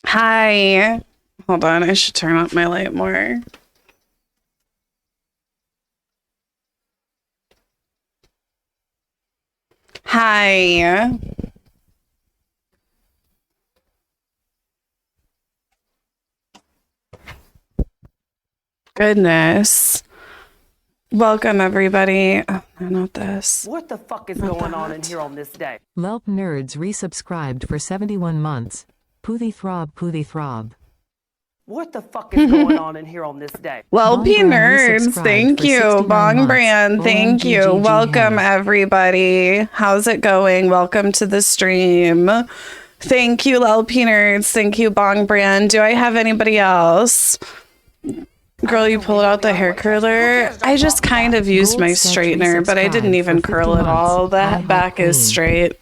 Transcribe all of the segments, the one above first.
Hi. Hold on, I should turn up my light more. Hi. Goodness. Welcome, everybody. Oh, no, not this. What the fuck is going on in here on this day? Lelp Nerds resubscribed for 71 months. Pooty throb, pooty throb. What the fuck is going on in here on this day? Welpy Nerds, thank you. Bong Brand, thank you. Welcome, everybody. How's it going? Welcome to the stream. Thank you, LP Nerds. Thank you, Bong Brand. Do I have anybody else? Girl, you pulled out the hair curler. I just kind of used my straightener, but I didn't even curl it all. That back is straight.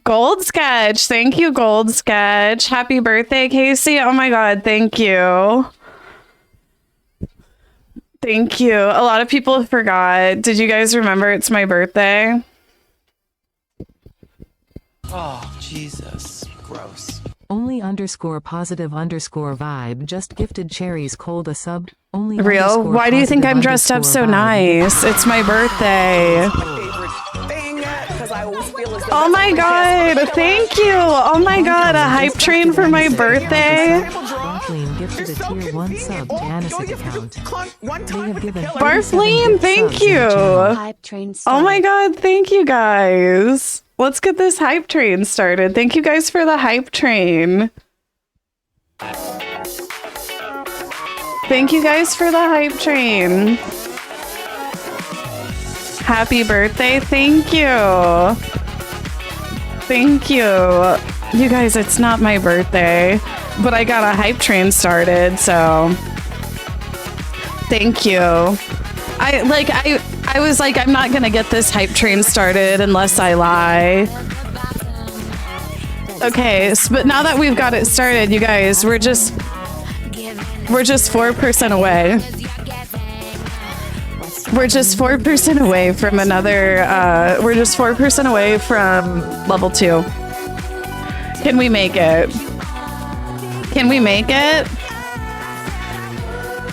Gold Sketch. Thank you, Gold Sketch. Happy birthday, Casey. Oh my God. Thank you. Thank you. A lot of people forgot. Did you guys remember it's my birthday? Oh, Jesus. Gross. Only _positive _ just gifted cherries cold a sub. Only Real? Why do you think I'm dressed up so nice? It's my birthday. Oh my God, thank you. Oh my God, a hype train for my birthday. Gifted a tier 1 sub to Anna's account. Barfleen, thank you. Oh my God, thank you guys. Let's get this hype train started. Thank you guys for the hype train. Thank you guys for the hype train. Happy birthday. Thank you. Thank you. You guys, it's not my birthday, but I got a hype train started, so thank you. I was like, I'm not gonna get this hype train started unless I lie. Okay, but now that we've got it started, you guys, we're just 4% away. We're just 4% away from another, we're just 4% away from level 2. Can we make it? Can we make it?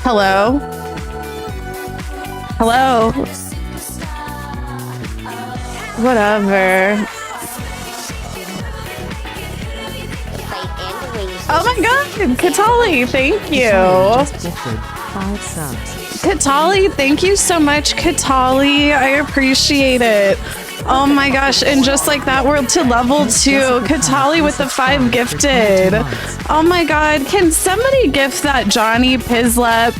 Hello? Hello? Whatever. Oh my God, Katali, thank you. Katali, thank you so much, Katali. I appreciate it. Oh my gosh, and just like that, we're to level 2. Katali with the 5 gifted. Oh my God, can somebody gift that Johnny Pislep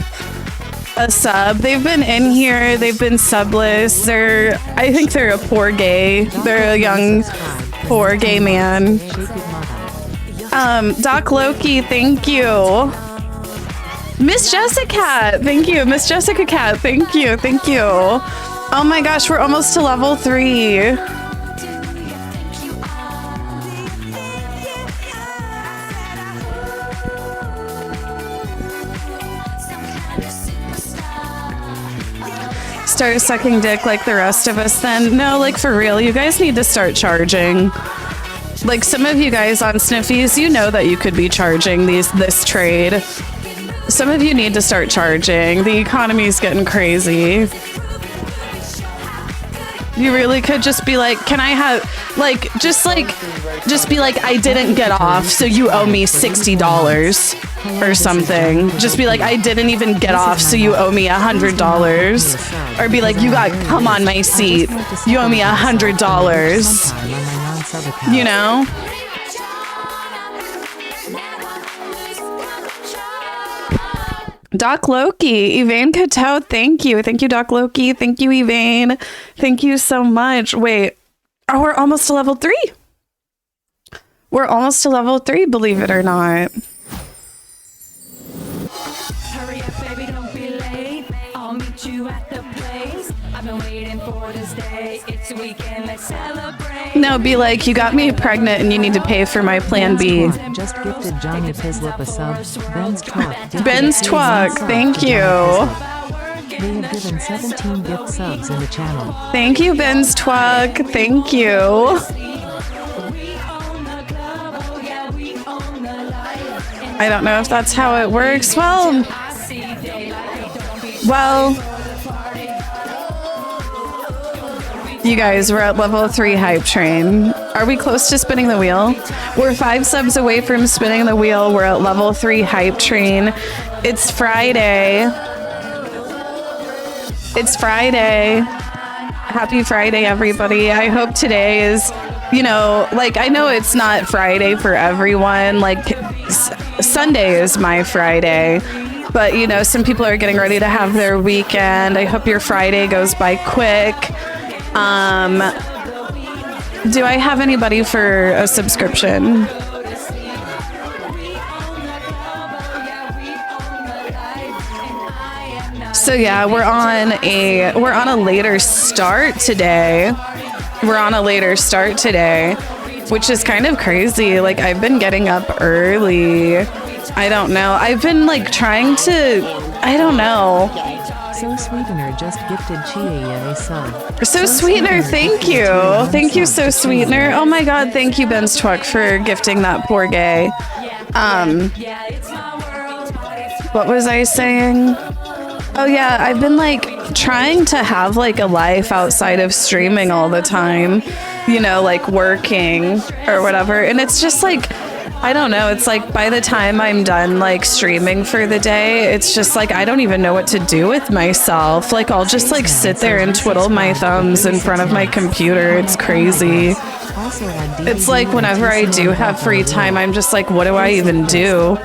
a sub? They've been in here, they've been subless. I think they're a poor gay. They're a young, poor gay man. Doc Loki, thank you. Miss Jessica, thank you. Miss Jessica Cat, thank you. Thank you. Oh my gosh, we're almost to level 3. Start sucking dick like the rest of us then? No, like for real, you guys need to start charging. Like some of you guys on Sniffies, you know that you could be charging this trade. Some of you need to start charging. The economy's getting crazy. You really could just be like, can I have, just be like, I didn't get off, so you owe me $60 or something. Just be like, I didn't even get off, so you owe me $100. Or be like, you got cum on my seat, you owe me $100. You know? Doc Loki, Evane Kato, thank you. Thank you, Doc Loki. Thank you, Evane. Thank you so much. Wait, oh, we're almost to level 3. We're almost to level 3, believe it or not. Hurry up, baby, don't be late. I'll meet you at the place. I've been waiting for this day. It's a weekend, let's celebrate. No, be like, you got me pregnant and you need to pay for my plan B. Just gifted Johnny Pislip a sub. Ben's Twuck. Ben's Twuck, thank you. They have given 17 gift subs in the channel. Thank you, Ben's Twuck. Thank you. I don't know if that's how it works. Well, you guys, we're at level 3 hype train. Are we close to spinning the wheel? We're 5 subs away from spinning the wheel. We're at level 3 hype train. It's Friday. It's Friday. Happy Friday, everybody. I hope today is, you know, like, I know it's not Friday for everyone. Like, Sunday is my Friday. But, you know, some people are getting ready to have their weekend. I hope your Friday goes by quick. Do I have anybody for a subscription? So yeah, we're on a later start today. Which is kind of crazy. Like, I've been getting up early. I don't know. I've been like trying to, I don't know. So Sweetener just gifted Chia a sub. So Sweetener, thank you. Thank you, So Sweetener. Oh my god, thank you, Ben's Twuck, for gifting that poor gay. What was I saying? Oh yeah, I've been like trying to have like a life outside of streaming all the time. You know, like working or whatever. And it's just like, I don't know, it's like by the time I'm done like streaming for the day, it's just like I don't even know what to do with myself. Like I'll just like sit there and twiddle my thumbs in front of my computer. It's crazy. It's like whenever I do have free time, I'm just like, what do I even do?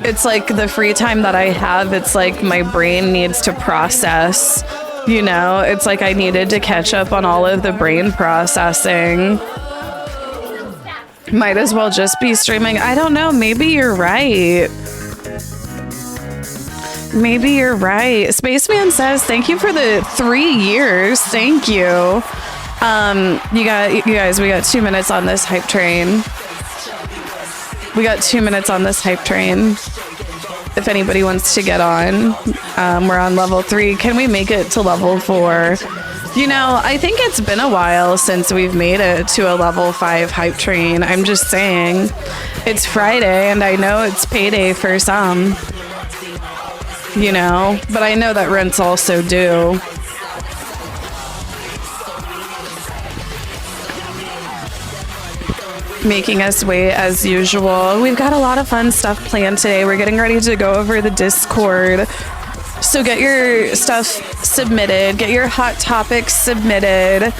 It's like the free time that I have, it's like my brain needs to process, you know? It's like I needed to catch up on all of the brain processing. Might as well just be streaming. I don't know. Maybe you're right. Maybe you're right. Spaceman says, thank you for the 3 years. Thank you. You guys, we got 2 minutes on this hype train. If anybody wants to get on, we're on level 3. Can we make it to level 4? You know, I think it's been a while since we've made it to a level 5 hype train. I'm just saying, it's Friday and I know it's payday for some, you know, but I know that rent's also due. Making us wait as usual. We've got a lot of fun stuff planned today. We're getting ready to go over the Discord. So get your stuff submitted, get your hot topics submitted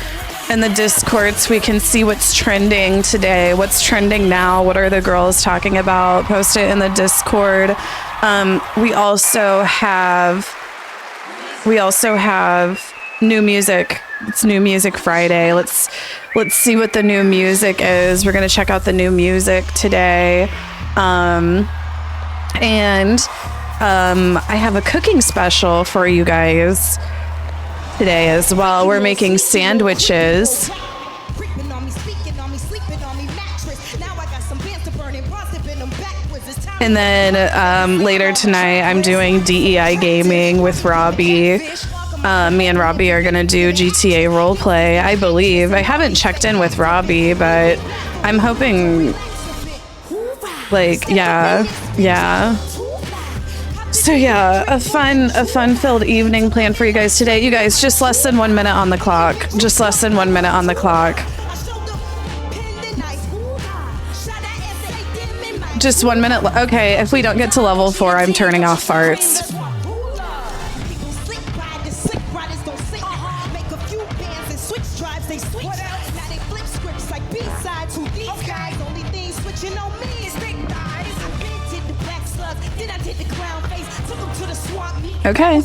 in the Discord so we can see what's trending today, what's trending now, what are the girls talking about, post it in the Discord. We also have new music. It's New Music Friday. Let's see what the new music is. We're gonna check out the new music today. I have a cooking special for you guys today as well. We're making sandwiches. And then later tonight, I'm doing DEI gaming with Robbie. Me and Robbie are gonna do GTA roleplay, I believe. I haven't checked in with Robbie, but I'm hoping, like, yeah. So yeah, a fun-filled evening planned for you guys today. You guys, just less than 1 minute on the clock. Just less than 1 minute on the clock. Just 1 minute. Okay, if we don't get to level 4, I'm turning off farts. Okay,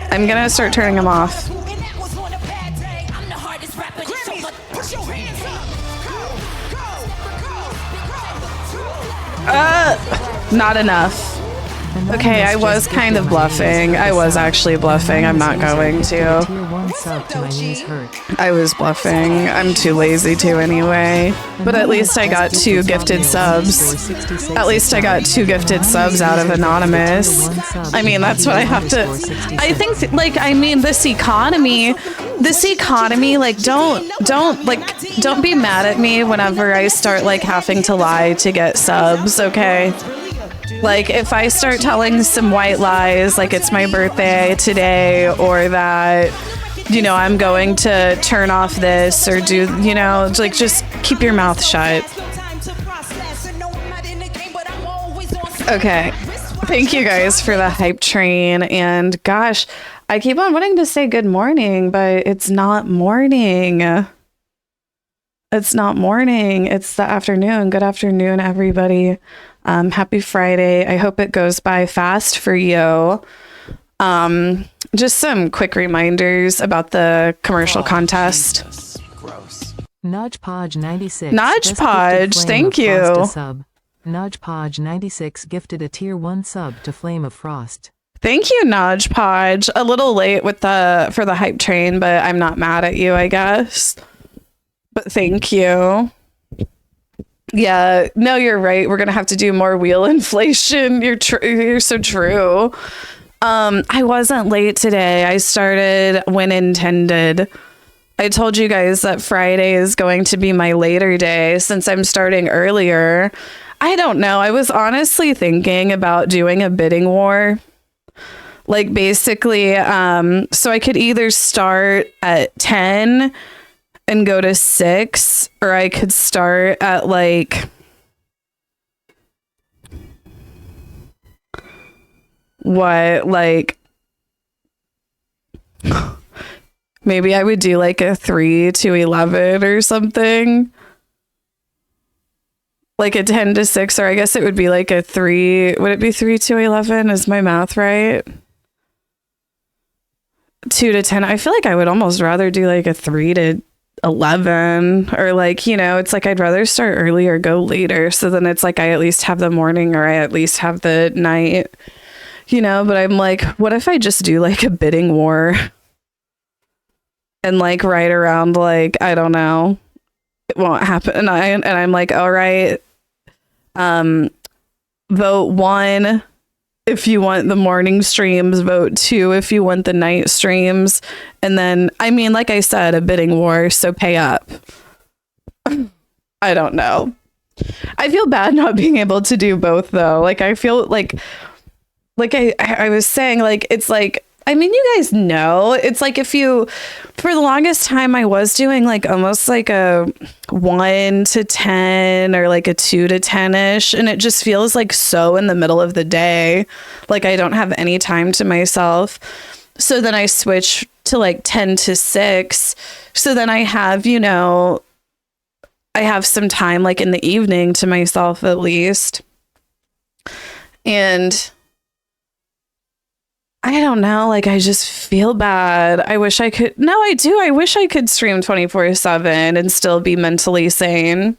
I'm gonna start turning them off. Not enough. Okay, I was kind of bluffing. I was actually bluffing. I'm not going to. Tier 1 sub to my knees hurt. I was bluffing. I'm too lazy to anyway. But at least I got 2 gifted subs. At least I got 2 gifted subs out of Anonymous. I mean, that's what I have to... I think, like, I mean, this economy, like, don't be mad at me whenever I start, like, having to lie to get subs, okay? Like, if I start telling some white lies, like it's my birthday today, or that, you know, I'm going to turn off this, or do, you know, like, just keep your mouth shut. Okay. Thank you guys for the hype train. And gosh, I keep on wanting to say good morning, but it's not morning. It's not morning. It's the afternoon. Good afternoon, everybody. Happy Friday. I hope it goes by fast for you. Just some quick reminders about the commercial contest. Jesus. Gross. Nudgepodge96. Nudge Podge, thank you. Nudgepodge96 gifted a tier 1 sub to Flame of Frost. Thank you, Nudge Podge. A little late with for the hype train, but I'm not mad at you, I guess. But thank you. Yeah, no, you're right. We're gonna have to do more wheel inflation. You're so true. I wasn't late today. I started when intended. I told you guys that Friday is going to be my later day since I'm starting earlier. I don't know. I was honestly thinking about doing a bidding war. Like, basically, so I could either start at 10 and go to 6, or I could start at like maybe I would do like a 3 to 11 or something. Like a 10 to 6, or I guess it would be like a 3. Would it be 3 to 11? Is my math right? 2 to 10. I feel like I would almost rather do like a 3 to 11, or like, you know, it's like I'd rather start early or go later, so then it's like I at least have the morning, or I at least have the night, you know. But I'm like, what if I just do like a bidding war, and like right around, like, I don't know, it won't happen, and I'm like, all right, vote 1 if you want the morning streams, vote 2 if you want the night streams. And then, I mean, like I said, a bidding war, so pay up. I don't know. I feel bad not being able to do both, though. Like, I feel like I was saying, like, it's like, I mean, you guys know, it's like if you, for the longest time, I was doing like almost like a 1 to 10 or like a 2 to 10-ish. And it just feels like so in the middle of the day. Like I don't have any time to myself. So then I switch to like 10 to 6. So then I have, you know, I have some time like in the evening to myself at least. And I don't know, like, I just feel bad. I wish I could. No, I do. I wish I could stream 24/7 and still be mentally sane.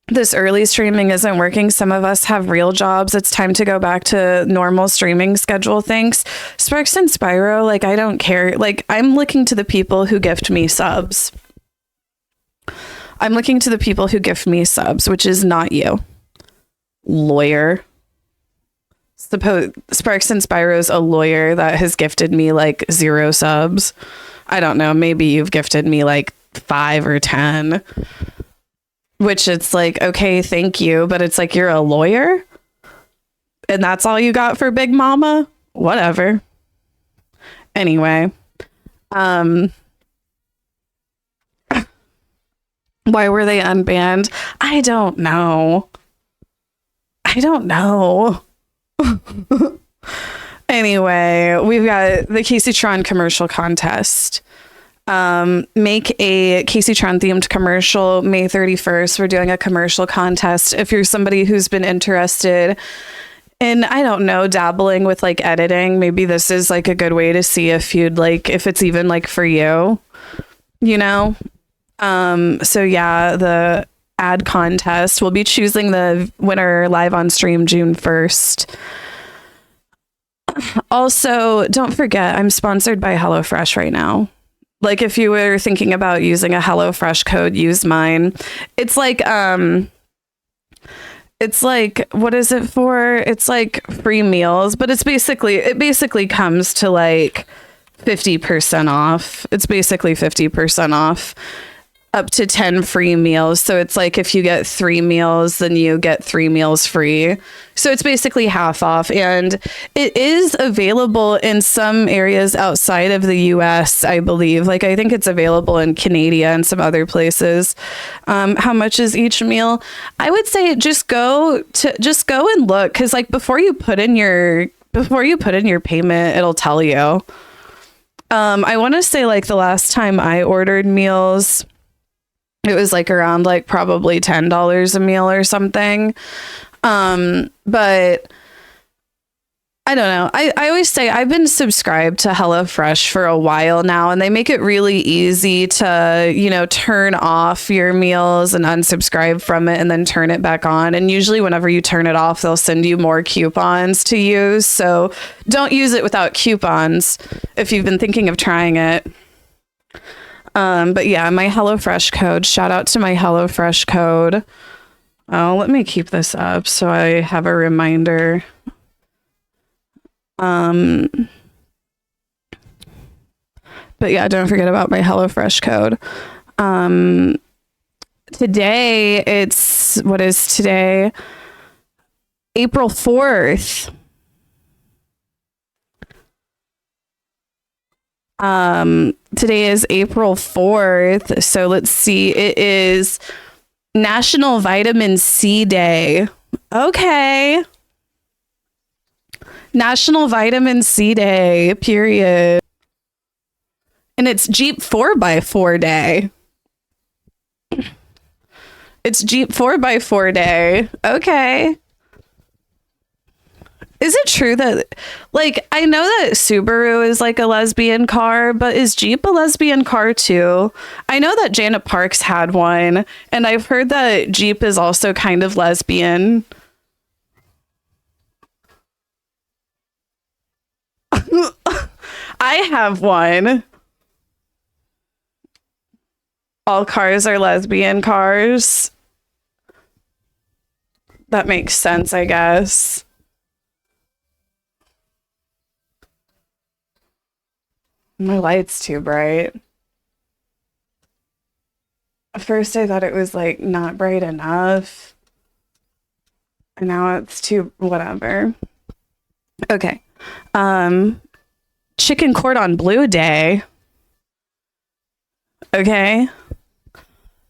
This early streaming isn't working. Some of us have real jobs. It's time to go back to normal streaming schedule. Thanks. Sparks and Spyro, like, I don't care. Like, I'm looking to the people who gift me subs. I'm looking to the people who gift me subs, which is not you. Lawyer. Suppose Sparks and Spyro's a lawyer that has gifted me like 0 subs. I don't know, maybe you've gifted me like 5 or 10, which it's like, okay, thank you, but it's like, you're a lawyer and that's all you got for Big Mama? Whatever. Anyway, why were they unbanned? I don't know. Anyway, we've got the Kaceytron commercial contest. Make a Kaceytron themed commercial May 31st. We're doing a commercial contest. If you're somebody who's been interested in, I don't know, dabbling with like editing, maybe this is like a good way to see if you'd like, if it's even like for you, you know? So yeah, ad contest. We'll be choosing the winner live on stream June 1st. Also, don't forget, I'm sponsored by HelloFresh right now. Like, if you were thinking about using a HelloFresh code, use mine. It's like, what is it for? It's like free meals, but it basically comes to like 50% off. It's basically 50% off, up to 10 free meals. So it's like if you get 3 meals, then you get 3 meals free. So it's basically half off. And it is available in some areas outside of the US, I believe. Like, I think it's available in Canada and some other places. How much is each meal? I would say just go and look, because like before you put in your payment, it'll tell you. I want to say like the last time I ordered meals, it was like around like probably $10 a meal or something. But I don't know. I always say I've been subscribed to HelloFresh for a while now, and they make it really easy to, you know, turn off your meals and unsubscribe from it and then turn it back on. And usually whenever you turn it off, they'll send you more coupons to use. So don't use it without coupons if you've been thinking of trying it. But yeah, my HelloFresh code, shout out to my HelloFresh code. Oh, let me keep this up so I have a reminder. But yeah, don't forget about my HelloFresh code. Today, what is today? April 4th. Today is April 4th. So let's see. It is National Vitamin C Day. Okay. National Vitamin C Day, period. And it's Jeep 4x4 Day. It's Jeep 4x4 Day. Okay. Is it true that, like, I know that Subaru is like a lesbian car, but is Jeep a lesbian car too? I know that Janet Parks had one, and I've heard that Jeep is also kind of lesbian. I have one. All cars are lesbian cars. That makes sense, I guess. My light's too bright. At first I thought it was like not bright enough. And now it's too whatever. Okay. Chicken cordon bleu day. Okay.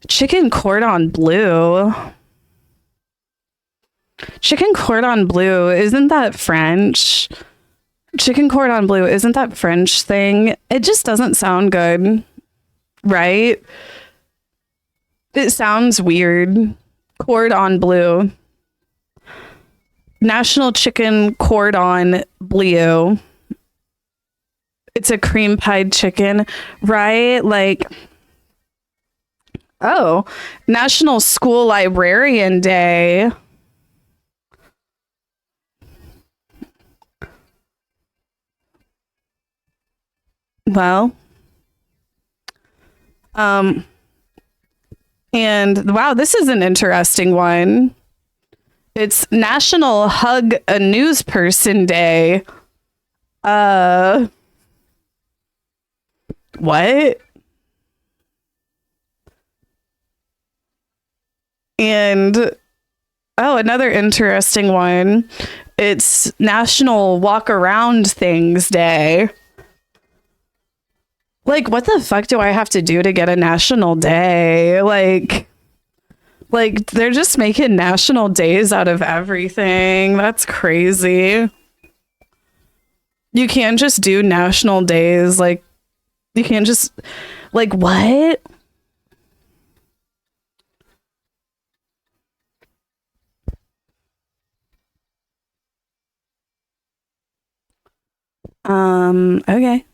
Chicken cordon bleu. Chicken cordon bleu, isn't that French? Chicken cordon bleu, isn't that French thing? It just doesn't sound good, right? It sounds weird. Cordon bleu. National Chicken Cordon Bleu. It's a cream pied chicken, right? Like, oh, National School Librarian Day. Well, and wow, this is an interesting one. It's National Hug a News Person Day. What? And oh, another interesting one. It's National Walk Around Things Day. Like, what the fuck do I have to do to get a national day? Like they're just making national days out of everything. That's crazy. You can't just do national days. Like, you can't just, like, what? Okay.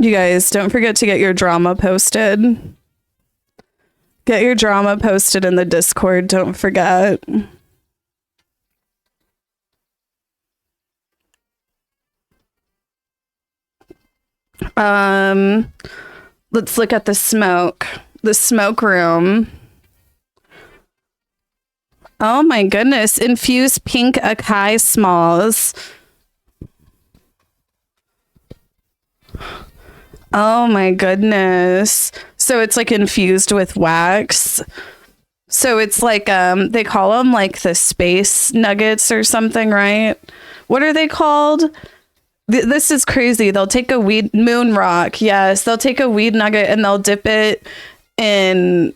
You guys, don't forget to get your drama posted. Get your drama posted in the Discord. Don't forget. Let's look at the smoke. The smoke room. Oh my goodness. Infused pink acai smalls. Oh my goodness. So it's like infused with wax. So it's like they call them like the space nuggets or something, right? What are they called? This is crazy. They'll take a weed moon rock. Yes, they'll take a weed nugget and they'll dip it in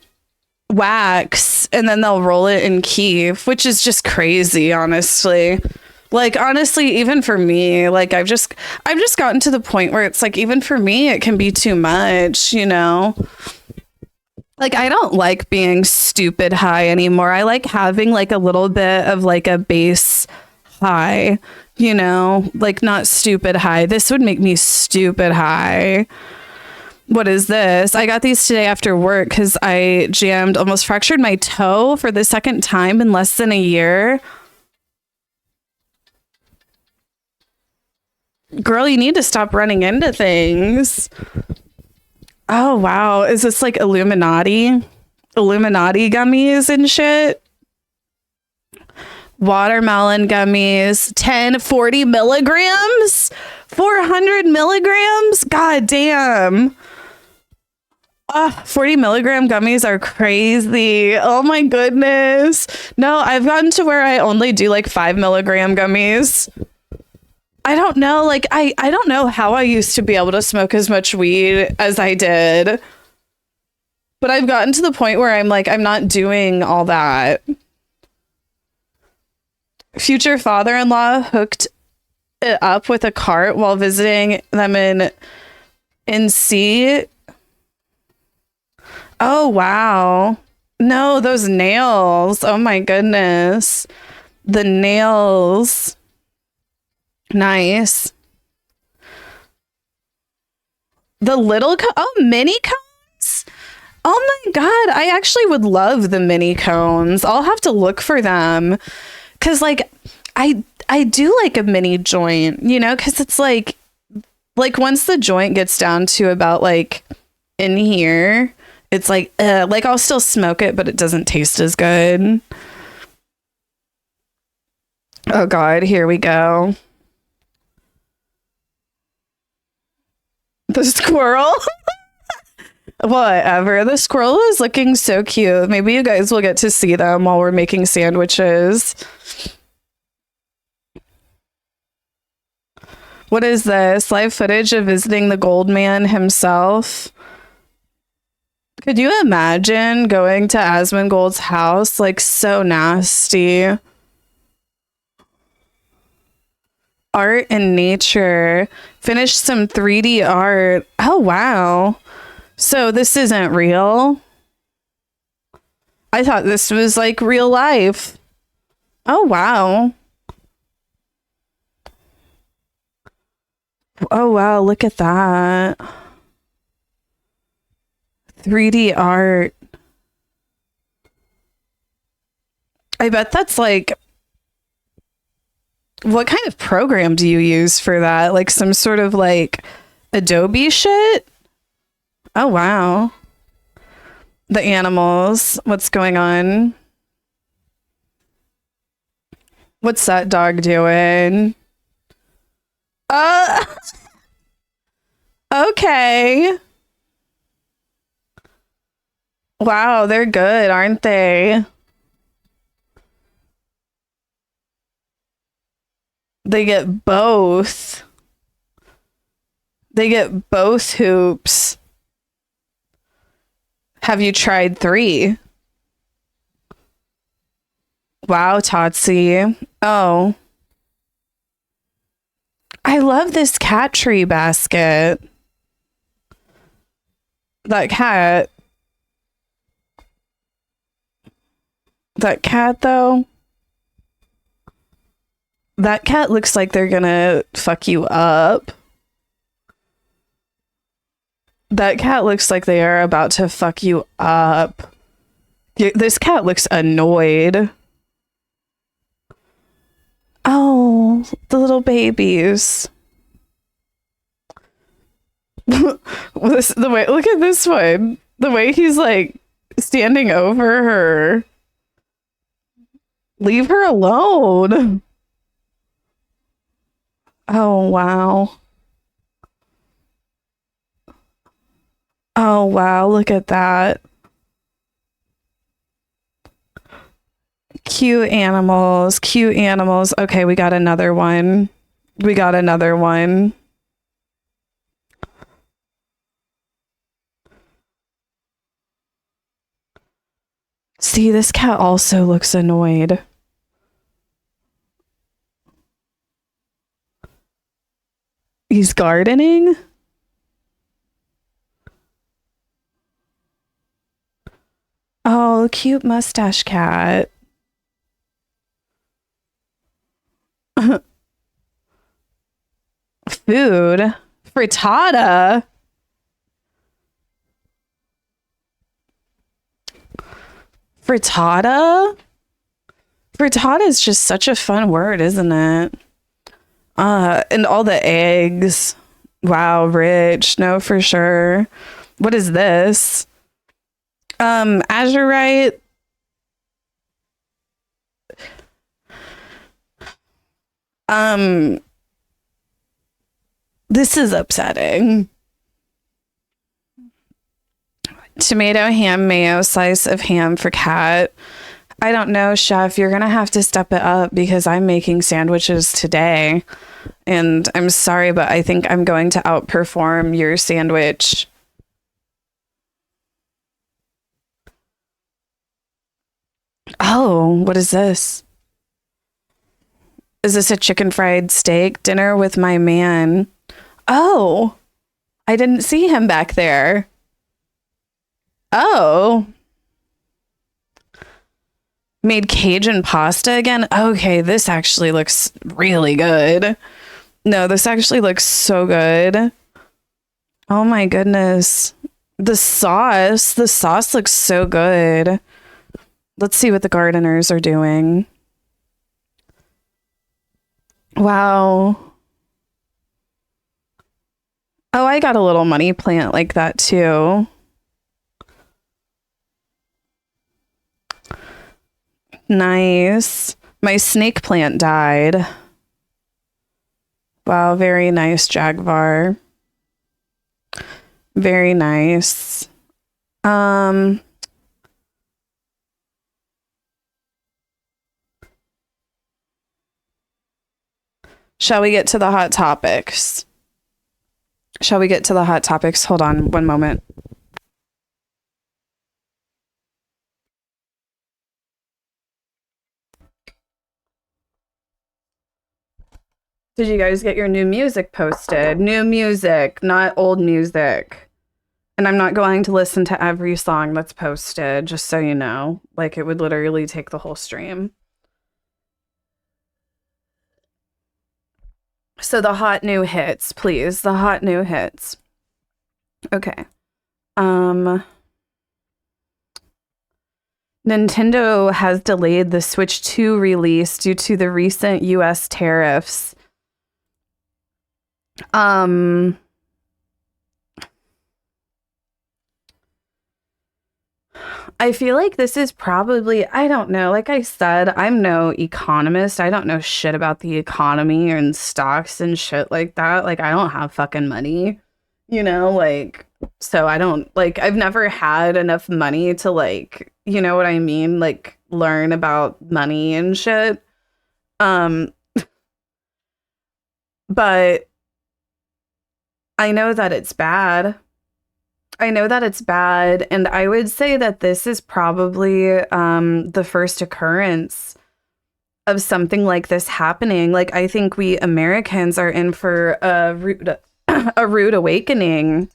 wax and then they'll roll it in keef, which is just crazy, honestly. Like, honestly, even for me, like I've just gotten to the point where it's like, even for me, it can be too much, you know? Like, I don't like being stupid high anymore. I like having like a little bit of like a base high, you know, like not stupid high. This would make me stupid high. What is this? I got these today after work because I almost fractured my toe for the second time in less than a year. Girl, you need to stop running into things. Oh, wow. Is this like Illuminati gummies and shit? Watermelon gummies, 40 milligrams, 400 milligrams. God damn. 40 milligram gummies are crazy. Oh my goodness. No, I've gotten to where I only do like 5 milligram gummies. I don't know. Like, I don't know how I used to be able to smoke as much weed as I did. But I've gotten to the point where I'm like, I'm not doing all that. Future father-in-law hooked it up with a cart while visiting them in NC. Oh, wow. No, those nails. Oh, my goodness. The nails. Nice. The little... mini cones? Oh, my God. I actually would love the mini cones. I'll have to look for them. Because, like, I do like a mini joint, you know, because it's like once the joint gets down to about like in here, it's like I'll still smoke it, but it doesn't taste as good. Oh God, here we go. The squirrel. Whatever. The squirrel is looking so cute. Maybe you guys will get to see them while we're making sandwiches. What is this? Live footage of visiting the gold man himself. Could you imagine going to Asmongold's house? Like, so nasty. Art and nature. Finished some 3D art. Oh, wow. So this isn't real? I thought this was like real life. Oh, wow. Oh, wow. Look at that. 3D art. I bet that's like... What kind of program do you use for that? Like some sort of like Adobe shit? Oh, wow. The animals. What's going on? What's that dog doing? Okay. Wow, they're good, aren't they? They get both. They get both hoops. Have you tried 3? Wow, Totsi. Oh. I love this cat tree basket. That cat. That cat, though. That cat looks like they're gonna fuck you up. That cat looks like they are about to fuck you up. This cat looks annoyed. Oh, the little babies. Look at this one. The way he's like standing over her. Leave her alone. Oh, wow. Oh, wow. Look at that. Cute animals. Cute animals. Okay, we got another one. We got another one. See, this cat also looks annoyed. He's gardening? Oh, cute mustache cat. Food? Frittata? Frittata? Frittata is just such a fun word, isn't it? And all the eggs. Wow, rich. No, for sure. What is this? Azurite. This is upsetting. Tomato, ham, mayo, slice of ham for cat. I don't know, chef. You're gonna have to step it up because I'm making sandwiches today. And I'm sorry, but I think I'm going to outperform your sandwich. Oh, what is this? Is this a chicken fried steak? Dinner with my man. Oh, I didn't see him back there. Oh. Made Cajun pasta again? Okay, this actually looks really good. No, this actually looks so good. Oh my goodness. The sauce looks so good. Let's see what the gardeners are doing. Wow. Oh, I got a little money plant like that too. Nice. My snake plant died. Wow, very nice, Jaguar. Very nice. Shall we get to the hot topics? Shall we get to the hot topics? Hold on one moment. Did you guys get your new music posted? New music, not old music. And I'm not going to listen to every song that's posted, just so you know. Like, it would literally take the whole stream. So the hot new hits, please. The hot new hits. Okay. Nintendo has delayed the Switch 2 release due to the recent US tariffs. I feel like this is probably, I don't know, like I said, I'm no economist. I don't know shit about the economy and stocks and shit like that. Like, I don't have fucking money, you know, like, so I don't, like, I've never had enough money to, like, you know what I mean? Like, learn about money and shit. But I know that it's bad. I know that it's bad, and I would say that this is probably the first occurrence of something like this happening. Like, I think we Americans are in for a rude awakening.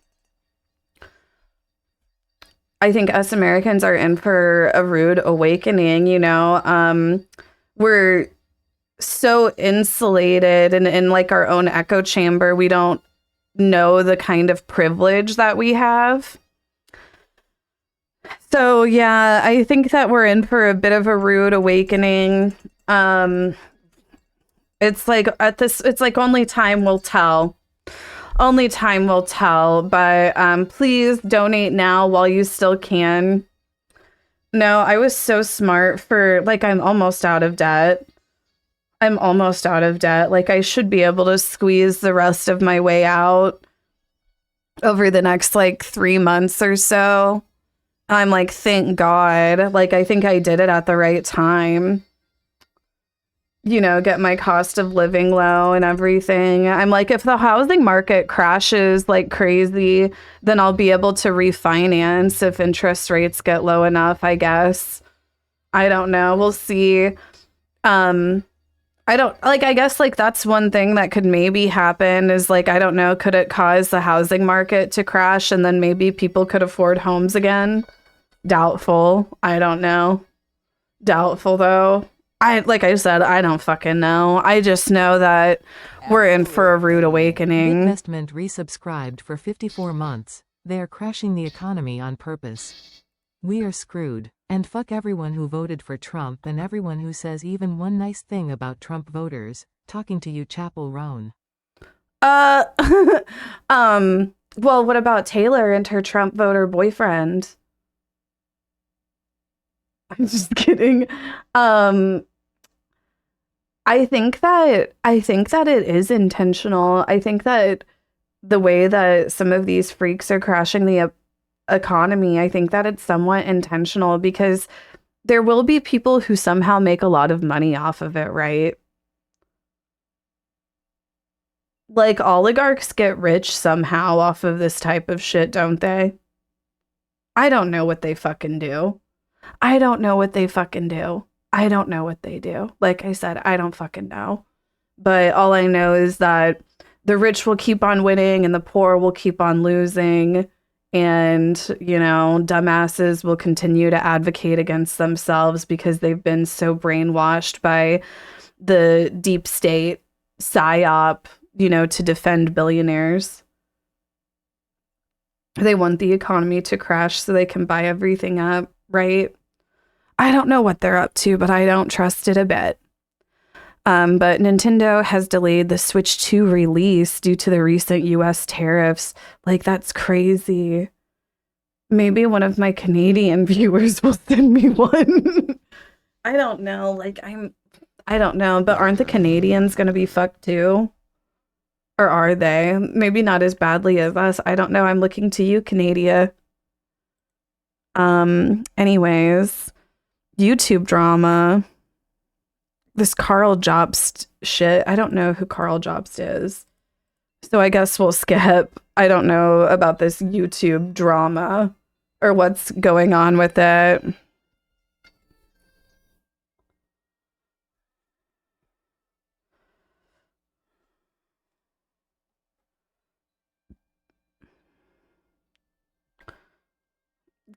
I think us Americans are in for a rude awakening, you know? We're so insulated and in like our own echo chamber. We don't know the kind of privilege that we have. So yeah, I think that we're in for a bit of a rude awakening. It's like it's like only time will tell. Only time will tell, but please donate now while you still can. No, I was so smart for, like, I'm almost out of debt. I'm almost out of debt. Like, I should be able to squeeze the rest of my way out over the next, like, 3 months or so. I'm like, thank God. Like, I think I did it at the right time. You know, get my cost of living low and everything. I'm like, if the housing market crashes like crazy, then I'll be able to refinance if interest rates get low enough, I guess. I don't know. We'll see. I guess like that's one thing that could maybe happen is like, I don't know, could it cause the housing market to crash and then maybe people could afford homes again? Doubtful. I don't know. Doubtful though. Like I said, I don't fucking know. I just know that we're in for a rude awakening. Investment resubscribed for 54 months. They are crashing the economy on purpose. We are screwed. And fuck everyone who voted for Trump and everyone who says even one nice thing about Trump voters. Talking to you, Chapel Roan. Well, what about Taylor and her Trump voter boyfriend? I'm just kidding. I think that it is intentional. I think that the way that some of these freaks are crashing the economy, I think that it's somewhat intentional because there will be people who somehow make a lot of money off of it, right? Like oligarchs get rich somehow off of this type of shit, don't they? I don't know what they fucking do. I don't know what they fucking do. I don't know what they do. Like I said, I don't fucking know. But all I know is that the rich will keep on winning and the poor will keep on losing. And, you know, dumbasses will continue to advocate against themselves because they've been so brainwashed by the deep state psyop, you know, to defend billionaires. They want the economy to crash so they can buy everything up, right? I don't know what they're up to, but I don't trust it a bit. But Nintendo has delayed the Switch 2 release due to the recent US tariffs. Like, that's crazy. Maybe one of my Canadian viewers will send me one. I don't know. Like, I don't know. But aren't the Canadians going to be fucked too? Or are they? Maybe not as badly as us. I don't know. I'm looking to you, Canada. Anyways, YouTube drama. This Carl Jobst shit. I don't know who Carl Jobst is. So I guess we'll skip. I don't know about this YouTube drama or what's going on with it.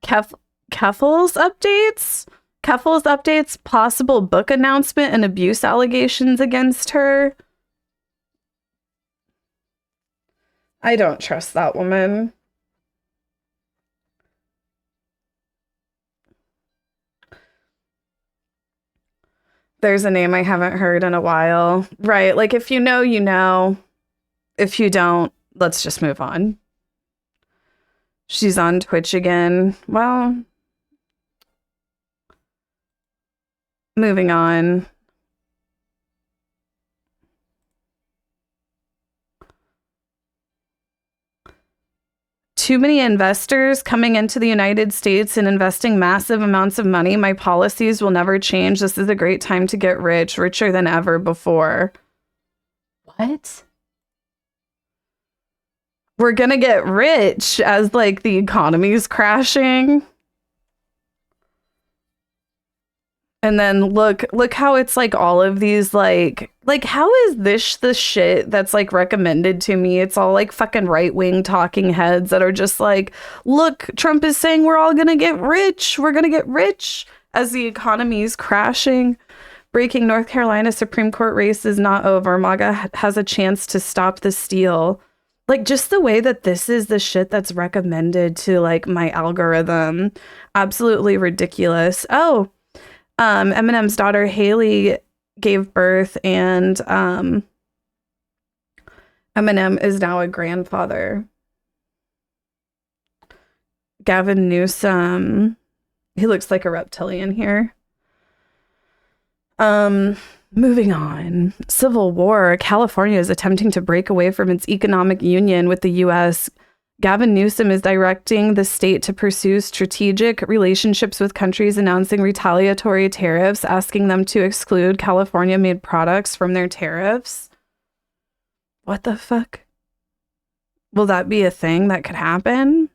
Keffel's updates? Keffel's updates, possible book announcement and abuse allegations against her. I don't trust that woman. There's a name I haven't heard in a while. Right, like if you know, you know. If you don't, let's just move on. She's on Twitch again. Well, moving on. Too many investors coming into the United States and investing massive amounts of money. My policies will never change. This is a great time to get rich, richer than ever before. What? We're gonna get rich as like the economy's crashing. And then look how it's like all of these like how is this the shit that's like recommended to me? It's all like fucking right-wing talking heads that are just like, look, Trump is saying we're all gonna get rich. We're gonna get rich as the economy is crashing. Breaking: North Carolina Supreme Court race is not over. MAGA has a chance to stop the steal. Like, just the way that this is the shit that's recommended to, like, my algorithm. Absolutely ridiculous. Oh, Eminem's daughter, Haley, gave birth, and Eminem is now a grandfather. Gavin Newsom. He looks like a reptilian here. Moving on. Civil War. California is attempting to break away from its economic union with the U.S. Gavin Newsom is directing the state to pursue strategic relationships with countries, announcing retaliatory tariffs, asking them to exclude California-made products from their tariffs. What the fuck? Will that be a thing that could happen?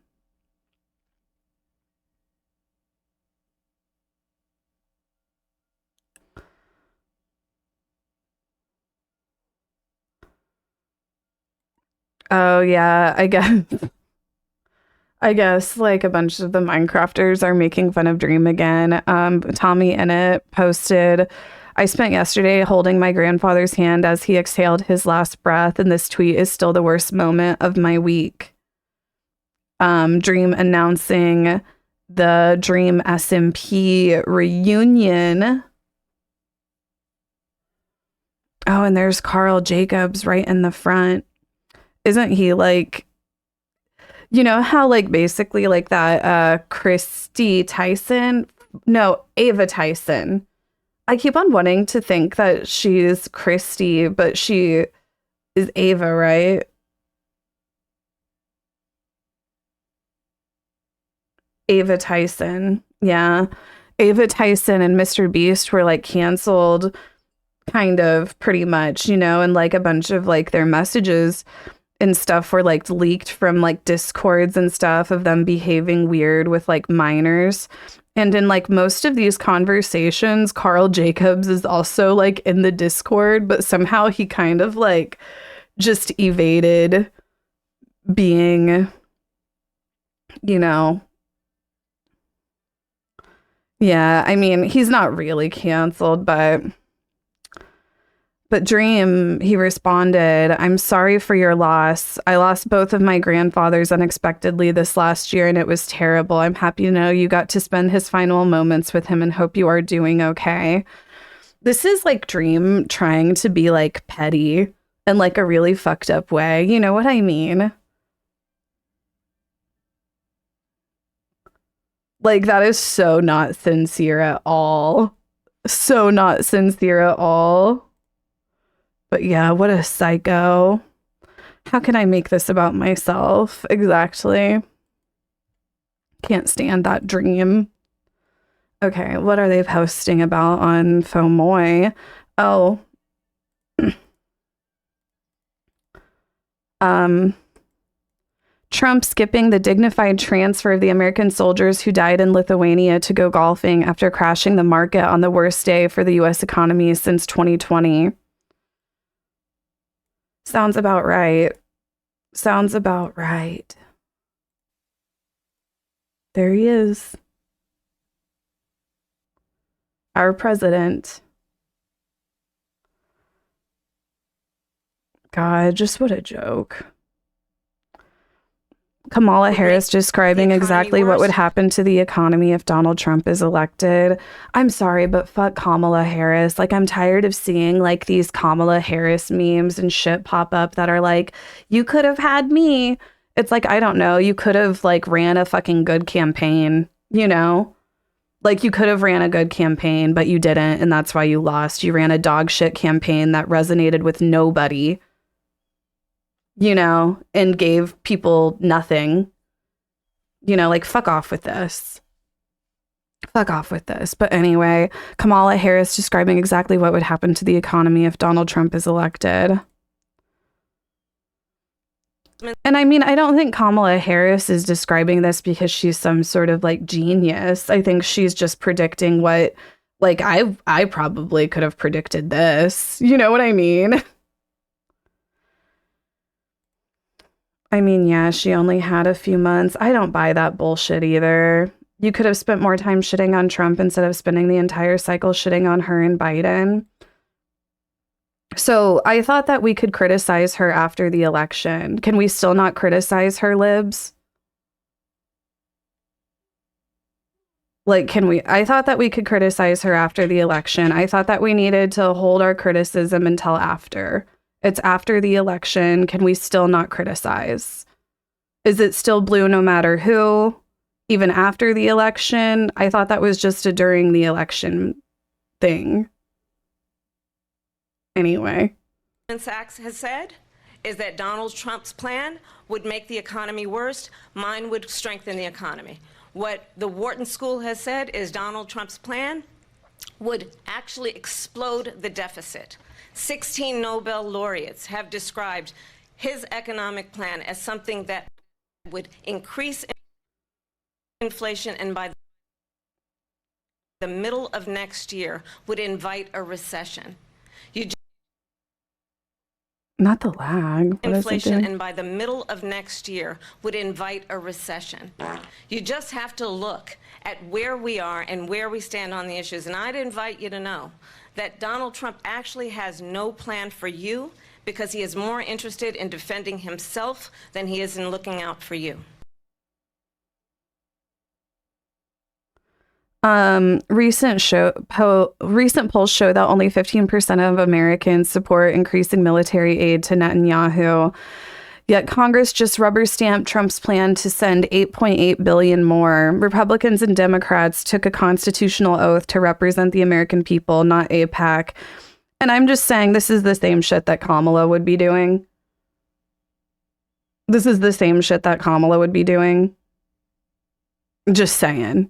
Oh yeah, I guess like a bunch of the Minecrafters are making fun of Dream again. Tommy Innit posted, I spent yesterday holding my grandfather's hand as he exhaled his last breath, and this tweet is still the worst moment of my week. Dream announcing the Dream SMP reunion. Oh, and there's Carl Jacobs right in the front. Isn't he like, you know how like basically like that Christy Tyson? No, Ava Tyson. I keep on wanting to think that she's Christy, but she is Ava, right? Ava Tyson. Yeah. Ava Tyson and Mr. Beast were like canceled kind of pretty much, you know, and like a bunch of like their messages and stuff were like leaked from like discords and stuff of them behaving weird with like minors. And in like most of these conversations, Carl Jacobs is also like in the Discord, but somehow he kind of like just evaded being, you know. Yeah, I mean, he's not really canceled, but Dream, he responded, I'm sorry for your loss. I lost both of my grandfathers unexpectedly this last year, and it was terrible. I'm happy to know you got to spend his final moments with him and hope you are doing okay. This is like Dream trying to be like petty in like a really fucked up way. You know what I mean? Like, that is so not sincere at all. So not sincere at all. But yeah, what a psycho. How can I make this about myself? Exactly. Can't stand that Dream. Okay, what are they posting about on FOMOI? Oh. Trump skipping the dignified transfer of the American soldiers who died in Lithuania to go golfing after crashing the market on the worst day for the U.S. economy since 2020. Sounds about right. Sounds about right. There he is. Our president. God, just what a joke. Kamala Harris describing exactly what would happen to the economy if Donald Trump is elected. I'm sorry, but fuck Kamala Harris. Like, I'm tired of seeing like these Kamala Harris memes and shit pop up that are like, you could have had me. It's like, I don't know. You could have like ran a fucking good campaign, you know? Like, you could have ran a good campaign, but you didn't. And that's why you lost. You ran a dog shit campaign that resonated with nobody, you know, and gave people nothing, you know, like, fuck off with this. Fuck off with this. But anyway, Kamala Harris describing exactly what would happen to the economy if Donald Trump is elected. And I mean, I don't think Kamala Harris is describing this because she's some sort of like genius. I think she's just predicting what, like, I probably could have predicted this. You know what I mean? I mean, yeah, she only had a few months. I don't buy that bullshit either. You could have spent more time shitting on Trump instead of spending the entire cycle shitting on her and Biden. So I thought that we could criticize her after the election. Can we still not criticize her, libs? Like, can we? I thought that we could criticize her after the election. I thought that we needed to hold our criticism until after. It's after the election. Can we still not criticize? Is it still blue no matter who? Even after the election? I thought that was just a during the election thing. Anyway. Sachs has said is that Donald Trump's plan would make the economy worse. Mine would strengthen the economy. What the Wharton School has said is Donald Trump's plan would actually explode the deficit. 16 Nobel laureates have described his economic plan as something that would increase inflation and by the middle of next year would invite a recession. Not the lag. What Inflation and by the middle of next year would invite a recession. You just have to look at where we are and where we stand on the issues. And I'd invite you to know that Donald Trump actually has no plan for you because he is more interested in defending himself than he is in looking out for you. Recent polls show that only 15% of Americans support increasing military aid to Netanyahu. Yet Congress just rubber stamped Trump's plan to send $8.8 billion more. Republicans and Democrats took a constitutional oath to represent the American people, not AIPAC. And I'm just saying this is the same shit that Kamala would be doing. This is the same shit that Kamala would be doing. Just saying.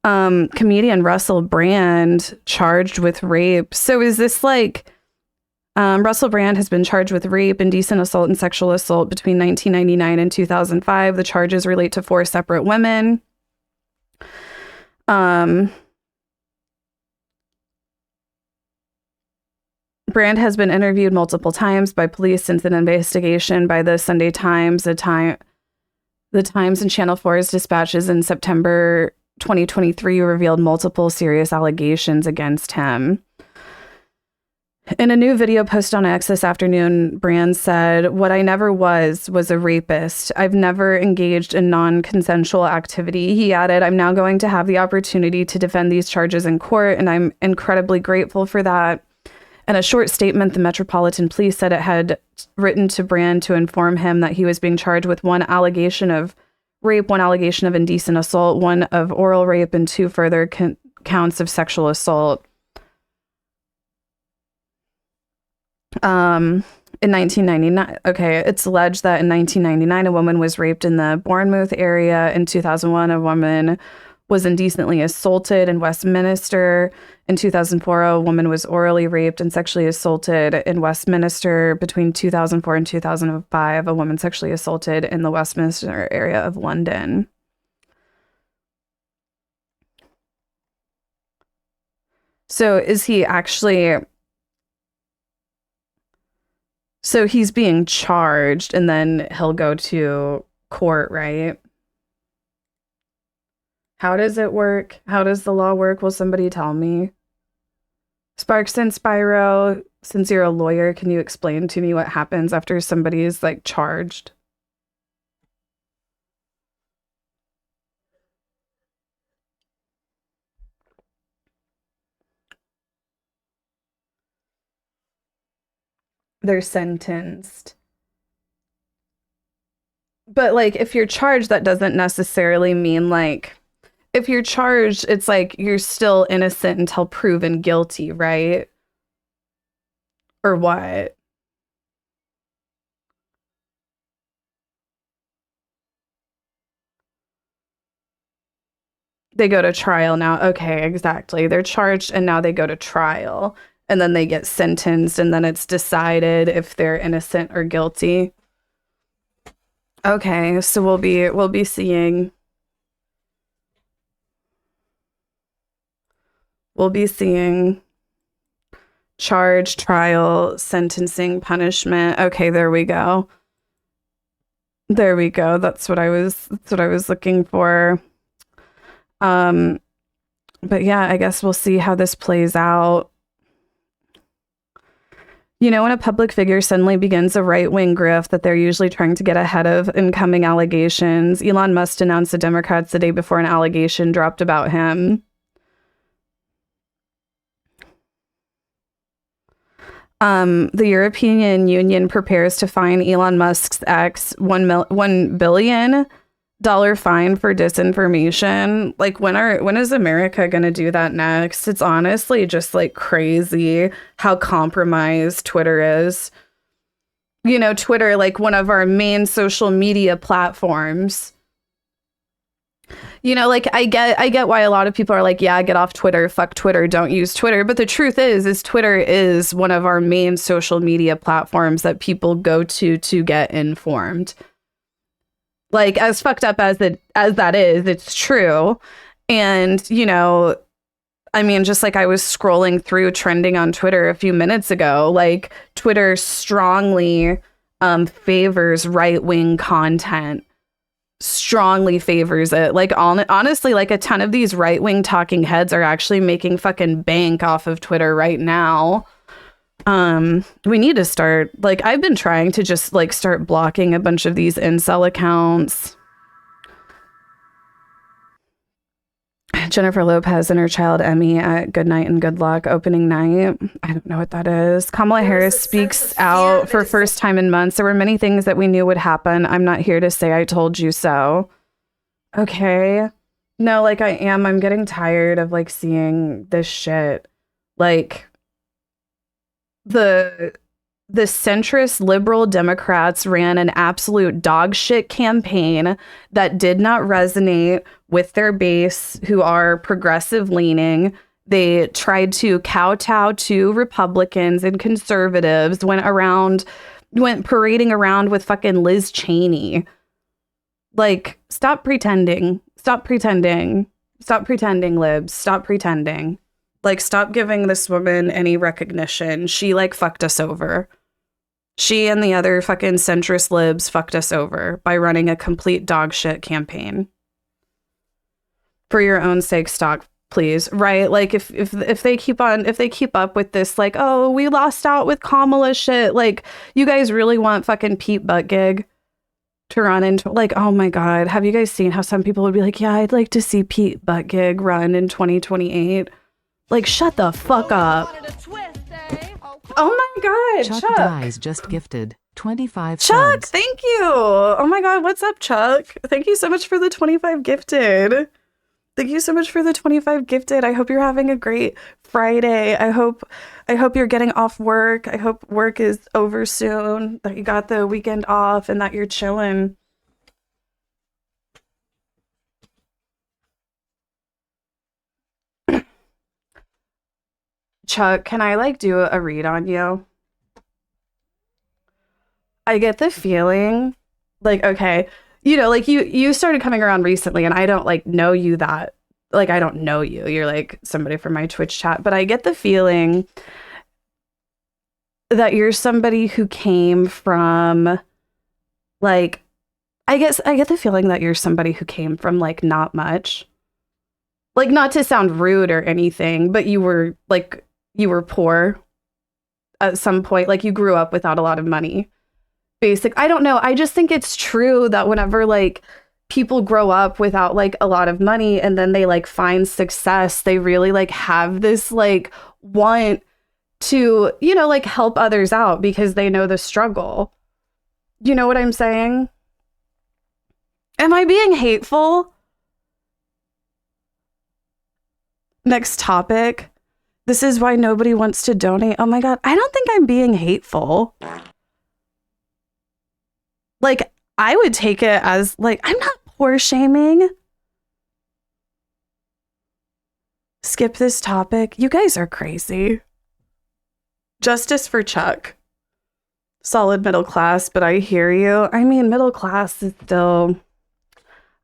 Comedian Russell Brand charged with rape. So is this like Russell Brand has been charged with rape, indecent assault, and sexual assault between 1999 and 2005. The charges relate to 4 separate women. Brand has been interviewed multiple times by police since an investigation by the Sunday Times, the Times and Channel 4's dispatches in September 2023 revealed multiple serious allegations against him. In a new video posted on X this afternoon, Brand said, "What I never was a rapist. I've never engaged in non-consensual activity." He added, "I'm now going to have the opportunity to defend these charges in court, and I'm incredibly grateful for that." In a short statement, the Metropolitan Police said it had written to Brand to inform him that he was being charged with 1 allegation of rape, 1 allegation of indecent assault, 1 of oral rape, and 2 further counts of sexual assault. In 1999, it's alleged that in 1999, a woman was raped in the Bournemouth area. In 2001, a woman was indecently assaulted in Westminster. In 2004, a woman was orally raped and sexually assaulted in Westminster. Between 2004 and 2005, a woman sexually assaulted in the Westminster area of London. So is he actually... So he's being charged and then he'll go to court, right? How does it work? How does the law work? Will somebody tell me? Sparks and Spyro, since you're a lawyer, can you explain to me what happens after somebody is like charged? They're sentenced. But like, if you're charged, that doesn't necessarily mean like, if you're charged, it's like you're still innocent until proven guilty, right? Or what? They go to trial now. Okay, exactly. They're charged and now they go to trial. And then they get sentenced and then it's decided if they're innocent or guilty. Okay, so we'll be seeing charge, trial, sentencing, punishment. Okay, there we go. There we go. That's what I was looking for. But yeah, I guess we'll see how this plays out. You know, when a public figure suddenly begins a right-wing grift that they're usually trying to get ahead of incoming allegations. Elon Musk announced the Democrats the day before an allegation dropped about him. The European Union prepares to fine Elon Musk's ex $1 billion fine for disinformation. Like, when is America gonna do that next? It's honestly just like crazy how compromised Twitter is. You know, Twitter, like one of our main social media platforms. You know, like I get why a lot of people are like, yeah, get off Twitter, fuck Twitter, don't use Twitter. But the truth is Twitter is one of our main social media platforms that people go to get informed. Like, as fucked up as that is, it's true. And, you know, I mean, just like I was scrolling through trending on Twitter a few minutes ago, like Twitter strongly favors right-wing content. Strongly favors it. Like, honestly, like a ton of these right-wing talking heads are actually making fucking bank off of Twitter right now. We need to start, like, I've been trying to just like start blocking a bunch of these incel accounts. Jennifer Lopez and her child Emmy at Good Night and Good Luck opening night. I don't know what that is. Kamala Harris speaks out for first time in months. There were many things that we knew would happen. I'm not here to say I told you so. Okay. No, like I am. I'm getting tired of like seeing this shit. Like the centrist liberal Democrats ran an absolute dog shit campaign that did not resonate with their base, who are progressive leaning. They tried to kowtow to Republicans and conservatives, went parading around with fucking Liz Cheney. Like, stop pretending, libs, stop pretending. Like, stop giving this woman any recognition. She, like, fucked us over. She and the other fucking centrist libs fucked us over by running a complete dog shit campaign. For your own sake, stop, please. Right? Like, if they keep up with this, like, oh, we lost out with Kamala shit. Like, you guys really want fucking Pete Buttigieg to run into, like, oh my God. Have you guys seen how some people would be like, yeah, I'd like to see Pete Buttigieg run in 2028? Like, shut the fuck up. Oh my God, Chuck Dies just gifted 25 Chuck, subs. thank you. Oh my God, what's up, Chuck? Thank you so much for the 25 gifted. Thank you so much for the 25 gifted. I hope you're having a great Friday. I hope you're getting off work. I hope work is over soon, that you got the weekend off and that you're chilling. Chuck, can I like do a read on you? I get the feeling like, okay, you know, like you started coming around recently and I don't like know you that, like, I don't know you. You're like somebody from my Twitch chat, but I get the feeling that you're somebody who came from, like, I guess I get the feeling that you're somebody who came from like not much. Like, not to sound rude or anything, but you were poor at some point. Like, you grew up without a lot of money. I don't know. I just think it's true that whenever like people grow up without like a lot of money and then they like find success, they really like have this like want to, you know, like help others out because they know the struggle. You know what I'm saying? Am I being hateful? Next topic. This is why nobody wants to donate. Oh my God. I don't think I'm being hateful. Like, I would take it as like, I'm not poor shaming. Skip this topic. You guys are crazy. Justice for Chuck. Solid middle class, but I hear you. I mean, middle class is still,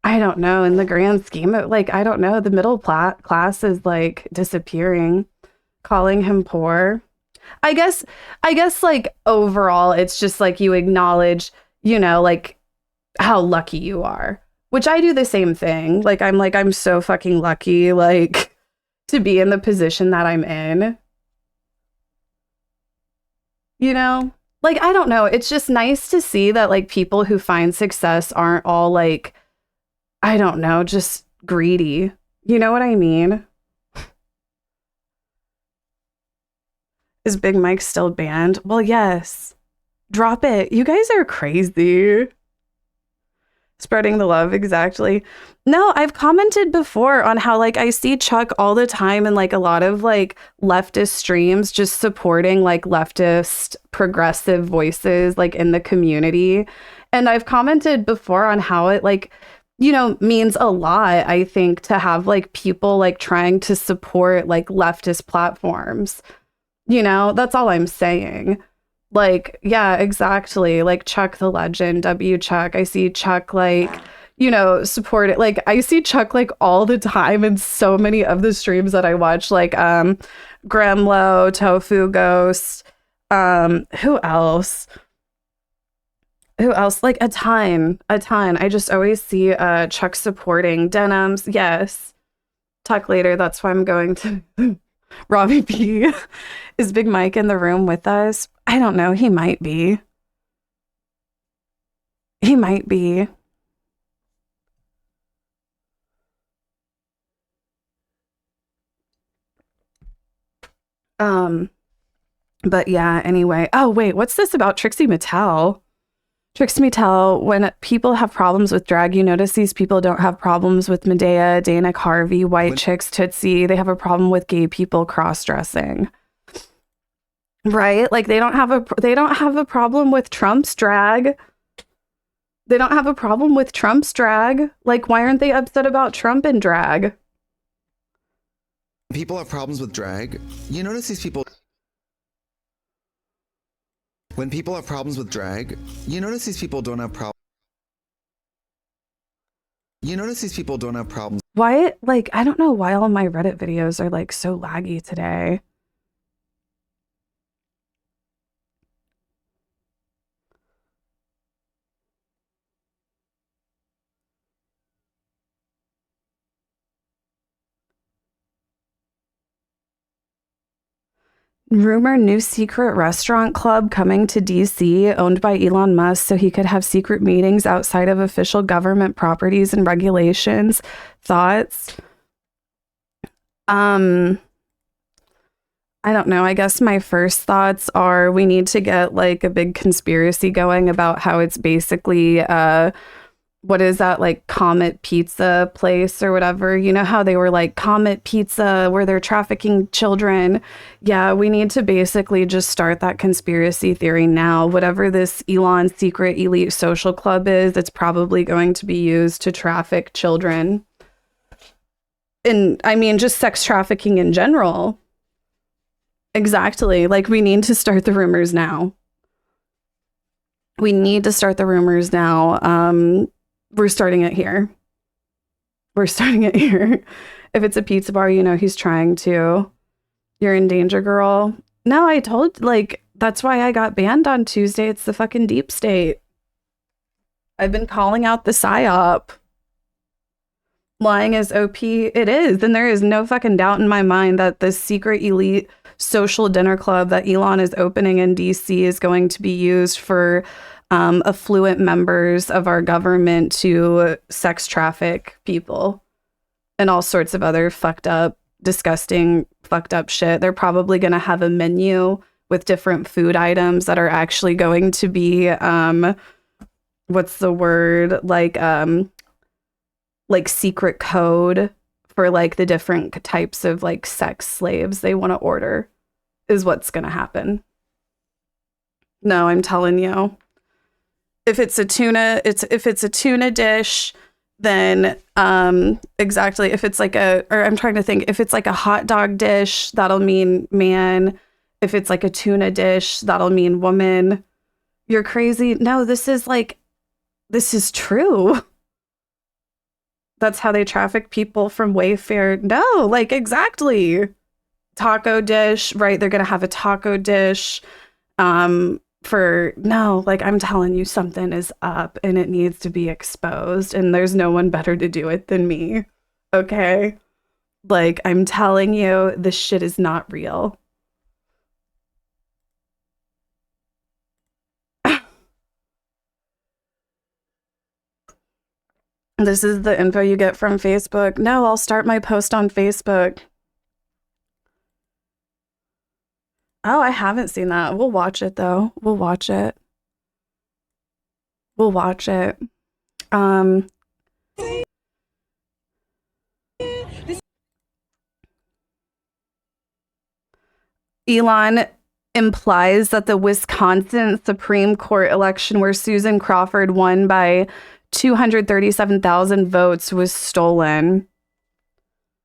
I don't know, in the grand scheme of, like, I don't know, the middle class is like disappearing. Calling him poor. I guess like overall, it's just like you acknowledge, you know, like how lucky you are, which I do the same thing. Like, I'm so fucking lucky. Like, to be in the position that I'm in. You know? Like, I don't know. It's just nice to see that, like, people who find success aren't all, like, I don't know, just greedy. You know what I mean? Is Big Mike still banned? Well, yes. Drop it. You guys are crazy. Spreading the love, exactly. No, I've commented before on how, like, I see Chuck all the time in, like, a lot of, like, leftist streams just supporting, like, leftist progressive voices, like, in the community. And I've commented before on how it, like, you know, means a lot, I think, to have, like, people, like, trying to support, like, leftist platforms. You know, that's all I'm saying. Like, yeah, exactly. Like Chuck the legend, W Chuck. I see Chuck, like, you know, support it. Like, I see Chuck, like, all the time in so many of the streams that I watch, like, Gremlo, Tofu Ghost, who else? Who else? Like, a ton. I just always see Chuck supporting Denims. Yes. Talk later. That's why I'm going to Robbie P. Is Big Mike in the room with us? I don't know. He might be. He might be. But yeah, anyway. Oh, wait, what's this about Trixie Mattel? Trixie Mattel, when people have problems with drag, you notice these people don't have problems with Medea, Dana Carvey, white chicks, Tootsie. They have a problem with gay people cross-dressing. Right? Like, they don't have a problem with Trump's drag. They don't have a problem with Trump's drag. Like, why aren't they upset about Trump and drag? People have problems with drag. You notice these people. When people have problems with drag, you notice these people don't have problems. You notice these people don't have problems. Why? Like, I don't know why all my Reddit videos are, like, so laggy today. Rumor new secret restaurant club coming to DC, owned by Elon Musk, so he could have secret meetings outside of official government properties and regulations. Thoughts? I don't know. I guess my first thoughts are we need to get, like, a big conspiracy going about how it's basically what is that, like, Comet Pizza place or whatever? You know how they were like Comet Pizza where they're trafficking children? Yeah, we need to basically just start that conspiracy theory now. Whatever this Elon secret elite social club is, it's probably going to be used to traffic children. And I mean, just sex trafficking in general. Exactly. Like, we need to start the rumors now. We need to start the rumors now. We're starting it here. We're starting it here. If it's a pizza bar, you know he's trying to. You're in danger, girl. No, I told, like, that's why I got banned on Tuesday. It's the fucking deep state. I've been calling out the PSYOP. Lying is OP. It is. And there is no fucking doubt in my mind that this secret elite social dinner club that Elon is opening in DC is going to be used for affluent members of our government to sex traffic people and all sorts of other fucked up, disgusting, fucked up shit. They're probably going to have a menu with different food items that are actually going to be, what's the word? Like secret code for, like, the different types of, like, sex slaves they want to order is what's going to happen. No, I'm telling you. If it's a tuna dish, then exactly. If it's like I'm trying to think, if it's like a hot dog dish, that'll mean man. If it's like a tuna dish, that'll mean woman. You're crazy. No, this is true. That's how they traffic people from Wayfair. No, like, exactly. Taco dish, right? They're gonna have a taco dish. Like, I'm telling you, something is up and it needs to be exposed, and there's no one better to do it than me. Okay? Like, I'm telling you, this shit is not real. This is the info you get from Facebook. No, I'll start my post on Facebook. Oh, I haven't seen that. We'll watch it though. We'll watch it. We'll watch it. Elon implies that the Wisconsin Supreme Court election where Susan Crawford won by 237,000 votes was stolen.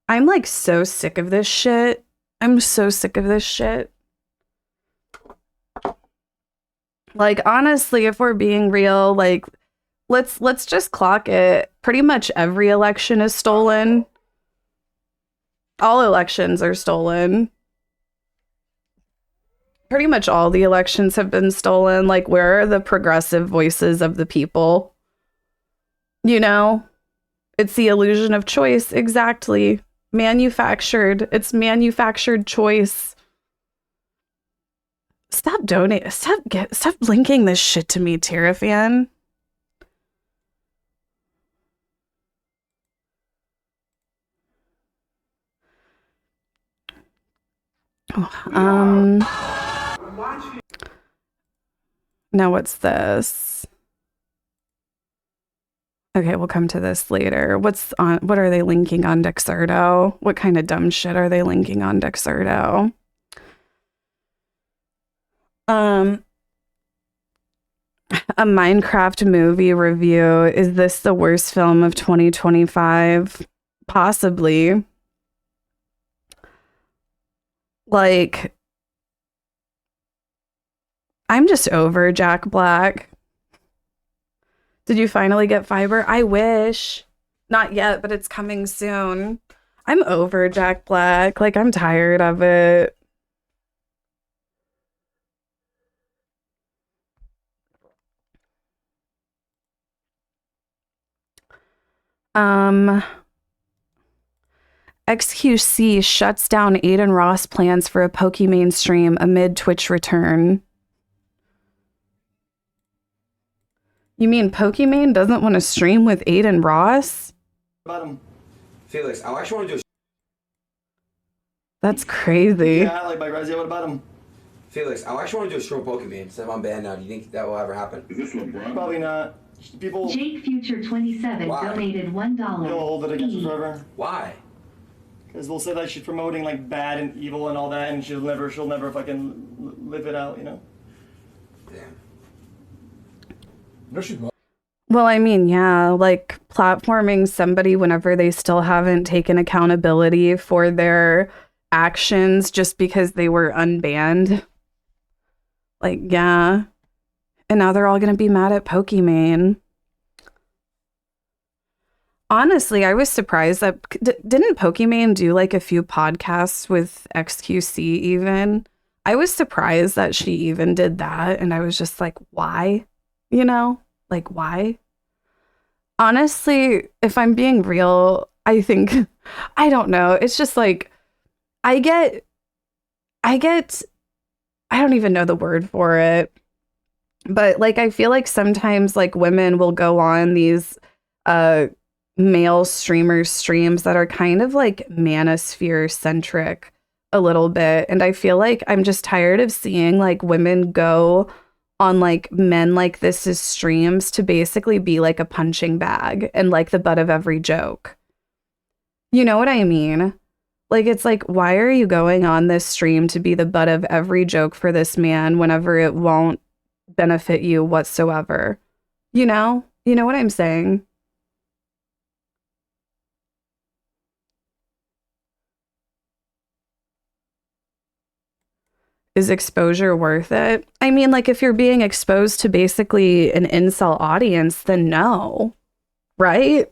I'm like so sick of this shit. I'm so sick of this shit. Like, honestly, if we're being real, like, let's just clock it. Pretty much every election is stolen. All elections are stolen. Pretty much all the elections have been stolen. Like, where are the progressive voices of the people? You know? It's the illusion of choice. Exactly. Manufactured. It's manufactured choice. Stop donating. Stop linking this shit to me, Terrafan. Now what's this? Okay, we'll come to this later. What are they linking on Dexerto? What kind of dumb shit are they linking on Dexerto? A Minecraft movie review. Is this the worst film of 2025? Possibly. Like, I'm just over Jack Black. Did you finally get fiber? I wish. Not yet, but it's coming soon. I'm over Jack Black. Like, I'm tired of it. XQC shuts down Aiden Ross plans for a Pokimane stream amid Twitch return. You mean Pokimane doesn't want to stream with Aiden Ross? Felix, I actually want to do That's crazy. Yeah, like by Razia, what about him? Felix, I actually want to do a stream of Pokemon instead of I'm banned now. Do you think that will ever happen? Probably not. People. Jake Future 27 donated $1. They'll hold it against her forever. Why? Because they'll say that she's promoting like bad and evil and all that, and she'll never fucking live it out, you know? Damn. No, she's not. Well, I mean, yeah, like platforming somebody whenever they still haven't taken accountability for their actions just because they were unbanned. Like, yeah. And now they're all going to be mad at Pokimane. Honestly, I was surprised that didn't Pokimane do like a few podcasts with XQC even? I was surprised that she even did that. And I was just like, why? You know, like, why? Honestly, if I'm being real, I think, I don't know. It's just like, I don't even know the word for it. But like, I feel like sometimes like women will go on these male streamers streams that are kind of like manosphere centric a little bit. And I feel like I'm just tired of seeing like women go on like men like this's streams to basically be like a punching bag and like the butt of every joke. You know what I mean? Like, it's like, why are you going on this stream to be the butt of every joke for this man whenever it won't benefit you whatsoever? You know what I'm saying? Is exposure worth it? I mean, like, if you're being exposed to basically an incel audience, then no, right?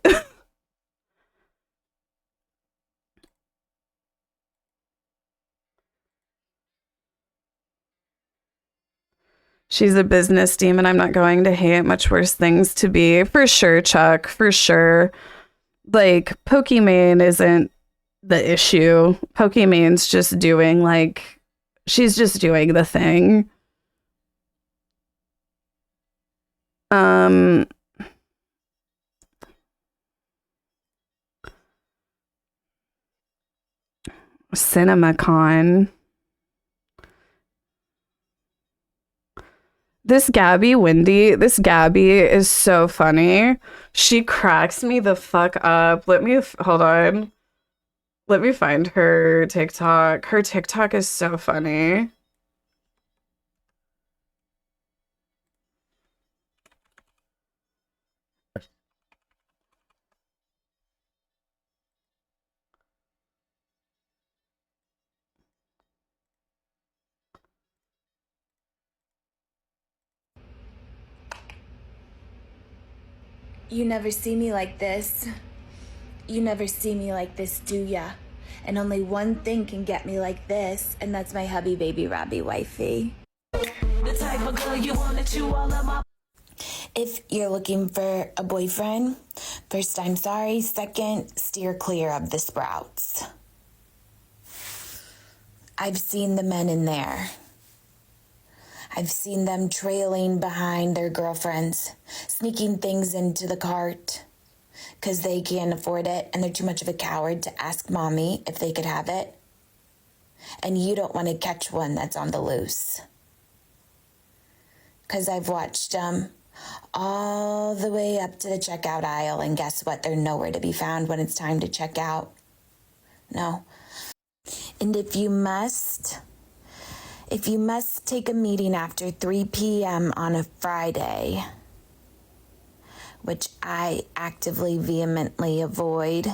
She's a business demon. I'm not going to hate. Much worse things to be. For sure, Chuck. For sure. Like, Pokimane isn't the issue. Pokemon's just doing like, she's just doing the thing. CinemaCon. This Gabby is so funny. She cracks me the fuck up. Hold on. Let me find her TikTok. Her TikTok is so funny. You never see me like this. You never see me like this, do ya? And only one thing can get me like this, and that's my hubby, baby, Robbie, wifey. The type of girl you wanna chew all of my... If you're looking for a boyfriend, first, I'm sorry. Second, steer clear of the sprouts. I've seen the men in there. I've seen them trailing behind their girlfriends, sneaking things into the cart because they can't afford it and they're too much of a coward to ask mommy if they could have it. And you don't want to catch one that's on the loose. Because I've watched them all the way up to the checkout aisle, and guess what? They're nowhere to be found when it's time to check out. No. And if you must take a meeting after 3 p.m. on a Friday, which I actively, vehemently avoid,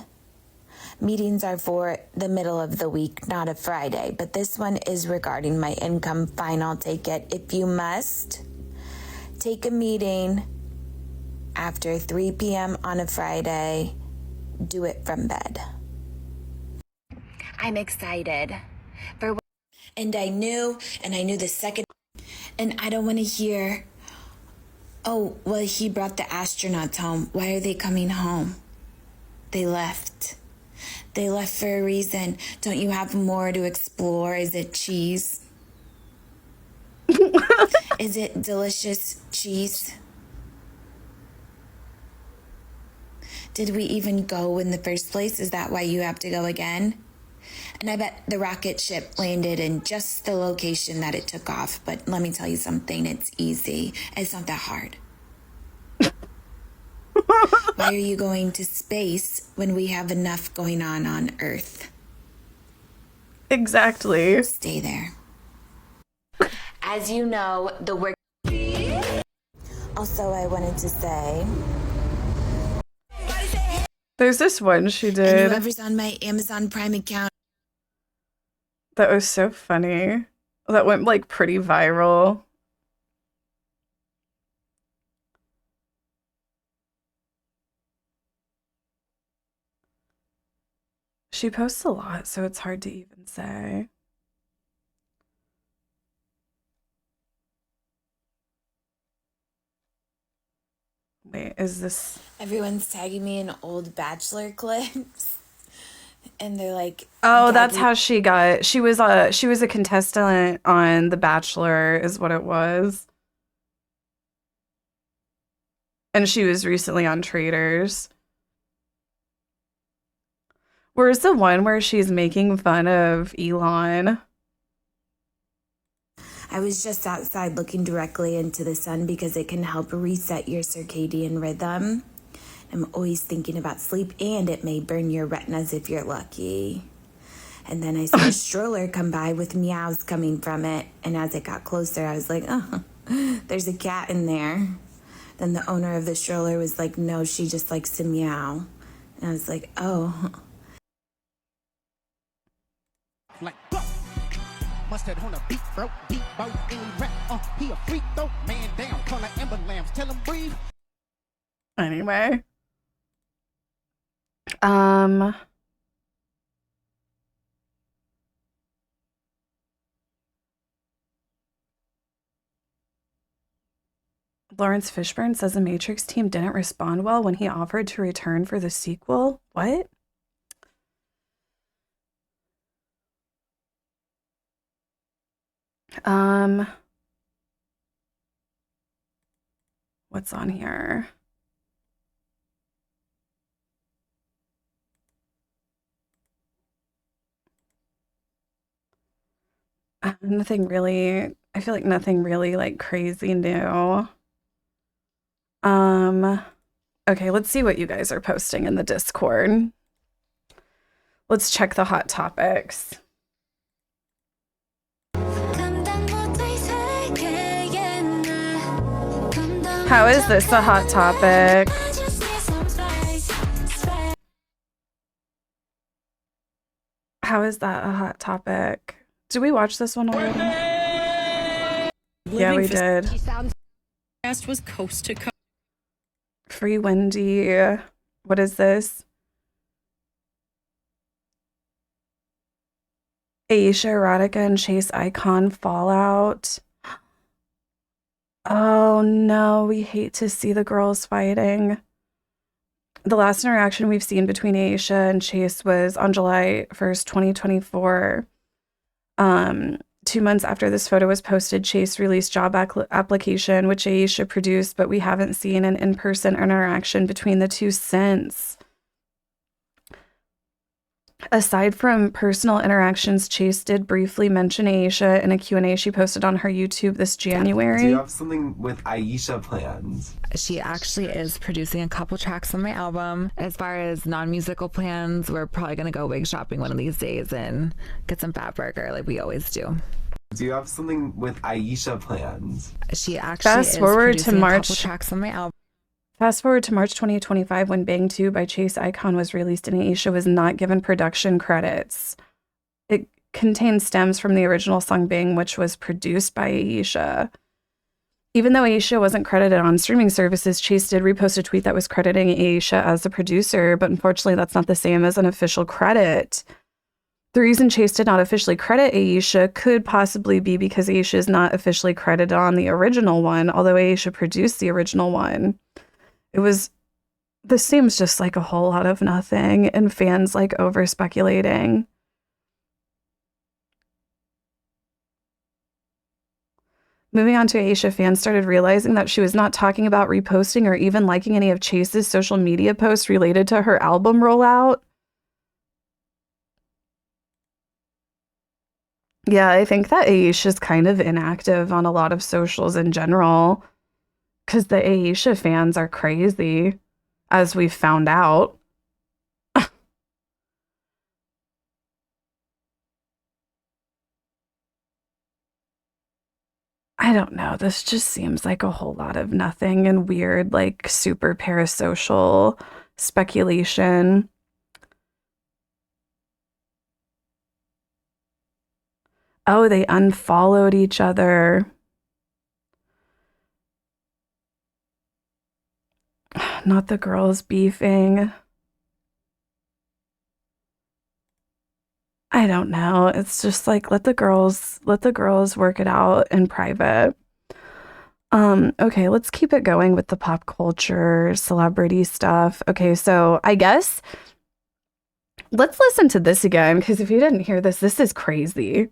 meetings are for the middle of the week, not a Friday. But this one is regarding my income. Fine, I'll take it. If you must take a meeting after 3 p.m. on a Friday, do it from bed. I'm excited for... And I knew the second, and I don't want to hear, oh, well, he brought the astronauts home. Why are they coming home? They left. They left for a reason. Don't you have more to explore? Is it cheese? Is it delicious cheese? Did we even go in the first place? Is that why you have to go again? And I bet the rocket ship landed in just the location that it took off. But let me tell you something, it's easy. It's not that hard. Why are you going to space when we have enough going on Earth? Exactly. Stay there. As you know, the work... Also, I wanted to say... There's this one she And did whoever's on my Amazon Prime account... that was so funny. That went like pretty viral. She posts a lot, so it's hard to even say. Wait, is this... Everyone's tagging me in old Bachelor clips. And they're like... Oh, that's how she got... She was a contestant on The Bachelor, is what it was. And she was recently on Traitors. Where's the one where she's making fun of Elon? I was just outside looking directly into the sun because it can help reset your circadian rhythm. I'm always thinking about sleep, and it may burn your retinas if you're lucky. And then I saw a stroller come by with meows coming from it. And as it got closer, I was like, oh, there's a cat in there. Then the owner of the stroller was like, no, she just likes to meow. And I was like, oh. Like, mustard on a beat, bro, deep boat, any rap, he a freak though, man down, call an amber lamps, tell him breathe. Anyway. Lawrence Fishburne says the Matrix team didn't respond well when he offered to return for the sequel. What? What's on here? Nothing really, I feel like nothing really like crazy new. Okay, let's see what you guys are posting in the Discord. Let's check the hot topics. How is this a hot topic? How is that a hot topic? Did we watch this one already? Yeah, we did. Was coast to coast. Free Wendy. What is this? Ayesha Erotica and Chase Icon fallout. Oh no, we hate to see the girls fighting. The last interaction we've seen between Ayesha and Chase was on July 1st, 2024. 2 months after this photo was posted, Chase released job application, which Ayesha produced, but we haven't seen an in-person interaction between the two since. Aside from personal interactions, Chase did briefly mention Ayesha in a Q&A she posted on her YouTube this January. Do you have something with Ayesha plans? She actually is producing a couple tracks on my album. As far as non-musical plans, we're probably going to go wig shopping one of these days and get some fat burger like we always do. Do you have something with Ayesha plans? She actually Fast is forward producing to a March. couple tracks on my album. Fast forward to March 2025 when Bang 2 by Chase Icon was released and Ayesha was not given production credits. It contains stems from the original song Bang, which was produced by Ayesha. Even though Ayesha wasn't credited on streaming services, Chase did repost a tweet that was crediting Ayesha as the producer, but unfortunately that's not the same as an official credit. The reason Chase did not officially credit Ayesha could possibly be because Ayesha is not officially credited on the original one, although Ayesha produced the original one. This seems just like a whole lot of nothing and fans like over speculating. Moving on to Ayesha, fans started realizing that she was not talking about reposting or even liking any of Chase's social media posts related to her album rollout. Yeah, I think that Ayesha's kind of inactive on a lot of socials in general. Because the Ayesha fans are crazy, as we've found out. I don't know. This just seems like a whole lot of nothing and weird, like super parasocial speculation. Oh, they unfollowed each other. Not the girls beefing. I don't know. It's just like let the girls work it out in private. Okay, let's keep it going with the pop culture celebrity stuff. Okay, so I guess let's listen to this again because if you didn't hear this, this is crazy.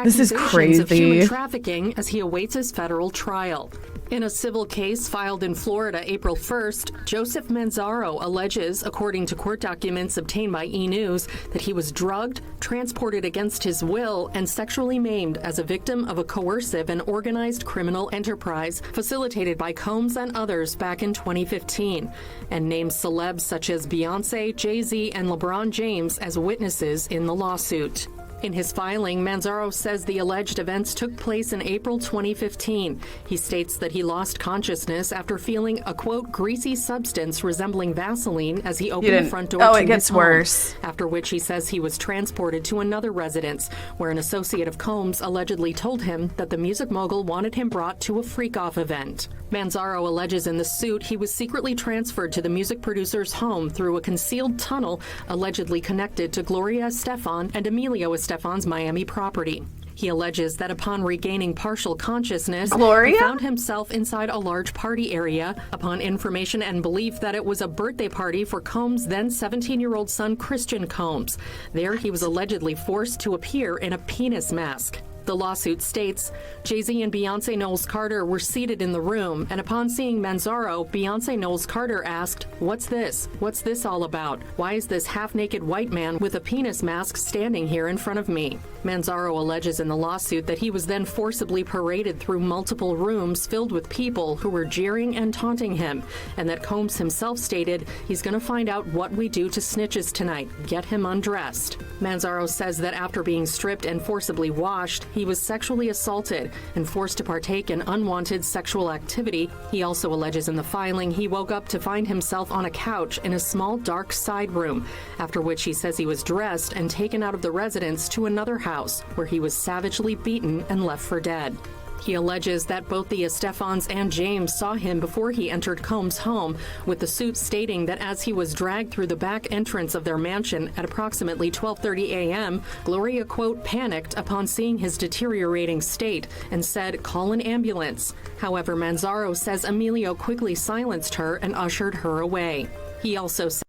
This is crazy. Of human trafficking as he awaits his federal trial. In a civil case filed in Florida April 1st, Joseph Manzaro alleges, according to court documents obtained by E! News, that he was drugged, transported against his will, and sexually maimed as a victim of a coercive and organized criminal enterprise facilitated by Combs and others back in 2015, and names celebs such as Beyonce, Jay-Z, and LeBron James as witnesses in the lawsuit. In his filing, Manzaro says the alleged events took place in April 2015. He states that he lost consciousness after feeling a, quote, greasy substance resembling Vaseline as he opened the front door to it gets his home, worse. after which he says he was transported to another residence, where an associate of Combs allegedly told him that the music mogul wanted him brought to a freak-off event. Manzaro alleges in the suit he was secretly transferred to the music producer's home through a concealed tunnel allegedly connected to Gloria Estefan and Emilio Estefan's Miami property. He alleges that upon regaining partial consciousness, he found himself inside a large party area upon information and belief that it was a birthday party for Combs' then 17-year-old son, Christian Combs. There, he was allegedly forced to appear in a penis mask. The lawsuit states, Jay-Z and Beyonce Knowles Carter were seated in the room, and upon seeing Manzaro, Beyonce Knowles Carter asked, "What's this? What's this all about? Why is this half-naked white man with a penis mask standing here in front of me?" Manzaro alleges in the lawsuit that he was then forcibly paraded through multiple rooms filled with people who were jeering and taunting him, and that Combs himself stated, "He's going to find out what we do to snitches tonight. Get him undressed." Manzaro says that after being stripped and forcibly washed, he was sexually assaulted and forced to partake in unwanted sexual activity. He also alleges in the filing he woke up to find himself on a couch in a small dark side room, after which he says he was dressed and taken out of the residence to another house where he was savagely beaten and left for dead. He alleges that both the Estefans and James saw him before he entered Combs' home, with the suit stating that as he was dragged through the back entrance of their mansion at approximately 12:30 a.m., Gloria, quote, panicked upon seeing his deteriorating state and said, "Call an ambulance." However, Manzaro says Emilio quickly silenced her and ushered her away. He also said...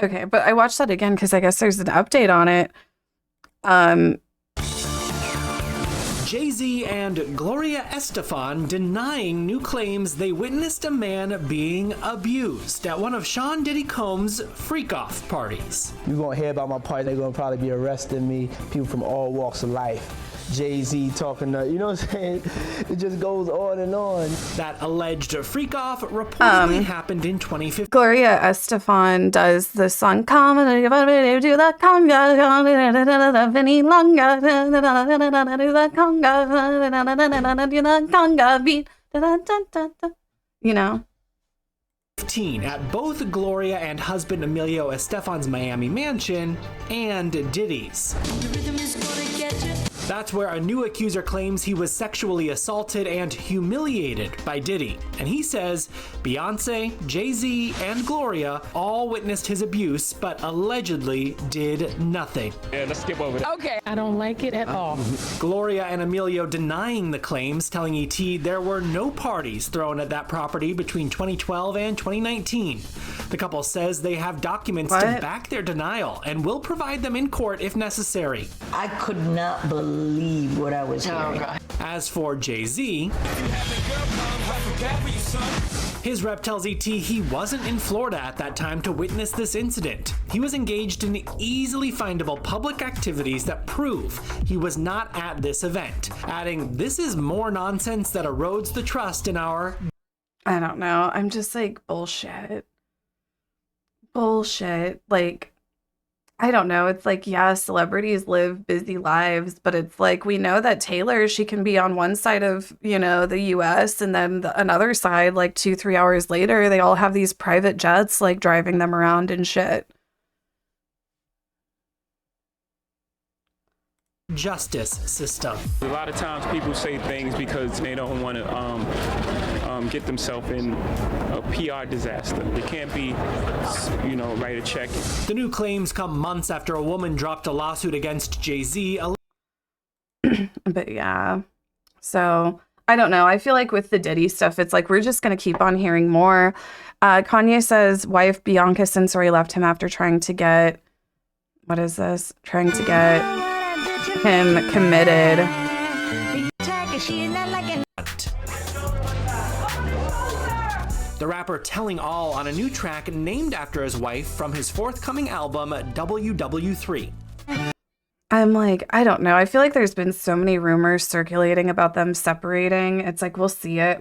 Okay, but I watched that again because I guess there's an update on it. Jay-Z and Gloria Estefan denying new claims they witnessed a man being abused at one of Sean Diddy Combs' freak-off parties. You're going to hear about my party. They're going to probably be arresting me. People from all walks of life. Jay-Z talking to, you know what I'm saying? It just goes on and on. That alleged freak-off reportedly happened in 2015. Gloria Estefan does the song "Come and do the conga, love any longer, do the conga beat, you know. At both Gloria and husband Emilio Estefan's Miami mansion and Diddy's. That's where a new accuser claims he was sexually assaulted and humiliated by Diddy. And he says Beyonce, Jay-Z, and Gloria all witnessed his abuse, but allegedly did nothing. Yeah, let's skip over that. Okay, I don't like it at all. Gloria and Emilio denying the claims, telling ET there were no parties thrown at that property between 2012 and 2019. The couple says they have documents to back their denial and will provide them in court if necessary. I could not believe what I was hearing. As for Jay-Z, his rep tells ET he wasn't in Florida at that time to witness this incident. He was engaged in easily findable public activities that prove he was not at this event, adding, "This is more nonsense that erodes the trust in our..." I don't know. I'm just like, bullshit. Bullshit. Like, I don't know. It's like, yeah, celebrities live busy lives, but it's like, we know that Taylor, she can be on one side of, you know, the US, and then another side, like 2-3 hours later, they all have these private jets, like driving them around and shit. Justice system. A lot of times people say things because they don't want to get themselves in a PR disaster. They can't be, you know, write a check. The new claims come months after a woman dropped a lawsuit against Jay-Z. But yeah, so I don't know. I feel like with the Diddy stuff, it's like we're just going to keep on hearing more. Kanye says wife Bianca Censori left him after trying to get, what is this? Trying to get him committed. The rapper telling all on a new track named after his wife from his forthcoming album, WW3. I'm like, I don't know. I feel like there's been so many rumors circulating about them separating. It's like, we'll see it.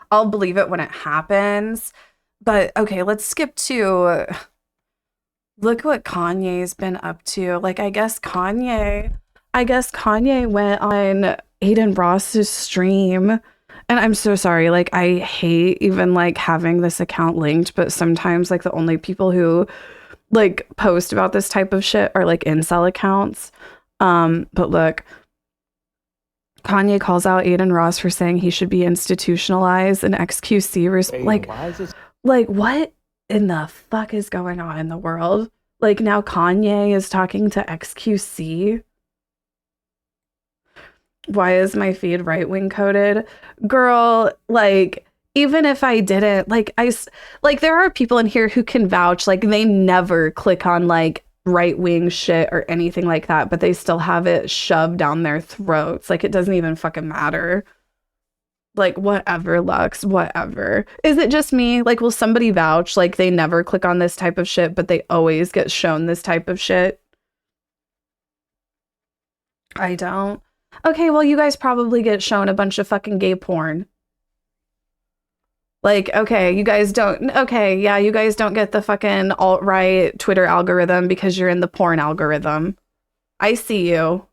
I'll believe it when it happens. But okay, let's skip to, look what Kanye's been up to. Like, I guess Kanye went on Aiden Ross's stream. And I'm so sorry, like, I hate even, like, having this account linked, but sometimes, like, the only people who, like, post about this type of shit are, like, incel accounts. But look, Kanye calls out Aiden Ross for saying he should be institutionalized, and XQC, like, what in the fuck is going on in the world? Like, now Kanye is talking to XQC. Why is my feed right-wing coded? Girl, like, even if I didn't, like, there are people in here who can vouch, like, they never click on, like, right-wing shit or anything like that, but they still have it shoved down their throats. Like, it doesn't even fucking matter. Like, whatever, Lux, whatever. Is it just me? Like, will somebody vouch? Like, they never click on this type of shit, but they always get shown this type of shit? I don't. Okay, well, you guys probably get shown a bunch of fucking gay porn. Like, okay, you guys don't. Okay, yeah, you guys don't get the fucking alt-right Twitter algorithm because you're in the porn algorithm. I see you.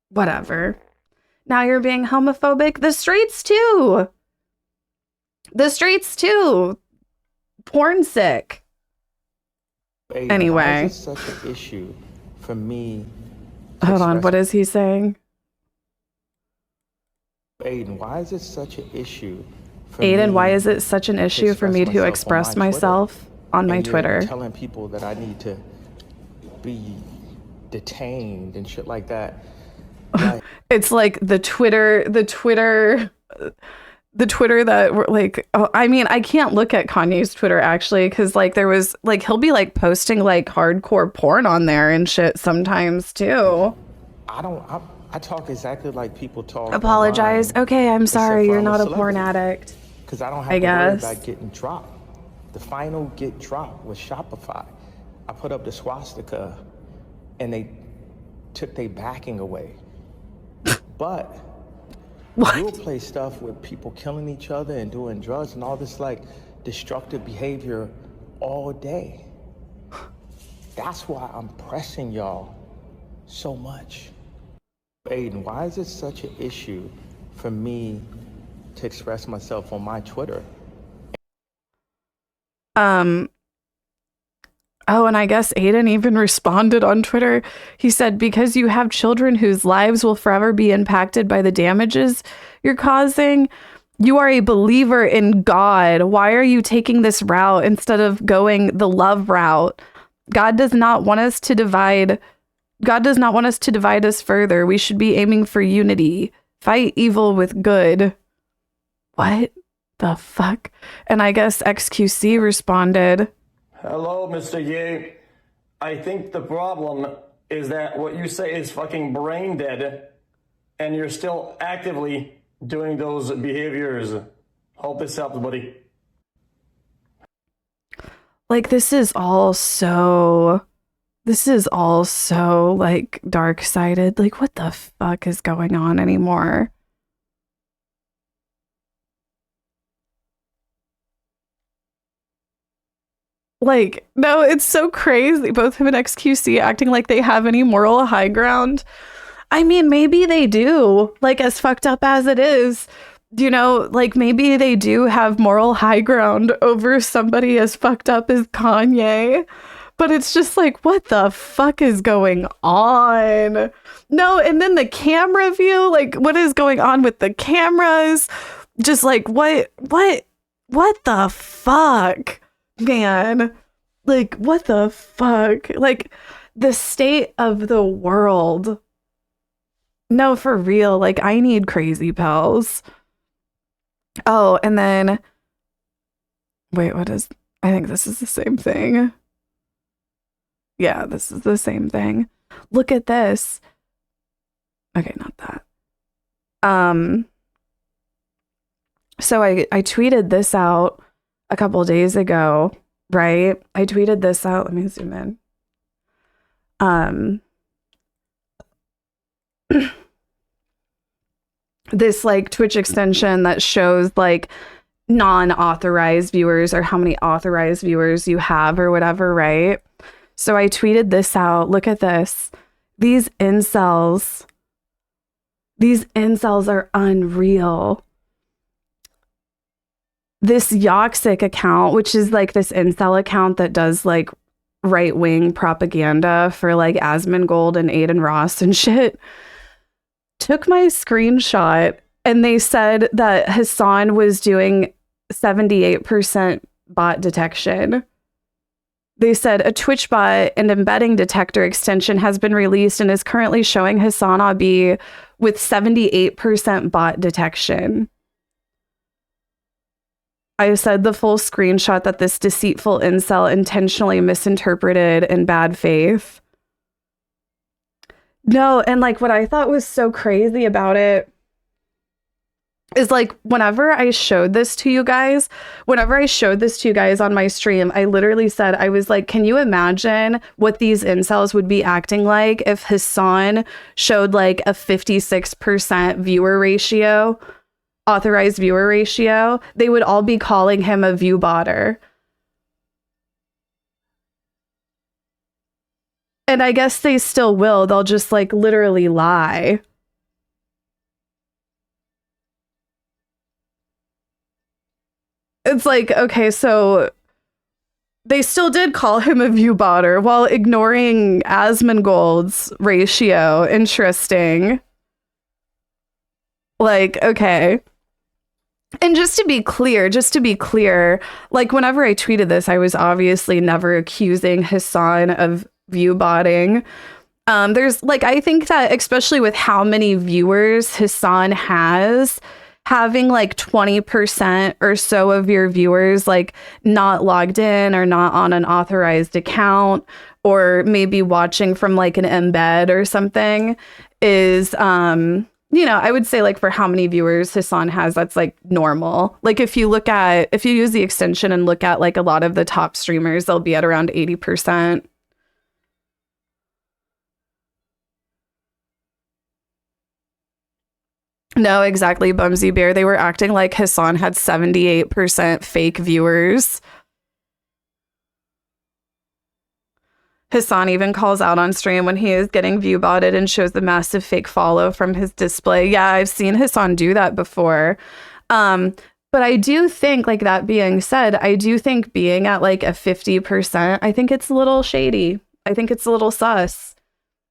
Whatever. Now you're being homophobic. The straights too. The straights too. Porn sick. Anyway. Why is it such an issue for me? Hold on, what is he saying? Aiden, why is it such an issue for Aiden, me why is it such an issue for me to express myself on my Twitter? Telling people that I need to be detained and shit like that. It's like the Twitter that like, oh, I mean, I can't look at Kanye's Twitter actually, because like there was like, he'll be like posting like hardcore porn on there and shit sometimes too. I talk exactly like people talk. Apologize. Online, okay, I'm sorry. You're not a porn celebrity. addict. Because I don't have to worry about getting dropped. The final get dropped was Shopify. I put up the swastika and they took their backing away. But you'll play stuff with people killing each other and doing drugs and all this like destructive behavior all day. That's why I'm pressing y'all so much. Aiden, why is it such an issue for me to express myself on my Twitter? Oh, and I guess Aiden even responded on Twitter. He said, because you have children whose lives will forever be impacted by the damages you're causing. You are a believer in God. Why are you taking this route instead of going the love route? God does not want us to divide. God does not want us to divide us further. We should be aiming for unity. Fight evil with good. What the fuck? And I guess XQC responded. Hello, Mr. Ye. I think the problem is that what you say is fucking brain dead, and you're still actively doing those behaviors. Hope this helps, buddy. Like, this is all so like dark-sided. Like, what the fuck is going on anymore? Like, no, it's so crazy. Both him and XQC acting like they have any moral high ground. I mean, maybe they do. Like, as fucked up as it is, you know, like maybe they do have moral high ground over somebody as fucked up as Kanye. But it's just like, what the fuck is going on? No, and then the camera view, like, what is going on with the cameras? Just like, what the fuck? Man, like, what the fuck? Like, the state of the world. No, for real. Like, I need crazy pills. Oh, and then wait, I think this is the same thing. Yeah, this is the same thing. Look at this. Okay, not that. So I tweeted this out a couple days ago, right? I tweeted this out. Let me zoom in. This like Twitch extension that shows like non-authorized viewers or how many authorized viewers you have or whatever, right? So I tweeted this out. Look at this. These incels are unreal. This Yoxic account, which is like this incel account that does like right-wing propaganda for like Asmongold and Aiden Ross and shit, took my screenshot and they said that Hassan was doing 78% bot detection. They said a Twitch bot and embedding detector extension has been released and is currently showing Hassan Abi with 78% bot detection. I said the full screenshot that this deceitful incel intentionally misinterpreted in bad faith. No, and like what I thought was so crazy about it is like whenever I showed this to you guys on my stream, I literally said, I was like, can you imagine what these incels would be acting like if Hassan showed like a 56% viewer ratio, authorized viewer ratio? They would all be calling him a view botter. And I guess they still will. They'll just like literally lie. It's like, okay, so they still did call him a view botter while ignoring Asmongold's ratio. Interesting. Like, okay. And just to be clear, like whenever I tweeted this, I was obviously never accusing Hassan of view botting. There's like, I think that especially with how many viewers Hassan has, having like 20% or so of your viewers like not logged in or not on an authorized account or maybe watching from like an embed or something is you know, I would say like for how many viewers Hassan has, that's like normal. Like if you use the extension and look at like a lot of the top streamers, they'll be at around 80%. No, exactly, Bumsy Bear. They were acting like Hassan had 78% fake viewers. Hassan even calls out on stream when he is getting view botted and shows the massive fake follow from his display. Yeah, I've seen Hassan do that before. But I do think, like that being said, I do think being at like a 50%, I think it's a little shady. I think it's a little sus,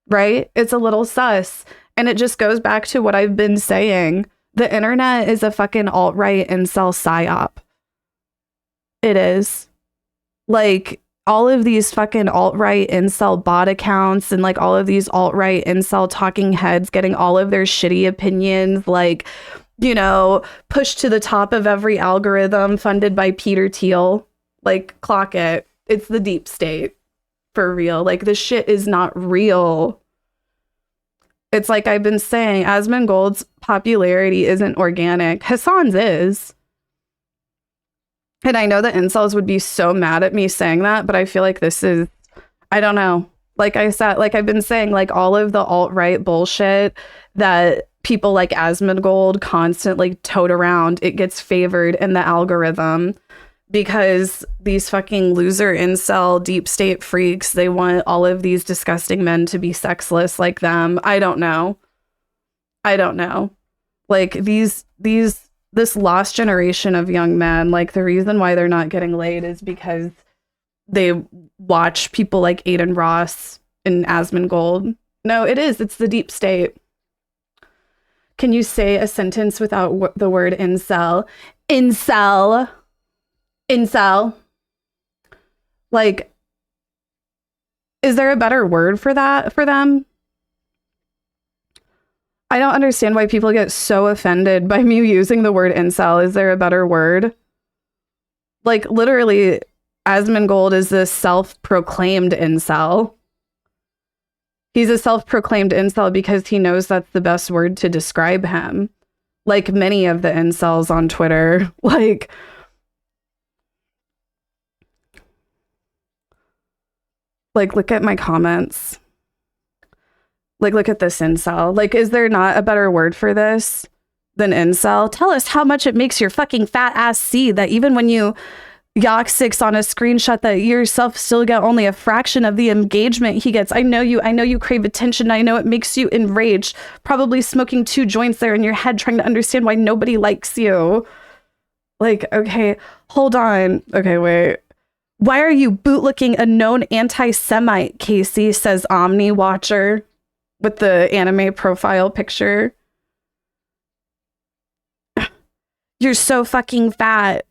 right? It's a little sus. And it just goes back to what I've been saying. The internet is a fucking alt-right incel psyop. It is. Like, all of these fucking alt-right incel bot accounts and like all of these alt-right incel talking heads getting all of their shitty opinions, like, you know, pushed to the top of every algorithm funded by Peter Thiel. Like, clock it. It's the deep state. For real. Like, this shit is not real. It's like I've been saying, Asmongold's popularity isn't organic. Hassan's is. And I know the incels would be so mad at me saying that, but I feel like this is, I don't know. Like I said, like I've been saying, like all of the alt-right bullshit that people like Asmongold constantly tote around, it gets favored in the algorithm because these fucking loser incel deep state freaks, they want all of these disgusting men to be sexless like them. I don't know. Like this lost generation of young men, like the reason why they're not getting laid is because they watch people like Aiden Ross and Asmongold. No, it's the deep state. Can you say a sentence without the word incel? Incel. Like, is there a better word for that for them? I don't understand why people get so offended by me using the word incel. Is there a better word? Like, literally, Asmongold is this self-proclaimed incel. He's a self-proclaimed incel because he knows that's the best word to describe him. Like many of the incels on Twitter. Like, look at my comments. Like, look at this incel. Like, is there not a better word for this than incel? Tell us how much it makes your fucking fat ass see that even when you yak six on a screenshot that you yourself still get only a fraction of the engagement he gets. I know you crave attention. I know it makes you enraged. Probably smoking 2 joints there in your head trying to understand why nobody likes you. Like, okay, hold on. Okay, wait. Why are you bootlicking a known anti-Semite, Casey, says Omni Watcher with the anime profile picture. You're so fucking fat.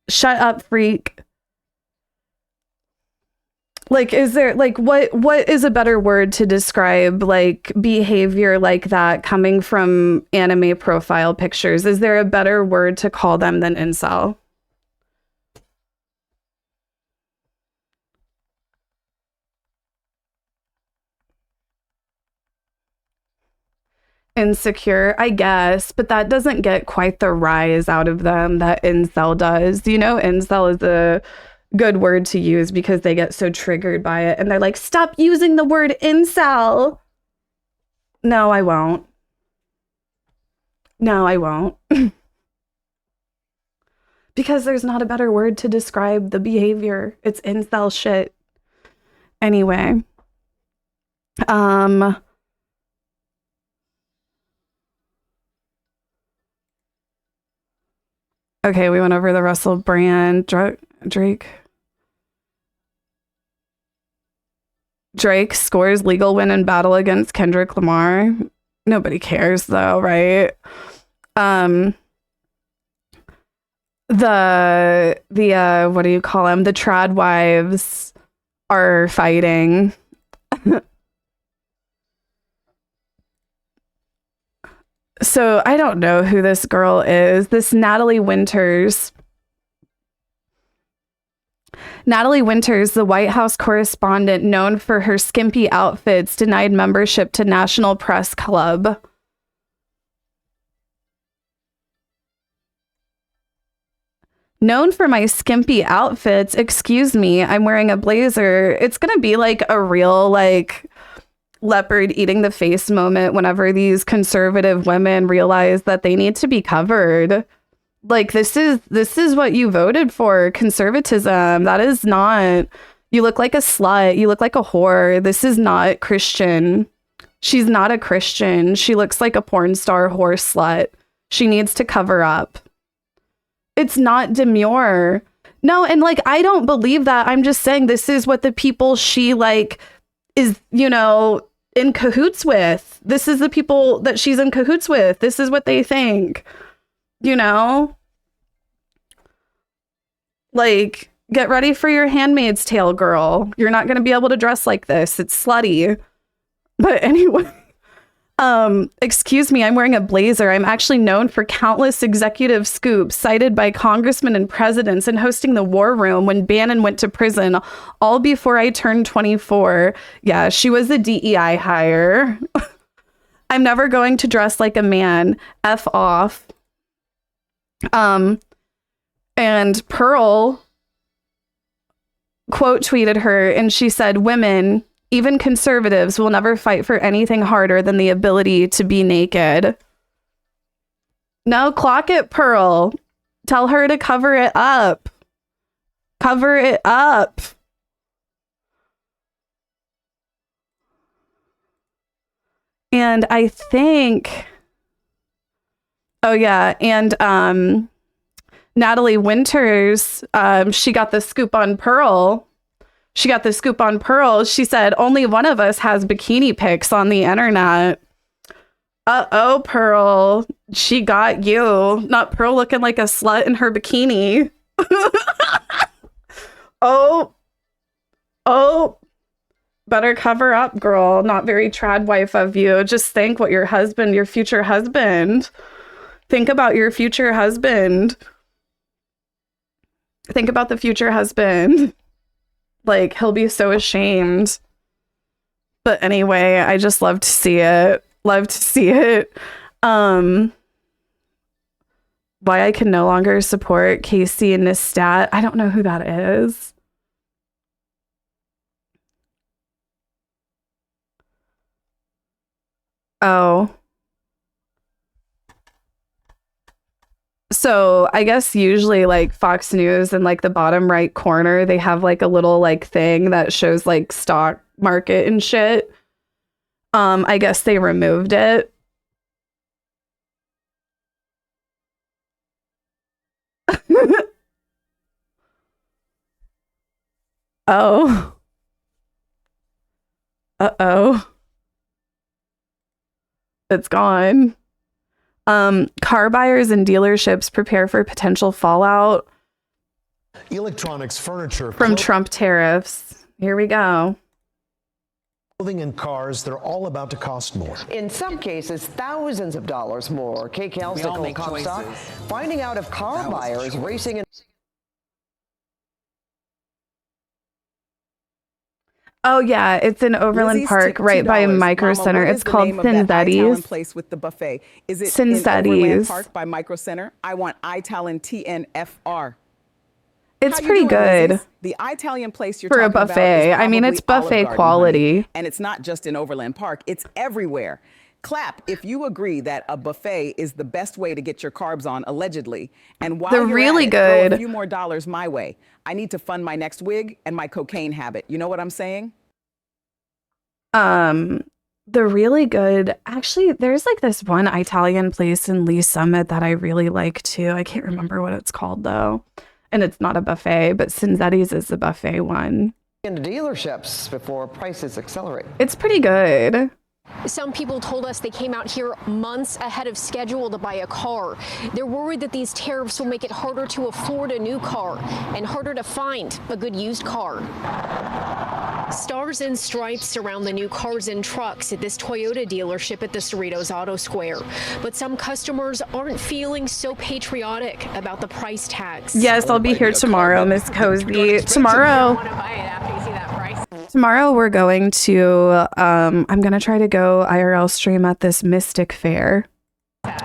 Shut up, freak. Like, is there like what is a better word to describe like behavior like that coming from anime profile pictures? Is there a better word to call them than incel? Insecure, I guess, but that doesn't get quite the rise out of them that incel does. You know, incel is a good word to use because they get so triggered by it and they're like, stop using the word incel. No, I won't. No, I won't. Because there's not a better word to describe the behavior. It's incel shit. Anyway. Okay, we went over the Russell Brand, Drake. Drake scores legal win in battle against Kendrick Lamar. Nobody cares though, right? The what do you call them? The trad wives are fighting. So I don't know who this girl is. This Natalie Winters. Natalie Winters, the White House correspondent known for her skimpy outfits, denied membership to National Press Club. Known for my skimpy outfits. Excuse me, I'm wearing a blazer. It's going to be like a real like leopard eating the face moment whenever these conservative women realize that they need to be covered. Like, this is what you voted for, conservatism. That is not, you look like a slut, you look like a whore. This is not Christian. She's not a Christian. She looks like a porn star whore slut. She needs to cover up. It's not demure. No, and like, I don't believe that. I'm just saying this is what the people she like is, you know, in cahoots with. This is the people that she's in cahoots with. This is what they think. You know? Like, get ready for your Handmaid's Tale, girl. You're not going to be able to dress like this. It's slutty. But anyway, excuse me, I'm wearing a blazer. I'm actually known for countless executive scoops cited by congressmen and presidents and hosting the war room when Bannon went to prison, all before I turned 24. Yeah, she was a DEI hire. I'm never going to dress like a man. F off. And Pearl quote tweeted her and she said, women, even conservatives, will never fight for anything harder than the ability to be naked. No, clock it, Pearl. Tell her to cover it up. Cover it up. And I think, oh yeah, and Natalie Winters, she got the scoop on Pearl. She got the scoop on Pearl. She said, only one of us has bikini pics on the internet. Uh-oh, Pearl. She got you. Not Pearl looking like a slut in her bikini. Oh. Better cover up, girl. Not very trad wife of you. Just think what your future husband. Think about your future husband. Think about the future husband. Like, he'll be so ashamed. But anyway, I just love to see it. Love to see it. Why I can no longer support Casey Neistat. I don't know who that is. Oh. So I guess usually like Fox News in like the bottom right corner, they have like a little like thing that shows like stock market and shit. I guess they removed it. Oh. Uh-oh. It's gone. Car buyers and dealerships prepare for potential fallout electronics, furniture from Trump tariffs. Here we go. Clothing and cars, they're all about to cost more. In some cases, thousands of dollars more. Kay Calstickle, Comstock, finding out if car buyers racing in. Oh yeah, it's in Overland Park, right by Micro Center. It's called Cinzetti's. Place with the buffet. Is it Cinzetti's. in Overland Park by Micro Center? I want Italian TNFR. It's pretty good. Lizzie? The Italian place you're for a talking about buffet. is I mean, it's probably buffet Olive Garden, quality. honey. And it's not just in Overland Park. It's everywhere. Clap if you agree that a buffet is the best way to get your carbs on, allegedly. And while They're you're really at it, throw good. a few more dollars my way. I need to fund my next wig and my cocaine habit. You know what I'm saying? They're really good. Actually, there's like this one Italian place in Lee Summit that I really like too. I can't remember what it's called though. And it's not a buffet, but Cinzetti's is the buffet one. Into dealerships before prices accelerate. It's pretty good. Some people told us they came out here months ahead of schedule to buy a car. They're worried that these tariffs will make it harder to afford a new car and harder to find a good used car. Stars and stripes surround the new cars and trucks at this Toyota dealership at the Cerritos Auto Square. But some customers aren't feeling so patriotic about the price tags. Yes, I'll be here tomorrow, Miss Cozy. Tomorrow we're going to, I'm going to try to go IRL stream at this Mystic Fair.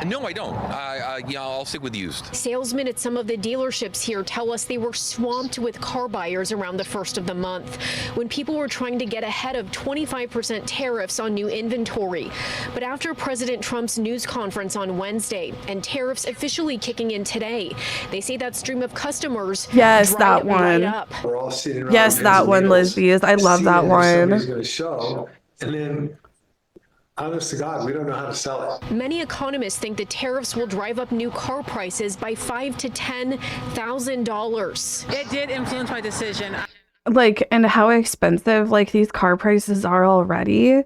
No, I don't. I'll stick with used. Salesmen at some of the dealerships here tell us they were swamped with car buyers around the first of the month when people were trying to get ahead of 25% tariffs on new inventory. But after President Trump's news conference on Wednesday and tariffs officially kicking in today, they say that stream of customers Yes, that dried one. right up. We're all sitting around Yes, that one, lesbians. I love that one. Somebody's going to show, and then, honest to God, we don't know how to sell it. Many economists think the tariffs will drive up new car prices by $5,000 to $10,000. It did influence my decision. Like, and how expensive like these car prices are already.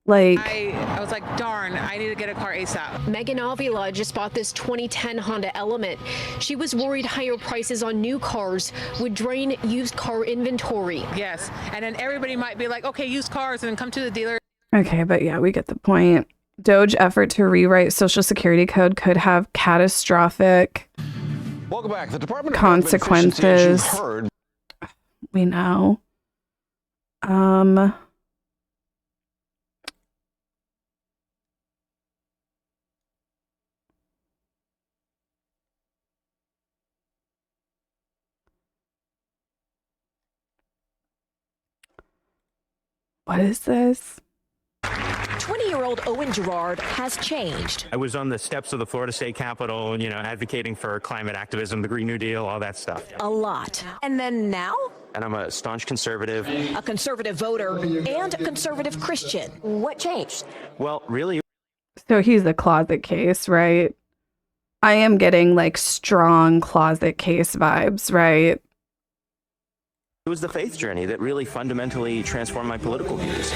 Like, I was like, darn, I need to get a car ASAP. Megan Avila just bought this 2010 Honda Element. She was worried higher prices on new cars would drain used car inventory. Yes, and then everybody might be like, okay, used cars, and then come to the dealer. okay, but yeah, we get the point. Doge effort to rewrite Social Security code could have catastrophic Welcome back. The Department of consequences. Efficiency, as you've heard, We know. What is this? 20-year-old Owen Gerard has changed. I was on the steps of the Florida State Capitol, advocating for climate activism, the Green New Deal, all that stuff. A lot. And then now? And I'm a staunch conservative. A conservative voter and a conservative Christian. What changed? Well, really, So he's a closet case, right? I am getting like strong closet case vibes, right? it was the faith journey that really fundamentally transformed my political views.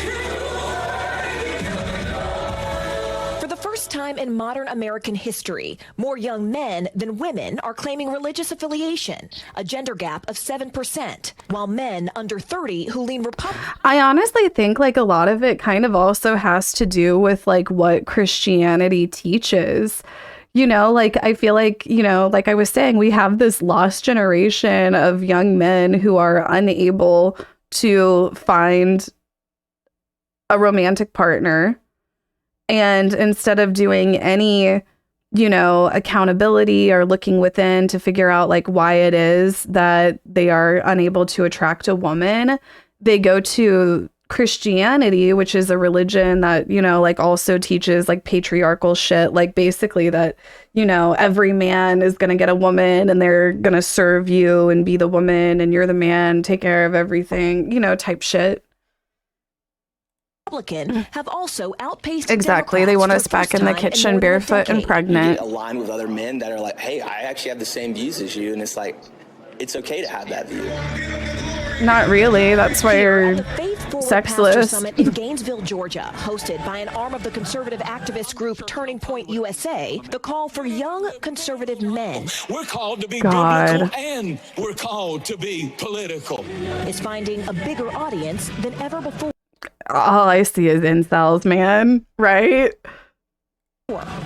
For the first time in modern American history, more young men than women are claiming religious affiliation, a gender gap of 7%, while men under 30 who lean Republican. I honestly think like a lot of it kind of also has to do with like what Christianity teaches. Like I feel like, like I was saying, we have this lost generation of young men who are unable to find a romantic partner. And instead of doing any, accountability or looking within to figure out like why it is that they are unable to attract a woman, they go to Christianity, which is a religion that, like also teaches like patriarchal shit, like basically that, every man is going to get a woman and they're going to serve you and be the woman and you're the man, take care of everything, type shit. Republican have also outpaced exactly. They want us back in the kitchen barefoot and pregnant. Align with other men that are like, hey, I actually have the same views as you. And it's like, it's okay to have that view. Not really. That's why you're Pastor sexless. Summit in Gainesville, Georgia, hosted by an arm of the conservative activist group Turning Point USA, the call for young conservative men. We're called to be God. biblical and we're called to be political. Is finding a bigger audience than ever before. All I see is incels, man. Right?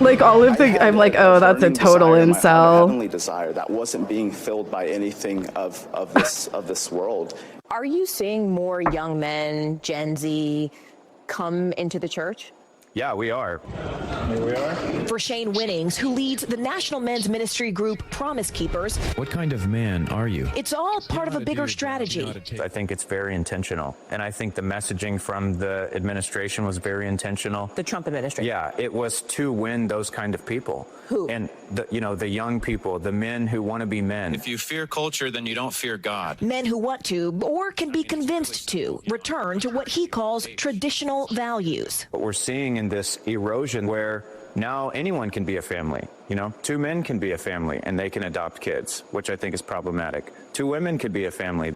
Like all of the, I'm like, oh, that's a total incel. Heavenly desire that wasn't being filled by anything of this world. Are you seeing more young men, Gen Z, come into the church? Yeah, we are. Here we are. For Shane Winnings, who leads the national men's ministry group Promise Keepers, What kind of man are you? it's all part of a bigger strategy. I think it's very intentional. And I think the messaging from the administration was very intentional. The Trump administration? Yeah, it was to win those kind of people. Who? And, the young people, the men who want to be men. If you fear culture, then you don't fear God. Men who want to, or can be convinced to, return to what he calls traditional values. What we're seeing in this erosion where now anyone can be a family. Two men can be a family and they can adopt kids, which I think is problematic. Two women could be a family.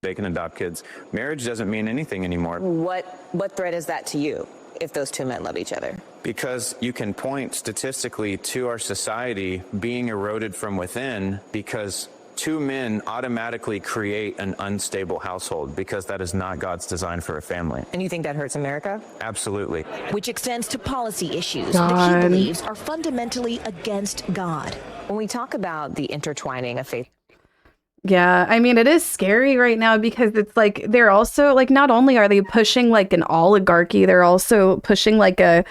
They can adopt kids. Marriage doesn't mean anything anymore. What threat is that to you if those two men love each other? Because you can point statistically to our society being eroded from within because two men automatically create an unstable household because that is not God's design for a family. And you think that hurts America? Absolutely. Which extends to policy issues God. that he believes are fundamentally against God. When we talk about the intertwining of faith, Yeah, I mean, it is scary right now because it's like they're also like not only are they pushing like an oligarchy, they're also pushing like a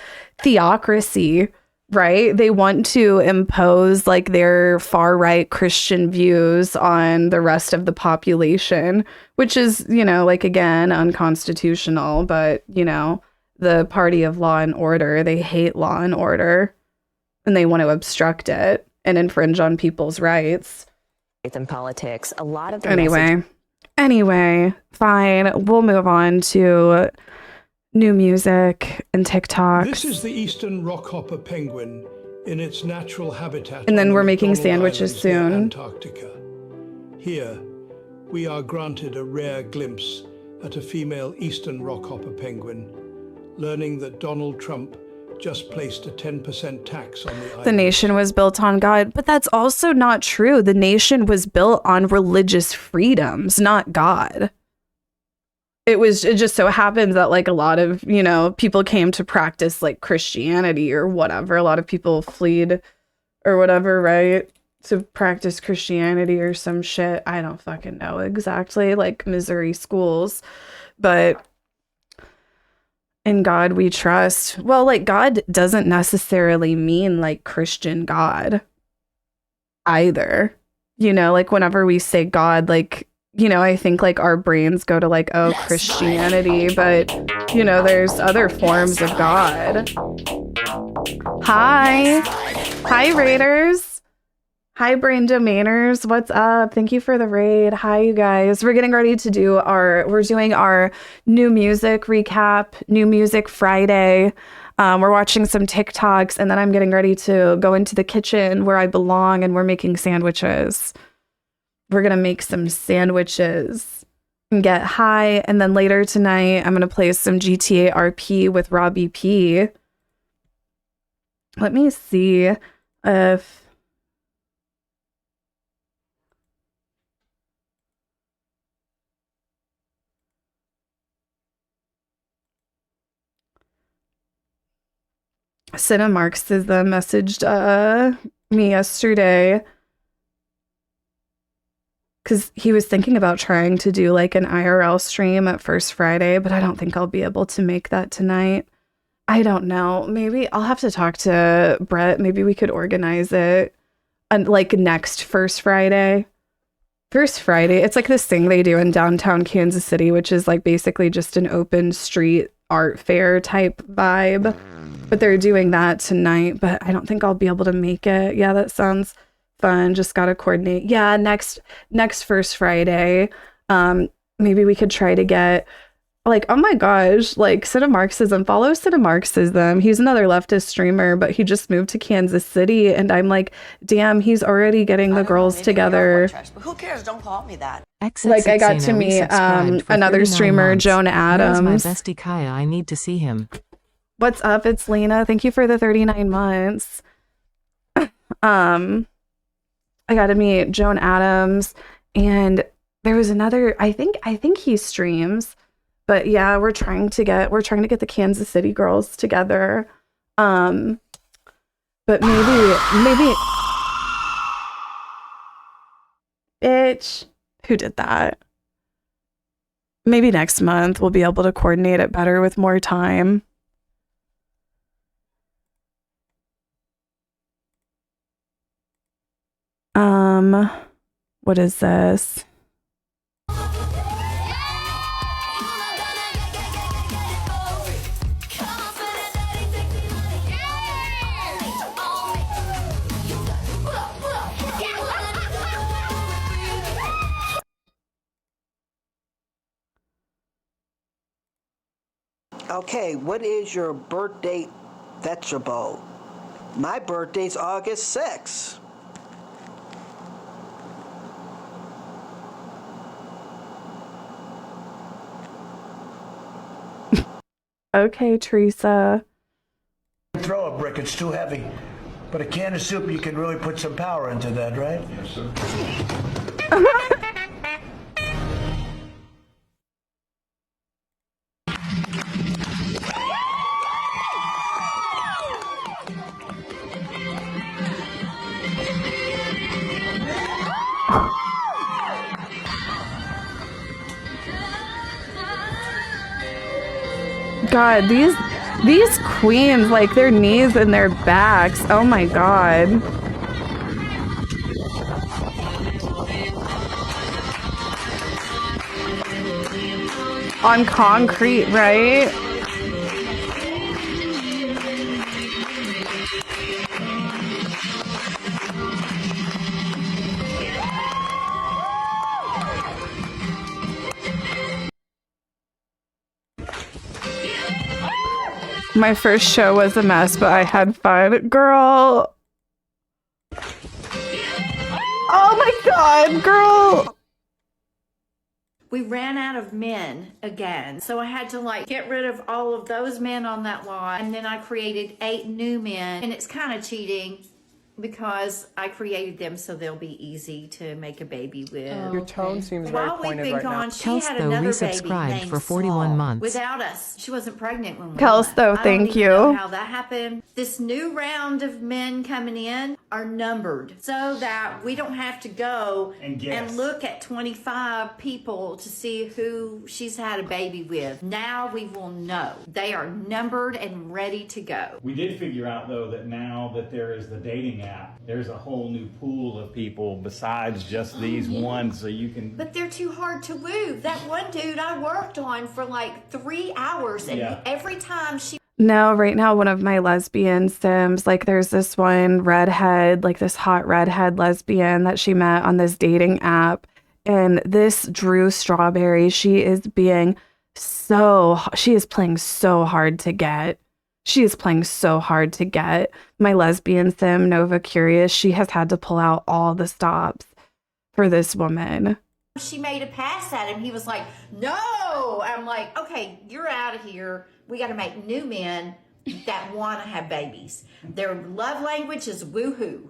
theocracy, right? They want to impose like their far right Christian views on the rest of the population, which is, like again, unconstitutional. But, the party of law and order, they hate law and order and they want to obstruct it and infringe on people's rights. and politics, a lot of the Anyway, fine. We'll move on to new music and TikTok. This is the eastern rockhopper penguin in its natural habitat. And then on we're the making McDonald sandwiches Islands near soon. Antarctica. Here, we are granted a rare glimpse at a female eastern rockhopper penguin, learning that Donald Trump just placed a 10% tax on the island. The nation was built on God, but that's also not true. The nation was built on religious freedoms, not God. It just so happens that like a lot of, people came to practice like Christianity or whatever. A lot of people fled or whatever, right? To practice Christianity or some shit. I don't fucking know exactly, like Missouri schools, but in God we trust. Well, like God doesn't necessarily mean like Christian God either. Like whenever we say God, like, I think like our brains go to like, oh, Christianity, but there's other forms of God. Hi Raiders. Hi Brain Domainers, what's up? Thank you for the raid. Hi you guys. We're getting ready to do we're doing our new music recap, New Music Friday. We're watching some TikToks and then I'm getting ready to go into the kitchen where I belong and we're making sandwiches. We're gonna make some sandwiches and get high, and then later tonight I'm gonna play some GTA RP with Robbie P. Let me see if Cinna Marxism messaged me yesterday because he was thinking about trying to do like an IRL stream at First Friday, but I don't think I'll be able to make that tonight. I don't know. Maybe I'll have to talk to Brett. Maybe we could organize it like next First Friday. First Friday, it's like this thing they do in downtown Kansas City, which is like basically just an open street art fair type vibe. But they're doing that tonight, but I don't think I'll be able to make it. Yeah, that sounds fun. Just gotta coordinate. Yeah, next First Friday. Maybe we could try to get like, oh my gosh, like Cinemarxism, follow Cinemarxism. He's another leftist streamer, but he just moved to Kansas City. And I'm like, damn, he's already getting the girls together. But who cares? Don't call me that. Like I got to meet another streamer, Joan Adams. Where's my bestie Kaya? I need to see him. What's up? It's Lena. Thank you for the 39 months. I got to meet Joan Adams, and there was another. I think he streams, but yeah, we're trying to get the Kansas City girls together. But maybe, bitch, who did that? Maybe next month we'll be able to coordinate it better with more time. What is this? Okay, what is your birth date vegetable? My birthday's August 6th. Okay, Teresa. Throw a brick, it's too heavy. But a can of soup, you can really put some power into that, right? Yes, sir. God, these queens, like their knees and their backs. Oh my God. On concrete, right? My first show was a mess, but I had fun. Girl. Oh my God, girl. We ran out of men again. So I had to like get rid of all of those men on that lot. And then I created 8 new men. And it's kind of cheating because I created them so they'll be easy to make a baby with. Your tone seems very While we've pointed been right gone, now. she had another baby resubscribed named for 41 Saul. months. Without us, she wasn't pregnant when we Kels, though, left. thank I don't even know you. how that happened. This new round of men coming in are numbered so that we don't have to go and look at 25 people to see who she's had a baby with. Now we will know. They are numbered and ready to go. We did figure out, though, that now that there is the dating app, there's a whole new pool of people besides just these ones, so you can... But they're too hard to woo. That one dude I worked on for like 3 hours, and every time she... No, right now, one of my lesbian sims, like there's this one redhead, like this hot redhead lesbian that she met on this dating app. And this Drew Strawberry, she is playing so hard to get. She is playing so hard to get. My lesbian sim, Nova Curious, she has had to pull out all the stops for this woman. She made a pass at him. He was like, no. I'm like, okay, you're out of here. We got to make new men that want to have babies. Their love language is woohoo.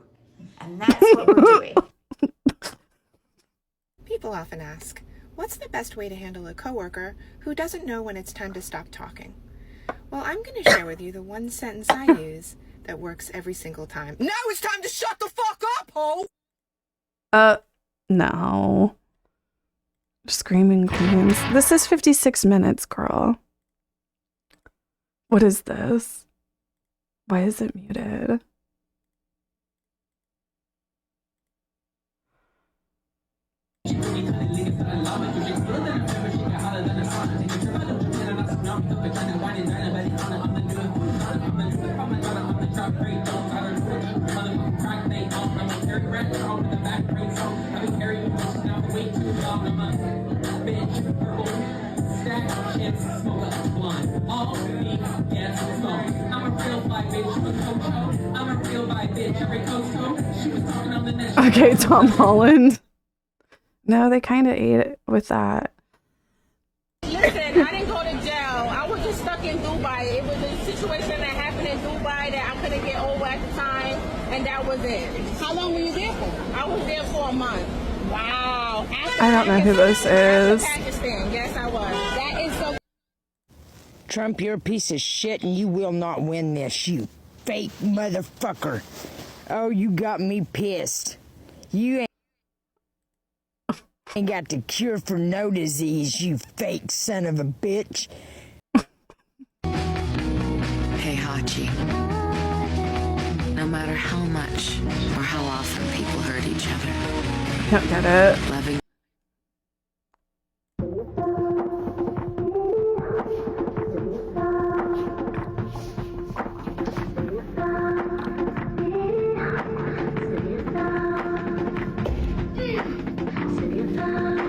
And that's what we're doing. People often ask, what's the best way to handle a coworker who doesn't know when it's time to stop talking? Well, I'm going to share with you the one sentence I use that works every single time. Now it's time to shut the fuck up, ho! No. Screaming queens. This is 56 minutes, girl. What is this? Why is it muted? Okay, Tom Holland. No, they kind of ate it with that. Listen, I didn't go to jail. I was just stuck in Dubai. It was a situation that happened in Dubai that I couldn't get over at the time, and that was it. How long were you there for? I was there for a month. Wow. I don't know who this is. Pakistan. Yes, I was. That is so. Trump, you're a piece of shit, and you will not win this, you fake motherfucker. Oh, you got me pissed. You ain't got the cure for no disease, you fake son of a bitch. Hey, Hachi. No matter how much or how often people hurt each other, Don't get it. loving.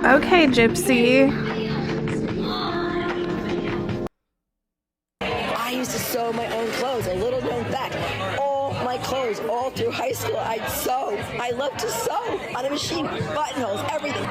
Okay, Gypsy. I used to sew my own clothes. A little known fact. All my clothes, all through high school, I'd sew. I love to sew on a machine, buttonholes, everything.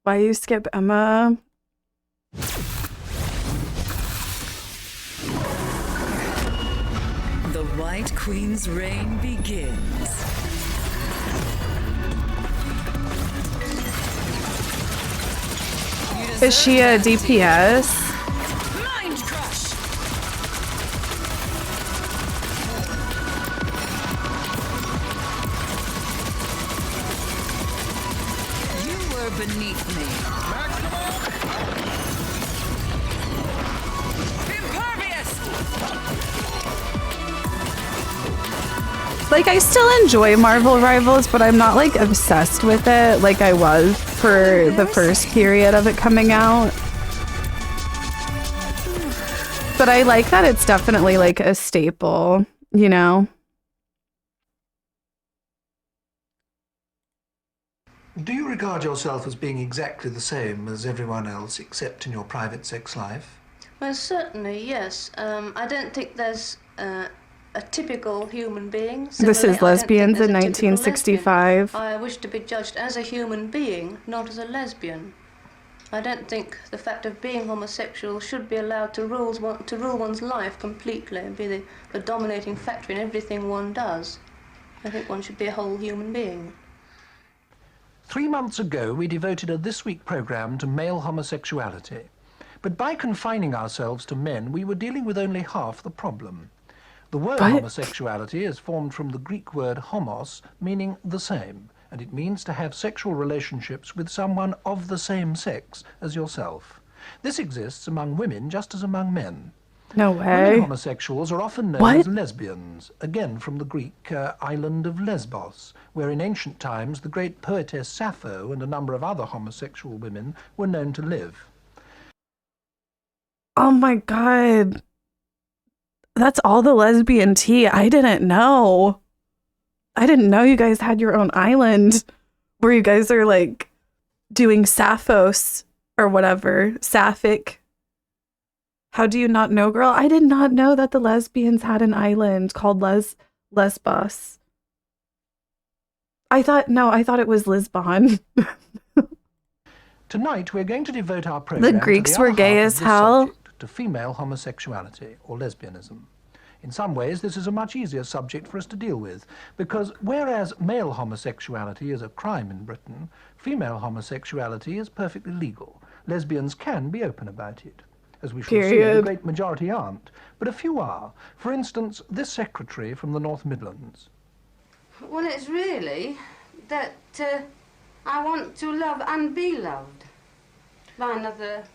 Why you skip Emma? The White Queen's reign begins. Is she a DPS? Mind crush. You were beneath me. Impervious. Like, I still enjoy Marvel Rivals, but I'm not like obsessed with it like I was for the first period of it coming out. But I like that it's definitely like a staple, you know? Do you regard yourself as being exactly the same as everyone else except in your private sex life? Well, certainly, yes. I don't think there's a typical human being. This is Similarly, I don't think Lesbians there's in a typical 1965. lesbian. I wish to be judged as a human being, not as a lesbian. I don't think the fact of being homosexual should be allowed to rule one's life completely and be the dominating factor in everything one does. I think one should be a whole human being. 3 months ago, we devoted a This Week programme to male homosexuality. But by confining ourselves to men, we were dealing with only half the problem. The word homosexuality is formed from the Greek word homos, meaning the same, and it means to have sexual relationships with someone of the same sex as yourself. This exists among women just as among men. No Women way. homosexuals are often known as lesbians, again from the Greek island of Lesbos, where in ancient times the great poetess Sappho and a number of other homosexual women were known to live. Oh my god. That's all the lesbian tea. I didn't know. I didn't know you guys had your own island where you guys are like doing Sapphos or whatever. Sapphic. How do you not know, girl? I did not know that the lesbians had an island called Lesbos. I thought it was Lisbon. Tonight we're going to devote our program The Greeks to the were other gay half as of this hell. subject, to female homosexuality or lesbianism. In some ways, this is a much easier subject for us to deal with, because whereas male homosexuality is a crime in Britain, female homosexuality is perfectly legal. Lesbians can be open about it. As we shall see, the great majority aren't, but a few are. For instance, this secretary from the North Midlands. Well, it's really that I want to love and be loved by another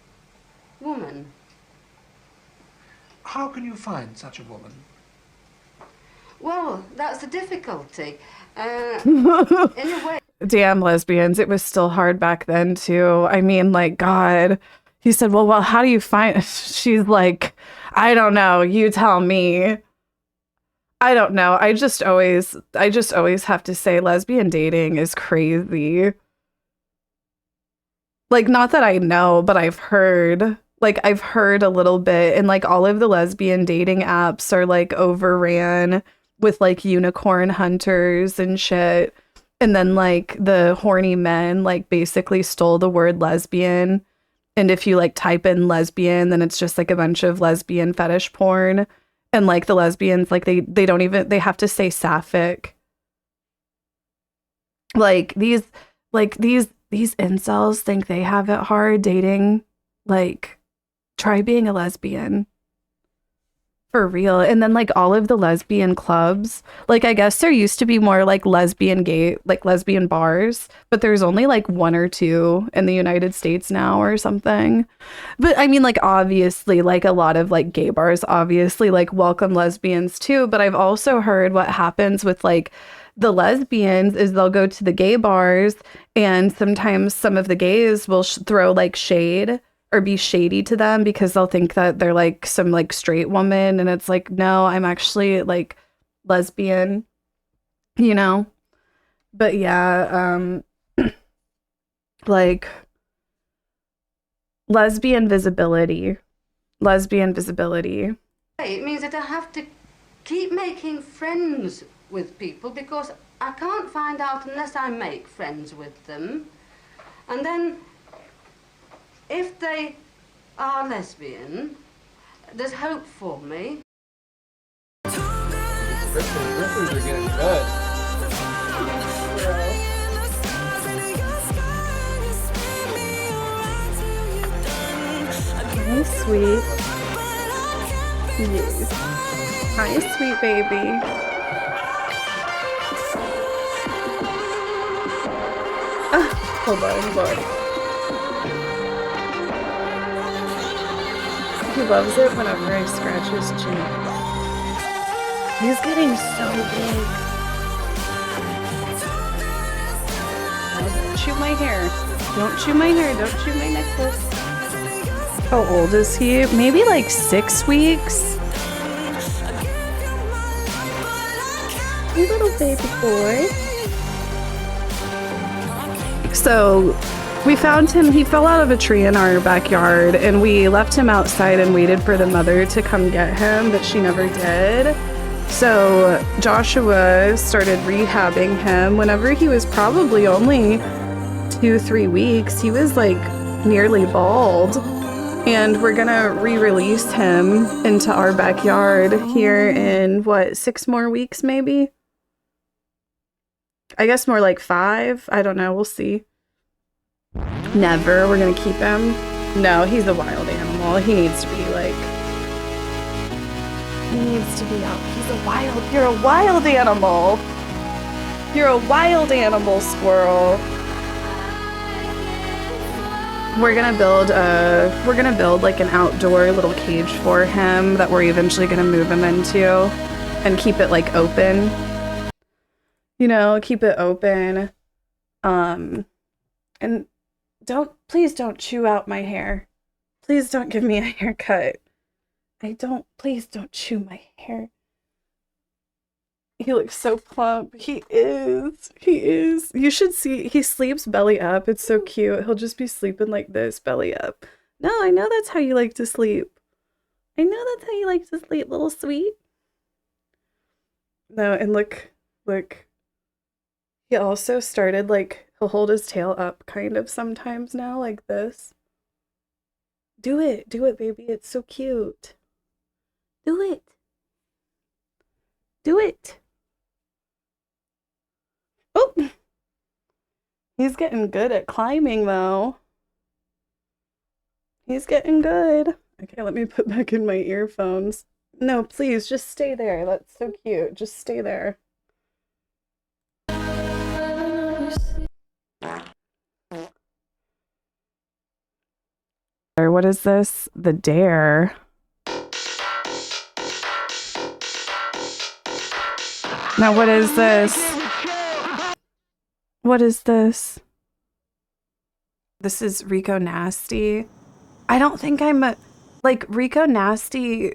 woman. How can you find such a woman? Well, that's the difficulty. In a way. Damn, lesbians. It was still hard back then, too. I mean, like, God. He said, well, how do you find... She's like, I don't know. You tell me. I don't know. I just always have to say lesbian dating is crazy. Like, not that I know, but I've heard. Like, I've heard a little bit. And, like, all of the lesbian dating apps are, like, overran with, like, unicorn hunters and shit. And then, like, the horny men, like, basically stole the word lesbian. And if you, like, type in lesbian, then it's just, like, a bunch of lesbian fetish porn. And, like, the lesbians, like, they don't even, they have to say sapphic. Like, these incels think they have it hard dating. Like, try being a lesbian. For real. And then, like, all of the lesbian clubs, like, I guess there used to be more, like, lesbian bars, but there's only, like, 1 or 2 in the United States now or something. But, I mean, like, obviously, like, a lot of, like, gay bars, obviously, like, welcome lesbians, too. But I've also heard what happens with, like, the lesbians is they'll go to the gay bars, and sometimes some of the gays will throw, like, shade or be shady to them because they'll think that they're like some like straight woman, and it's like, no, I'm actually like lesbian, you know? But yeah, like lesbian visibility. It means that I have to keep making friends with people because I can't find out unless I make friends with them. And then if they are lesbian, there's hope for me. Rippers are getting good. Hi, sweet. Yes. Hi, sweet baby. Hold on. He loves it whenever I scratch his chin. He's getting so big. Don't chew my hair. Don't chew my hair. Don't chew my necklace. How old is he? Maybe like 6 weeks. You little baby boy. So we found him, he fell out of a tree in our backyard, and we left him outside and waited for the mother to come get him, but she never did. So Joshua started rehabbing him whenever he was probably only 2-3 weeks. He was like nearly bald, and we're gonna re-release him into our backyard here in what, 6 more weeks maybe? I guess more like 5. I don't know, we'll see. Never. We're gonna keep him. No, he's a wild animal. He needs to be like... He needs to be out. He's a wild... You're a wild animal. You're a wild animal, squirrel. We're gonna build like an outdoor little cage for him that we're eventually gonna move him into and keep it like open. You know, keep it open. And please don't chew out my hair. Please don't give me a haircut. Please don't chew my hair. He looks so plump. He is. You should see, he sleeps belly up. It's so cute. He'll just be sleeping like this, belly up. No, I know that's how you like to sleep. Little sweet. No, and look. He also started like, he'll hold his tail up kind of sometimes now, like this. Do it, baby. It's so cute. Do it. Oh! He's getting good at climbing, though. He's getting good. Okay, let me put back in my earphones. No, please, just stay there. That's so cute. Just stay there. What is this? The Dare. Now what is this? What is this? This is Rico Nasty. I don't think I'm a, like, Rico Nasty.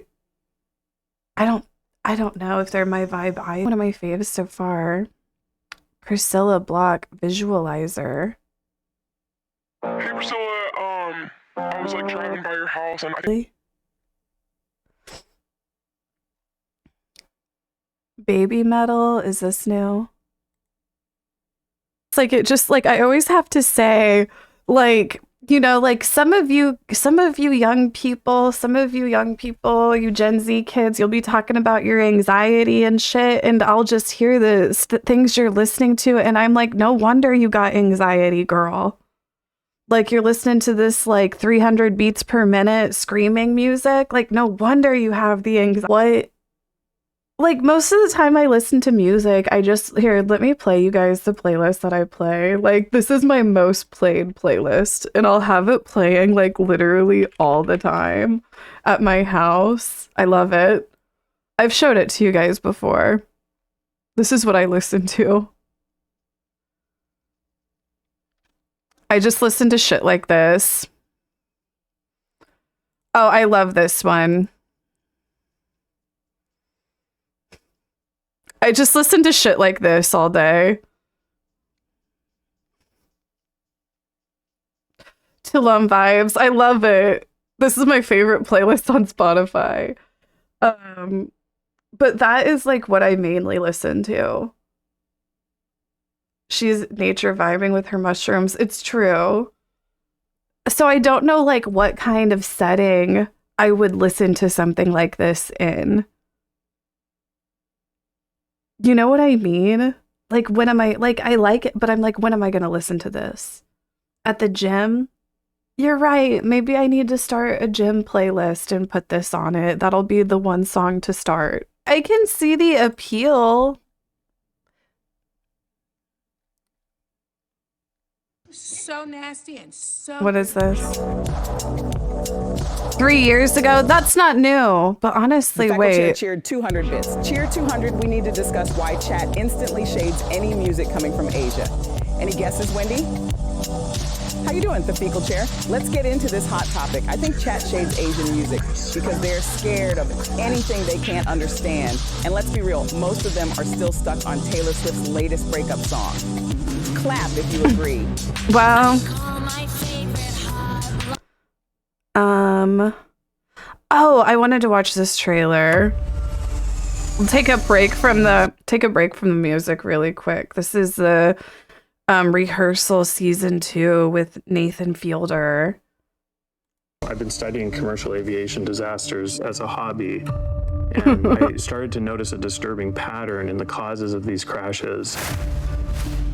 I don't know if they're my vibe. One of my faves so far. Priscilla Block, Visualizer. Hey Priscilla, I was like driving by your house and Babymetal, is this new? It's like, it just, like, I always have to say, like, you know, like some of you young people, you Gen Z kids, you'll be talking about your anxiety and shit, and I'll just hear the things you're listening to, and I'm like, no wonder you got anxiety, girl. Like, you're listening to this, like, 300 beats per minute screaming music. Like, no wonder you have the anxiety. What? Like, most of the time I listen to music, I just, here, let me play you guys the playlist that I play. Like, this is my most played playlist, and I'll have it playing, like, literally all the time at my house. I love it. I've showed it to you guys before. This is what I listen to. I just listen to shit like this. Oh, I love this one. I just listen to shit like this all day. Tulum vibes. I love it. This is my favorite playlist on Spotify. But that is like what I mainly listen to. She's nature vibing with her mushrooms. It's true. So I don't know like what kind of setting I would listen to something like this in. You know what I mean? Like, when am I, like, I like it, but I'm like, when am I going to listen to this? At the gym? You're right. Maybe I need to start a gym playlist and put this on it. That'll be the one song to start. I can see the appeal. So nasty and so... What is this? 3 years ago? That's not new. But honestly, Faculty Chair wait. cheered 200 bits. Cheer 200, we need to discuss why chat instantly shades any music coming from Asia. Any guesses, Wendy? How you doing, the Fecal Chair? Let's get into this hot topic. I think chat shades Asian music because they're scared of anything they can't understand. And let's be real, most of them are still stuck on Taylor Swift's latest breakup song. Clap if you agree. Wow. Oh, I wanted to watch this trailer. We'll take a break from the music really quick. This is the rehearsal season 2 with Nathan Fielder. I've been studying commercial aviation disasters as a hobby, and I started to notice a disturbing pattern in the causes of these crashes.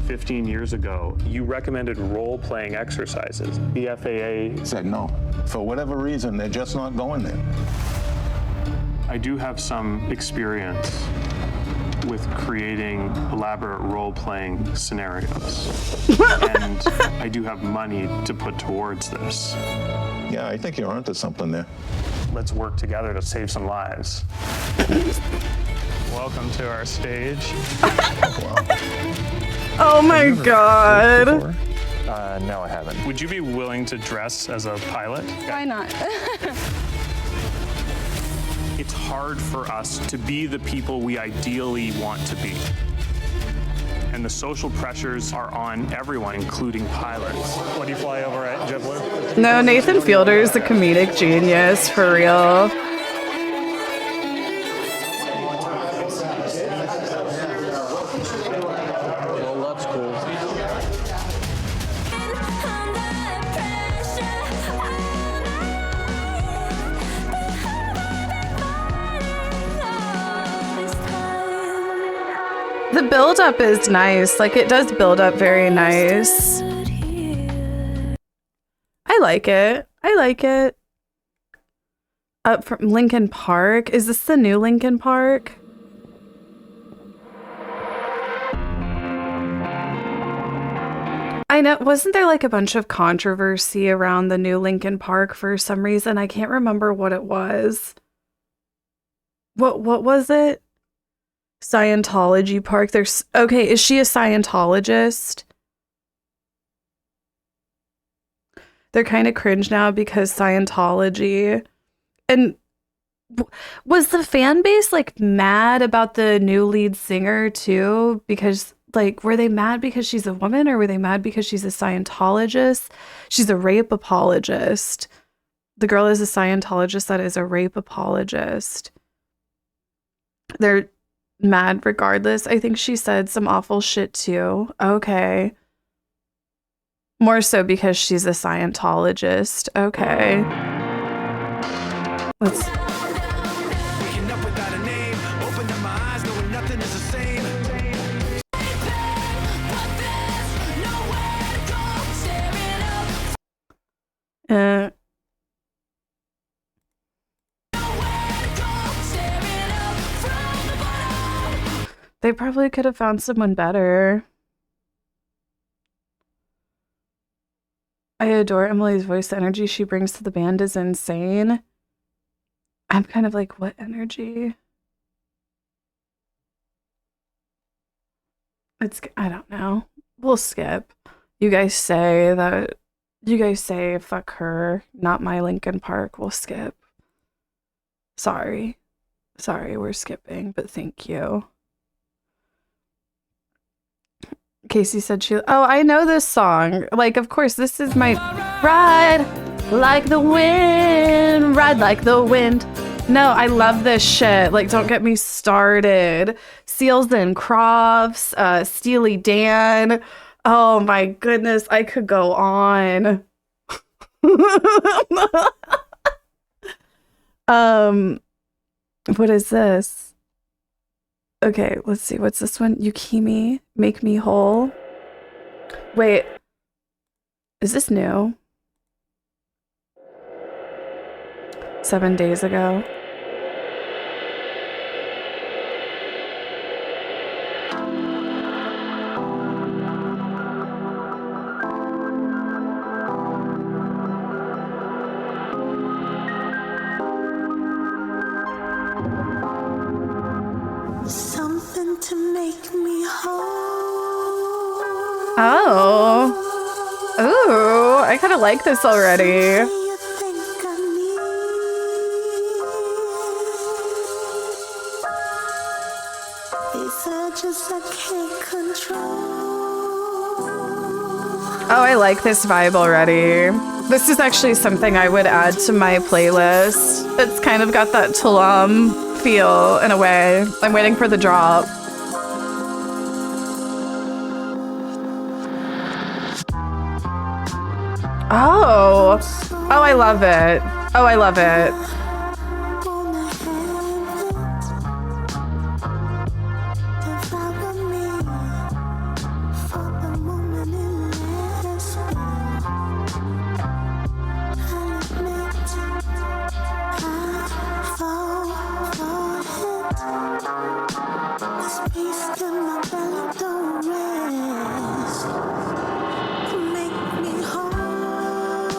15 years ago, you recommended role-playing exercises. The FAA said no. For whatever reason, they're just not going there. I do have some experience with creating elaborate role-playing scenarios. And I do have money to put towards this. Yeah, I think you're onto something there. Let's work together to save some lives. Welcome to our stage. Oh my god. No, I haven't. Would you be willing to dress as a pilot? Why not? It's hard for us to be the people we ideally want to be. And the social pressures are on everyone, including pilots. What do you fly over at JetBlue? No, Nathan Fielder is a comedic genius, for real. Well, that's cool. The build up is nice. Like, it does build up very nice. I like it. I like it. Up from Linkin Park. Is this the new Linkin Park? I know, wasn't there like a bunch of controversy around the new Linkin Park for some reason? I can't remember what it was. What was it? Scientology park. There's okay, is she a Scientologist? They're kind of cringe now because Scientology. And was the fan base like mad about the new lead singer too? Because like, were they mad because she's a woman, or were they mad because she's a Scientologist? She's a rape apologist. The girl is a Scientologist that is a rape apologist. They're mad regardless. I think she said some awful shit too. Okay. More so because she's a Scientologist. Okay. Let's... They probably could have found someone better. I adore Emily's voice. The energy she brings to the band is insane. I'm kind of like, what energy? I don't know. We'll skip. You guys say fuck her, not my Linkin Park. We'll skip. Sorry, we're skipping, but thank you. Casey said oh, I know this song. Like, of course, this is my Ride Like the Wind, Ride Like the Wind. No, I love this shit. Like, don't get me started. Seals and Crofts, Steely Dan. Oh my goodness, I could go on. What is this? Okay, let's see. What's this one? Yukimi, Make Me Whole. Wait, is this new? 7 days ago. Something to make me whole. Oh. Ooh, I kind of like this already. Oh, I like this vibe already. This is actually something I would add to my playlist. It's kind of got that Tulum feel in a way. I'm waiting for the drop. Oh. Oh, I love it. Oh, I love it.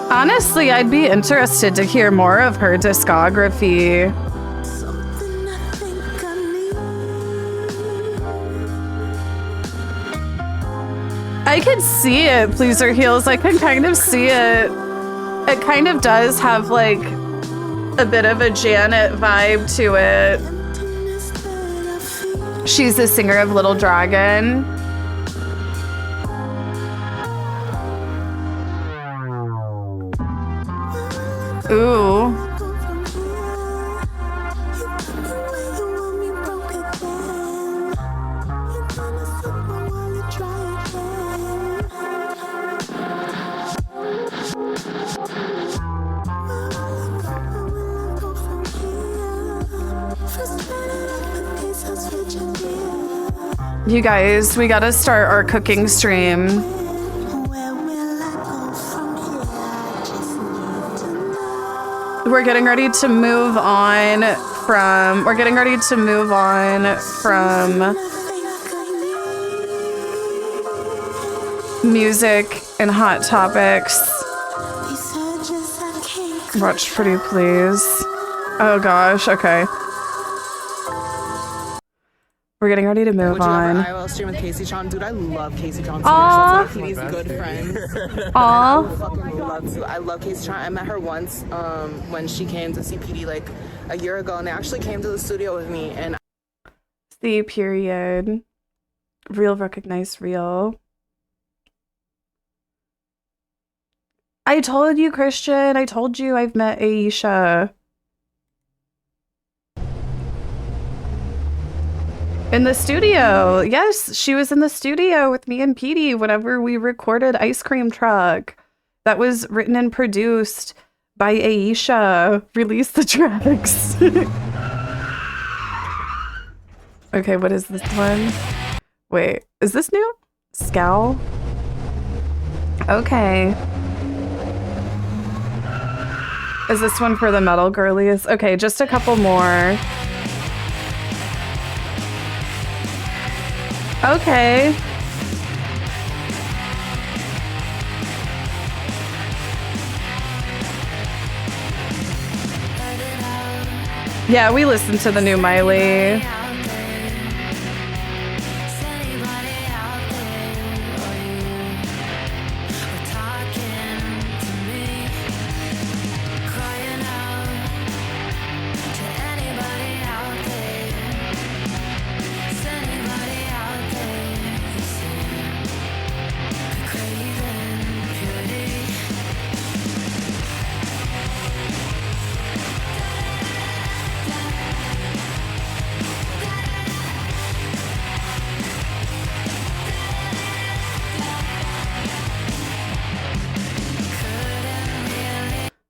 Honestly, I'd be interested to hear more of her discography. I could see it, Pleaser Heels. I can kind of see it. It kind of does have like a bit of a Janet vibe to it. She's the singer of Little Dragon. Ooh. You guys, we gotta start our cooking stream. We're getting ready to move on from music and hot topics. Watch Pretty Please. Oh gosh, okay. We're getting ready to move Would you on. ever IRL stream with Kaceytron? Dude, I love Kaceytron so much. Aw. That's one of PD's good friends. Aw. I would fucking love to. I love Kaceytron. I met her once when she came to see PD like a year ago, and they actually came to the studio with me. And C period. Real recognize real. I told you, Christian. I told you I've met Ayesha. In the studio. Yes, she was in the studio with me and Petey whenever we recorded Ice Cream Truck. That was written and produced by Ayesha. Release the tracks. Okay, what is this one? Wait, is this new? Scowl? Okay. Is this one for the metal girlies? Okay, just a couple more. Okay. Yeah, we listened to the new Miley.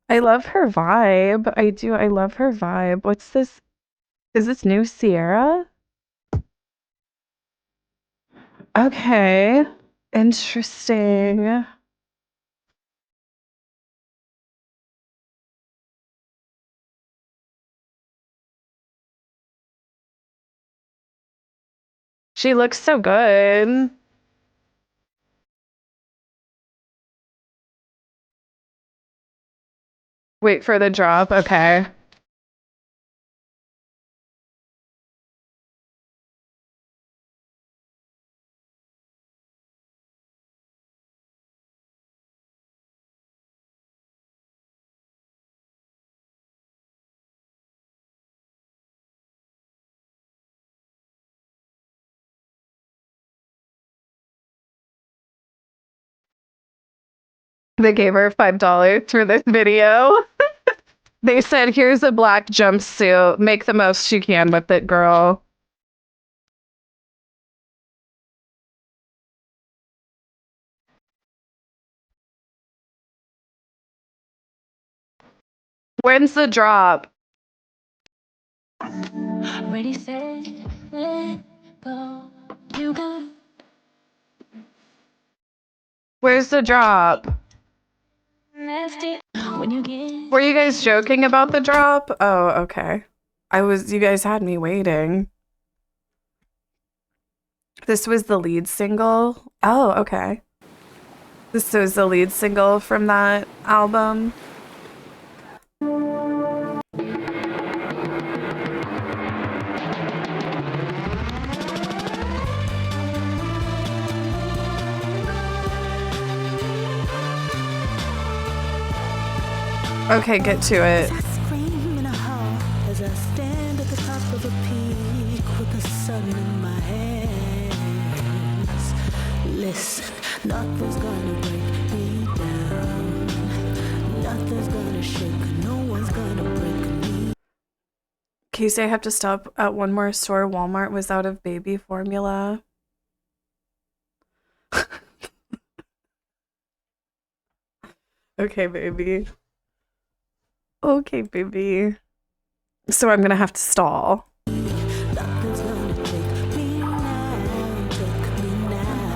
I love her vibe. I do. I love her vibe. What's this? Is this new Sierra? Okay. Interesting. She looks so good. Wait for the drop. Okay. They gave her $5 for this video. They said, here's a black jumpsuit. Make the most you can with it, girl. When's the drop? Ready, set, let go. You got Where's the drop? nasty when you get. Were you guys joking about the drop? Oh, okay. You guys had me waiting. This was the lead single? Oh, okay. This was the lead single from that album. Okay, get to it. I scream in a hall as I stand at the top of a peak with the sun in my hands. Listen, nothing's gonna break me down. Nothing's gonna shake, no one's gonna break me. Casey, I have to stop at one more store. Walmart was out of baby formula. Okay, baby. Okay, baby. So I'm gonna have to stall.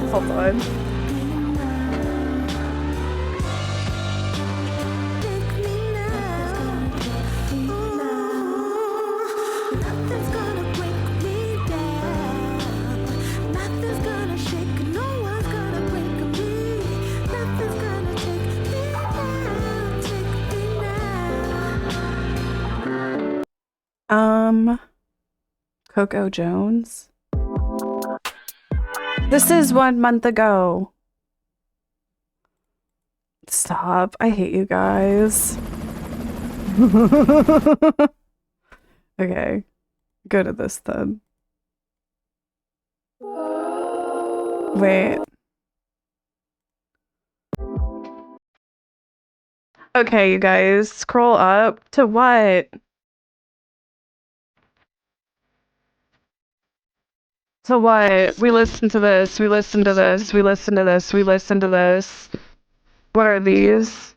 Hold on. Coco Jones. This is 1 month ago. Stop. I hate you guys. Okay. Go to this then. Wait. Okay, you guys. Scroll up to what? To what? We listen to this. We listen to this. We listen to this. We listen to this. What are these?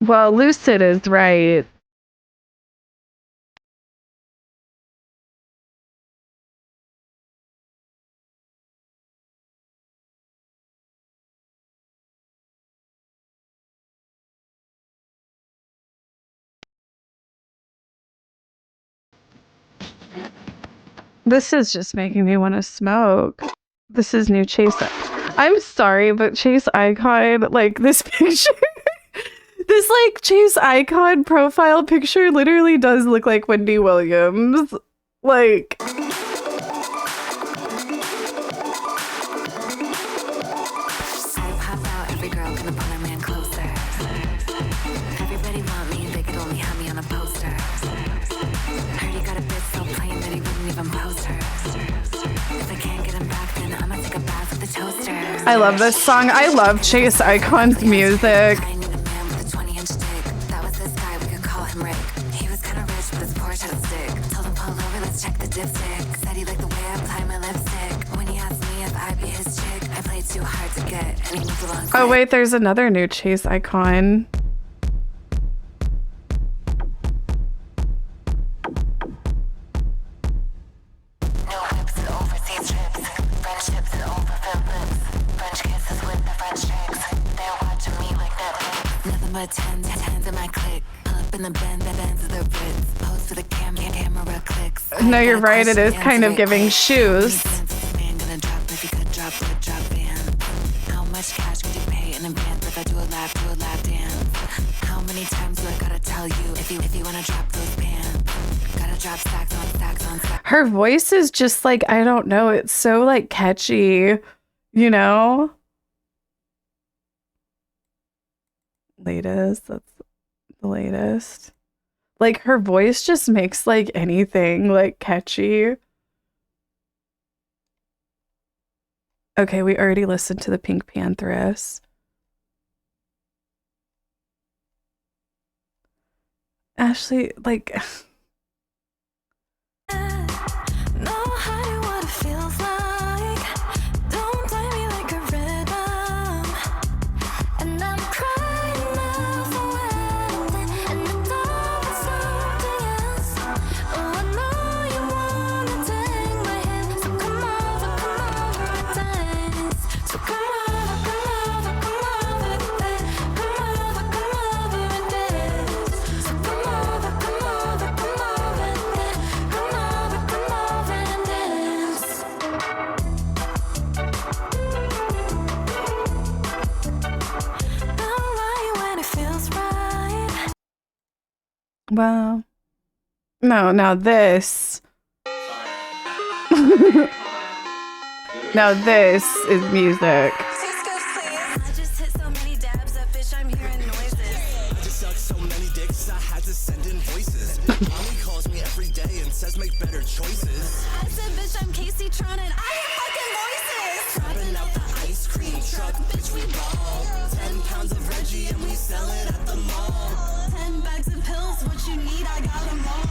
Well, Lucid is right. This is just making me want to smoke. This is new Chase. I'm sorry, but Chase Icon, like this picture, this like Chase Icon profile picture literally does look like Wendy Williams. Like, I love this song. I love Chase Icon's music. Oh wait, there's another new Chase Icon. No, you're right. It is kind of giving shoes. How much cash would you pay in advance if I do a lap dance? How many times do I gotta tell you if you wanna drop those pants? Gotta drop stacks on stacks on stacks. Her voice is just like, I don't know, it's so like catchy, you know? Latest, that's the latest. Like her voice just makes like anything like catchy. Okay, we already listened to the Pink Pantheress. Ashley, like... Wow. No, now this. Now this is music. Calls me every day and says make better choices. I said, bitch, I'm Kaceytron and I hear fucking voices. Dropping out the ice cream truck, bitch, we ball. 10 pounds of Reggie and we sell it at the mall. 10 bags of pills, what you need, I got them all.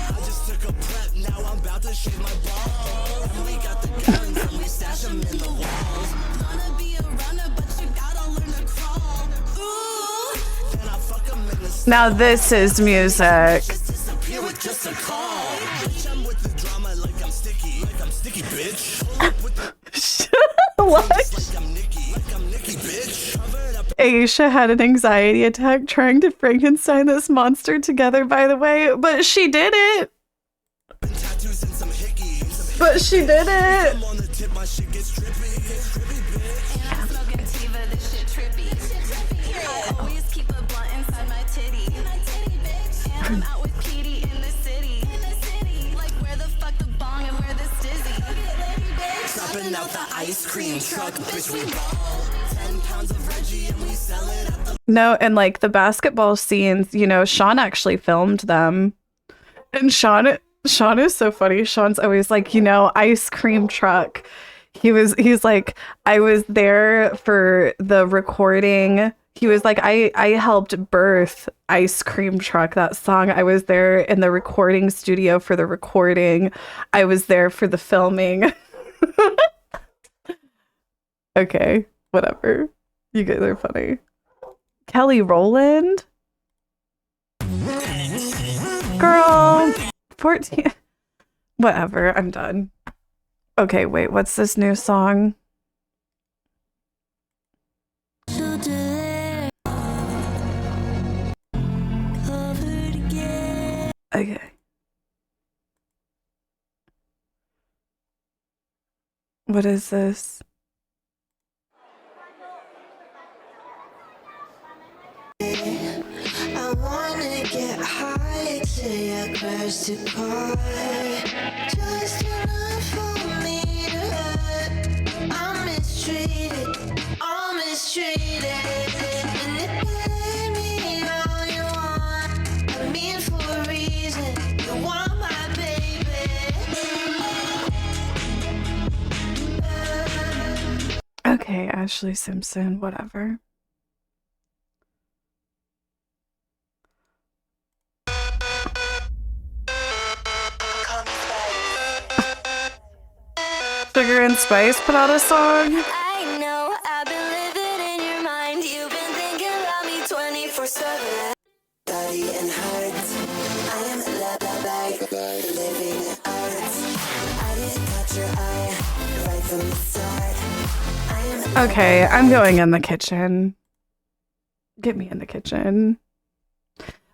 I just took a prep, now I'm about to shave my balls. And we got the guns and we stash them in the walls. Wanna be a runner, but you gotta learn to crawl. Ooh, then I fuck 'em in the Now this is music. disappear Ayesha had an anxiety attack trying to Frankenstein this monster together, by the way, but she did it. But she did it. Dropping out the ice cream truck, bitch, we ball. 10 pounds of Reggie and we sell it at the... No, and like the basketball scenes, you know, Sean actually filmed them. And Sean is so funny. Sean's always like, you know, ice cream truck. He's like, I was there for the recording. He was like, I helped birth Ice Cream Truck, that song. I was there in the recording studio for the recording. I was there for the filming. Okay, whatever. You guys are funny. Kelly Rowland? Girl, 14. Whatever, I'm done. Okay, wait, what's this new song? Okay. What is this? I wanna get high till your crash to car. Just enough for me to hurt. I'm mistreated, all mistreated. Manipulate me all you want. I mean for a reason. You want my baby. Okay, Ashley Simpson, whatever. Sugar and Spice put out a song. I know I've been living in your mind. You've been thinking about me 24/7. Body and heart. I am living art. I didn't catch your eye right from the start. Okay, I'm going in the kitchen. Get me in the kitchen.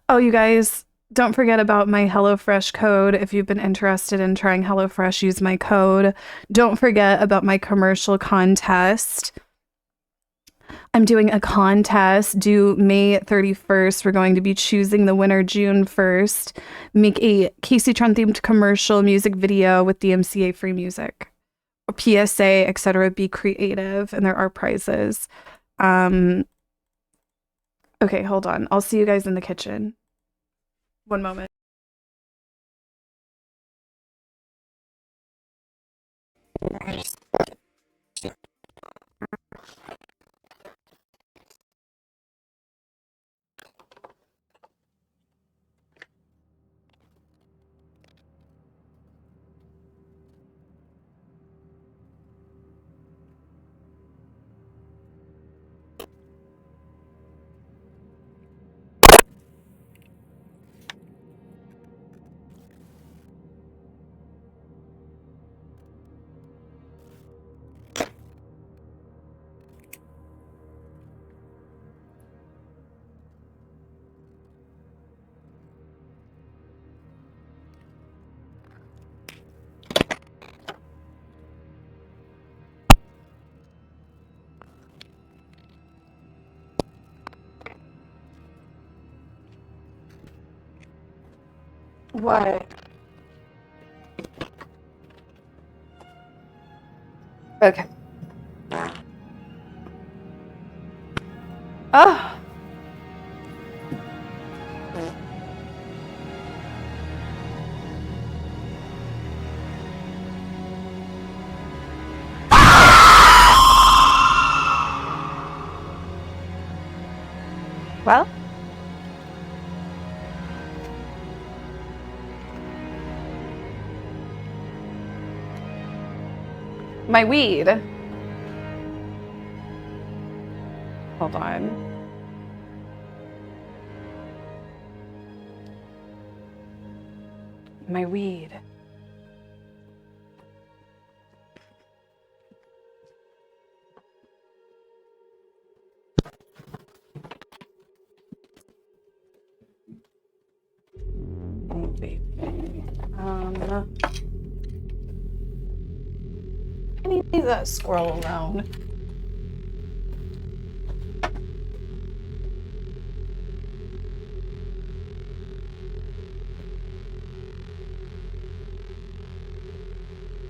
Oh, you guys, don't forget about my HelloFresh code. If you've been interested in trying HelloFresh, use my code. Don't forget about my commercial contest. I'm doing a contest due May 31st. We're going to be choosing the winner June 1st. Make a Kaceytron themed commercial music video with DMCA free music. PSA, etc. Be creative, and there are prizes. Okay, hold on. I'll see you guys in the kitchen. One moment. What? Okay. Oh. Well. My weed. Hold on. My weed. baby. I need to leave that squirrel alone.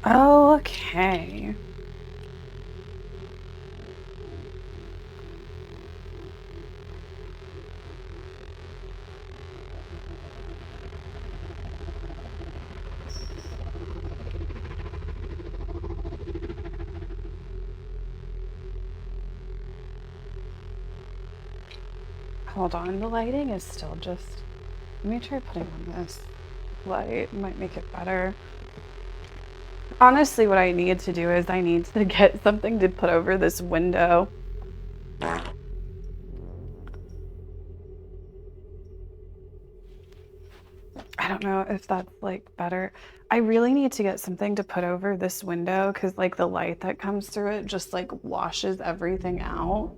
Okay. Hold on, the lighting is still just... Let me try putting on this light. Might make it better. Honestly, what I need to do is I need to get something to put over this window. I don't know if that's like better. I really need to get something to put over this window because like the light that comes through it just like washes everything out.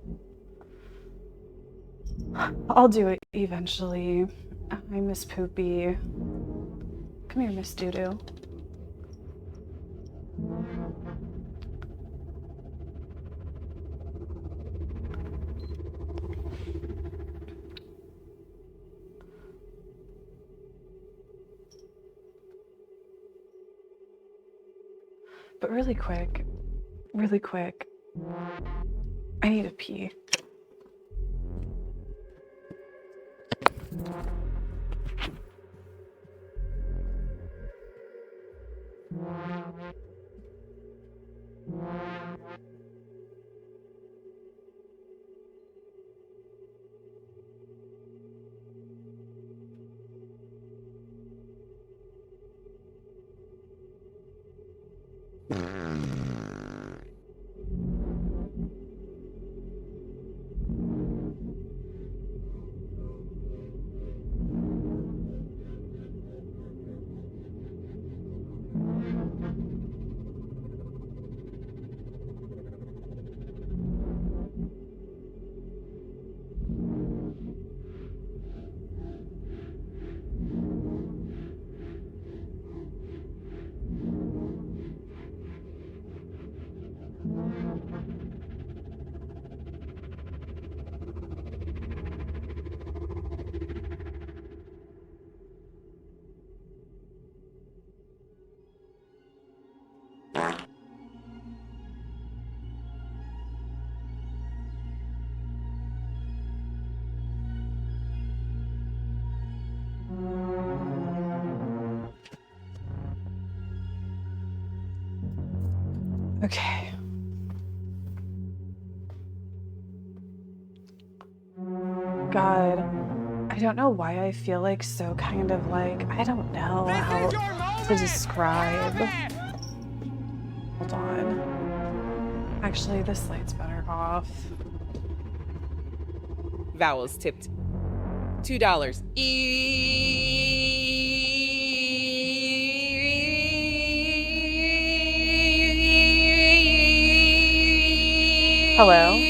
I'll do it eventually. I miss Poopy. Come here, Miss Doodoo. But really quick, I need to pee. Okay. God, I don't know why I feel like so kind of like, I don't know how to describe. Hold on. Actually, this light's better off. Vowels tipped $2. Hello?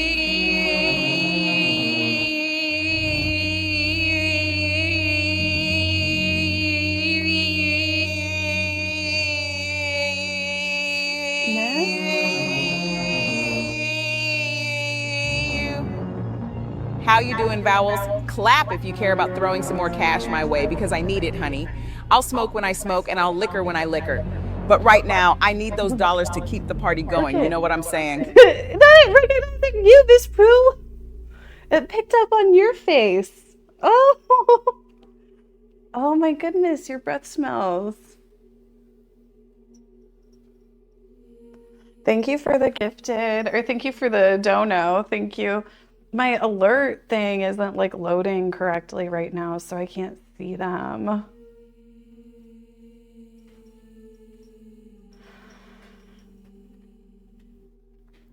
How you doing, Vowels? Clap if you care about throwing some more cash my way, because I need it, honey. I'll smoke when I smoke, and I'll liquor when I liquor. But right now, I need those dollars to keep the party going. You know what I'm saying? That ain't recognizing you, Miss Pooh. It picked up on your face. Oh. Oh my goodness, your breath smells. Thank you for the gifted, or thank you for the dono. Thank you. My alert thing isn't like loading correctly right now, so I can't see them.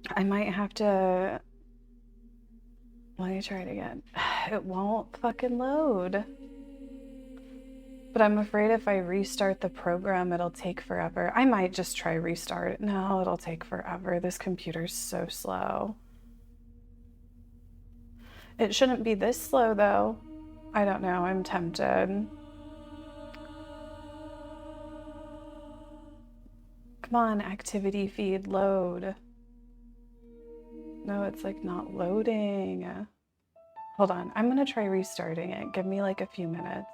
I might have to... Let me try it again. It won't fucking load. But I'm afraid if I restart the program, it'll take forever. I might just try restart it. No, it'll take forever. This computer's so slow. It shouldn't be this slow though. I don't know, I'm tempted. Come on, activity feed, load. No, it's like not loading. Hold on, I'm gonna try restarting it. Give me like a few minutes.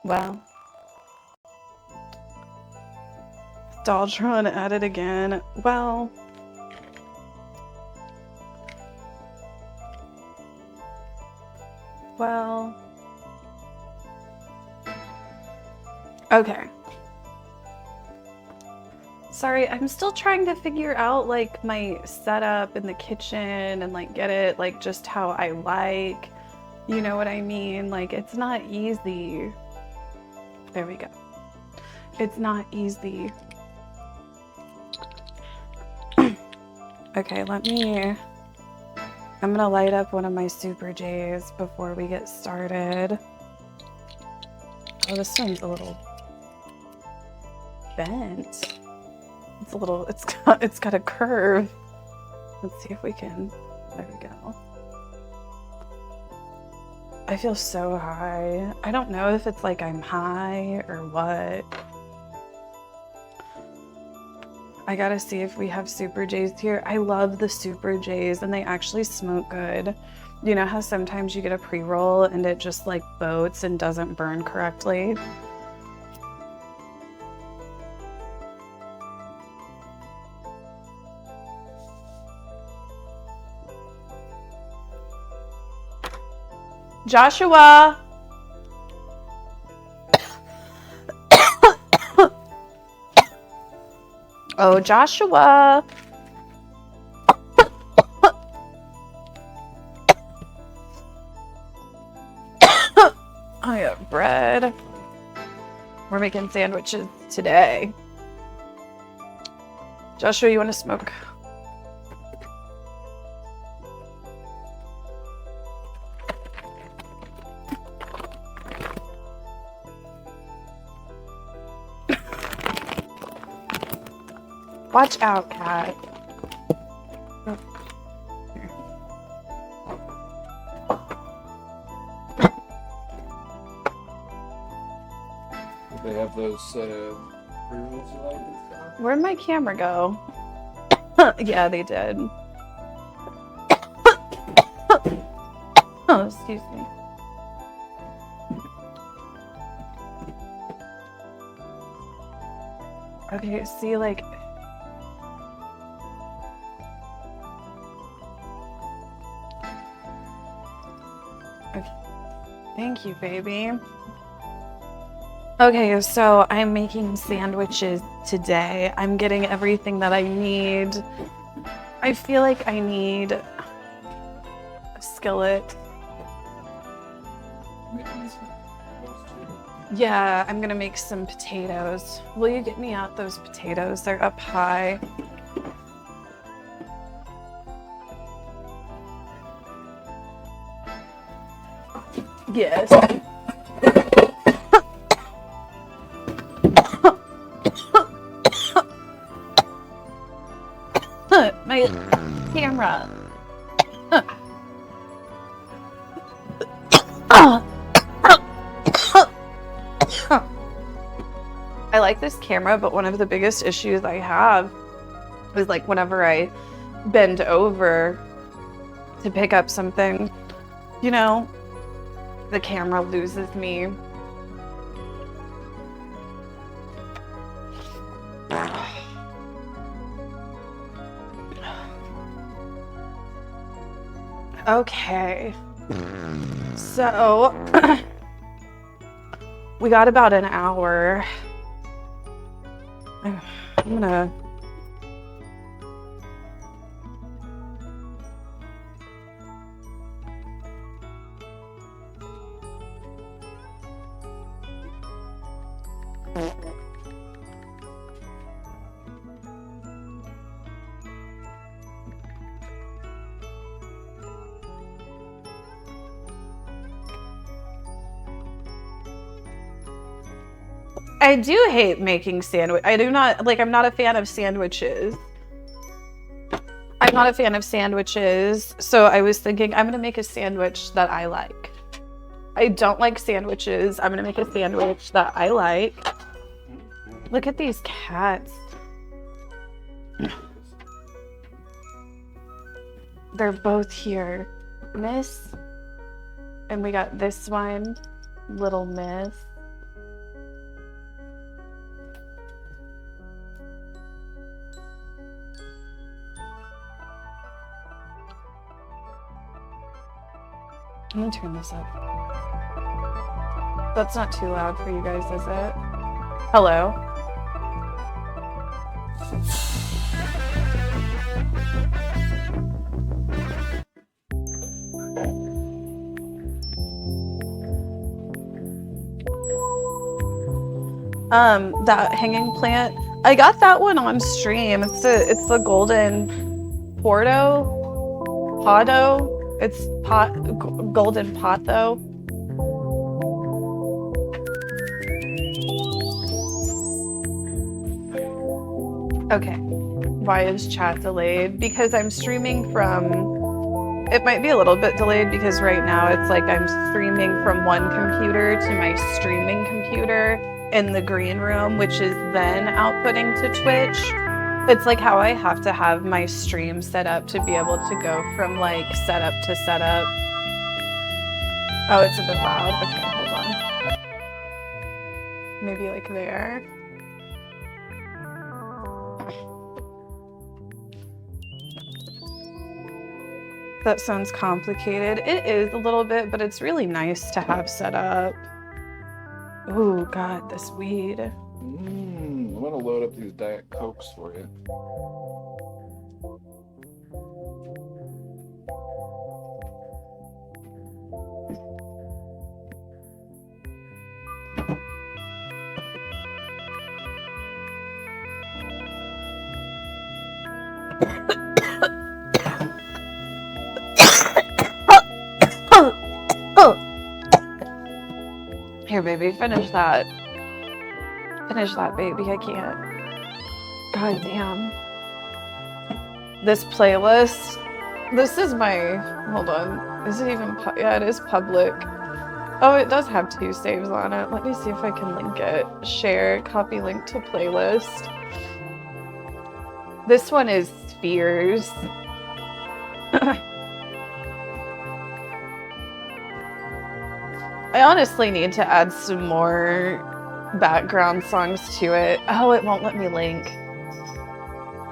Well, Daltron at it again. Well, okay. Sorry, I'm still trying to figure out like my setup in the kitchen and like get it like just how I like. You know what I mean? Like it's not easy. There we go. It's not easy. Okay, I'm gonna light up one of my Super J's before we get started. Oh, this one's a little bent. It's got a curve. Let's see if we can, there we go. I feel so high. I don't know if it's like I'm high or what. I gotta see if we have Super J's here. I love the Super J's and they actually smoke good. You know how sometimes you get a pre-roll and it just like boats and doesn't burn correctly? Joshua! Oh, Joshua! I got bread. We're making sandwiches today. Joshua, you want to smoke? Watch out, cat. Oh. Here. They have those pre-rolls you like and stuff? Where'd my camera go? Yeah, they did. Oh, excuse me. Okay, see, like... Okay. Thank you, baby. Okay, so I'm making sandwiches today. I'm getting everything that I need. I feel like I need a skillet. Yeah, I'm gonna make some potatoes. Will you get me out those potatoes? They're up high. Yes. My camera. I like this camera, but one of the biggest issues I have is like whenever I bend over to pick up something, you know, the camera loses me. Okay, so we got about an hour. I'm gonna I do hate making sandwich. I do not, like, I'm not a fan of sandwiches. I'm not a fan of sandwiches, so I was thinking I'm gonna make a sandwich that I like. I don't like sandwiches. I'm gonna make a sandwich that I like. Look at these cats. They're both here. Miss. And we got this one, Little Miss. I'm gonna turn this up. That's not too loud for you guys, is it? Hello? That hanging plant, I got that one on stream. It's the golden Potto. It's golden pot though. Okay, why is chat delayed? Because I'm streaming from, it might be a little bit delayed because right now it's like I'm streaming from one computer to my streaming computer in the green room, which is then outputting to Twitch. It's like how I have to have my stream set up to be able to go from like setup to setup. Oh, it's a bit loud. Okay, hold on. Maybe like there. That sounds complicated. It is a little bit, but it's really nice to have set up. Oh God, this weed. I'm gonna load up these Diet Cokes for you. Here, baby, finish that. Finish that, baby. I can't. God damn. This playlist. This is my. Hold on. Is it even? Yeah, it is public. Oh, it does have 2 saves on it. Let me see if I can link it. Share, copy link to playlist. This one is Spheres. I honestly need to add some more background songs to it. Oh, it won't let me link.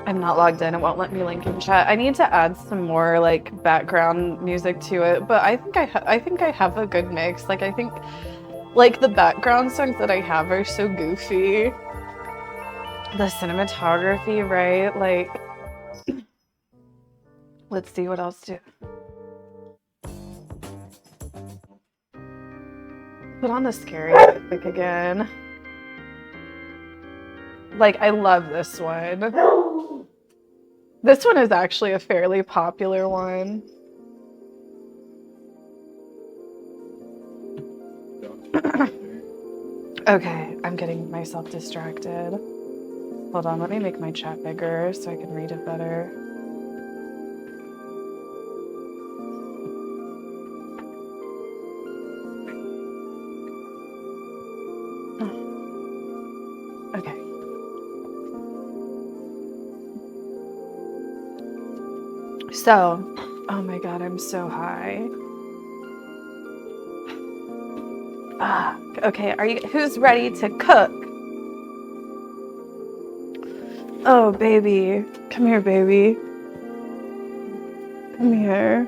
I'm not logged in. It won't let me link in chat. I need to add some more like background music to it, but I think I have a good mix. Like I think like the background songs that I have are so goofy. The cinematography, right? Like let's see what else do. Put on the scary music again. Like, I love this one. This one is actually a fairly popular one. Okay, I'm getting myself distracted. Hold on, let me make my chat bigger so I can read it better. Okay. So, oh my God, I'm so high. Okay, who's ready to cook? Oh, baby. Come here, baby. Come here.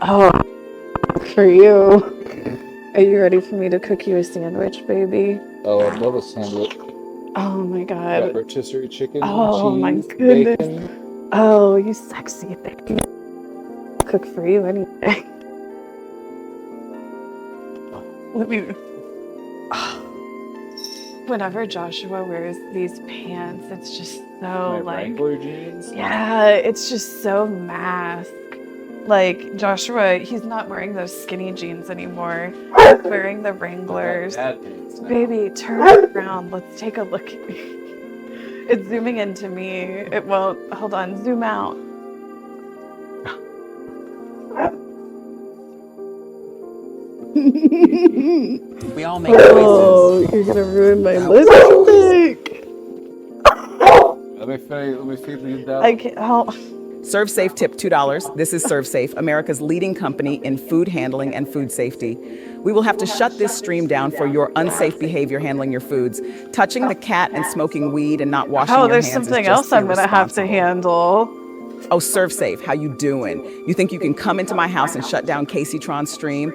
Oh, for you. Are you ready for me to cook you a sandwich, baby? Oh, I'd love a sandwich. Oh my God. Got rotisserie chicken, Oh cheese, my goodness. bacon. Oh, you sexy thing. Cook for you anyway. Let me. Whenever Joshua wears these pants, it's just so My like. Wrangler jeans? Yeah, it's just so mask. Like, Joshua, he's not wearing those skinny jeans anymore. He's wearing the Wranglers. Baby, turn around. Let's take a look at me. It's zooming into me. It won't. Hold on. Zoom out. We all make choices. Oh, you're gonna ruin my lipstick. Let me feed you down. I can't. Oh. Serve Safe tip $2. This is Serve Safe, America's leading company in food handling and food safety. We will have to shut this stream down for your unsafe behavior handling your foods. Touching the cat and smoking weed and not washing your hands There's something else I'm gonna have to handle. Oh, Serve Safe, how you doing? You think you can come into my house and shut down Kaceytron's stream?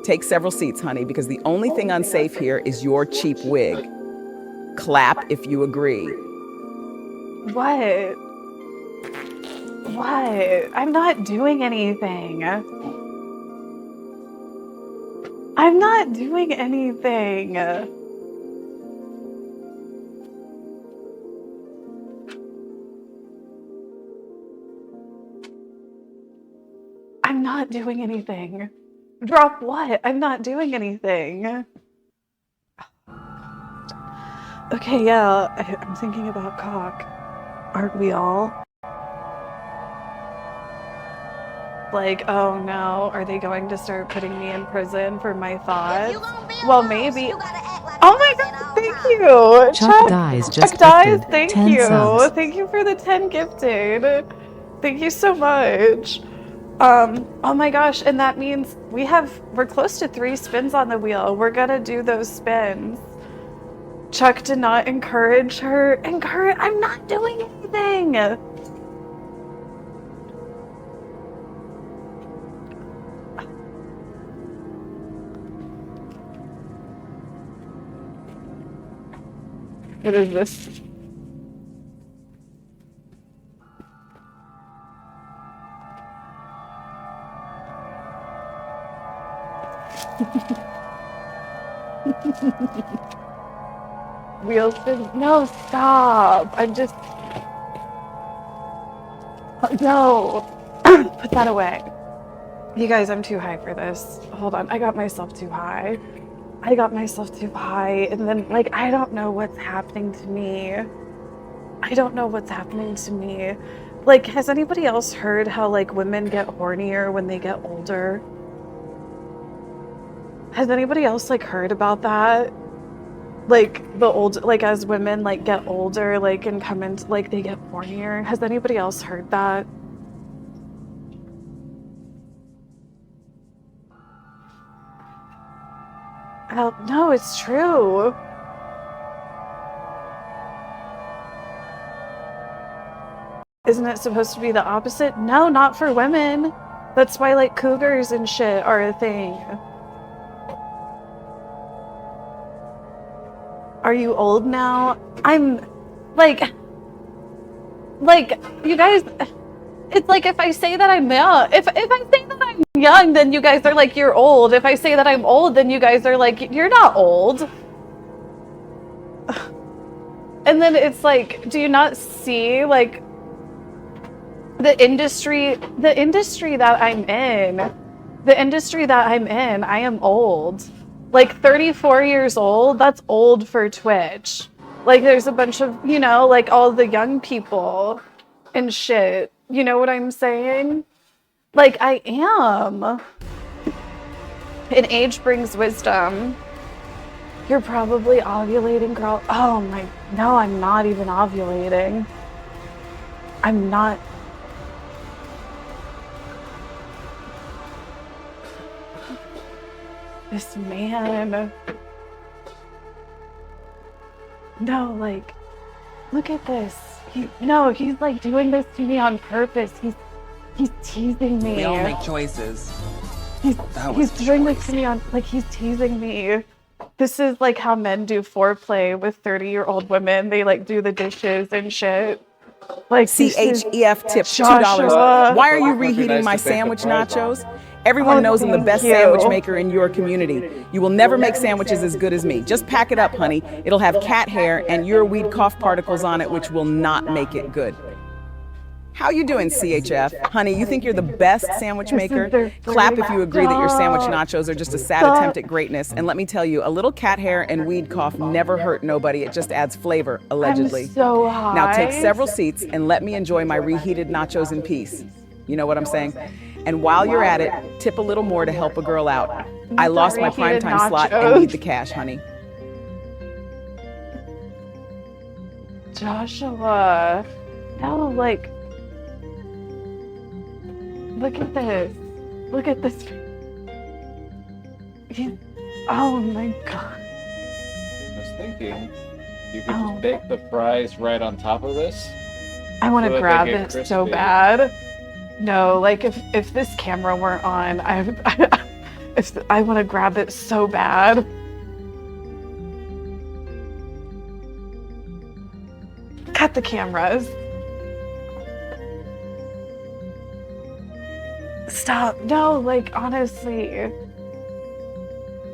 Take several seats, honey, because the only thing unsafe here is your cheap wig. Clap if you agree. What? What? I'm not doing anything. I'm not doing anything. I'm not doing anything. Drop what? I'm not doing anything. Okay, yeah, I'm thinking about cock. Aren't we all? Like, oh no, are they going to start putting me in prison for my thoughts? Well, maybe. Oh my god, thank you! Chuck Dies just Dies, gifted thank 10 you. subs. Thank you for the 10 gifted. Thank you so much. Oh my gosh, and that means we're close to 3 spins on the wheel. We're gonna do those spins. Chuck did not encourage her. I'm not doing anything. What is this? Wheel spin? No, stop. I'm just... No. Put that away. You guys, I'm too high for this. Hold on. I got myself too high. And then, like, I don't know what's happening to me. Like, has anybody else heard how, like, women get hornier when they get older? Has anybody else, like, heard about that? Like, as women, like, get older, like, and come into, like, they get hornier. Has anybody else heard that? No, it's true. Isn't it supposed to be the opposite? No, not for women. That's why, like, cougars and shit are a thing. Are you old now? I'm, like, you guys, it's like if I say that I'm young, if I say that I'm young, then you guys are like, you're old. If I say that I'm old, then you guys are like, you're not old. And then it's like, do you not see, like, the industry that I'm in, I am old. Like, 34 years old, that's old for Twitch. Like, there's a bunch of, you know, like, all the young people and shit. You know what I'm saying? Like, I am. And age brings wisdom. You're probably ovulating, girl. Oh my, no, I'm not even ovulating. I'm not. This man. No, like, look at this. He's like doing this to me on purpose. He's teasing me. We all make choices. He's doing this to me on, like, he's teasing me. This is like how men do foreplay with 30-year-old women. They like do the dishes and shit. Like, CHEF tip Joshua. $2. Why are you reheating my sandwich nachos? Everyone knows I'm the best sandwich maker in your community. You will never make sandwiches as good as me. Just pack it up, honey. It'll have cat hair and your weed cough particles on it, which will not make it good. How you doing, CHF? Honey, you think you're the best sandwich maker? Clap if you agree that your sandwich nachos are just a sad attempt at greatness. And let me tell you, a little cat hair and weed cough never hurt nobody. It just adds flavor, allegedly. I'm so high. Now take several seats and let me enjoy my reheated nachos in peace. You know what I'm saying? And while you're at it, tip a little more to help a girl out. I lost my primetime slot and need the cash, honey. Joshua, no, like, look at this. Look at this. Oh my God. I was thinking you could just bake the fries right on top of this. I want to so grab that they get it so crispy. bad. No, like if this camera weren't on, I want to grab it so bad. Cut the cameras. Stop. No, like, honestly.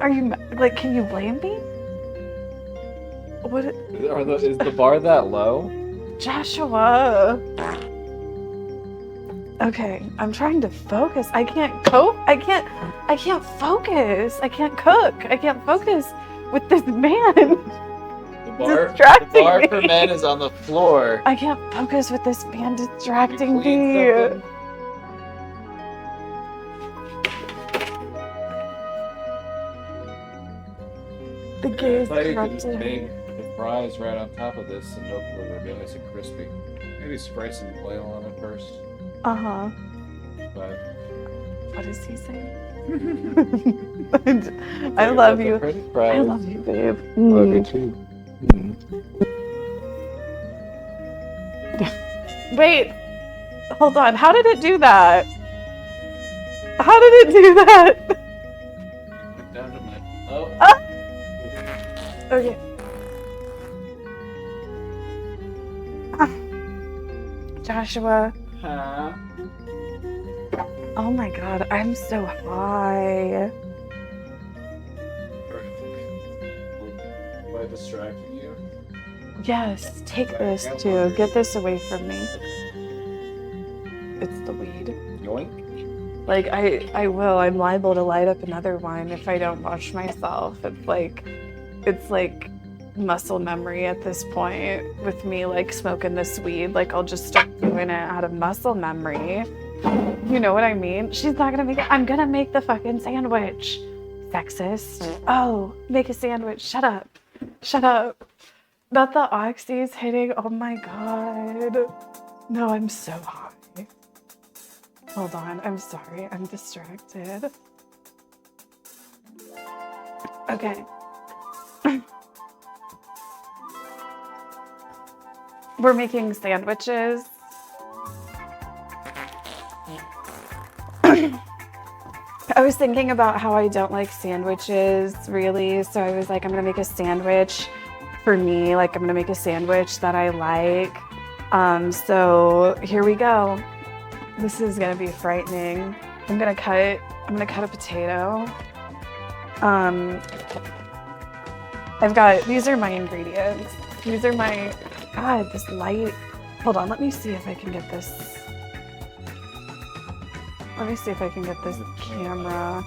Are you, like, can you blame me? What? Is the bar that low? Joshua. Okay, I'm trying to focus. I can't cope. I can't focus. I can't cook. I can't focus with this man. The Distracting bar me. for men is on the floor. I can't focus with this man distracting clean me. something? The gaze I thought you could just corrupted. bake the fries right on top of this and hopefully they'll be nice and crispy. Maybe spray some oil on it first. Uh-huh. But What does he say? I love you. pretty I fries. love you, babe. Love you too. Wait, hold on. How did it do that? How did it do that? Put down to my oh. Okay. Joshua. Huh? Oh my God, I'm so high. Am I distracting you? Yes, take this too. Get this away from me. It's the weed. Yoink. Like, I will. I'm liable to light up another one if I don't wash myself. It's like muscle memory at this point with me, like, smoking this weed. Like, I'll just start doing it out of muscle memory. You know what I mean? She's not gonna make it. I'm gonna make the fucking sandwich. Sexist. Oh, make a sandwich. Shut up. Shut up. Not the oxy's hitting. Oh my God. No, I'm so high. Hold on. I'm sorry. I'm distracted. Okay. We're making sandwiches. I was thinking about how I don't like sandwiches, really. So I was like, I'm gonna make a sandwich for me. Like, I'm gonna make a sandwich that I like. So here we go. This is gonna be frightening. I'm gonna cut a potato. These are my ingredients. These are my, God, this light. Hold on, let me see if I can get this. Let me see if I can get this camera.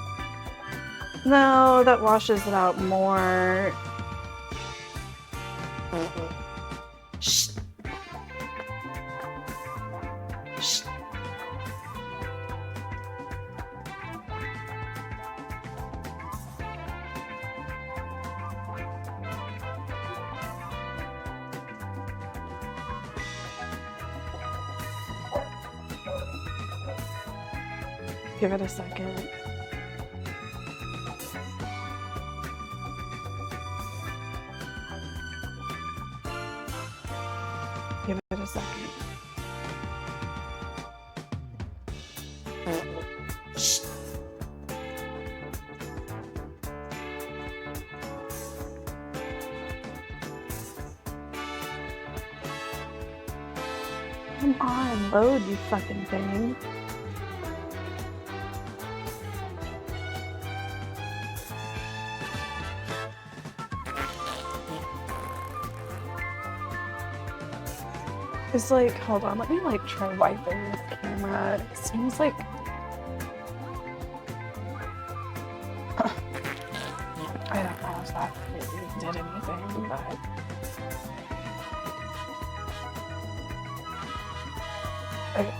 No, that washes it out more. Shh. Shh. Give it a second. Give it a second. Shh. Come on, load, you fucking thing. Is like, hold on, let me like try wiping this camera. It seems like I don't know if that really did anything, but okay.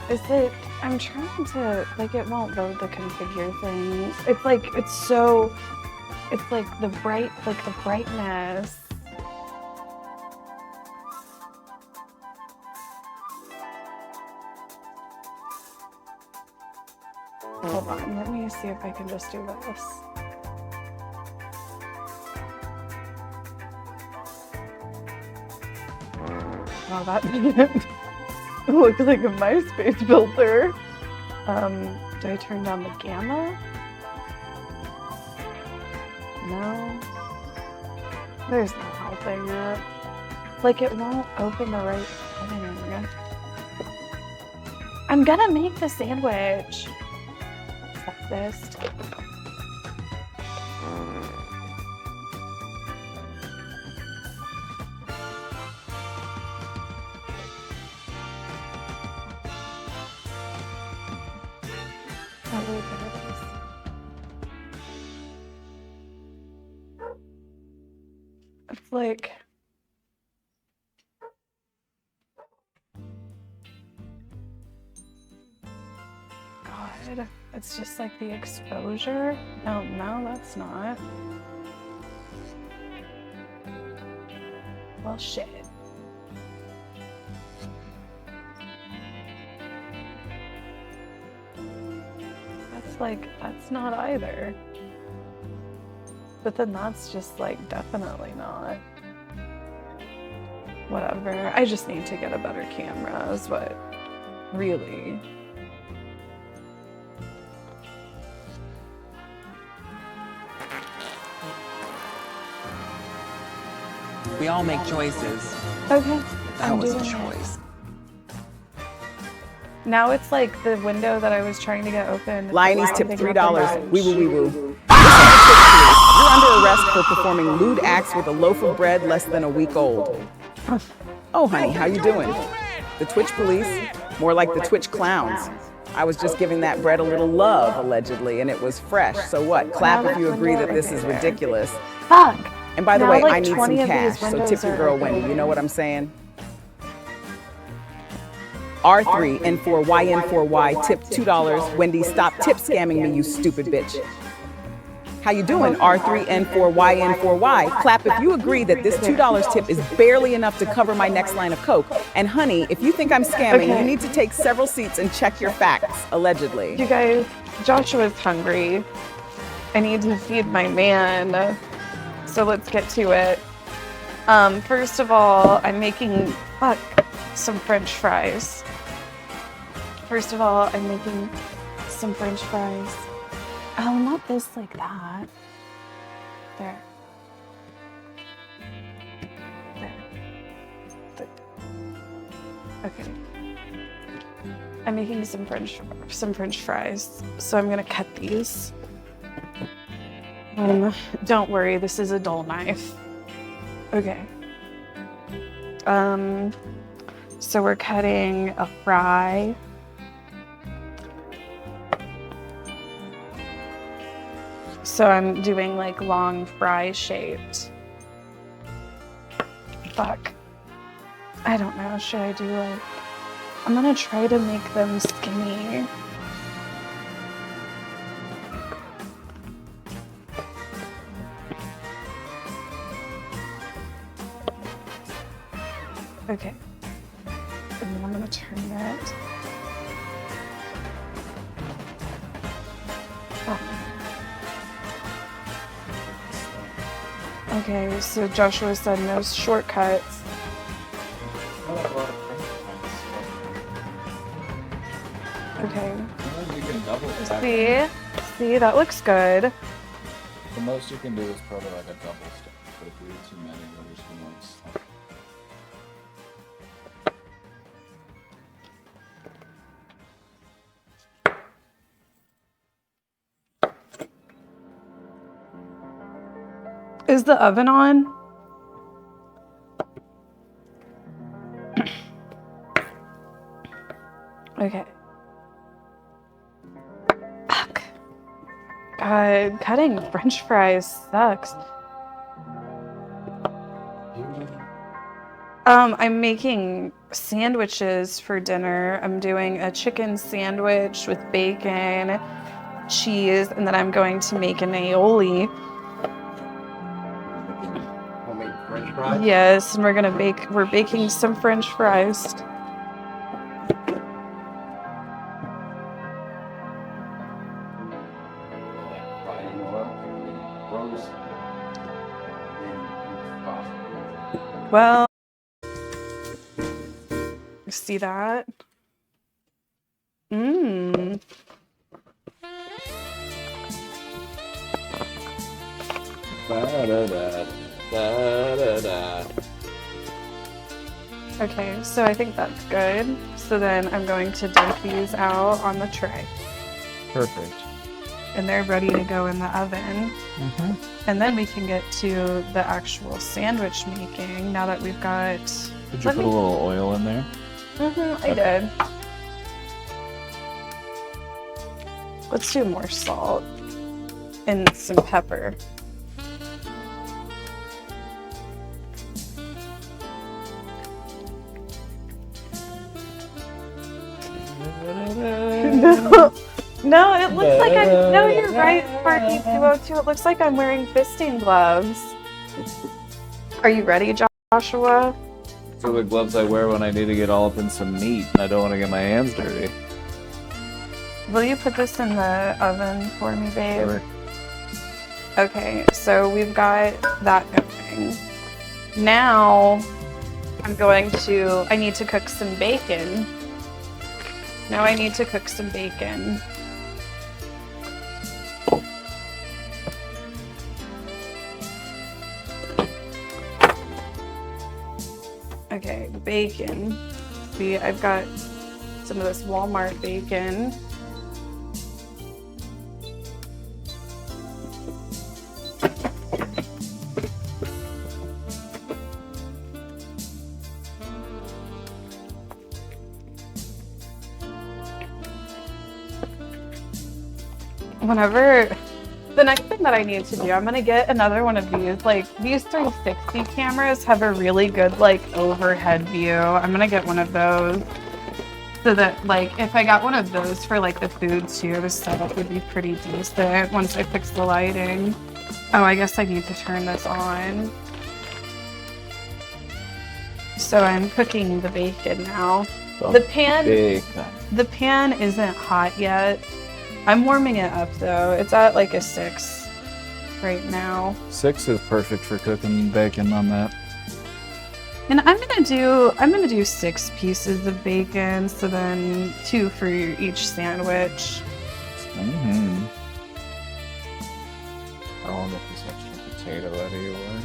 Is it? I'm trying to like it won't load the configure thing. It's like it's so. It's like the brightness. Hold on, let me see if I can just do this. Oh, that didn't look like a MySpace filter. Do I turn down the gamma? No. There's no helping it. Like it won't open the right thing. I'm gonna make the sandwich. Sexist. Oh, wait, there it is. It's like God, it's just like the exposure. No, that's not. Well, shit. That's not either. But then that's just like definitely not. Whatever. I just need to get a better camera is what really. We all make choices. Okay. That was a doing it. choice. Now it's like the window that I was trying to get open. Lionie's tip Picking up $3. the Wee woo wee woo. You're under arrest for performing lewd acts with a loaf of bread less than a week old. Oh, honey, how you doing? The Twitch police? More like the Twitch clowns. I was just giving that bread a little love, allegedly, and it was fresh. So what? Clap if you agree that this is ridiculous. Fuck. And by the Now, way, like, I need some 20 of cash, these so windows tip your are girl open. Wendy. You know what I'm saying? R3N4YN4Y tip $2. Wendy, stop tip scamming me, you stupid bitch. How you doing? R3N4YN4Y. Clap if you agree that this $2 tip is barely enough to cover my next line of coke. And honey, if you think I'm scamming, Okay. you need to take several seats and check your facts, allegedly. You guys, Joshua's hungry. I need to feed my man. So let's get to it. First of all, I'm making some French fries. Oh, not this like that. There. Okay. I'm making some French fries. So I'm gonna cut these. Don't worry, this is a dull knife. Okay. So we're cutting a fry. So I'm doing like long fry shaped. Fuck. I don't know, should I do like, I'm gonna try to make them skinny. Okay. And then I'm gonna turn it. Oh. Okay, so Joshua said no shortcuts. Okay. You can double stack. See, that looks good. The most you can do is probably like a double stack, but if you do too many, you're just gonna like slap. Is the oven on? Okay. Fuck. God, cutting French fries sucks. I'm making sandwiches for dinner. I'm doing a chicken sandwich with bacon, cheese, and then I'm going to make an aioli. Homemade French fries? Yes, and we're baking some French fries. Frying oil, roast, and Well, see that? Mmm. Okay, so I think that's good. So then I'm going to dump these out on the tray. Perfect. And they're ready to go in the oven. Mm-hmm. And then we can get to the actual sandwich making now that we've got... Did you put a little oil in there? Mm-hmm, I did. Let's do more salt and some pepper. No, it looks like I'm... No, you're right, Sparky 202. It looks like I'm wearing fisting gloves. Are you ready, Joshua? Those are the gloves I wear when I need to get all up in some meat and I don't want to get my hands dirty. Will you put this in the oven for me, babe? Sure. Okay, so we've got that going. Now, I need to cook some bacon. Now I need to cook some bacon. Okay, bacon. See, I've got some of this Walmart bacon. The next thing that I need to do, I'm gonna get another one of these. Like, these 360 cameras have a really good, like, overhead view. I'm gonna get one of those so that, like, if I got one of those for, like, the food too, the setup would be pretty decent once I fix the lighting. Oh, I guess I need to turn this on. So I'm cooking the bacon now. The pan isn't hot yet. I'm warming it up though. It's at like a 6 right now. 6 is perfect for cooking bacon on that. And I'm gonna do 6 pieces of bacon, so then 2 for each sandwich. Mm-hmm. I want to get this extra potato out of your way.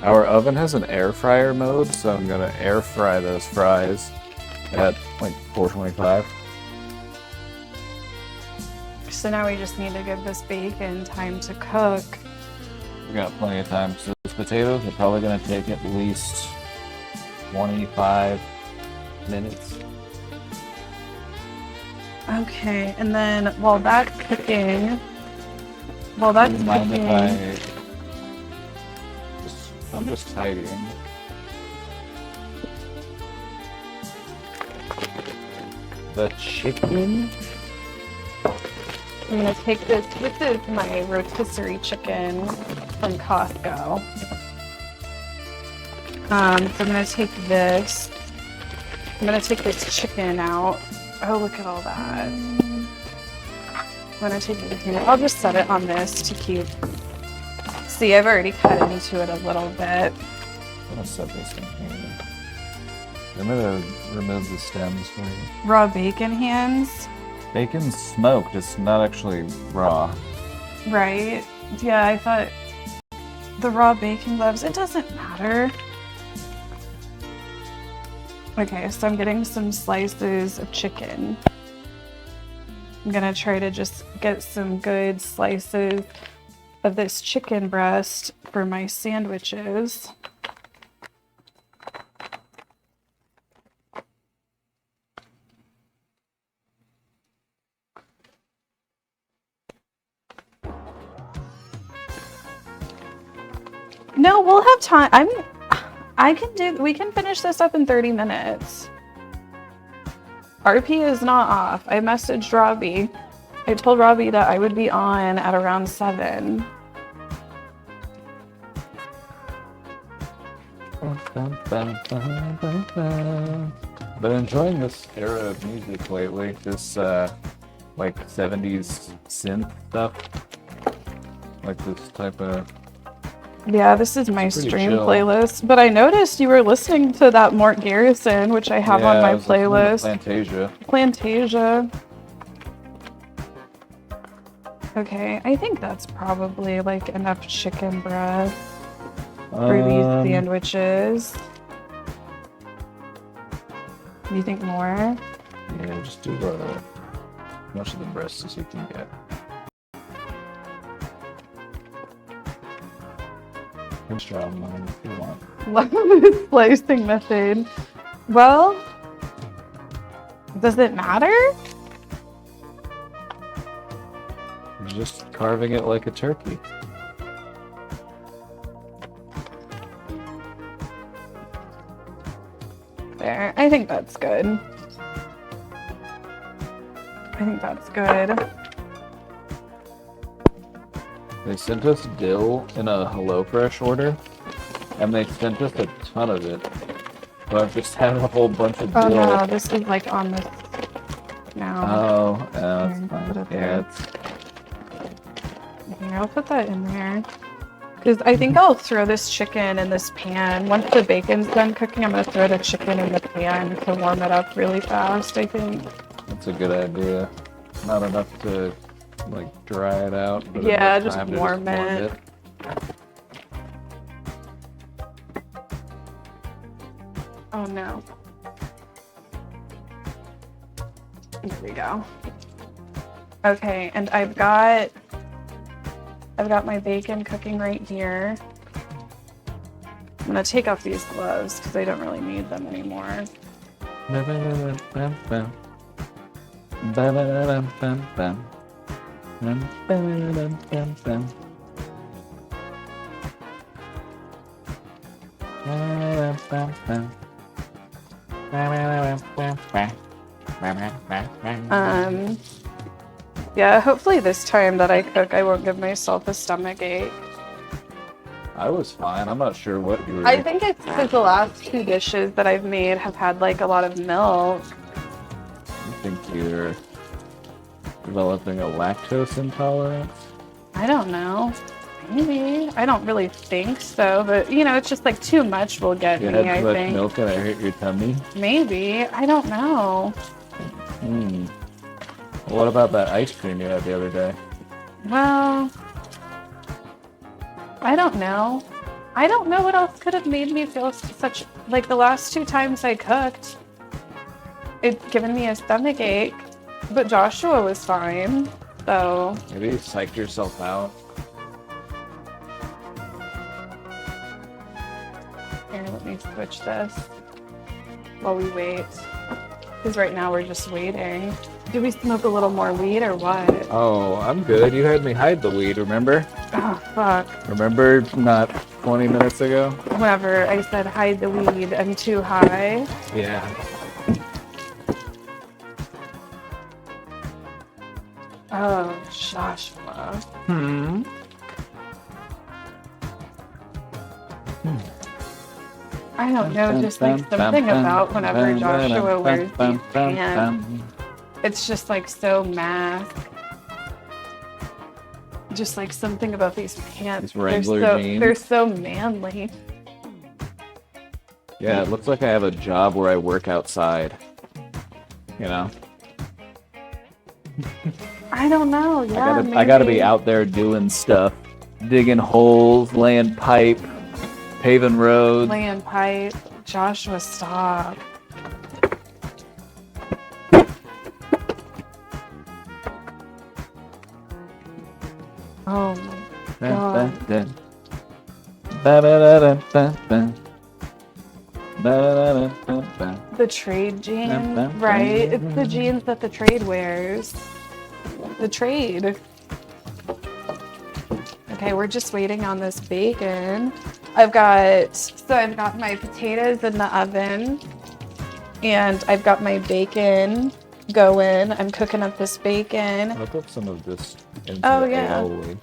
Our oven has an air fryer mode, so I'm gonna air fry those fries at like 425. So now we just need to give this bacon time to cook. We got plenty of time. So those potatoes are probably gonna take at least 25 minutes. Okay, and then while that's cooking, I'm just tidying. The chicken? I'm gonna take this. This is my rotisserie chicken from Costco. So I'm gonna take this. I'm gonna take this chicken out. Oh, look at all that. I'm gonna take it here. I'll just set it on this to keep. See, I've already cut into it a little bit. I'm gonna set this in here. I'm gonna remove the stems for you. Raw bacon hands. Bacon's smoked, it's not actually raw. Right? Yeah, I thought the raw bacon gloves, it doesn't matter. Okay, so I'm getting some slices of chicken. I'm gonna try to just get some good slices of this chicken breast for my sandwiches. No, we'll have time. We can finish this up in 30 minutes. RP is not off. I messaged Robbie. I told Robbie that I would be on at around 7. Been enjoying this era of music lately. This like 70s synth stuff. Like this type of. Yeah, this is my stream chill. playlist. But I noticed you were listening to that Mort Garrison, which I have on my I was listening to playlist. Plantasia. Plantasia. Okay, I think that's probably like enough chicken breast for these sandwiches. You think more? Yeah, just do as much of the breast as you can get. French job, man, if you want. Love this slicing method. Well, does it matter? You're just carving it like a turkey. There. I think that's good. I think that's good. They sent us dill in a HelloFresh order, and they sent us a ton of it. But I've just had a whole bunch of dill. Oh no, this is like on this now. Oh, that's Here, fine. put it Yeah, there. Here, I'll put that in there. Because I think I'll throw this chicken in this pan. Once the bacon's done cooking, I'm going to throw the chicken in the pan to warm it up really fast, I think. that's a good idea. Not enough to like dry it out, but Yeah, enough just time to warm it. Oh no. There we go. Okay, and I've got my bacon cooking right here. I'm gonna take off these gloves because I don't really need them anymore. Yeah, hopefully this time that I cook, I won't give myself a stomach ache. I was fine. I'm not sure what you were. I think it's because the last 2 dishes that I've made have had like a lot of milk. I think you're developing a lactose intolerance. I don't know. Maybe. I don't really think so, but you know, it's just like too much will get You me, had I too much think. milk and I hurt your tummy. Maybe. I don't know. What about that ice cream you had the other day? Well, I don't know. I don't know what else could have made me feel such, like the last 2 times I cooked, it's given me a stomach ache, but Joshua was fine, so. Maybe you psyched yourself out. Here, let me switch this while we wait. Because right now we're just waiting. Do we smoke a little more weed or what? Oh, I'm good. You had me hide the weed, remember? Oh, fuck. Remember not 20 minutes ago? Whenever I said hide the weed, I'm too high. Yeah. Oh, Joshua. I don't know, just like something about whenever Joshua wears these pants. It's just like so mask. Just like something about these pants. These Wrangler jeans. They're so manly. Yeah, it looks like I have a job where I work outside. You know? I don't know, yeah. I gotta be maybe. out there doing stuff. Digging holes, laying pipe, paving roads. Laying pipe. Joshua, stop. Oh my god. The trade jeans, right? It's the jeans that the trade wears. The trade. Okay, we're just waiting on this bacon. I've got my potatoes in the oven, and I've got my bacon going. I'm cooking up this bacon. I'll put some of this into Oh, the yeah. aioli.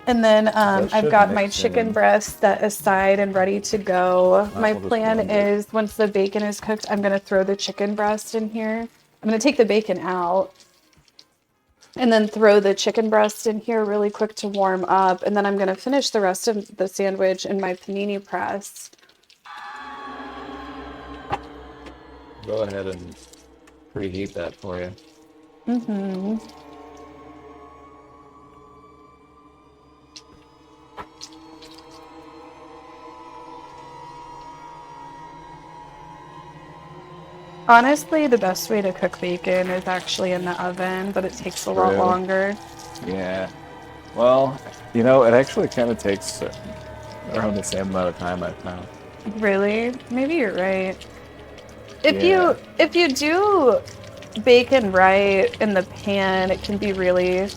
And then That I've should got my mix chicken in. breast set aside and ready to go. My we'll just plan blend it. is once the bacon is cooked, I'm going to throw the chicken breast in here. I'm going to take the bacon out and then throw the chicken breast in here really quick to warm up. And then I'm going to finish the rest of the sandwich in my panini press. Go ahead and preheat that for you. Mm-hmm. Honestly, the best way to cook bacon is actually in the oven, but it takes a lot True. longer. Yeah. Well, you know, it actually kind of takes around the same amount of time, I found. Really? Maybe you're right. Yeah. If you do bacon right in the pan, it can be really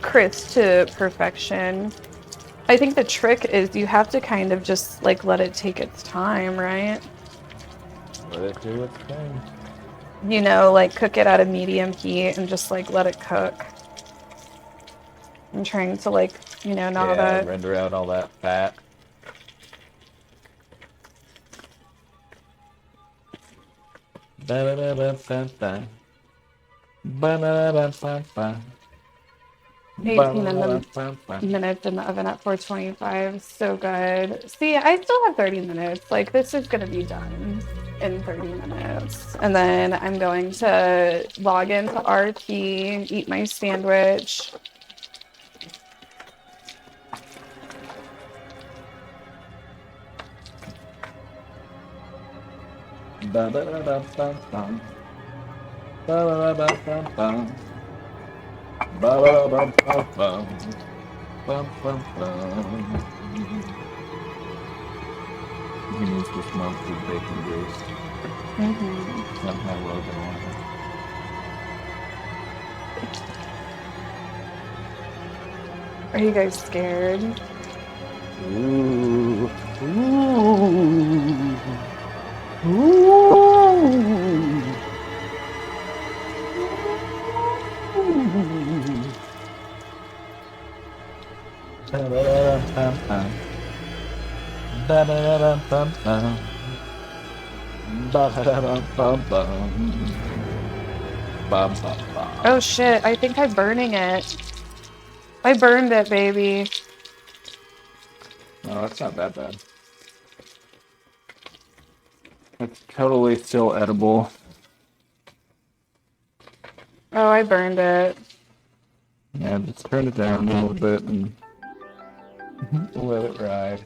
crisp to perfection. I think the trick is you have to kind of just like let it take its time, right? Let it do its thing. You know, like cook it at a medium heat and just like let it cook. I'm trying to like, you know, not Yeah, render out all that fat. Ba-da-da-da-da-da. Ba-da-da-da-da-da. 18 minutes in the oven at 425. So good. See, I still have 30 minutes. Like, this is going to be done in 30 minutes. And then I'm going to log into RT, eat my sandwich. Ba-da-da-da-da-da. Ba-da-da-da-da-da. Ba-da-da-da-da-da. Bum-bum-bum. He needs to smoke his bacon grease. Somehow Logan wanted. Are you guys scared? Ooh. Ooh. Ooh. Ba-da-da-dum-bum-bum. Ba-da-da-dum-bum-bum. Ba-da-da-dum-bum-bum. Bum-bum-bum. Oh shit, I think I'm burning it. I burned it, baby. No, that's not that bad. It's totally still edible. Oh, I burned it. Yeah, just turn it down a little bit and let it ride.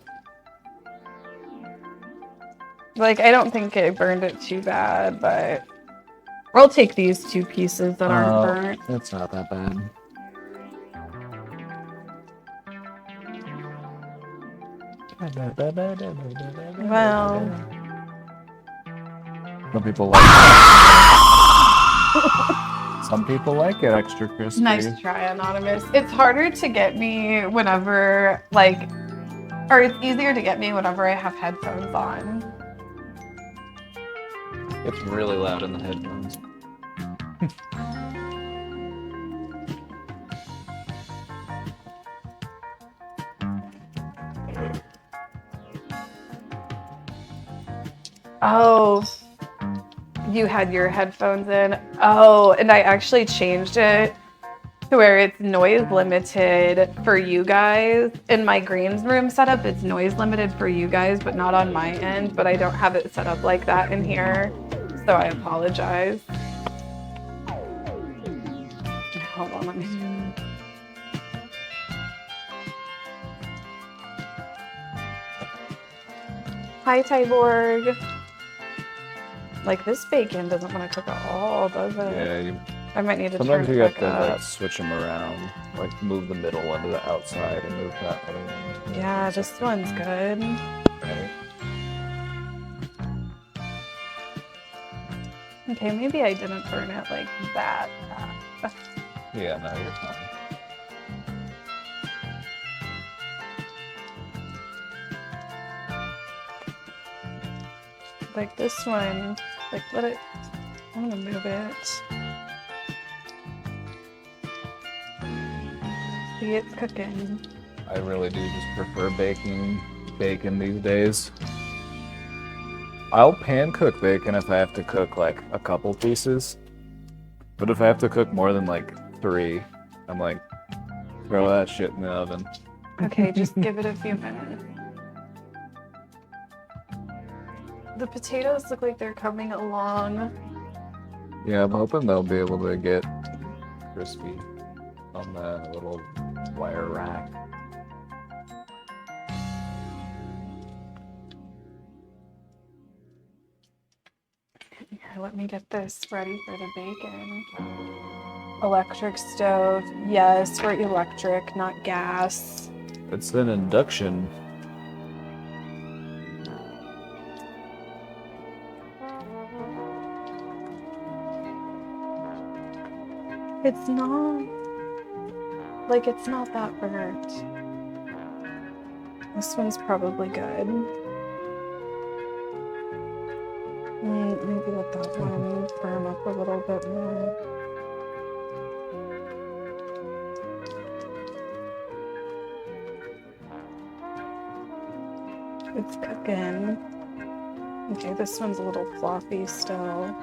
Like, I don't think I burned it too bad, but I'll take these two pieces that aren't burnt. It's not that bad. Well, some people like it. Some people like it extra crispy. nice try, Anonymous. It's harder to get me whenever, like, or it's easier to get me whenever I have headphones on. It's really loud in the headphones. Oh, you had your headphones in. Oh, and I actually changed it to where it's noise limited for you guys. In my greens room setup, it's noise limited for you guys, but not on my end. But I don't have it set up like that in here, so I apologize. Hold on, let me. Hi, Tyborg. Like, this bacon doesn't want to cook at all, does it? Yeah, I might need to sometimes turn you it have back to up. like switch them around, like move the middle one to the outside and move that other one. Yeah, this one's good. Right. Okay, maybe I didn't burn it like that. Yeah, no, you're fine. Like this one, like let it, I'm gonna move it. See, it's cooking. I really do just prefer baking bacon these days. I'll pan cook bacon if I have to cook like a couple pieces. But if I have to cook more than like 3, I'm like, throw that shit in the oven. Okay, just give it a few minutes. The potatoes look like they're coming along. Yeah, I'm hoping they'll be able to get crispy on that little wire rack. Here, let me get this ready for the bacon. Electric stove. Yes, we're electric, not gas. It's an induction. It's not, like, it's not that burnt. This one's probably good. Maybe let that one firm up a little bit more. It's cooking. Okay, this one's a little floppy still.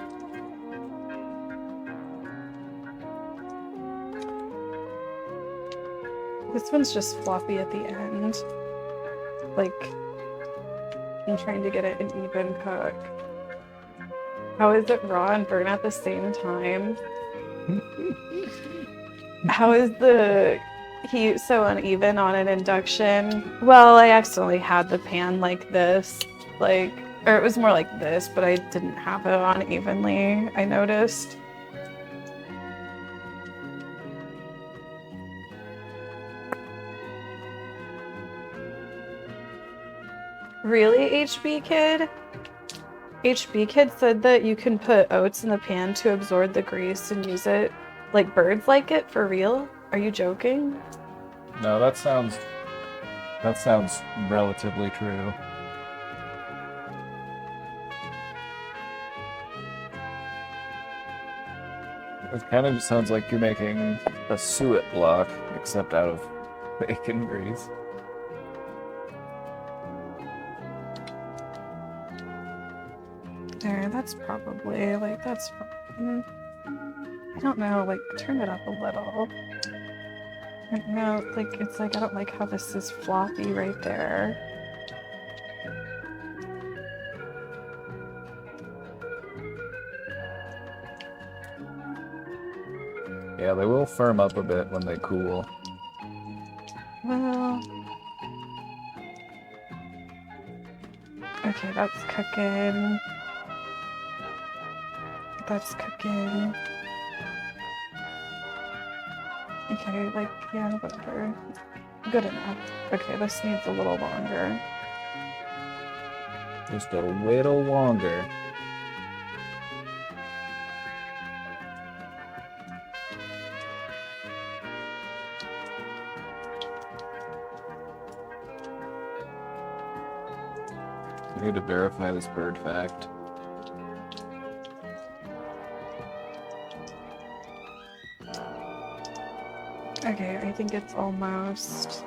This one's just floppy at the end. Like, I'm trying to get it an even cook. How is it raw and burnt at the same time? How is the heat so uneven on an induction? Well, I accidentally had the pan like this, like, or it was more like this, but I didn't have it on evenly, I noticed. Really, HB Kid? HB Kid said that you can put oats in the pan to absorb the grease and use it like birds like it, for real? Are you joking? No, that sounds relatively true. It kind of just sounds like you're making a suet block, except out of bacon grease. There, that's probably, like, that's, I don't know, like, turn it up a little. I don't know, like, it's like, I don't like how this is floppy right there. Yeah, they will firm up a bit when they cool. Well, okay, that's cooking. That's cooking. Okay, like, yeah, whatever. Good enough. Okay, this needs a little longer. Just a little longer. I need to verify this bird fact. Okay, I think it's almost.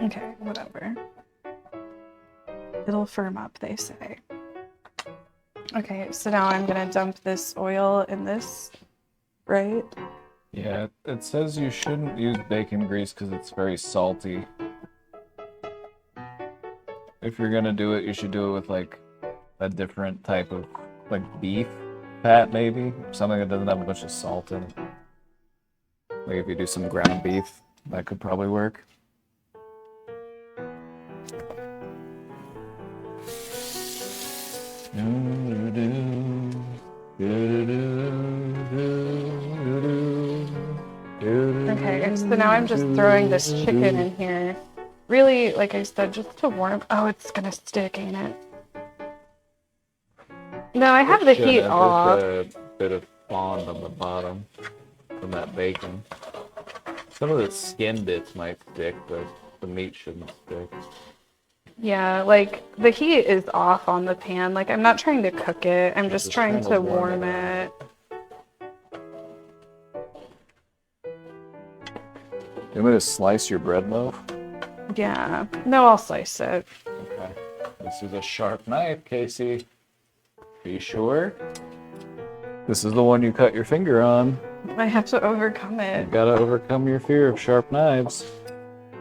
Okay, whatever. It'll firm up, they say. Okay, so now I'm gonna dump this oil in this, right? Yeah, it says you shouldn't use bacon grease because it's very salty. If you're gonna do it, you should do it with like a different type of like beef fat, maybe something that doesn't have a bunch of salt in it. Like if you do some ground beef, that could probably work. Okay, so now I'm just throwing this chicken in here. Really, like I said, just to warm. Oh, it's gonna stick, ain't it? No, I have the heat off. Just a bit of fond on the bottom from that bacon. Some of the skin bits might stick, but the meat shouldn't stick. Yeah, like the heat is off on the pan. Like I'm not trying to cook it. I'm just trying to warm it. You want me to slice your bread loaf? Yeah. No, I'll slice it. Okay. This is a sharp knife, Casey. Are you sure? This is the one you cut your finger on. I have to overcome it. You gotta overcome your fear of sharp knives.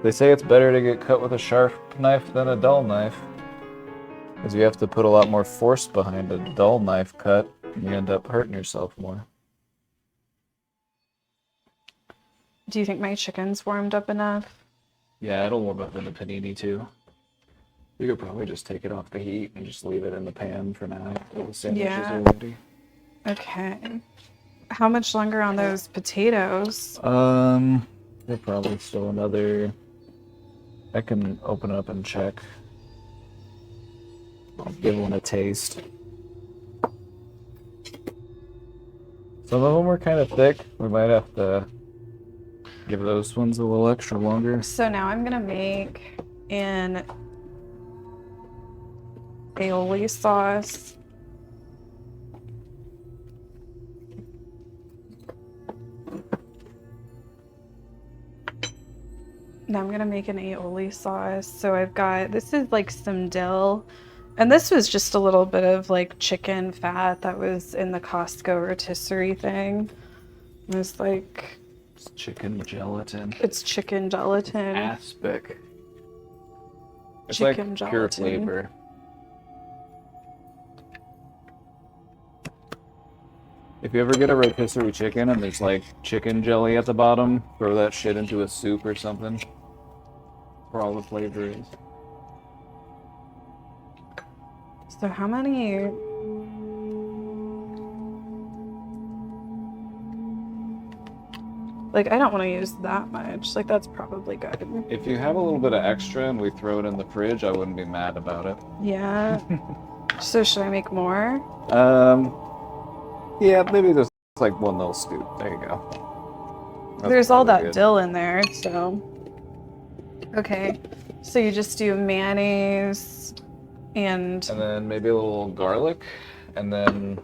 They say it's better to get cut with a sharp knife than a dull knife. Because you have to put a lot more force behind a dull knife cut, and you end up hurting yourself more. Do you think my chicken's warmed up enough? Yeah, it'll warm up in the panini too. You could probably just take it off the heat and just leave it in the pan for now until the sandwiches are ready. Okay. How much longer on those potatoes? They're probably still another... I can open it up and check. I'll give one a taste. Some of them were kind of thick. We might have to give those ones a little extra longer. So now I'm gonna make an aioli sauce. Now I'm gonna make an aioli sauce. So I've got, this is like some dill. And this was just a little bit of like chicken fat that was in the Costco rotisserie thing. It was like... It's chicken gelatin. It's chicken gelatin. Aspic. It's Chicken like pure gelatin. flavor. If you ever get a rotisserie chicken and there's like chicken jelly at the bottom, throw that shit into a soup or something. Where all the flavor is. So how many... Like, I don't want to use that much. Like, that's probably good. If you have a little bit of extra and we throw it in the fridge, I wouldn't be mad about it. Yeah. So should I make more? Yeah, maybe there's like one little scoop. There you go. That's There's all probably that good. dill in there, so... Okay. So you just do mayonnaise and... And then maybe a little garlic, and then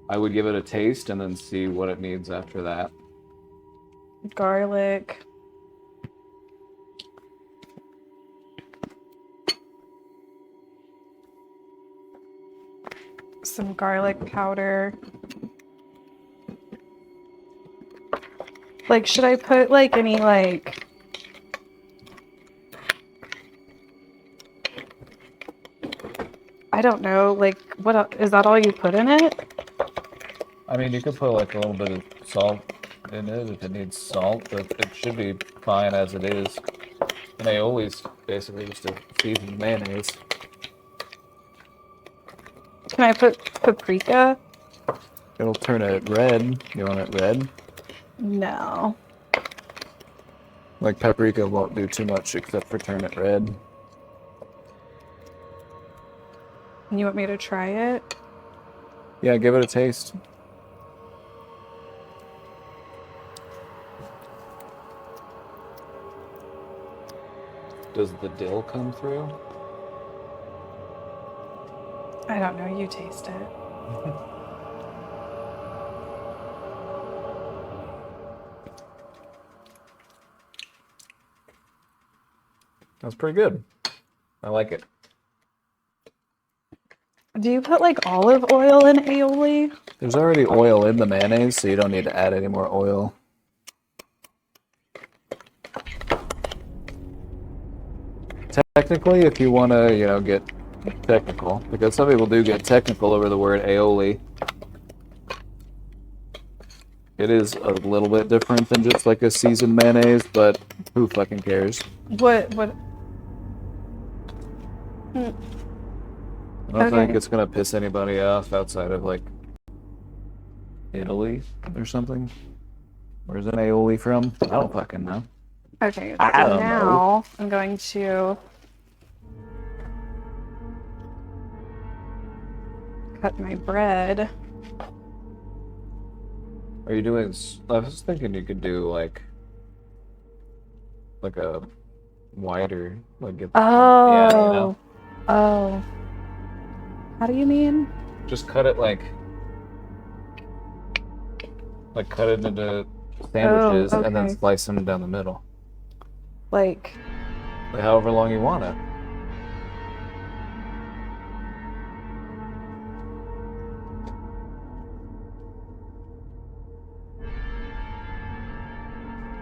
I would give it a taste and then see what it needs after that. Garlic. Some garlic powder. Like, should I put like any like... I don't know, like, is that all you put in it? I mean, you could put like a little bit of salt in it if it needs salt, but it should be fine as it is. And aioli's basically just a seasoned mayonnaise. Can I put paprika? It'll turn it red. You want it red? No. Like paprika won't do too much except for turn it red. You want me to try it? Yeah, give it a taste. Does the dill come through? I don't know, you taste it. That's pretty good. I like it. Do you put like olive oil in aioli? There's already oil in the mayonnaise, so you don't need to add any more oil. Technically, if you want to, get technical, because some people do get technical over the word aioli. It is a little bit different than just like a seasoned mayonnaise, but who fucking cares? What? I don't think it's gonna piss anybody off outside of like Italy or something. Where's an aioli from? I don't fucking know. Okay, so I don't now know. I'm going to cut my bread. Are you doing? I was thinking you could do like a wider, like get. Oh. Yeah, you know. Oh. How do you mean? Just cut it like cut it into sandwiches and then okay. slice them down the middle. Like however long you want it.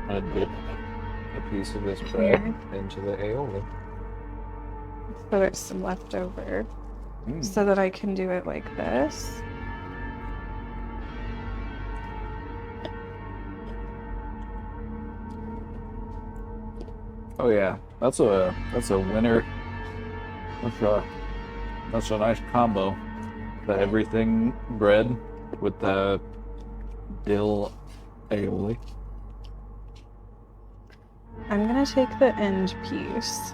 I'd dip a piece of this bread into the aioli. so there's some left over. So that I can do it like this. Oh yeah, that's a winner. That's a nice combo. The everything bread with the dill aioli. I'm gonna take the end piece.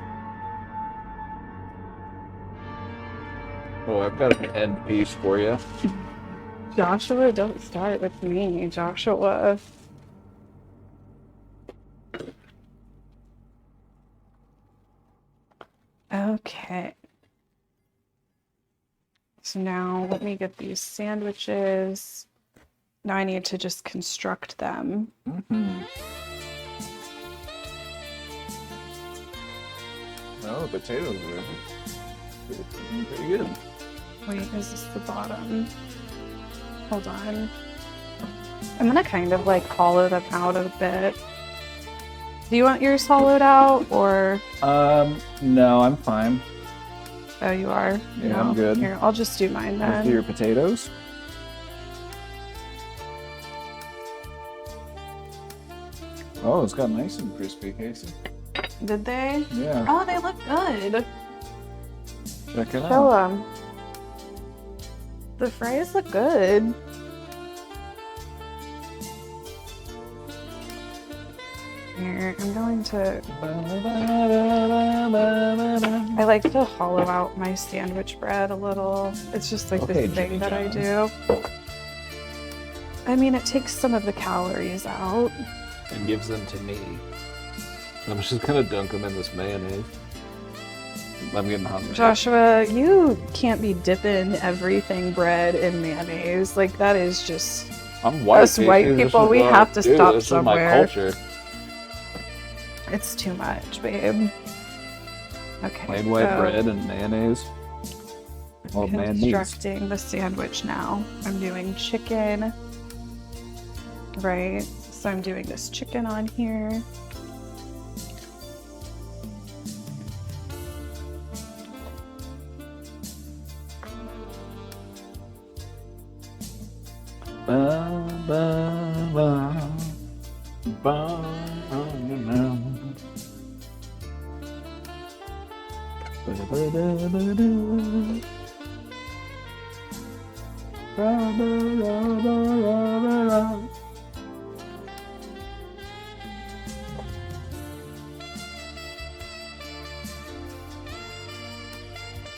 Oh, I've got an end piece for you. Joshua, don't start with me, Joshua. Okay. So now let me get these sandwiches. Now I need to just construct them. Oh, the potatoes are pretty good. Wait, is this the bottom? Hold on. I'm gonna kind of like hollow them out a bit. Do you want yours hollowed out or? No, I'm fine. Oh, you are? Yeah, No. I'm good. Here, I'll just do mine Let's then. do your potatoes. Oh, it's got nice and crispy, Casey. Did they? Yeah. Oh, they look good. Check it Show out. them. The fries look good. Here, I'm going to... I like to hollow out my sandwich bread a little. It's just like Okay, this thing Jimmy that I John's. do. I mean, it takes some of the calories out. And gives them to me. I'm just gonna dunk them in this mayonnaise. I'm getting hungry. Joshua, you can't be dipping everything bread in mayonnaise. Like, that is just... I'm white. Us white Casey. This people, is we what I have to do. stop This somewhere. is my culture. It's too much, babe. Okay. Plain white so bread and mayonnaise. Well, mayonnaise. constructing the sandwich now. I'm doing chicken. Right? So I'm doing this chicken on here. Ba, ba, ba, ba, ba,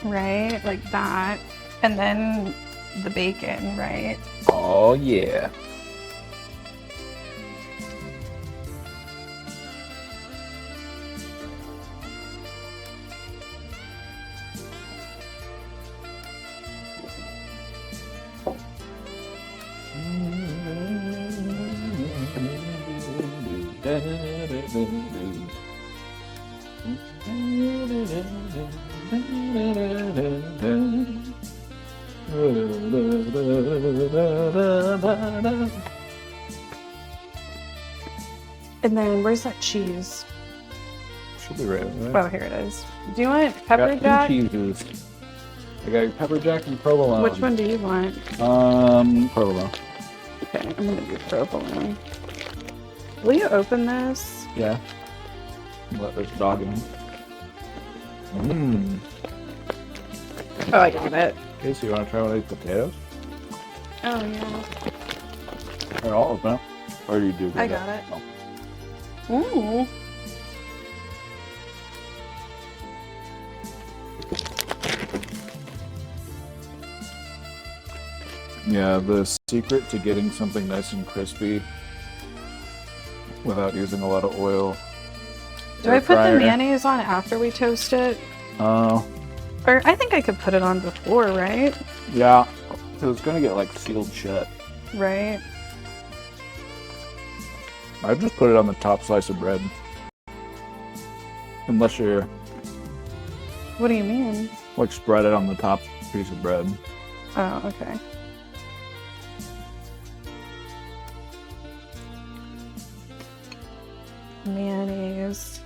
Right? Like that. And then the bacon, right? Oh yeah. And then where's that cheese? Should be right away. Oh, here it is. Do you want pepper jack? Got two cheeses. I got your pepper jack and provolone. Which one do you want? Provolone. Okay, I'm gonna do provolone. Will you open this? Yeah. Let this dog in. Mmm. Oh, I got it. Okay, so you want to try one of these potatoes? Oh, yeah. Or I'll open it. Or do you do I that? got it. Oh. Ooh. Yeah, the secret to getting something nice and crispy without using a lot of oil. Do I put the mayonnaise on after we toast it? Or I think I could put it on before, right? Yeah, so it's gonna get like sealed shut. Right. I just put it on the top slice of bread. Unless you're What do you mean? like spread it on the top piece of bread. Oh, okay. Mayonnaise.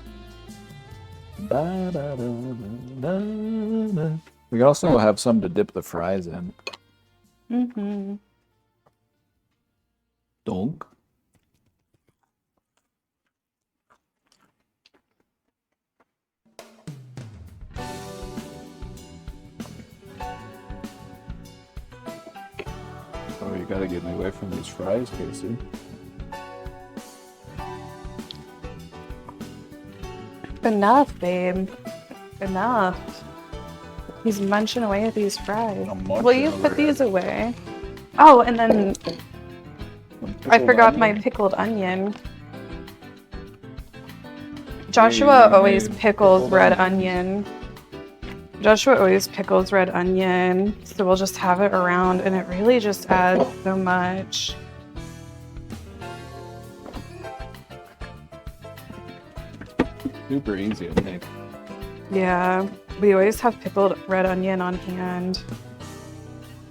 We also have some to dip the fries in. Mm-hmm. Donk. Oh, you gotta get me away from these fries, Casey. Enough, babe. Enough. He's munching away at these fries. Will you put these away? Oh, and then I forgot my pickled onion. Joshua always pickles red onion. Joshua always pickles red onion, so we'll just have it around, and it really just adds so much. Super easy to make. Yeah, we always have pickled red onion on hand.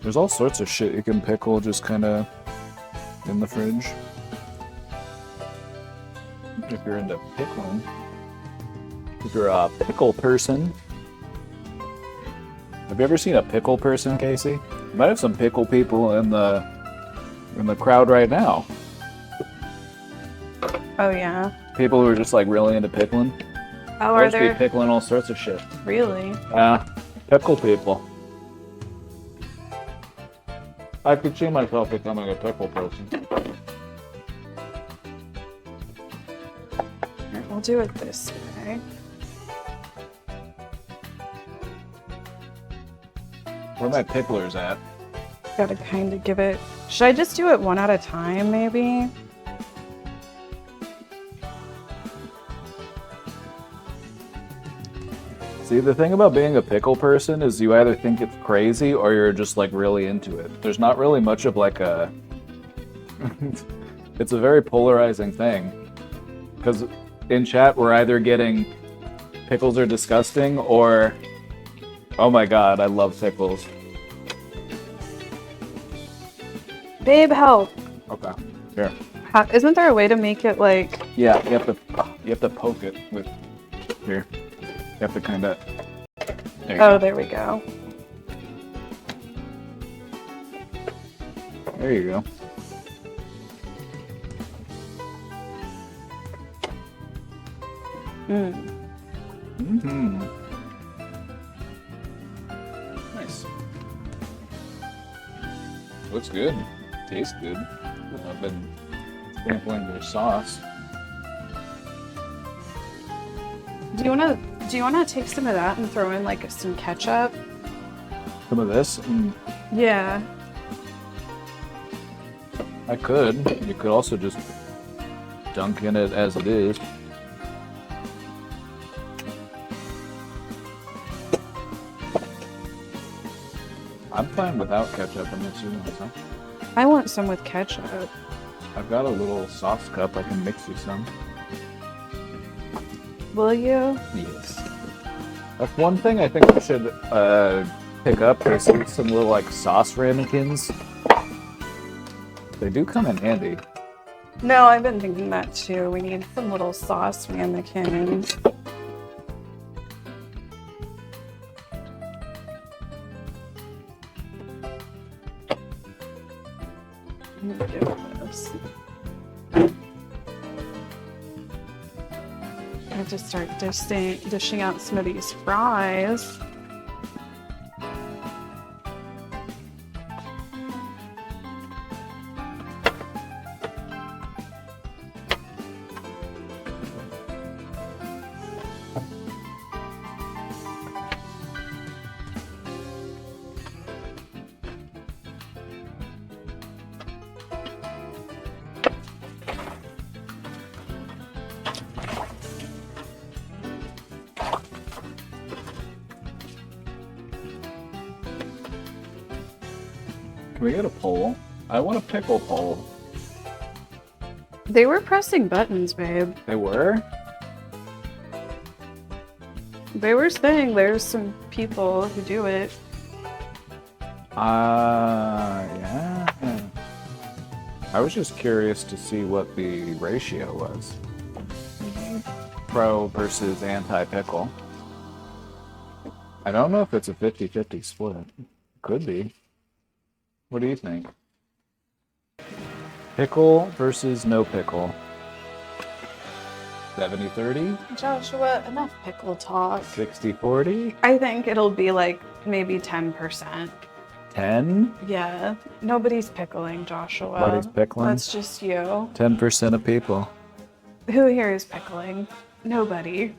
There's all sorts of shit you can pickle just kind of in the fridge. If you're into pickling. If you're a pickle person. Have you ever seen a pickle person, Casey? Might have some pickle people in the crowd right now. Oh yeah. People who are just like really into pickling. Oh, are there? Be pickling all sorts of shit. Really? Yeah, pickle people. I could see myself becoming a pickle person. Here, we'll do it this way. Where are my picklers at? Gotta kind of give it. Should I just do it one at a time, maybe? See, the thing about being a pickle person is you either think it's crazy or you're just like really into it. There's not really much of like a... It's a very polarizing thing. Because in chat we're either getting pickles are disgusting or oh my god, I love pickles. Babe, help. Okay, here. Isn't there a way to make it like... Yeah, you have to poke it with... Here. You have to kind of... There we go. There you go. Mm-hmm. Nice. Looks good. Tastes good. I've been sampling your sauce. Do you wanna take some of that and throw in like some ketchup? Some of this? Yeah. I could. You could also just dunk in it as it is. I'm fine without ketchup unless you want some. I want some with ketchup. I've got a little sauce cup. I can mix you some. Will you? Yes. That's one thing I think we should pick up. There's some little like sauce ramekins. They do come in handy. No, I've been thinking that too. We need some little sauce ramekins. I have to start dishing out some of these fries. Can we get a poll? I want a pickle poll. They were pressing buttons, babe. They were? They were saying there's some people who do it. Yeah. I was just curious to see what the ratio was. Pro versus anti-pickle. I don't know if it's a 50-50 split. Could be. What do you think? Pickle versus no pickle. 70-30? Joshua, enough pickle talk. 60-40? I think it'll be like maybe 10%. 10? Yeah. Nobody's pickling, Joshua. Nobody's pickling? That's just you. 10% of people. Who here is pickling? Nobody.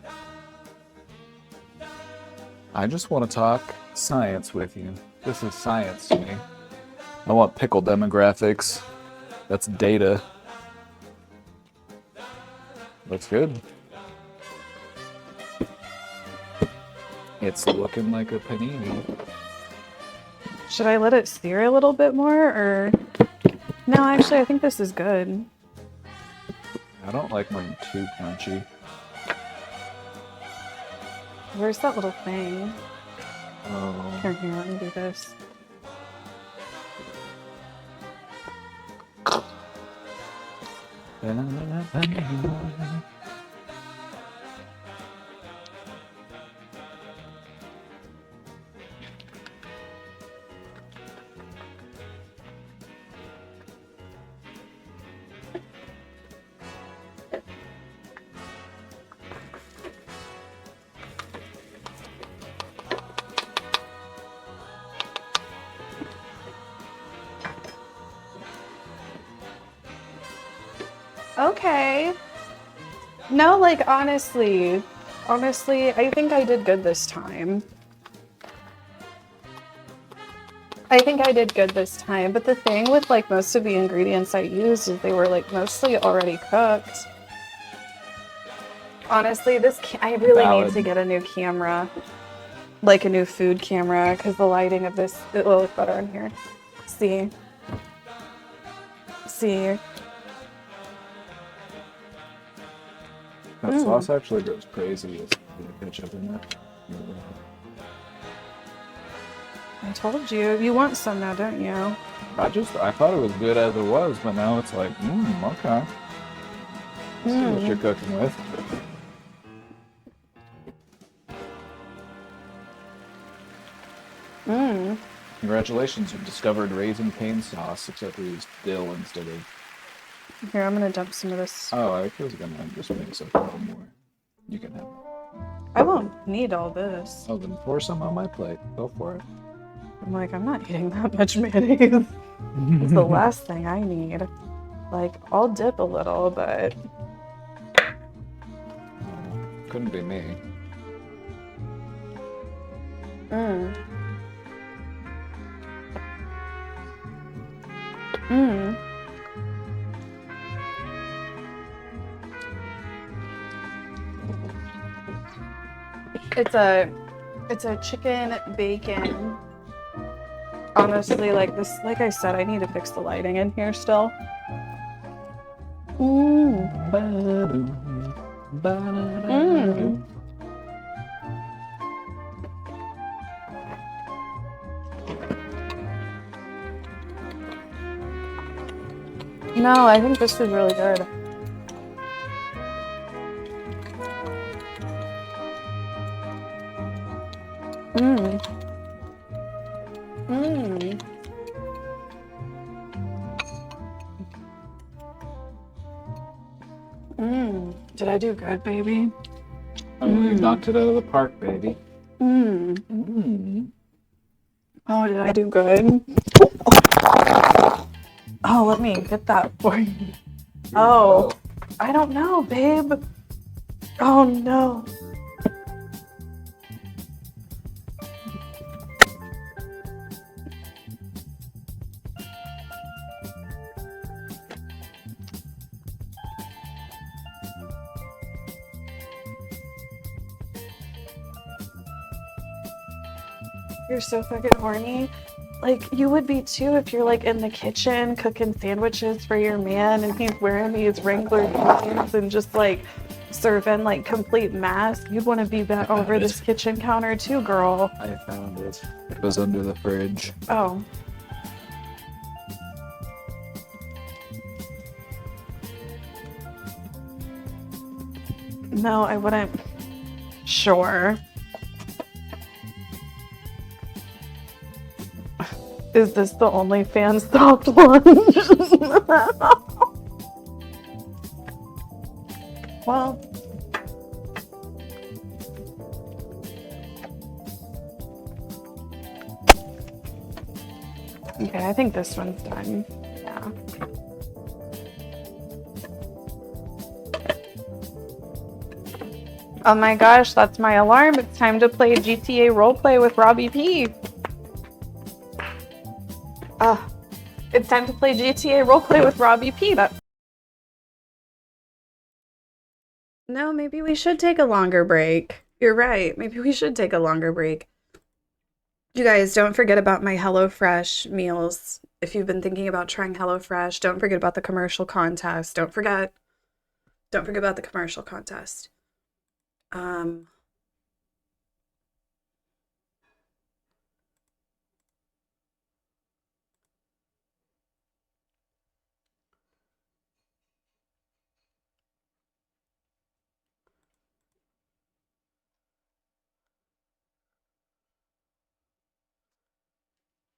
I just want to talk science with you. This is science to me. I want pickle demographics. That's data. Looks good. It's looking like a panini. Should I let it sear a little bit more, or... No, actually, I think this is good. I don't like mine too crunchy. Where's that little thing? Oh. Here, let me do this. Okay. No, like, honestly, I think I did good this time. But the thing with, like, most of the ingredients I used is they were, like, mostly already cooked. Honestly, I really need to get a new camera. Like, a new food camera, because the lighting of this, it will look better in here. See? That sauce actually goes crazy with the ketchup in it. I told you. You want some now, don't you? I thought it was good as it was, but now it's like, okay. See what you're cooking with. Congratulations, you've discovered Raisin Cane sauce, except we used dill instead of... Here, I'm gonna dump some of this. Oh, I was gonna just mix up a little more. You can have it. I won't need all this. Oh, then pour some on my plate. Go for it. I'm like, I'm not eating that much mayonnaise. It's the last thing I need. Like, I'll dip a little, but... Couldn't be me. It's a chicken bacon. Honestly, like I said, I need to fix the lighting in here still. No, I think this is really good. Did I do good, baby? Oh, you knocked it out of the park, baby. Oh, did I do good? Oh, let me get that for you. Oh, I don't know, babe. Oh, no. You're so fucking horny. Like, you would be too if you're like in the kitchen cooking sandwiches for your man and he's wearing these Wrangler jeans and just like serving like complete mass. You'd want to be back over this kitchen counter too, girl. I found it. It was under the fridge. Oh. No, I wouldn't. Sure. Is this the OnlyFans soft launch? Well. Okay, I think this one's done. Yeah. Oh my gosh, that's my alarm. It's time to play GTA roleplay with Robbie P. It's time to play GTA roleplay with Robbie P. No, maybe we should take a longer break. You're right. Maybe we should take a longer break. You guys, don't forget about my HelloFresh meals. If you've been thinking about trying HelloFresh, don't forget about the commercial contest. Don't forget about the commercial contest.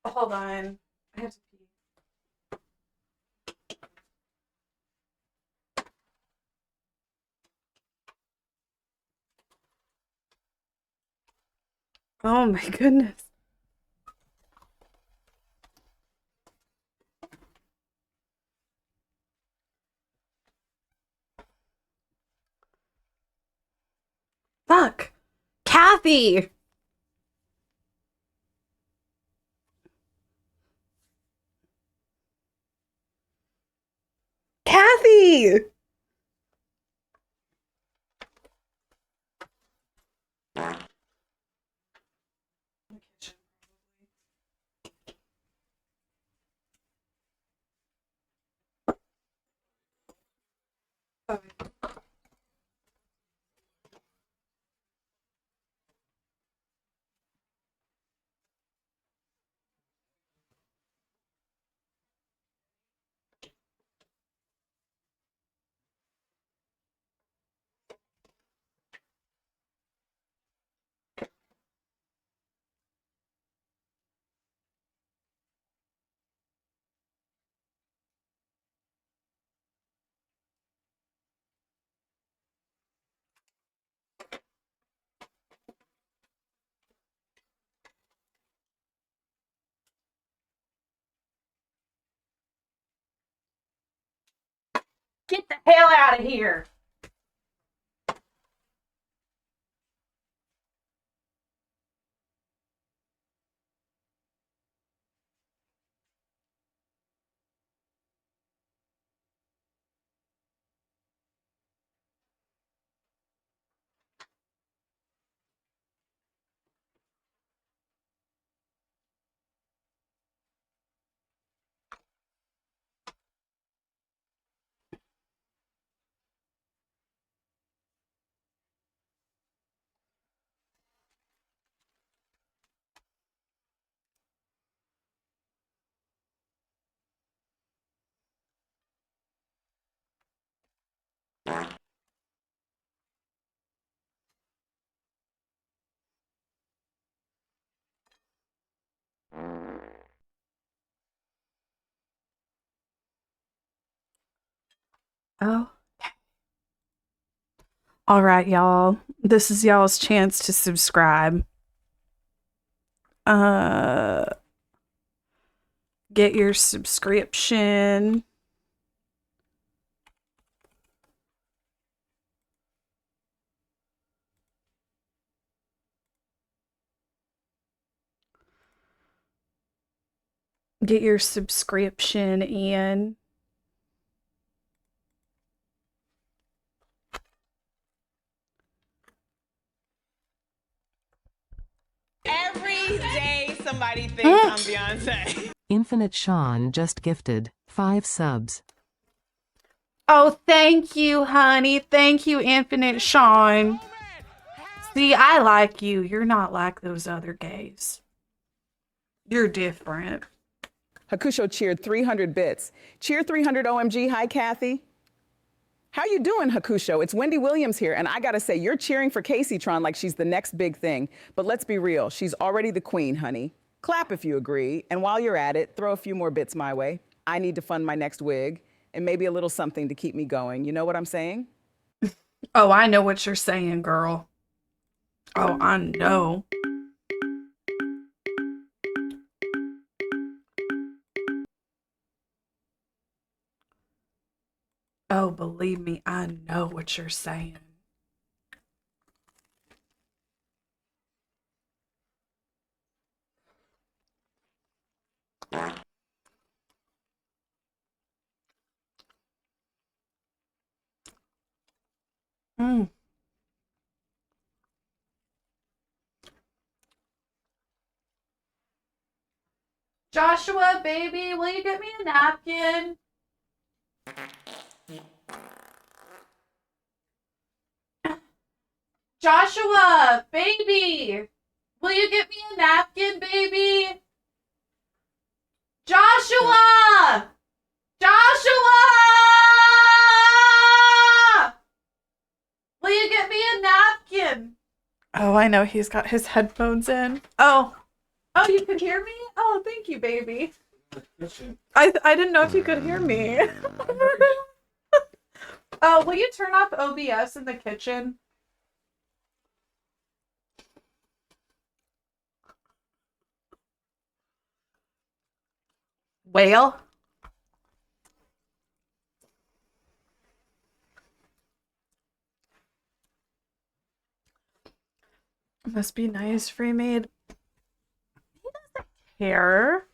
Hold on. I have to pee. Oh my goodness. Fuck. Kathy. Kathy. Get the hell out of here. Oh. All right, y'all. This is y'all's chance to subscribe. Get your subscription. Get your subscription in. Every day somebody thinks I'm Beyonce. Infinite Sean just gifted 5 subs. Oh, thank you, honey. Thank you, Infinite Sean. See, I like you. You're not like those other gays. You're different. Hakusho cheered 300 bits. Cheer 300 OMG. Hi, Kathy. How you doing, Hakusho? It's Wendy Williams here, and I gotta say, you're cheering for Kaceytron like she's the next big thing. But let's be real, she's already the queen, honey. Clap if you agree, and while you're at it, throw a few more bits my way. I need to fund my next wig, and maybe a little something to keep me going. You know what I'm saying? Oh, I know what you're saying, girl. Oh, I know. Oh, believe me, I know what you're saying. Mm. Joshua, baby, will you get me a napkin? Joshua, baby, will you get me a napkin, baby? Joshua! Joshua! Will you get me a napkin? Oh, I know he's got his headphones in. Oh, you can hear me? Oh, thank you, baby. I didn't know if you could hear me. Oh, will you turn off OBS in the kitchen? Whale? Must be nice, free made. He doesn't care.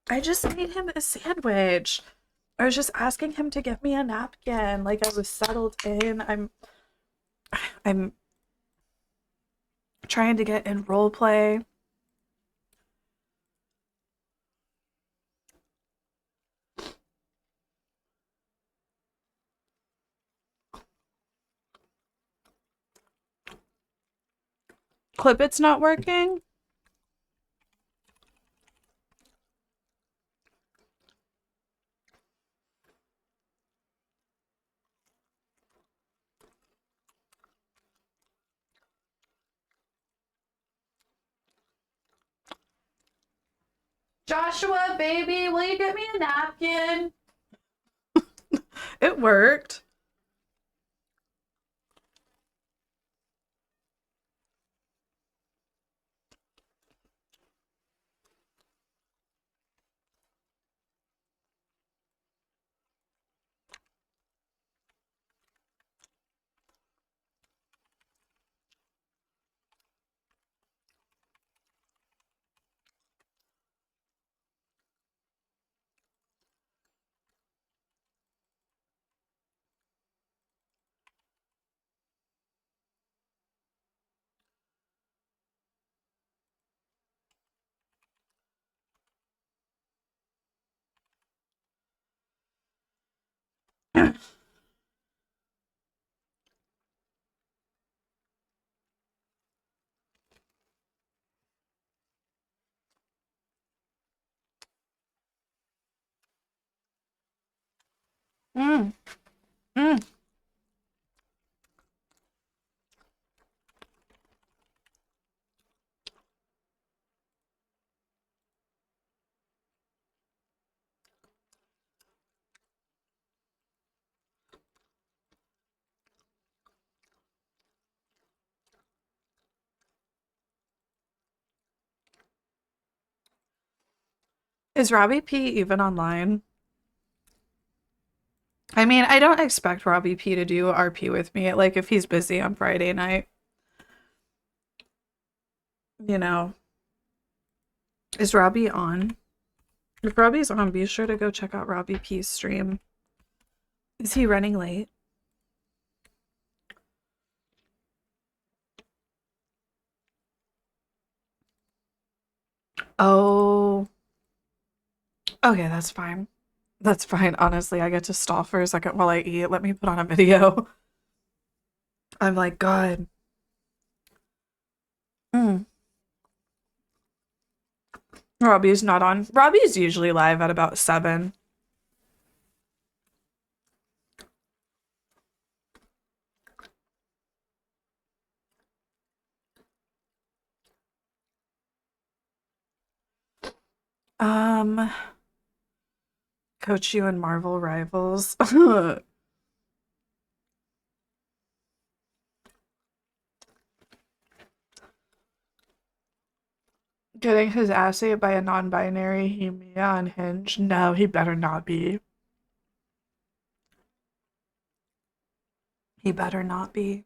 I just made him a sandwich. I was just asking him to get me a napkin. Like I was settled in. I'm trying to get in role play. Clip it's not working. Joshua, baby, will you get me a napkin? It worked. Mm. Mm. Is Robbie P even online? I mean, I don't expect Robbie P to do RP with me, like if he's busy on Friday night. You know. Is Robbie on? If Robbie's on, be sure to go check out Robbie P's stream. Is he running late? Okay, that's fine. That's fine. Honestly, I get to stall for a second while I eat. Let me put on a video. I'm like, God. Robbie's not on. Robbie's usually live at about 7. Coach you and Marvel Rivals. Getting his ass ate by a non-binary Hemia on Hinge? No, he better not be. He better not be.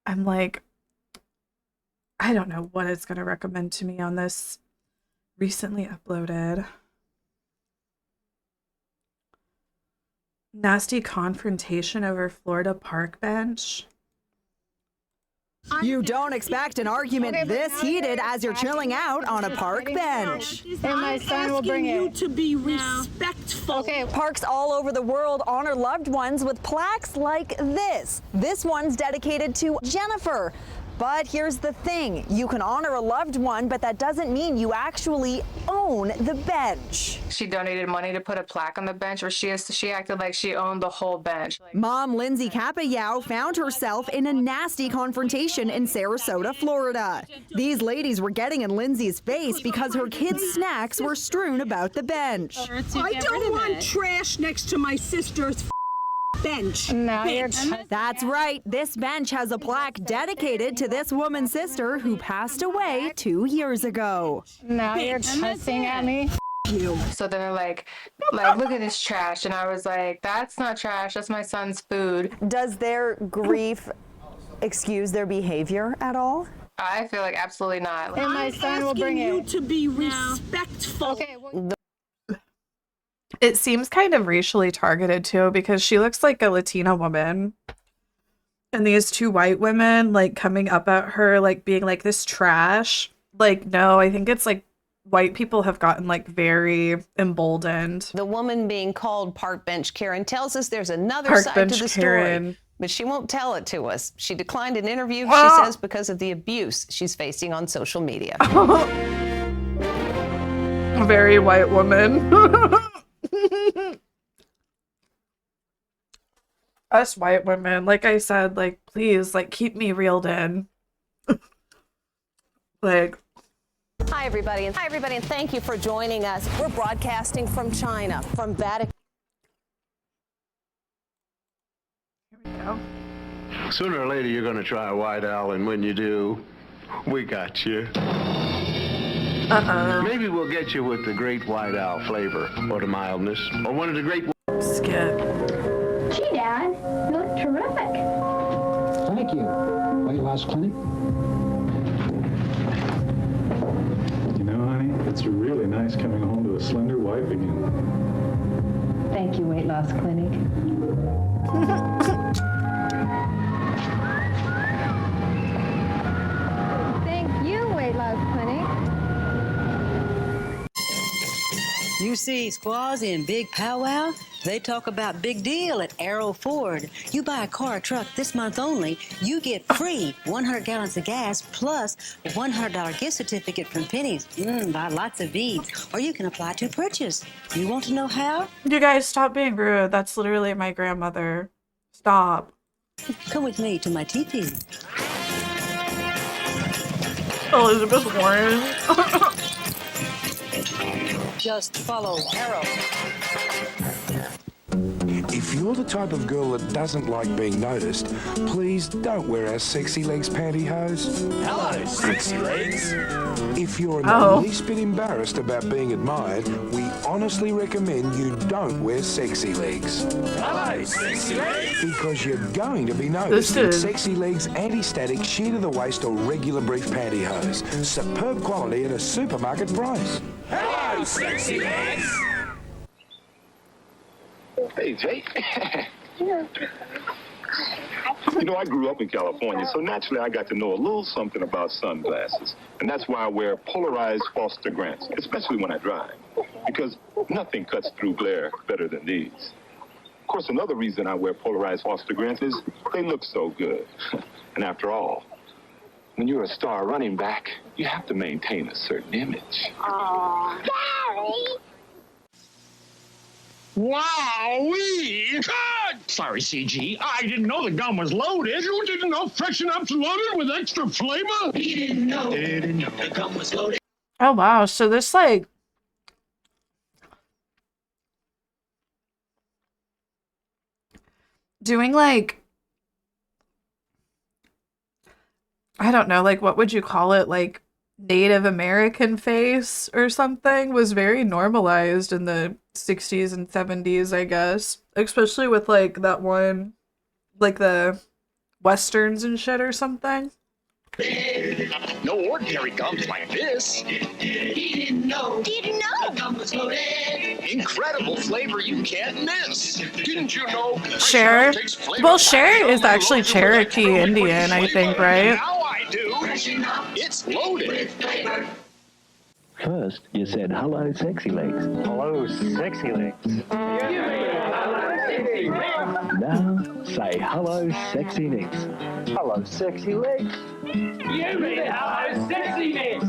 I'm like, I don't know what it's going to recommend to me on this recently uploaded. Nasty confrontation over Florida park bench. You don't expect an argument this heated as you're chilling out on a park bench. And my son will bring you to be respectful. Okay. Parks all over the world honor loved ones with plaques like this. This one's dedicated to Jennifer. But here's the thing, you can honor a loved one, but that doesn't mean you actually own the bench. She donated money to put a plaque on the bench, or she acted like she owned the whole bench. Mom Lindsay Capayao found herself in a nasty confrontation in Sarasota, Florida. These ladies were getting in Lindsay's face because her kids' snacks were strewn about the bench. I don't want trash next to my sister's bench. That's right. This bench has a plaque dedicated to this woman's sister who passed away 2 years ago. Now you're cussing at me. So they're like, look at this trash. And I was like, that's not trash. That's my son's food. Does their grief excuse their behavior at all? I feel like absolutely not. And my son will bring you to be respectful. Okay. It seems kind of racially targeted too, because she looks like a Latina woman. And these two white women like coming up at her, like being like, this trash. Like, no, I think it's like white people have gotten like very emboldened. The woman being called Park Bench Karen tells us there's another Park side Bench to the Karen. story, but she won't tell it to us. She declined an interview, she says, because of the abuse she's facing on social media. A very white woman. Us white women, like I said, like, please, like, keep me reeled in. Like, Hi everybody, and thank you for joining us. We're broadcasting from China, from Vatican. here we go. Sooner or later, you're going to try a White Owl, and when you do, we got you. Maybe we'll get you with the Great White Owl flavor, or the mildness, or one of the great... Skip. Gee, Dad, you look terrific. Thank you. Weight loss clinic? You know, honey, it's really nice coming home to a slender wife again. Thank you, Weight Loss Clinic. Thank you, Weight Loss Clinic. You see squaws in Big Powwow? They talk about big deal at Arrow Ford. You buy a car or truck this month only, you get free 100 gallons of gas plus a $100 gift certificate from Penny's. Buy lots of beads. Or you can apply to purchase. You want to know how? You guys, stop being rude. That's literally my grandmother. Stop. Come with me to my teepee. Elizabeth Warren. Just follow Arrow. If you're the type of girl that doesn't like being noticed, please don't wear our sexy legs pantyhose. Hello, sexy legs. If you're in the least bit embarrassed about being admired, we honestly recommend you don't wear sexy legs. Hello, sexy legs. Because you're going to be noticed in sexy legs anti-static sheer to the waist or regular brief pantyhose. Superb quality at a supermarket price. Hello, sexy legs. Hey, Jake. You know, I grew up in California, so naturally I got to know a little something about sunglasses. And that's why I wear polarized Foster Grants, especially when I drive. Because nothing cuts through glare better than these. Of course, another reason I wear polarized Foster Grants is they look so good. And after all, when you're a star running back, you have to maintain a certain image. Aww. Gary! Wowee! God! Sorry, CG. I didn't know the gun was loaded. You didn't know Freshen Up's loaded with extra flavor? He didn't know. Didn't know the gun was loaded. Oh wow, so this like doing like I don't know, like what would you call it? Like Native American face or something was very normalized in the 60s and 70s, I guess. Especially with like that one, like the Westerns and shit or something. No ordinary gums like this. He didn't know. Didn't know. The gum was loaded. Incredible flavor you can't miss. Didn't you know? Cher? Well, Cher is actually Cherokee Indian, I think, right? Now I do. It's loaded. First, you said, hello, sexy legs. Hello, sexy legs. Now, say, hello, sexy knees. Hello, sexy legs. You mean hello, sexy legs.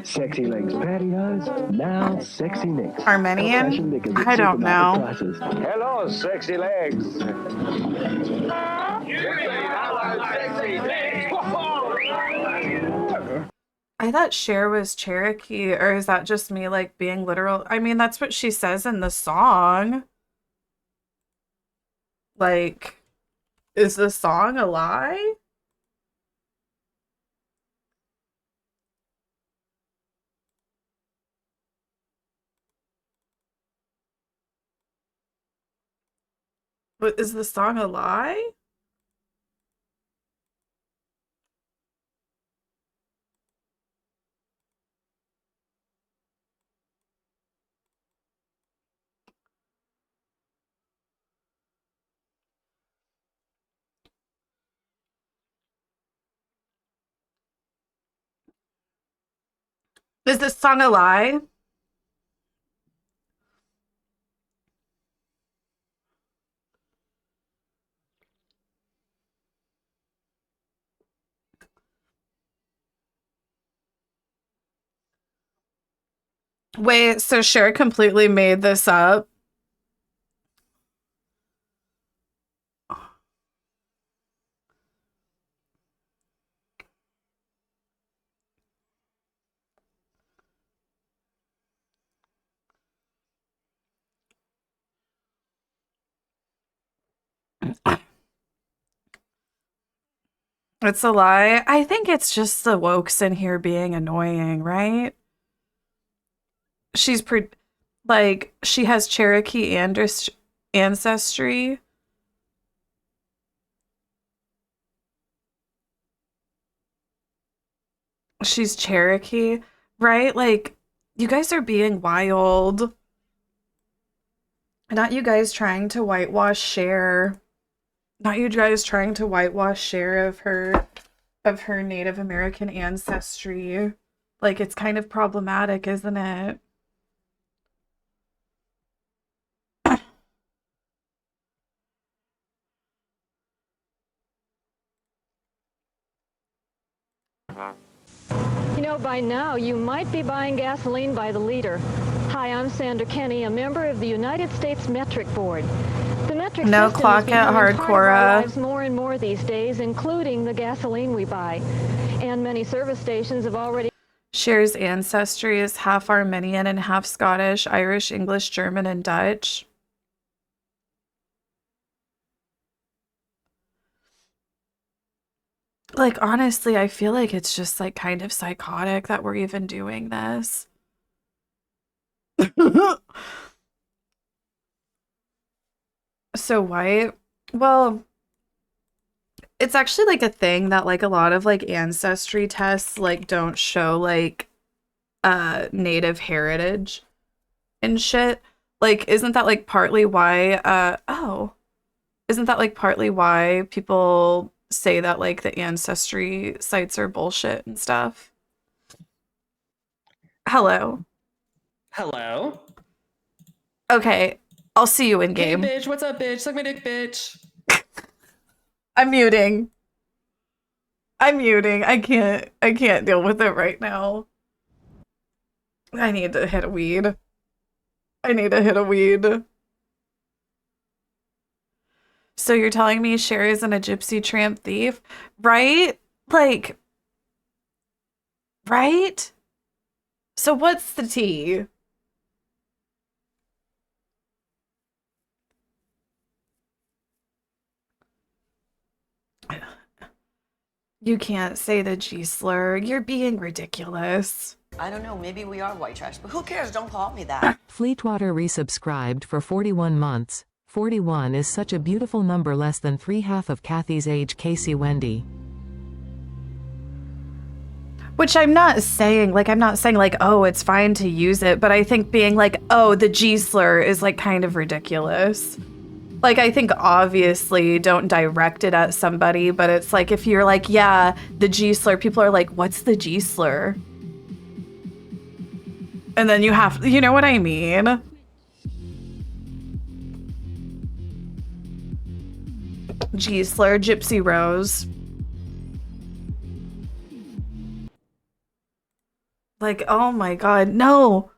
Sexy legs pantyhose, now sexy knees. Armenian? I don't know. Hello, sexy legs. You mean hello, sexy legs. I thought Cher was Cherokee, or is that just me like being literal? I mean, that's what she says in the song. Like, is the song a lie? But is the song a lie? Is this song a lie? Wait, so Cher completely made this up? It's a lie. I think it's just the wokes in here being annoying, right? She's like she has Cherokee ancestry. She's Cherokee, right? Like you guys are being wild. Not you guys trying to whitewash Cher. Not you guys trying to whitewash Cher of her Native American ancestry. Like it's kind of problematic, isn't it? You know, by now, you might be buying gasoline by the liter. Hi, I'm Sandra Kenny, a member of the United States Metric Board. The metric No system clock is at becoming part of our hardcore. lives more and more these days, including the gasoline we buy. And many service stations have already... Cher's ancestry is half Armenian and half Scottish, Irish, English, German, and Dutch. Like, honestly, I feel like it's just, like, kind of psychotic that we're even doing this. So white? Well, it's actually, like, a thing that, like, a lot of, like, ancestry tests, like, don't show, like, native heritage and shit. Like, isn't that, like, partly why, oh. Isn't that like partly why people say that like the ancestry sites are bullshit and stuff? Hello. Hello. Okay, I'll see you in Hey, game. bitch. What's up, bitch? Suck my dick, bitch. I'm muting. I'm muting. I can't deal with it right now. I need to hit a weed. I need to hit a weed. So you're telling me Sherry isn't a gypsy tramp thief, right? Like, right? So what's the tea? You can't say the G slur. You're being ridiculous. I don't know, maybe we are white trash, but who cares? Don't call me that. Fleetwater resubscribed for 41 months. 41 is such a beautiful number, less than 3/2 of Kathy's age. Casey Wendy. Which I'm not saying like, oh, it's fine to use it, but I think being like, oh, the G slur is like kind of ridiculous. Like, I think obviously don't direct it at somebody, but it's like if you're like, yeah, the G slur, people are like, what's the G slur? And then you have, you know what I mean? G slur, Gypsy Rose. Like, oh my God, no.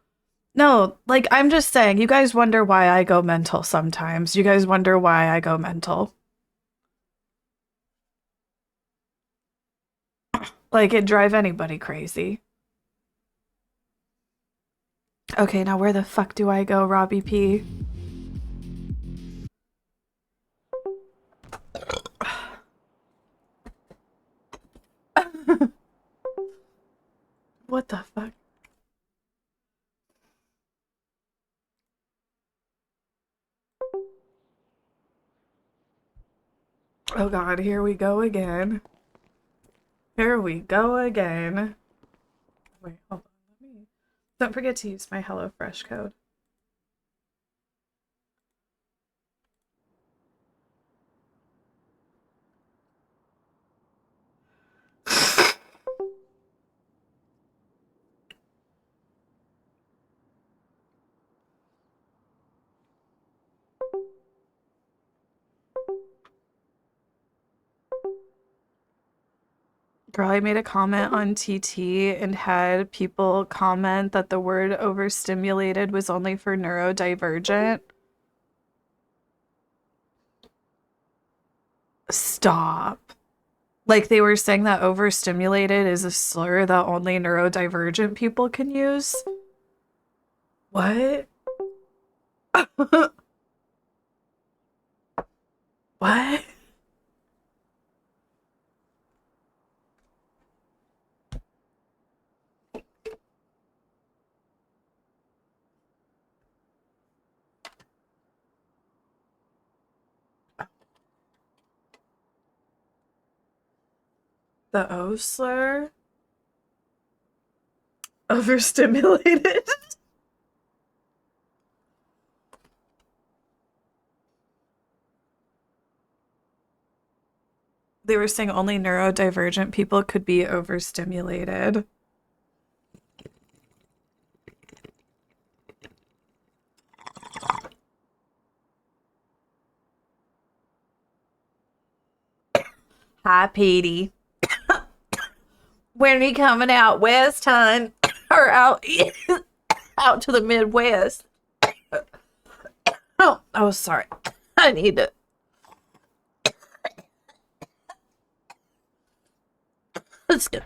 No, like, I'm just saying, you guys wonder why I go mental sometimes. You guys wonder why I go mental. Like, it'd drive anybody crazy. Okay, now where the fuck do I go, Robbie P? What the fuck? Oh God, here we go again. Here we go again. Wait, hold on. Don't forget to use my HelloFresh code. Girl, I made a comment on TT and had people comment that the word overstimulated was only for neurodivergent. Stop. Like they were saying that overstimulated is a slur that only neurodivergent people can use. What? What? The O slur? Overstimulated? They were saying only neurodivergent people could be overstimulated. Hi, Petey. When are you coming out west, hon? Or out out to the Midwest? Oh, sorry. I need to. Let's go.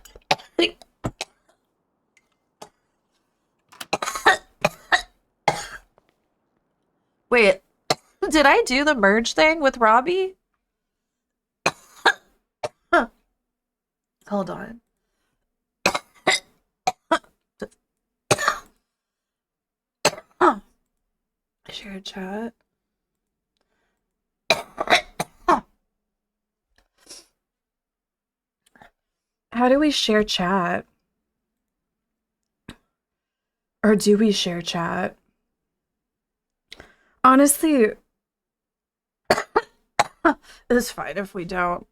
Wait, did I do the merge thing with Robbie? Hold on. Share chat. How do we share chat? Or do we share chat? Honestly, It's fine if we don't.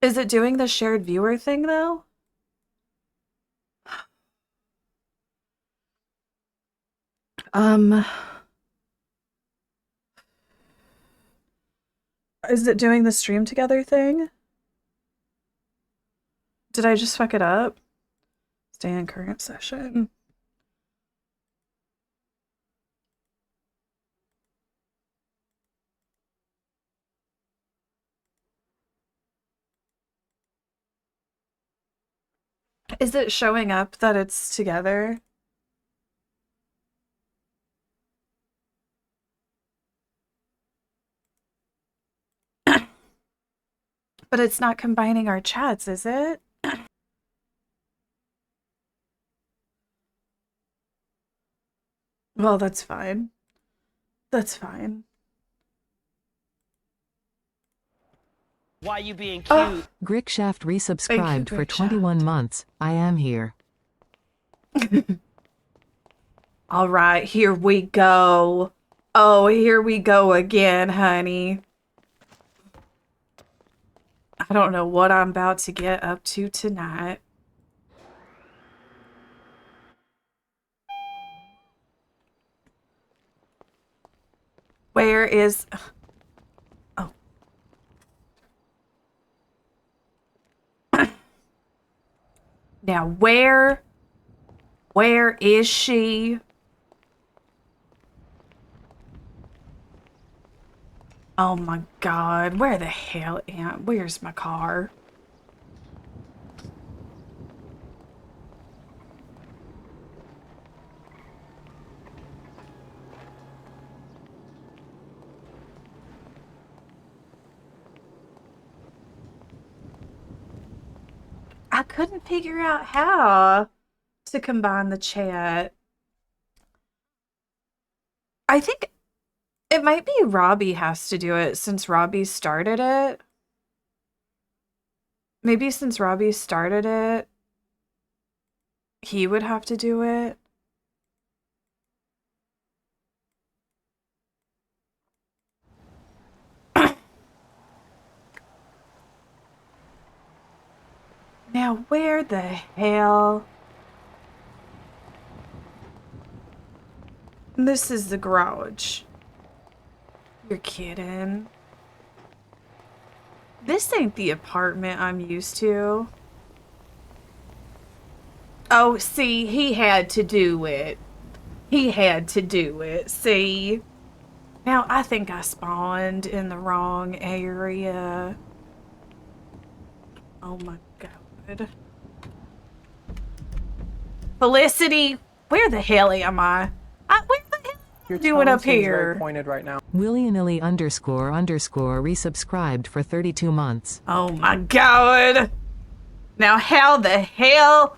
Is it doing the shared viewer thing though? Is it doing the stream together thing? Did I just fuck it up? Stay in current session. Is it showing up that it's together? But it's not combining our chats, is it? Well, that's fine. That's fine. Why you being cute? Grickshaft resubscribed for 21 months. I am here. All right, here we go. Oh, here we go again, honey. I don't know what I'm about to get up to tonight. Where is... Oh. Now, where is she? Oh my God, where the hell am? Where's my car? I couldn't figure out how to combine the chat. I think it might be Robbie has to do it since Robbie started it. Maybe since Robbie started it, he would have to do it. Now, where the hell? This is the garage. You're kidding. This ain't the apartment I'm used to. Oh, see, he had to do it. He had to do it. See? Now, I think I spawned in the wrong area. Oh my God. Felicity, where the hell am I? Where the hell am I doing up here? Very pointed right now. Willy-nilly _ resubscribed for 32 months. Oh my God. Now, how the hell?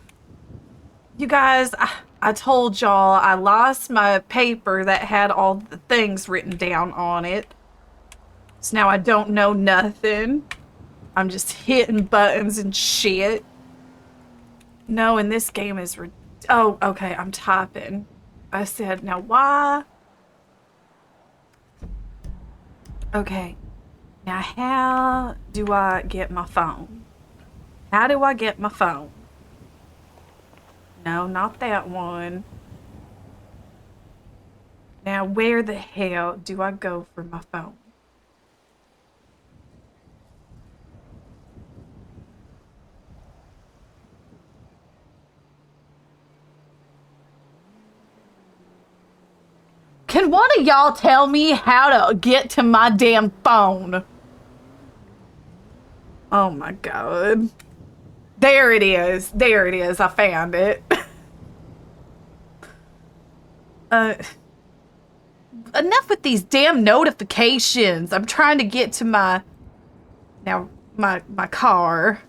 You guys, I told y'all I lost my paper that had all the things written down on it. So now I don't know nothing. I'm just hitting buttons and shit. No, and this game is... Oh, okay, I'm typing. I said, now why? Okay. Now how do I get my phone? How do I get my phone? No, not that one. Now where the hell do I go for my phone? Can one of y'all tell me how to get to my damn phone? Oh my God. There it is. There it is. I found it. Enough with these damn notifications. I'm trying to get to my car.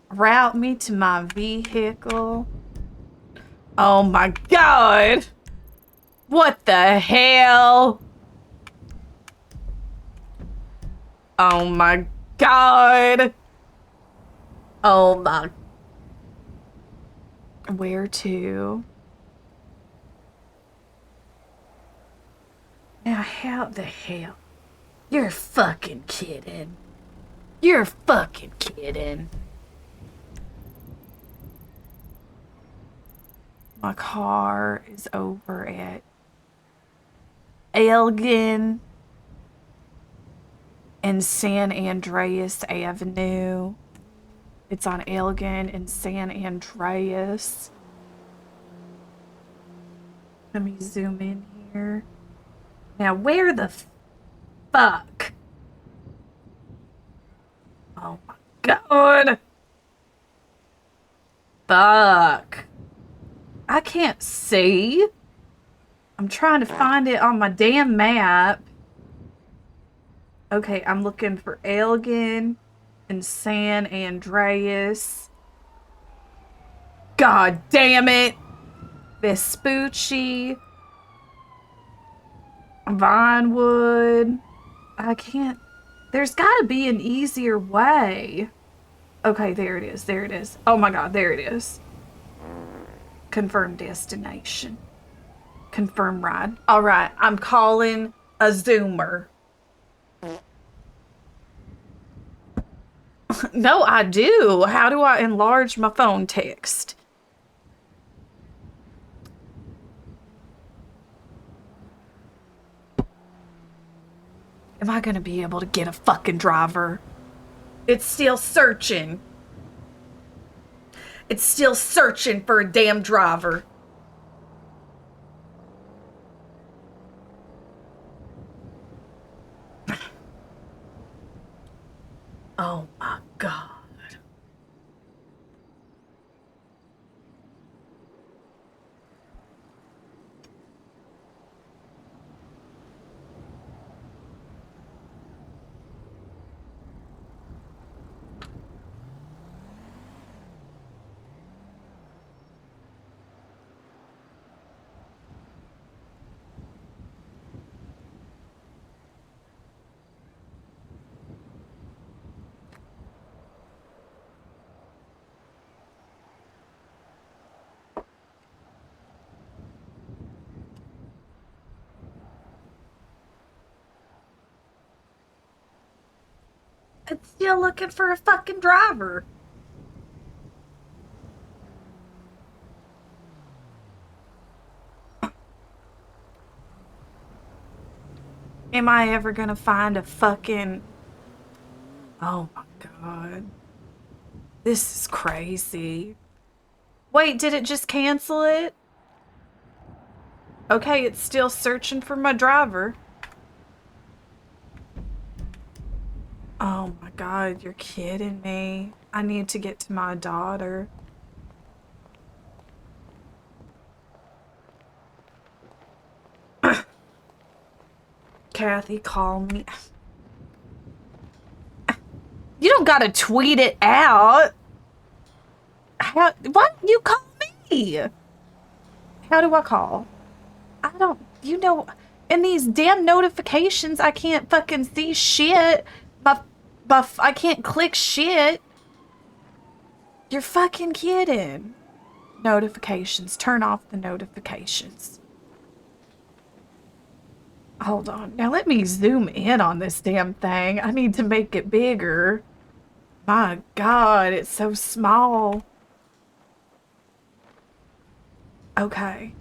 Route me to my vehicle. Oh my God. What the hell? Oh my God. Oh my. Where to? Now, how the hell? You're fucking kidding. You're fucking kidding. My car is over at Elgin and San Andreas Avenue. It's on Elgin and San Andreas. Let me zoom in here. Now, where the fuck? Oh my god. Fuck. I can't see. I'm trying to find it on my damn map. Okay, I'm looking for Elgin and San Andreas. God damn it. Vespucci. Vinewood. I can't. There's got to be an easier way. Okay, there it is. There it is. Oh my god, there it is. Confirm destination. Confirm ride. All right, I'm calling a Zoomer. No, I do. How do I enlarge my phone text? Am I gonna be able to get a fucking driver? It's still searching. It's still searching for a damn driver. Oh my god. It's still looking for a fucking driver. Am I ever gonna find a fucking... Oh my god. This is crazy. Wait, did it just cancel it? Okay, it's still searching for my driver. Oh my god, you're kidding me. I need to get to my daughter. Kathy, call me. You don't gotta tweet it out. How? Why don't you call me? How do I call? I don't... You know... In these damn notifications, I can't fucking see shit. I can't click shit. You're fucking kidding. Notifications. Turn off the notifications. Hold on. Now let me zoom in on this damn thing. I need to make it bigger. My god, it's so small. Okay.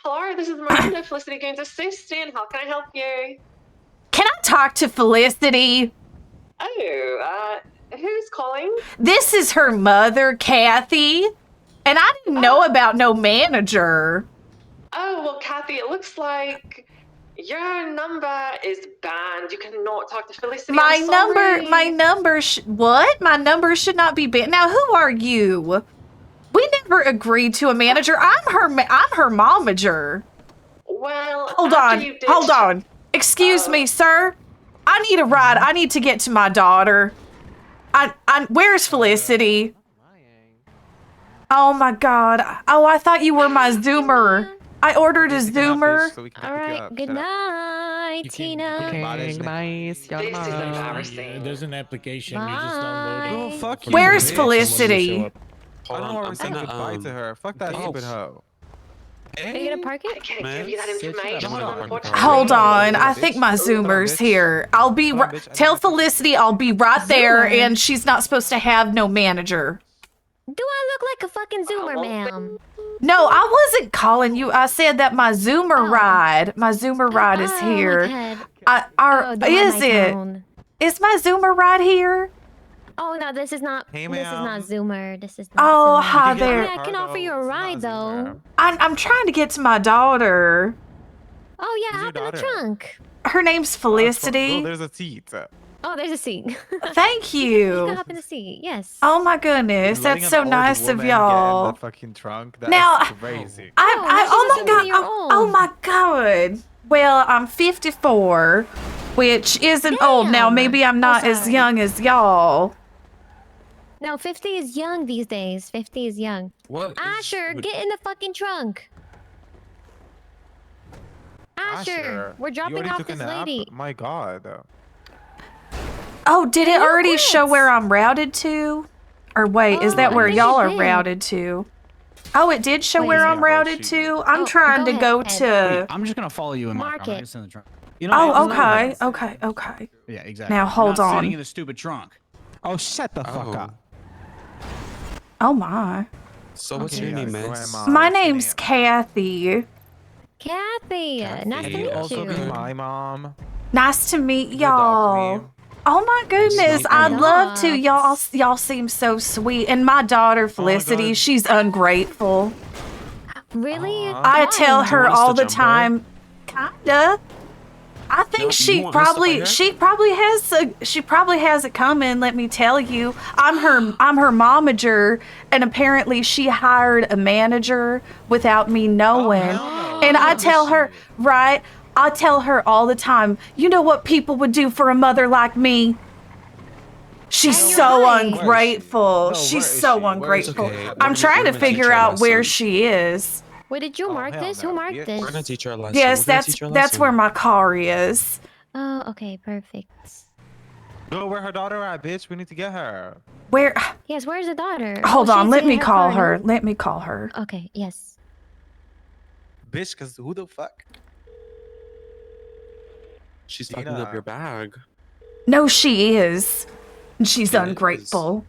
Hello, this is Miranda, Felicity Games Assistant. How can I help you? Can I talk to Felicity? Oh, who's calling? This is her mother, Kathy. And I didn't know about no manager. Oh, well, Kathy, it looks like your number is banned. You cannot talk to Felicity. My number, what? My number should not be banned. Now, who are you? We never agreed to a manager. I'm her momager. Well, hold on. Excuse me, sir. I need a ride. I need to get to my daughter. Where's Felicity? Oh my god. Oh, I thought you were my Zoomer. I ordered a Zoomer. All right. Good night, Tina. This is embarrassing. There's an application. You just download it. Where's Felicity? I don't want to say goodbye to her. Fuck that stupid hoe. Are you gonna park it? I can't give you that information, unfortunately. Hold on, I think my Zoomer's here. I'll be tell Felicity I'll be right there, and she's not supposed to have no manager. Do I look like a fucking Zoomer, ma'am? No, I wasn't calling you. I said that my Zoomer ride, is here. Is it? Is my Zoomer ride here? Oh no, this is not. Hey, this is ma'am. not Zoomer. This is not. Oh, Zoomer. hi there. I mean, I can offer you a ride though. I'm trying to get to my daughter. Oh yeah, hop in the trunk. Her name's Felicity. There's a seat. Oh, there's a seat. Thank You you. can hop in the seat. Yes. Oh my goodness, that's so nice of y'all. That fucking trunk. That's Now, crazy. Oh my god. Well, I'm 54, which isn't old now. Maybe I'm not as young as y'all. No, 50 is young these days. 50 is young. What? Asher, get in the fucking trunk. Asher, we're dropping off this lady. My god. Oh, did it already show where I'm routed to? Or wait, is that where y'all are routed to? Oh, it did show where I'm routed to? I'm trying to go to... I'm just gonna follow you in my car. Just in the trunk. You know, Oh, okay. Yeah, exactly. Now, hold I'm not on. sitting in the stupid trunk. Oh, shut the fuck up. Oh my. So what's your name, miss? My name's Kathy. Kathy, nice to meet Also be you. my mom. Nice to meet y'all. Oh my goodness, I'd love to. Y'all seem so sweet. And my daughter Felicity, she's ungrateful. Really? I tell her all the time. Kinda. I think she probably has it coming. Let me tell you, I'm her momager, and apparently she hired a manager without me knowing. And I tell her, right? I tell her all the time. You know what people would do for a mother like me? She's so ungrateful. She's so ungrateful. I'm trying to figure out where she is. Wait, did you mark this? Who marked this? We're gonna teach her a lesson. Yes, that's where my car is. Oh, okay, perfect. Go where her daughter at, bitch. We need to get her. Where? Yes, where's the daughter? Hold on, let me call her. her. Let me call her. Okay, yes. Bitch, cause who the fuck? She's fucking up your bag. No, she is. And she's ungrateful.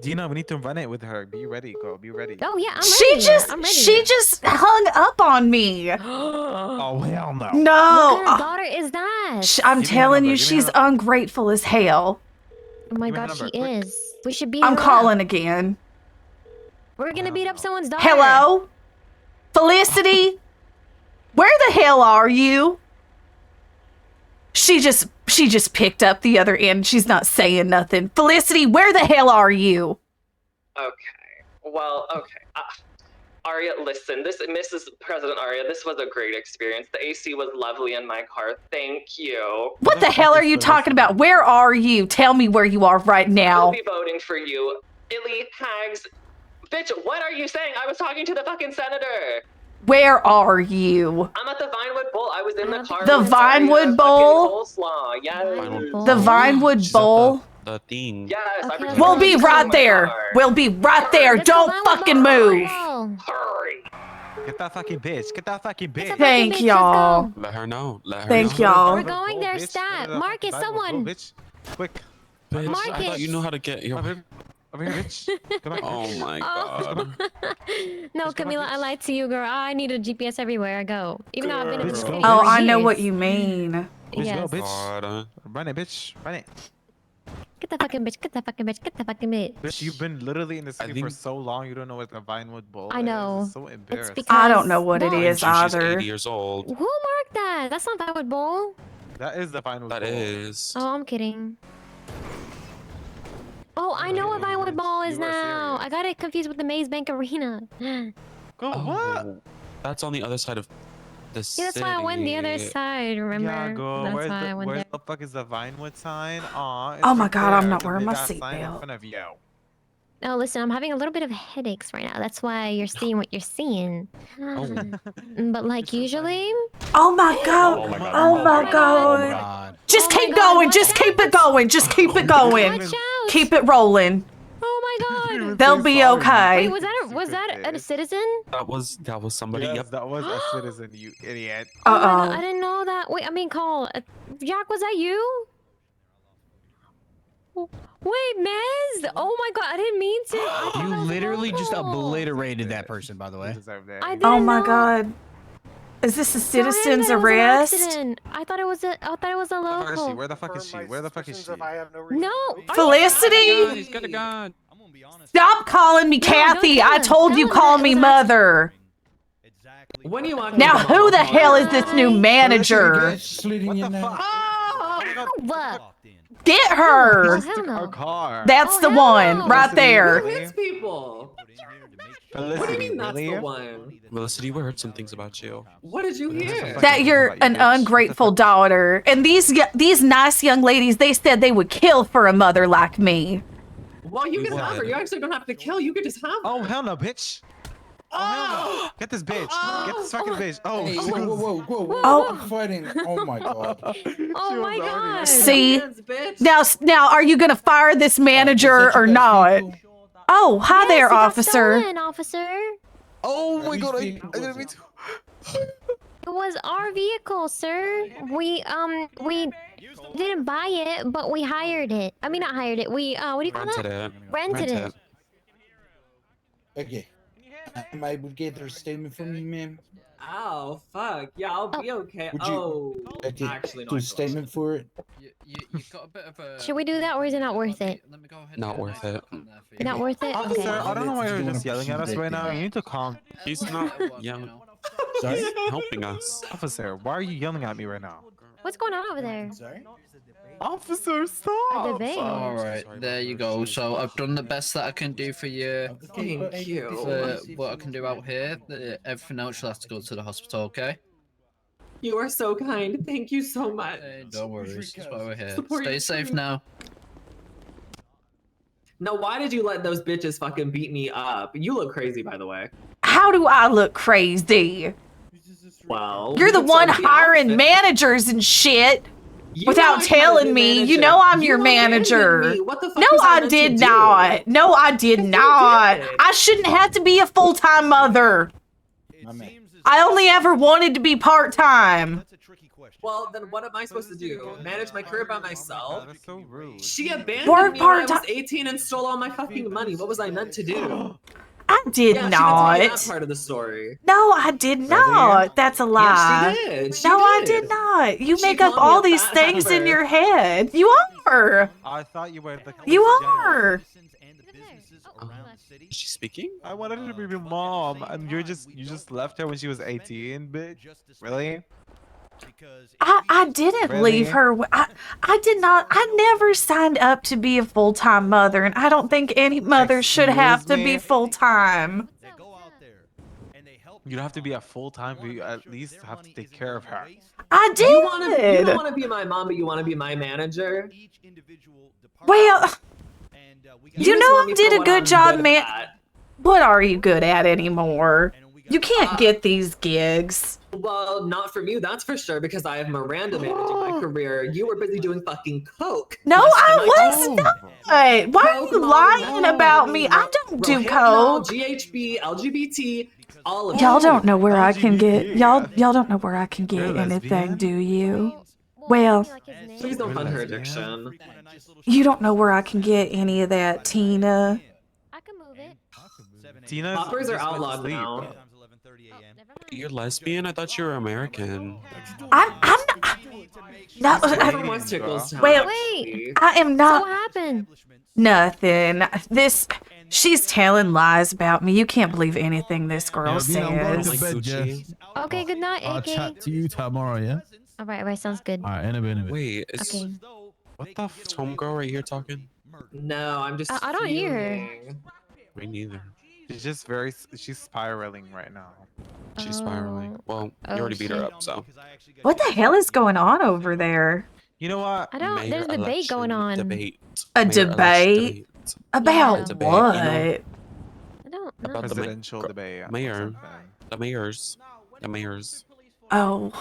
Dina, we need to run it with her. Be ready, girl. Be ready. Oh yeah, I'm ready. She just hung up on me. Oh hell no. No. What kind of daughter is that? I'm telling you, she's ungrateful as hell. Oh my god, she is. We should beat I'm her calling up. again. We're gonna beat up someone's daughter. Hello? Felicity? Where the hell are you? She just picked up the other end. She's not saying nothing. Felicity, where the hell are you? Okay. Well, okay. Aria, listen. Mrs. President Aria, this was a great experience. The AC was lovely in my car. Thank you. What the hell are you talking about? Where are you? Tell me where you are right now. I'll be voting for you. Illy, Hags. Bitch, what are you saying? I was talking to the fucking senator. Where are you? I'm at the Vinewood Bowl. I was in the car. The Vinewood Bowl? Coleslaw. Yes. The Vinewood Bowl? The thing. Yes. Okay. We'll be right there. We'll be right there. Don't fucking move. Hurry. Get that fucking bitch. Get that fucking bitch. Thank y'all. Let her know. Let her Thank know. y'all. We're going there, stat. Marcus, someone. Bitch. Quick. Bitch, I thought you know how to get your... Over here, bitch. Come on. Oh my god. No, Camila, I lied to you, girl. I need a GPS everywhere I go. Even though I've been in this city Oh, for I know years. what you mean. Yes. Go, bitch. Run it, bitch. Run it. Get the fucking bitch. Get the fucking bitch. Get the fucking bitch. Bitch, you've been literally in the city for so long, you don't know what the Vinewood Bowl I know. is. It's so embarrassing. because- I don't know what it Well, is either. 80 years old. Who marked that? That's not Vinewood Bowl. That is the Vinewood Bowl. That is. Oh, I'm kidding. Oh, I know what Vinewood Ball is now. I got it confused with the Maze Bank Arena. Go what? That's on the other side of the city. Yeah, that's why I went the other side, remember? Yeah, go. That's why I went Where there. the fuck is the Vinewood sign? Aw, Oh my god, I'm not wearing my seatbelt. In seatbelt. front of you. No, listen, I'm having a little bit of headaches right now. That's why you're seeing what you're seeing. But like usually... Oh my god. Oh my god. Just keep going. Just keep it going. Just keep it going. Keep it rolling. Oh my god. They'll be okay. Wait, was that a citizen? That was somebody. Yes, Yep. that was a citizen, you idiot. Oh my god, I didn't know that. Wait, I mean, Cole. Jack, was that you? Wait, Mez? Oh my god, I didn't mean to. I thought You that was literally just local. obliterated that person, by the way. I didn't Oh my know. god. Is this a Sorry, citizen's that was an arrest? accident. I thought it was a local. Where the fuck is she? Where the fuck is she? No. Felicity? He's got a gun. Stop calling me Kathy. I told you call me mother. When you want Now who the hell is this new manager? What the fuck? Get her. Our car. That's the one right Who there. hits people? What do you mean that's the one? Felicity, we heard some things about you. What did you hear? That you're an ungrateful daughter. And these nice young ladies, they said they would kill for a mother like me. Well, you can have her. You actually don't have to kill. You could just have her. Oh, hell no, bitch. Oh, hell no. Get this bitch. Get this fucking bitch. Oh, Hey, whoa. Oh. I'm fighting. Oh my god. Oh my god. See? Now are you gonna fire this manager or not? Oh, hi Yes, there, it got officer. stolen, officer. Oh my god, I didn't mean to. It was our vehicle, sir. We didn't buy it, but we hired it. I mean, not hired it. We what do you call Rented that? it. Rented it. Okay. Am I able to get a statement from you, ma'am? Oh, fuck. Yeah, I'll be okay. Would you Actually, no. do a statement for it? Should we do that, or is it not worth it? Not worth it. Not worth it? Officer, Okay. I don't know why you're just yelling at us right now. You need to calm. He's not yelling. Sorry? He's helping us. Officer, why are you yelling at me right now? What's going on over there? Sorry? Officer, stop! A debate. Alright, there you go. So I've done the best that I can do for you. Thank you. For what I can do out here. Everything else you'll have to go to the hospital, okay? You are so kind. Thank you so much. Don't worry, that's why we're here. Support Stay your safe team. now. Now, why did you let those bitches fucking beat me up? You look crazy, by the way. How do I look crazy? Well, You're the you one took the hiring outfit. managers and shit. You Without hired telling the me, you manager. know I'm You your abandoned manager. me. What the fuck No, was I meant to did do? not. No, I did not. did. I shouldn't have to be a full-time mother. I only ever wanted to be part-time. Well, then what am I supposed to do? Manage my career by myself? That's so rude. She abandoned Work me when I was part-time. 18 and stole all my fucking money. What was I meant to do? I did Yeah, not. she did tell me that part of the story. No, I did not. That's a lie. Yes, she did. She no, I did. did not. You She make up called me all a these fat things in heifer. your head. You are. I thought you were the You are. Is she speaking? I wanted her to be your mom, and you just left her when she was 18, bitch. Really? I didn't Really? leave her. I did not. I never signed up to be a full-time mother, and I don't think any mother should have to be me? full-time. You don't have to be a full-time, but you at least have to take care of her. I did. You don't want to be my mom, but you want to be my manager? Well, you just know want I me did for a what good I'm job, good man. at. What are you good at anymore? You can't get these gigs. Well, not from you, that's for sure, because I have Miranda managing my career. You were busy doing fucking coke. No, last time I was talked. not. Why are Coke, you Molly, lying about me? I don't do Rohypnol, coke. GHB, LGBT, all of Y'all it. don't know where I can get. Y'all don't know where I can You're get a anything, lesbian? do you? Well, Please don't fund her Lesbian? addiction. you don't know where I can get any of that, Tina. I can move it. Tina's Poppers are just went to outlawed sleep. now. You're lesbian? I thought you were American. I'm not. From No, West Ticklestown. Well, Wait. I am So what not. happened? Nothing. She's telling lies about me. You can't believe anything this girl Yeah, I'm going to says. bed, Jess. Okay, good night, I'll AK. chat to you tomorrow, yeah? Alright, sounds good. Alright, in a bit. Wait, is Okay. what the f homegirl right here talking? No, I'm just. I don't hear her. fuming. Me neither. She's just she's spiraling right now. She's spiraling. Well, you already beat her shit. up, so. What the hell is going on over there? You know what? I don't. There's a Mayor debate going on. Debate. A Mayor election debate? About Yeah. Debate, you what? know? I don't know. About the Presidential debate. or mayor. something. The mayors. The mayors. Oh.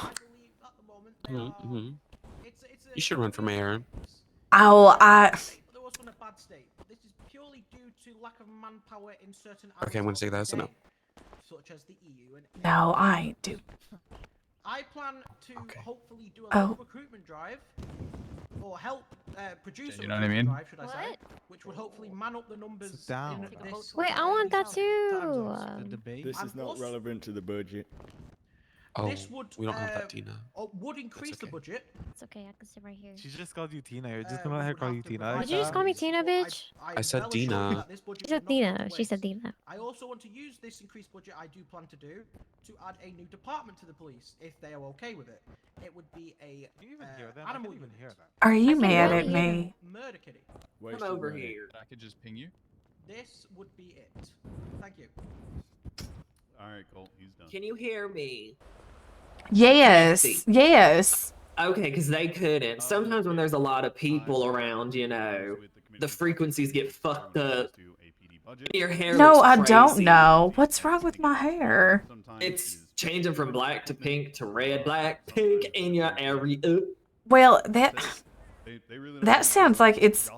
Mm-hmm. You should run for mayor. Oh, Okay, I'm gonna say that as a no. No, I ain't do. I plan to hopefully do Oh. a little recruitment drive, or help produce You a know what I mean? recruitment drive, should I say, which would hopefully man up the numbers in this. Wait, I want that too. This is not relevant to the budget. Oh, This would, we don't have that, Tina. would increase the budget. It's okay, I can sit right here. She just called you Tina. You're just gonna let her call you Tina. Did you just call me Tina, bitch? I said Dina. She said Dina. She said Dina. I also want to use this increased budget I do plan to do to add a new department to the police, if they are okay with it. It would be a animal even hear that. Are you mad at me? Murder kitty. Wasted Come over money. here. I could just ping you. This would be it. Thank you. All right, Colt. He's done. Can you hear me? Yes. Yes. Okay, because they couldn't. Sometimes when there's a lot of people around, you know, the frequencies get fucked up. Your hair No, looks I don't crazy. know. What's wrong with my hair? It's changing from black to pink to red, black, pink in your area. Well, that sounds like it's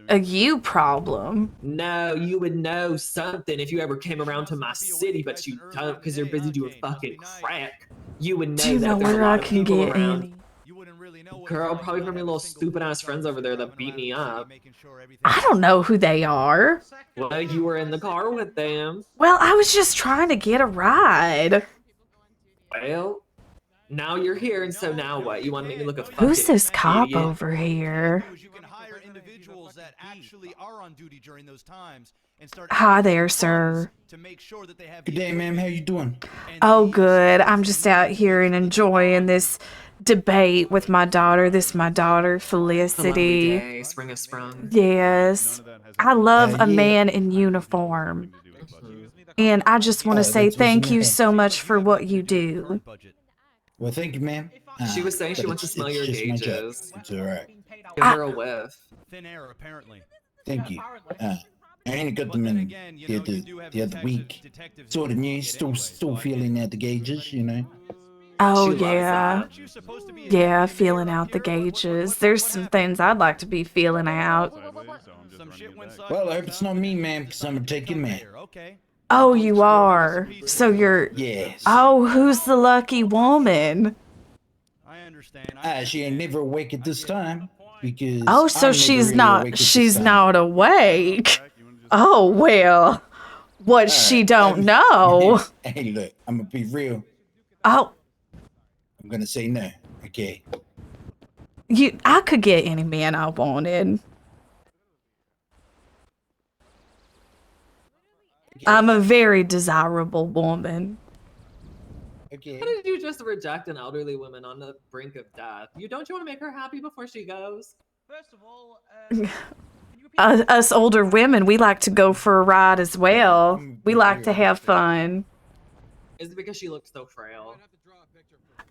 a you problem. No, you would know something if you ever came around to my city, but you don't because you're busy doing fucking crack. You would know Do you that know there's a where lot I of can people get around. any? Girl, probably from your little stupid ass friends over there that beat me up. I don't know who they are. Well, you were in the car with them. Well, I was just trying to get a ride. Well, now you're here, and so now what? You want to make me look a fucking Who's this cop idiot? over here? Individuals that actually are on duty during those times and start Hi there, sir. to make sure that they have Good day, ma'am. How you doing? Oh, good. I'm just out here and enjoying this debate with my daughter. This is my daughter, It's a lovely Felicity. day, spring has sprung. Yes. I love a yeah. man in uniform. And I just want to say that's what's thank in you my so much for what you do. Well, thank you, ma'am. She was saying she But wants to it's- smell it's your just my job. gauges. It's all right. Give her a whiff. thin air, apparently. Thank you. I ain't got them in the other week. Sort of new. Still feeling out the gauges, you know. Oh, She loves yeah. Yeah, feeling out the gauges. There's some things I'd like to be feeling out. Well, I hope it's not me, ma'am, because I'm gonna take your man. Oh, you are. So you're. Yes. Oh, who's the lucky woman? She ain't never awake at this time because. Oh, so I'm never she's really not. awake at this She's time. not awake. Oh well. What she don't know. Hey, look, I'm gonna be real. Oh, I'm gonna say no. Okay. I could get any man I wanted. I'm a very desirable woman. Okay. How did you just reject an elderly woman on the brink of death? Don't you want to make her happy before she goes? First of all, Us older women, we like to go for a ride as well. We like to have fun. Is it because she looks so frail?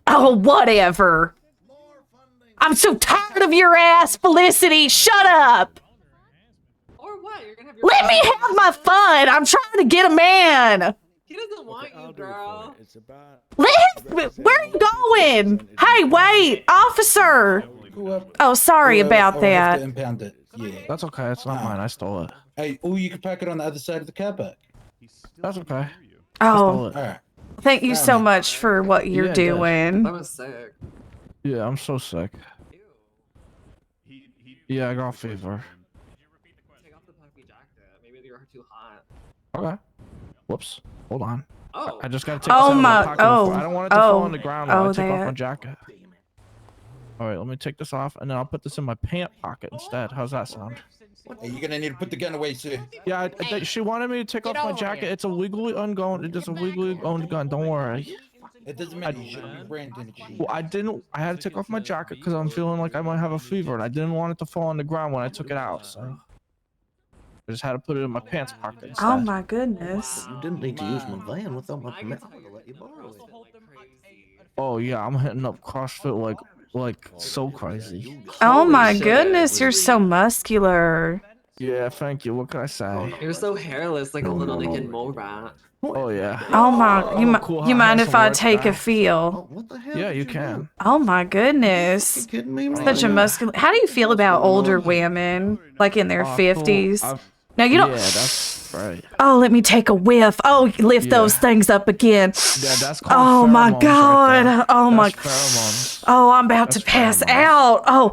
Oh, whatever. I'm so tired of your ass, Felicity. Shut up. Or what? You're gonna have your Let me have my fun. I'm trying to get a man. He doesn't want you, girl. Where are you going? Hey, wait, officer. Oh, sorry about I'll have to that. impound it. Yeah. That's okay. It's not mine. I stole it. Hey, you can park it on the other side of the car park. That's okay. Oh, All right. thank you so much for what you're Yeah, it does. doing. That was sick. Yeah, I'm so sick. Yeah, I got fever. Take off the puffy jacket. Maybe you're too hot. Okay. Whoops. Hold on. Oh. I just gotta take Oh this out of my- pocket oh, before- I don't want it to fall oh, on the ground while oh, I take off my that. jacket. Alright, let me take this off and then I'll put this in my pant pocket instead. How's that sound? Hey, you're gonna need to put the gun away, sir. Yeah, she wanted me to take off my jacket. It's a legally owned It's a legally owned gun. Don't worry. It doesn't matter. You shouldn't be branding it. Well, I had to take off my jacket because I'm feeling like I might have a fever and I didn't want it to fall on the ground when I took it out, so I just had to put it in my pants pocket instead. Oh my goodness. You didn't need to use my van without my permit. I would have let you borrow it. Oh yeah, I'm hitting up CrossFit like so crazy. Oh my shit. goodness, you're so muscular. Yeah, thank you. What can I say? You're so hairless, like a little naked mole rat. Oh yeah. Oh my, cool, you how mind if handsome I works take a that. feel? Yeah, you can. Oh my goodness. Such a muscular. How do you feel about older women, like in their I feel- 50s? I- Now you don't. Yeah, that's right. Oh, let me take a whiff. Oh, lift those things up again. Yeah, that's called Oh my pheromones God. right there. Oh my. That's pheromones. Oh, I'm about to pass out. Oh.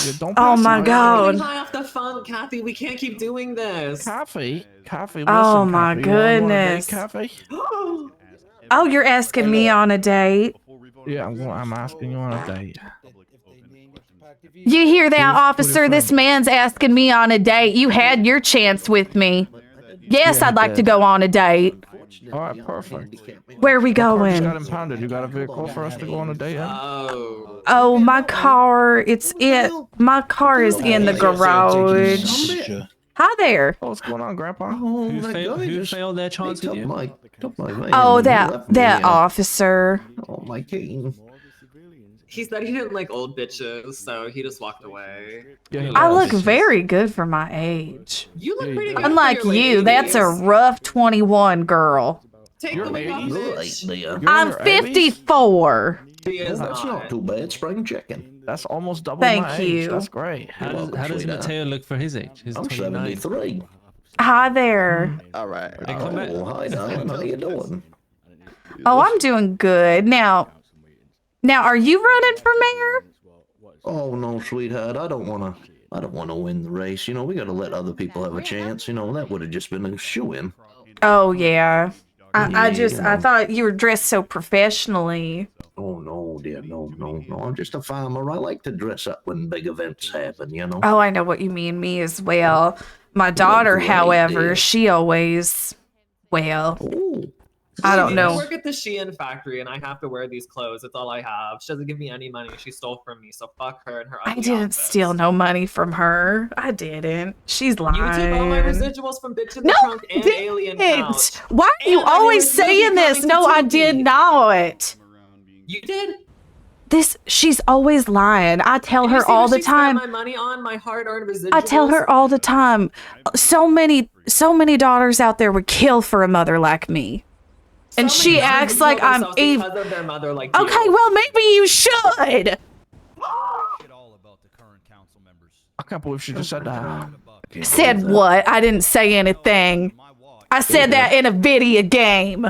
Yeah, don't Oh pass my out. God. High off the phone, Kathy. We can't keep doing this. Kathy, listen, Oh my Kathy, you wanna go on a date, goodness. Kathy? Oh, you're asking me on a date. Yeah, I'm asking you on a date. You hear that, officer? This man's asking me on a date. You had your chance with me. Yes, Yeah, I'd like to did. go on a date. All right, perfect. Where are we My car just got going? impounded. You got a vehicle for us to go on a date in? Oh, my car. My car is in the garage. Hi there. Oh, what's going on, Grandpa? Oh, Who failed their chance with you? Oh, that officer. Oh, my king. He said he didn't like old bitches, so he just walked away. I look very good for my age. You look pretty good. Unlike for your you, late that's a 80s. rough 21 girl. Take the wig off, bitch. I'm 54. She is That's not too bad. Spring chicken. That's almost double Thank my you. age. That's great. How does Mateo look for his age? He's I'm 29. 73. Hi there. All right. Hey, come back. Oh, hi, Diane. How you doing? Oh, I'm doing good. Now, are you running for mayor? Oh no, sweetheart. I don't wanna win the race. You know, we gotta let other people have a chance. You know, that would have just been a shoe-in. Oh, yeah. I thought you were dressed so professionally. Oh no, dear, no. I'm just a farmer. I like to dress up when big events happen. You know. Oh, I know what you mean. Me as well. My daughter, great, however, dear. she always, well, Oh. I don't I know. work at the Shein factory and I have to wear these clothes. That's all I have. She doesn't give me any money. She stole from me, so fuck her and her I ugly didn't outfits. steal no money from her. I didn't. She's lying. You took all my residuals from Bitch in the Trunk and Alien Couch. Why are you And my always newest movie saying this? coming No, to I Tubi. did not. You did? She's always lying. I tell her all the time. My money on my hard-earned residuals. I tell her all the time. So many daughters out there would kill for a mother like me. And So she many daughters acts like kill I'm themselves evil. because of their mother like you. Okay, well, maybe you should. I can't believe she just said that. Said what? I didn't say anything. I said that in a video game.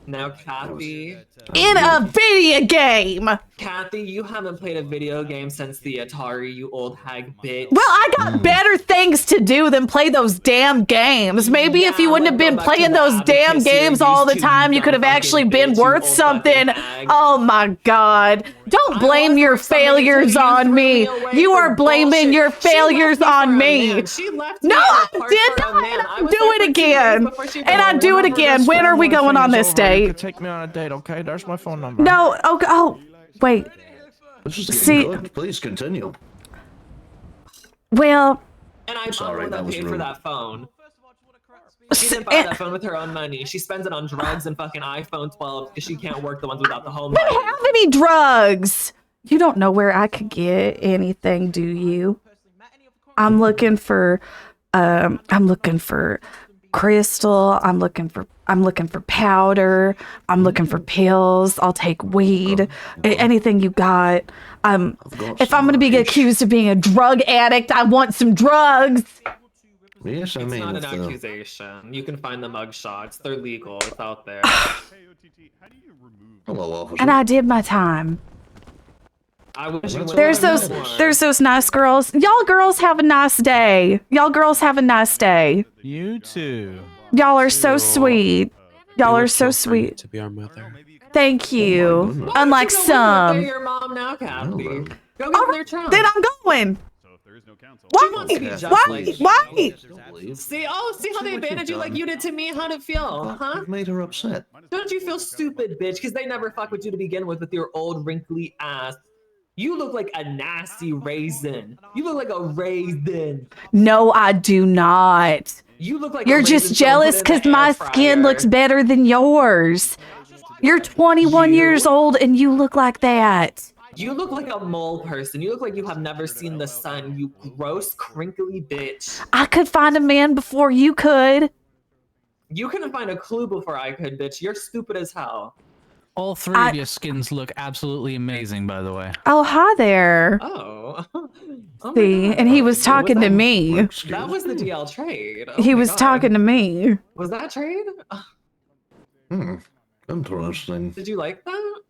Now, Kathy. In a video game. Kathy, you haven't played a video game since the Atari, you old hag bitch. Well, I got better things to do than play those damn games. Maybe if you wouldn't have been playing those damn games all the time, you could have actually been worth something. Oh my God. Don't blame your failures on me. You are blaming your failures on me. No, I did not. Do it again. And I do it again. When are we going on this You date? can take me on a date, okay? There's my phone number. No. Oh, wait. This is getting See- good. Please continue. Well, And I'm Sorry, the one that that was paid for rude. that phone. She didn't buy that phone with her own money. She spends it on drugs and fucking iPhone 12 because she can't work the ones without the home I money. don't have any drugs. You don't know where I could get anything, do you? I'm looking for crystal. I'm looking for powder. I'm looking for pills. I'll take weed. Anything you got. If I'm gonna be accused of being a drug addict, I want some drugs. Yes, I It's mean, not an if, accusation. You can find the mug shots. They're legal. It's out there. hello, officer. And I did my time. I wish you There's those nice girls. Y'all girls have a nice day. Y'all girls have a nice day. You too. Y'all are so sweet. Y'all are so sweet. To be our mother. Thank you. Unlike They're some. your mom now, Kathy. Go get in their trunk. Then I'm going. She wants to be just like you. Why? See how they abandoned you like you did to me? How'd it feel? Huh? Made her upset. Don't you feel stupid, bitch? Because they never fuck with you to begin with your old wrinkly ass. You look like a nasty raisin. You look like a raisin. No, I do not. You look like You're a just raisin jealous someone put in because the my air skin fryer. looks better than yours. You're 21 years old and you look like that. You look like a mole person. You look like you have never seen the sun, you gross, crinkly bitch. I could find a man before you could. You couldn't find a clue before I could, bitch. You're stupid as hell. All three of your skins look absolutely amazing, by the way. Oh, hi there. Oh. See, and he was talking to me. That was the DL trade. Oh He my was God. talking to me. Was that trade? Interesting. Did you like that?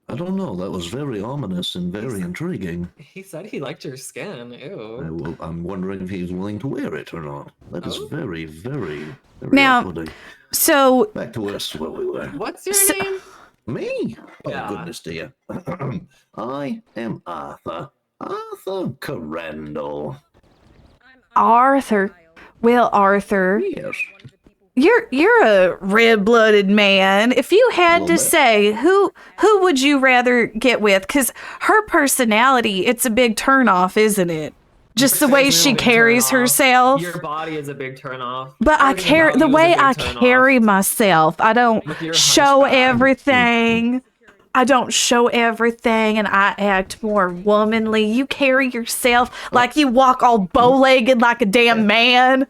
I don't know. That was very ominous and very intriguing. He said he liked your skin. Ew. I'm wondering if he's willing to wear it or not. That is very, very, very Now, off-putting. so Back to us where we were. What's your name? Me? Oh, Yeah. goodness dear. I am Arthur. Arthur Carandall. Arthur. Well, Arthur. Yes. You're a red-blooded man. If you had to say who would you rather get with? Because her personality, it's a big turnoff, isn't it? Just the way she carries herself. Your body is a big turnoff. But I carry the way I carry myself. I don't show everything. I don't show everything, and I act more womanly. You carry yourself like you walk all bow-legged like a damn man.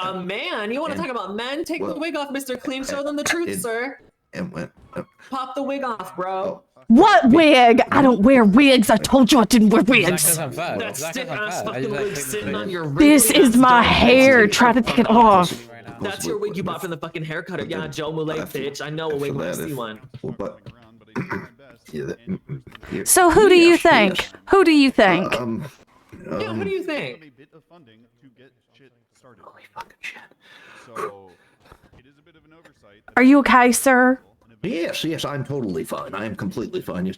A man? You want to talk about men? Take the wig off, Mr. Clean. Show them the truth, sir. Pop the wig off, bro. What wig? I don't wear wigs. I told you I didn't wear wigs. That stiff-ass fucking wig sitting on your This is my hair. Try to take it off. That's your wig you bought from the fucking hair cutter. Yeah, Joe Moulet, bitch. I know a wig when I see one. So who do you think? Who do you think? Yeah, who do you think? Are you okay, sir? Yes, I'm totally fine. I am completely fine. Yes.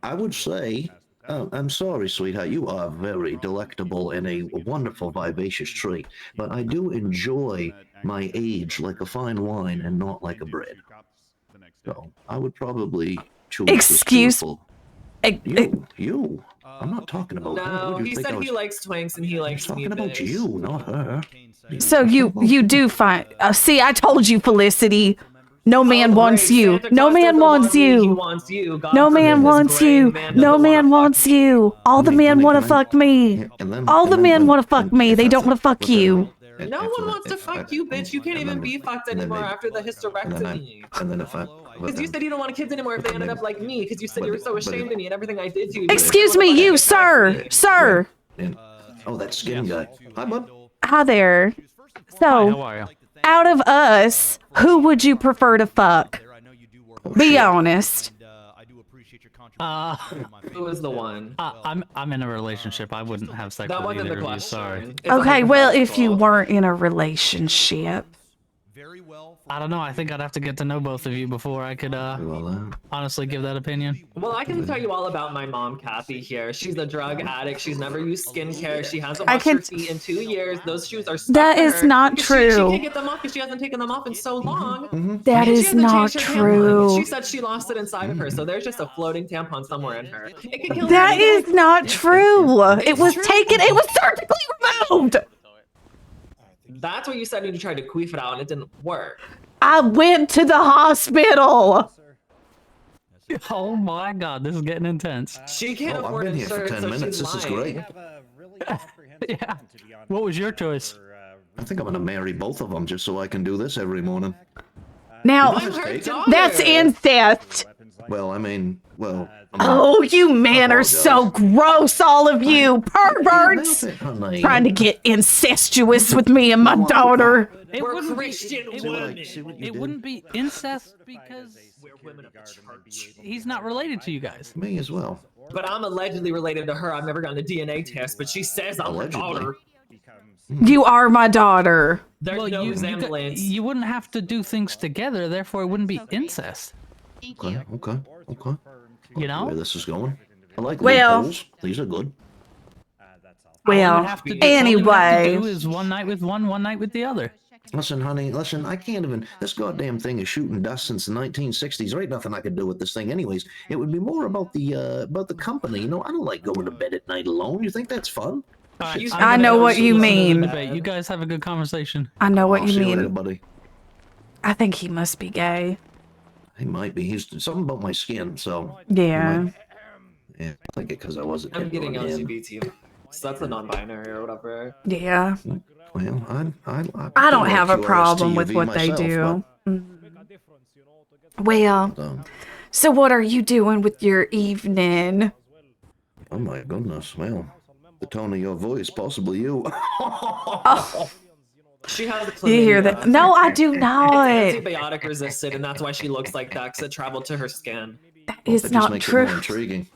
I would say, I'm sorry, sweetheart. You are very delectable and a wonderful, vivacious tree. But I do enjoy my age like a fine wine and not like a bread. So I would probably choose Excuse. you. I'm not talking about her. No, What do you he think said I he was likes twinks and he likes me. talking about you, not her. So you do find. See, I told you, Felicity. No man wants you. No man wants you. No man wants you. No man wants you. All the men want to fuck me. All the men want to fuck me. They don't want to fuck you. No one wants to fuck you, bitch. You can't even be fucked anymore after the hysterectomy. And then if I... Because you said you don't want kids anymore if they ended up like me. Because you said you were so ashamed of me and everything I did to you. Excuse me, you, sir. Sir. Oh, that skin guy. Hi, bud. Hi there. How So, are you? out of us, who would you prefer to fuck? Be honest. Who is the one? I'm in a relationship. I wouldn't have sex That with wasn't either the of you. question. Sorry. Okay, well, if you weren't in a relationship. I don't know. I think I'd have to get to know both of you before I could honestly give that opinion. Well, I can tell you all about my mom, Kathy, here. She's a drug addict. She's never used skincare. She hasn't washed her feet in 2 years. Those shoes are stuck That to is her not because true. She can't get them off because she hasn't taken them off in so long. That And she is hasn't not changed her tampon. true. She said she lost it inside of her, so there's just a floating tampon somewhere in her. It can kill That anything. is not true. It was true. taken. It was surgically removed. That's what you said when you tried to queef it out and it didn't work. I went to the hospital. Oh my god, this is getting intense. She can't I've afford been here for insurance, 10 so minutes. she's This is lying. great. Yeah. What was your choice? I think I'm going to marry both of them just so I can do this every morning. Now, I'm her daughter. that's incest. Well, I mean, well... Oh, you men are so gross, all of you perverts. honey. Trying to get incestuous with me and my daughter. It We're wouldn't Christian be, women. it wouldn't be incest because he's not related to you guys. Me as well. But I'm allegedly related to her. I've never gotten a DNA test, but she says I'm her daughter. You are my daughter. There's no resemblance. You wouldn't have to do things together, therefore it wouldn't be incest. Okay. You know? Where this is going. I like Well- loopholes. These are good. Well, All you have to anyway. do is one night with one night with the other. Listen, honey, listen, I can't even... This goddamn thing is shooting dust since the 1960s. There ain't nothing I could do with this thing anyways. It would be more about the company. You know, I don't like going to bed at night alone. You think that's fun? I know what you mean. You guys have a good conversation. I know what I'll you see mean. later, buddy. I think he must be gay. He might be. He's something about my skin, so... Yeah. Yeah, I think it because I wasn't... I'm getting on him. LGBT. So that's a non-binary or whatever. Yeah. Well, I don't have a problem with what they do. Well, so what are you doing with your evening? Oh my goodness, well, the tone of your voice, possibly you. Oh. She has You hear chlamydia. that? No, I do not. It's antibiotic resistant, and that's why she looks like that, because it traveled to her skin. It's That just not makes it true. more intriguing.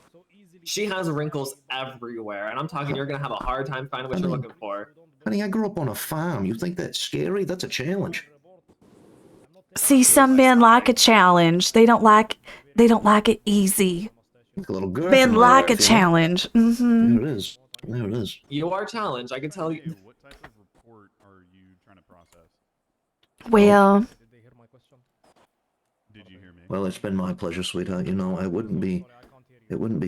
She has wrinkles everywhere, and I'm talking you're gonna have a hard time finding what you're looking for. Honey, I grew up on a farm. You think that's scary? That's a challenge. See, some men like a challenge. They don't like it easy. A little girl. Men like a challenge. Mm-hmm. There it is. There it is. You are challenged, I can tell you. What type of report are you trying to process? Well, Did you hear me? Well, it's been my pleasure, sweetheart. You know, it wouldn't be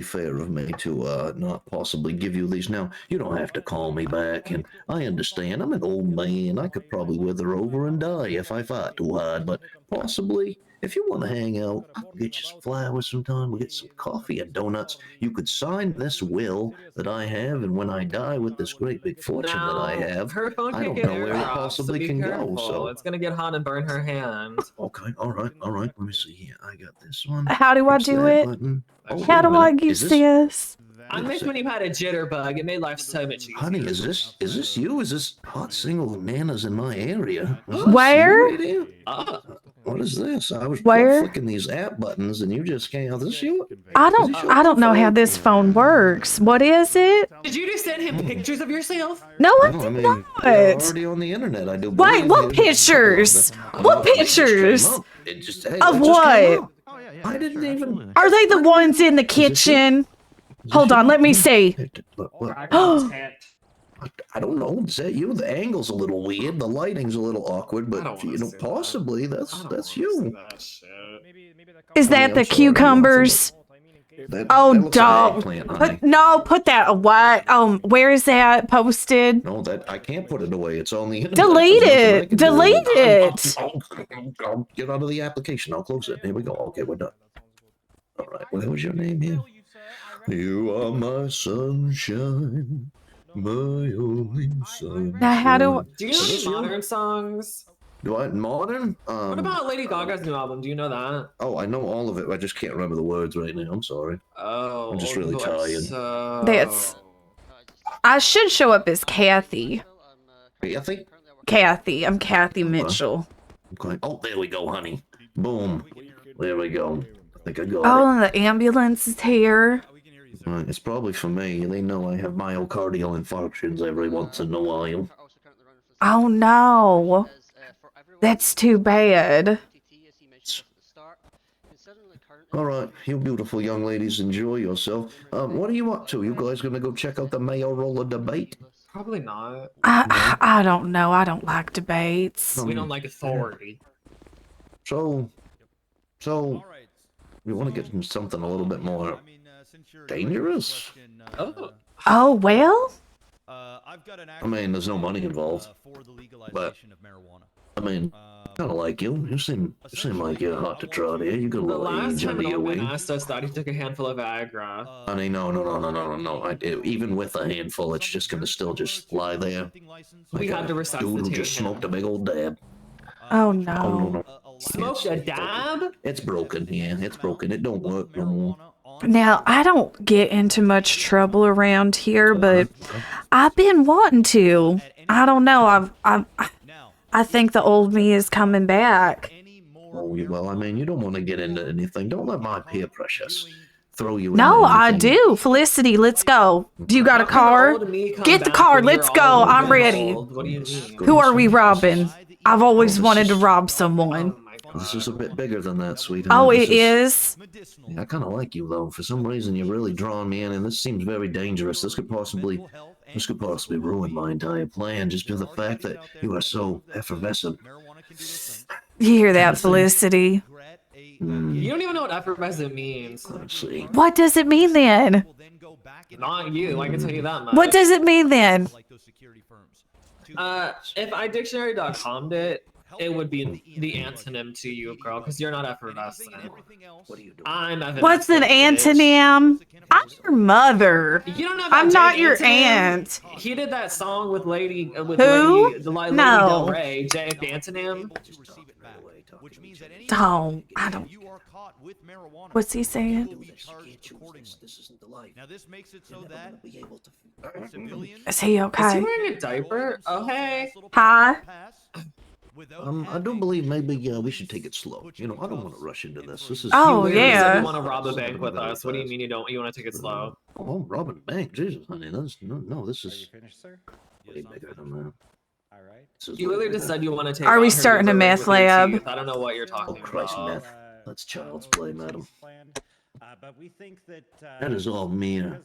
fair of me to not possibly give you these. Now, you don't have to call me back, and I understand. I'm an old man. I could probably wither over and die if I fought too hard, but possibly, if you want to hang out, I'll get you some flowers sometime. We'll get some coffee and donuts. You could sign this will that I have, and when I die with this great big fortune that I have, Her phone I can't don't get know where it airdropped, possibly so be can careful. go. So, It's gonna get hot and burn her hand. okay, all right. Let me see here. I got this one. how do I Here's do that it? button. Oh, How wait a do I minute. use Is this? I miss when you had a jitterbug. It made life so much easier. Honey, is this you? Is this hot single nanas in my area? Is this Where? you right here? What is this? I was Where? flicking these app buttons and you just can't. Is this you? I don't know how this phone works. What is it? Did you just send him pictures of yourself? No, I No, did I mean, not. you're already on the internet. I do. Wait, believe what you. pictures? What It just came pictures? up. It just, hey, Of it just came what? up. I didn't even. Are they the ones in the kitchen? Hold on, let me see. I don't know. Is that you? The angle's a little weird. The lighting's a little awkward, but you know, possibly that's you. Is that the cucumbers? Oh, that looks like dog. eggplant, honey. Put that away. Where is that posted? No, that I can't put it away. It's on the internet. Delete There's nothing I it. can do with Delete it. I'll get out of the application. I'll close it. Here we go. Okay, we're done. All right. What was your name here? You are my sunshine, my only sunshine. Now, how do Do you know any modern songs? Do I modern? What about Lady Gaga's new album? Do you know that? Oh, I know all of it. I just can't remember the words right now. I'm sorry. Oh, I'm just really tired. That's. I should show up as Kathy. Kathy? Kathy. I'm Kathy Mitchell. Okay. Oh, there we go, honey. Boom. There we go. I think I got it. Oh, the ambulance is here. Right, it's probably for me. They know I have myocardial infarctions every once in a while. Oh no. That's too bad. All right, you beautiful young ladies, enjoy yourself. What are you up to? You guys gonna go check out the mayoral debate? Probably not. I don't know. I don't like debates. We don't like authority. So, we want to get into something a little bit more dangerous. Oh well. I mean, there's no money involved, but I mean, kind of like you. You seem like you're hot to trot here. You got a The little last age time under an your old man wing. asked us that, he took a handful of Viagra. Honey, no. Even with a handful, it's just gonna still just lie there. We had to dude who resuscitate just him. smoked a big old dab. Oh no. Smoked a dab? It's broken. Yeah, it's broken. It don't work no more. Now, I don't get into much trouble around here, but I've been wanting to. I don't know. I think the old me is coming back. Oh, well, I mean, you don't want to get into anything. Don't let my peer pressures throw you No, into I anything. do. Felicity, let's go. Do you got a car? Get the car. Let's go. I'm ready. What do you mean? Who are we robbing? I've always wanted to rob someone. This is a bit bigger than that, sweetheart. Oh, This it is? Yeah, I kind of like you, though. For some reason, you're really drawing me in, and this seems very dangerous. This could possibly ruin my entire plan, just because of the fact that you are so effervescent. You hear that, Felicity? You don't even know what effervescent means. Let's see. What does it mean then? Not you, I can tell you that much. What does it mean then? If I dictionary.com'd it, it would be the antonym to you, girl, because you're not effervescent. What are you doing? I'm effervescent. What's an antonym? I'm your mother. You don't know I'm about not Jake your Antonym? aunt. He did that song with Lady Who? Lady Del No. Rey, Jake Antonym. Oh, I don't. What's he saying? This isn't the life. Now this makes it so that civilians. Is he okay? Is he wearing a diaper? Oh hey. Hi. I do believe maybe we should take it slow. You know, I don't want to rush into this. This is. Oh, You literally said yeah. you want to rob a bank with us. What do you mean you don't? You want to take it slow? Oh, robbing a bank, Jesus, honey. That's no. This is way bigger than that. All right. You literally just said you want to take. Are we out her starting a user meth with your lab? teeth. I don't know what you're talking Christ, about. meth. That's child's play, madam. But we think that That is all mere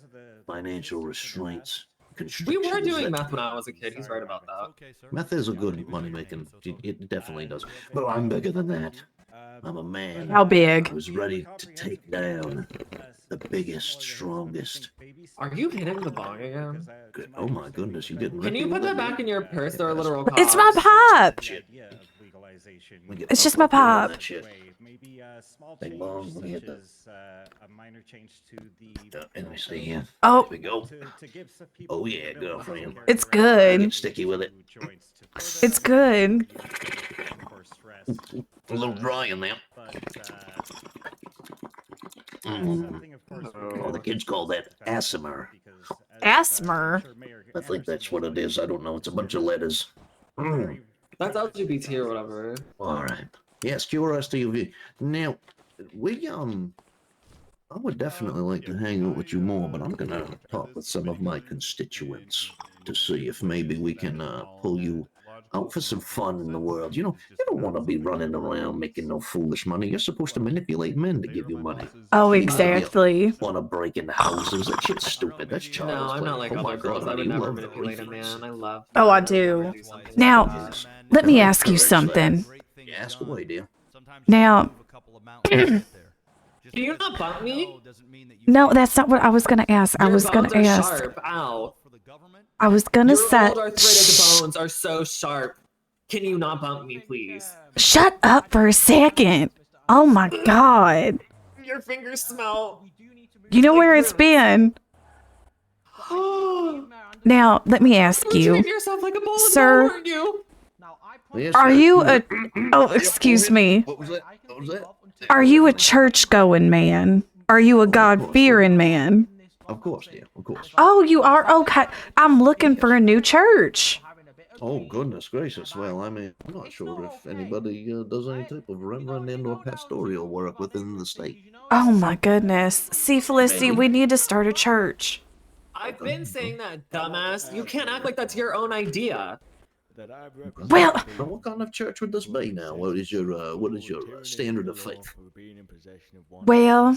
financial restraints. We were constrictions doing that- meth when I was a kid. He's right about that. Meth is a good money making. It definitely does. But I'm bigger than that. I'm a man. How big? I was ready to take down the biggest, strongest. Are you hitting the bong again? Good. Oh my goodness, you getting Can rippy you put with that it? back in your purse? They're literal It's my cops. pop. We get It's just fucked my up doing pop. that shit. Bing bong. Let me hit that. Let me see here. Oh. Here we go. Oh yeah, girlfriend. It's good. Get sticky with it. It's good. A little dry in there. Oh, the kids call that asthma. Asthma. I think that's what it is. I don't know. It's a bunch of letters. That's LGBT or whatever. All right. Yes, QRSTUV. Now, I would definitely like to hang out with you more, but I'm gonna talk with some of my constituents to see if maybe we can pull you out for some fun in the world. You know, you don't want to be running around making no foolish money. You're supposed to manipulate men to give you money. Oh, exactly. Want to break into houses? That shit's stupid. That's child's No, I'm play. not like Oh my other girls. God, I would you never love the manipulate a boyfriends. man. I love. Oh, I do. Now, let me ask you something. Yeah, ask away, dear. Now, Do you not bump me? no, that's not what I was gonna ask. I Your was gonna bones are ask. Sharp. Ow. I was gonna Your say. old arthritic bones are so sharp. Can you not bump me, please? Shut up for a second. Oh my God. Your fingers smell. You know where it's been. Now, let me ask You you, treat yourself like a bowl of sir. weren't you? Yes, Are sir. you a? Oh, excuse me. What was that? What was that? Are you a church-going man? Are you a God-fearing man? Of course, dear. Of course. Oh, you are? Okay. I'm looking for a new church. Oh, goodness gracious. Well, I mean, I'm not sure if anybody does any type of reverend and or pastoral work within the state. Oh my goodness. See, Felicity, we need to start a church. I've been saying that, dumbass. You can't act like that's your own idea. Well, Now, what kind of church would this be now? What is your standard of faith? well,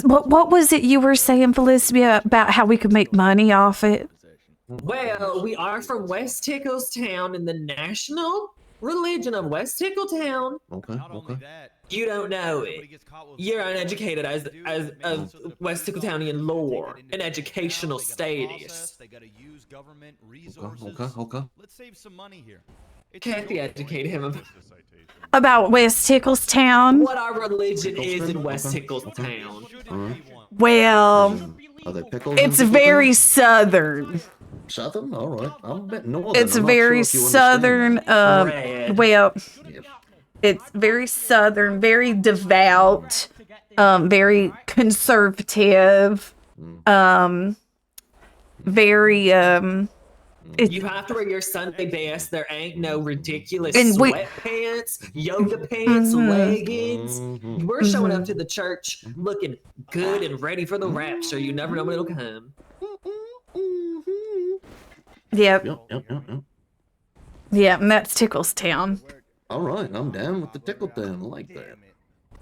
what was it you were saying, Felicity, about how we could make money off it? Well, we are from West Ticklestown in the national religion of West Tickletown. Okay, okay. You don't know it. You're uneducated as of West Tickletownian lore and educational status. They gotta use government Okay. Let's save some money here. Kathy educate him About West Ticklestown? what our religion is in West Ticklestown. Well, Are they pickles? it's very southern. Southern? All right. I'm a bit northern. It's I'm not very sure if you understand southern. Red. Well, it's very southern, very devout, very conservative, very You have to wear your Sunday best. There ain't no ridiculous And we- sweatpants, yoga pants, leggings. We're showing up to the church looking good and ready for the rapture. You never know when it'll come. Yep. Yep. Yeah, and that's Ticklestown. All right. I'm down with the Tickletown. I like that.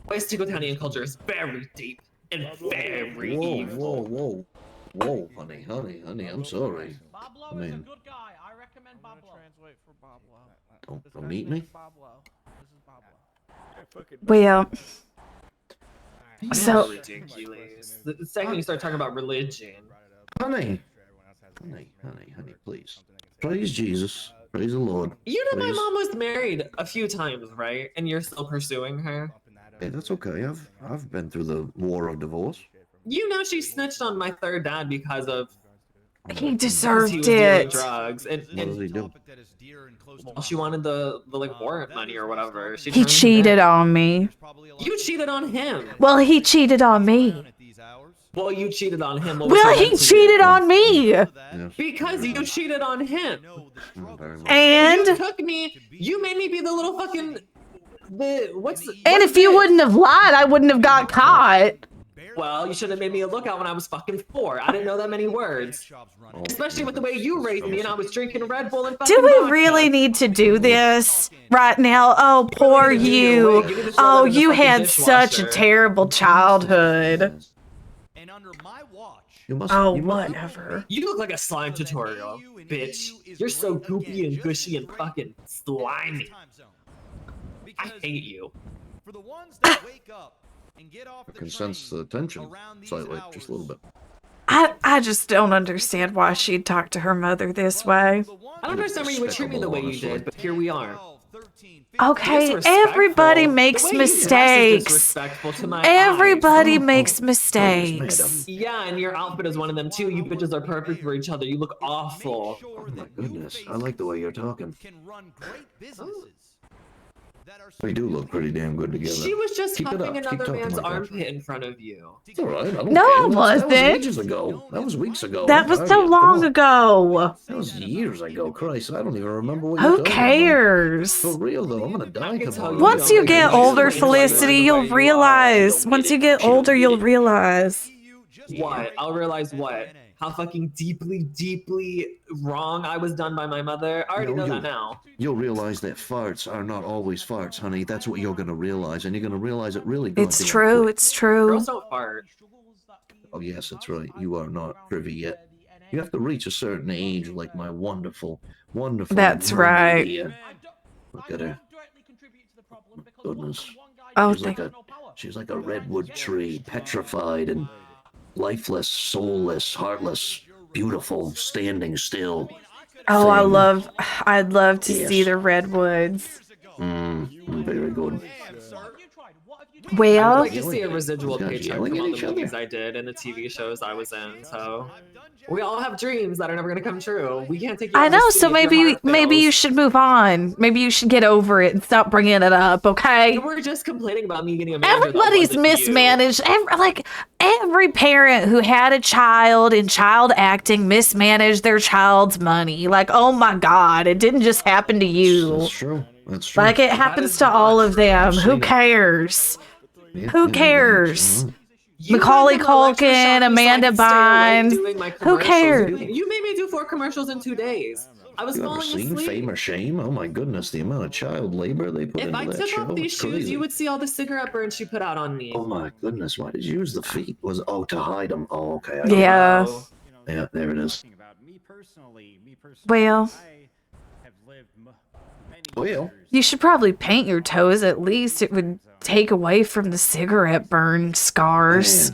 West Tickletownian culture is very deep and very Whoa, evil. whoa, honey. I'm sorry. I mean, don't eat me. Well, so Ridiculous. The second you start talking about religion, Honey, please. Praise Jesus. Praise the Lord. You know my Praise- mom was married a few times, right? And you're still pursuing her? Hey, that's okay. I've been through the war of divorce. You know she snitched on my third dad because He he deserved was dealing it. drugs, and What does he do? well, she wanted the like warrant money or whatever. She He turned him cheated down. on me. You cheated on him. Well, he cheated on me. Well, you cheated on him. What was Well, he he meant to cheated do? on me. Yes. Because you cheated on him. Very much. And You took me. You made me be the little fucking. What's the? and if you wouldn't have lied, I wouldn't have got caught. Well, you should have made me a lookout when I was fucking 4. I didn't know that many words. Especially with the way you raised me and I was drinking Red Bull and fucking Do we vodka. really need to do this right now? Oh, poor you. Oh, you had such a terrible childhood. You must. Oh, you must- whatever. You look like a slime tutorial, bitch. You're so goopy and gushy and fucking slimy. I hate you. For the ones that wake up and get off I the can sense the tension slightly, just a little bit. I just don't understand why she'd talk to her mother this way. I don't understand why you would treat me the way you did, but here we are. Okay, Disrespectful. everybody The makes way you dress is mistakes. disrespectful to my Everybody eyes. makes mistakes. Yeah, and your outfit is one of them too. You bitches are perfect for each other. You look awful. Oh my goodness, I like the way you're talking. We do look pretty damn good together. She was just Keep it huffing up. Keep another talking man's like that. armpit in front of you. It's all right. I don't No, care. I That was wasn't. ages ago. That was weeks ago. That was I'm so tired. long Come on. ago. That was years ago. Christ, I don't even remember what Who you're talking cares? about. For real though, I'm gonna die tomorrow. Once you get older, Felicity, you'll realize. Once you get older, you'll realize. What? I'll realize what? How fucking deeply wrong I was done by my mother. I already know that now. You'll realize that farts are not always farts, honey. That's what you're gonna realize, and you're gonna realize it really goddamn It's true. quick. It's true. Girls don't fart. Oh yes, that's right. You are not privy yet. You have to reach a certain age, like my wonderful. That's mom right. here. Look at her. Goodness. Oh, She's like a redwood tree, petrified and lifeless, soulless, heartless, beautiful, standing still. Oh, thing. I'd love to Yes. see the redwoods. Very good. I Well, would like to see a residual These guys paycheck yelling from at all the each other. movies I did and the TV shows I was in. So we all have dreams that are never gonna come true. We can't take you I out of the know. city So if your maybe heart maybe you fails. should move on. Maybe you should get over it and stop bringing it up. Okay. We're just complaining about me getting a manager that Everybody's wasn't you. mismanaged. Every parent who had a child in child acting mismanaged their child's money. Like, oh my God, it didn't just happen to you. That's true. That's true. Like, it happens to all of them. Who cares? Who cares? You Macaulay had them electroshock Culkin, me so I Amanda could stay awake Bynes. doing my Who commercials. cares? You made me do 4 commercials in 2 days. I was You ever falling seen asleep. Fame or Shame? Oh my goodness, the amount of child labor they put If into I that took show. off these It's shoes, crazy. you would see all the cigarette burns she put out on me. Oh my goodness, why did you use the feet? Was to hide them? Oh, okay. I Yeah. Yeah, there it is. Well, Well, you should probably paint your toes at least. It would take away from the cigarette burn scars.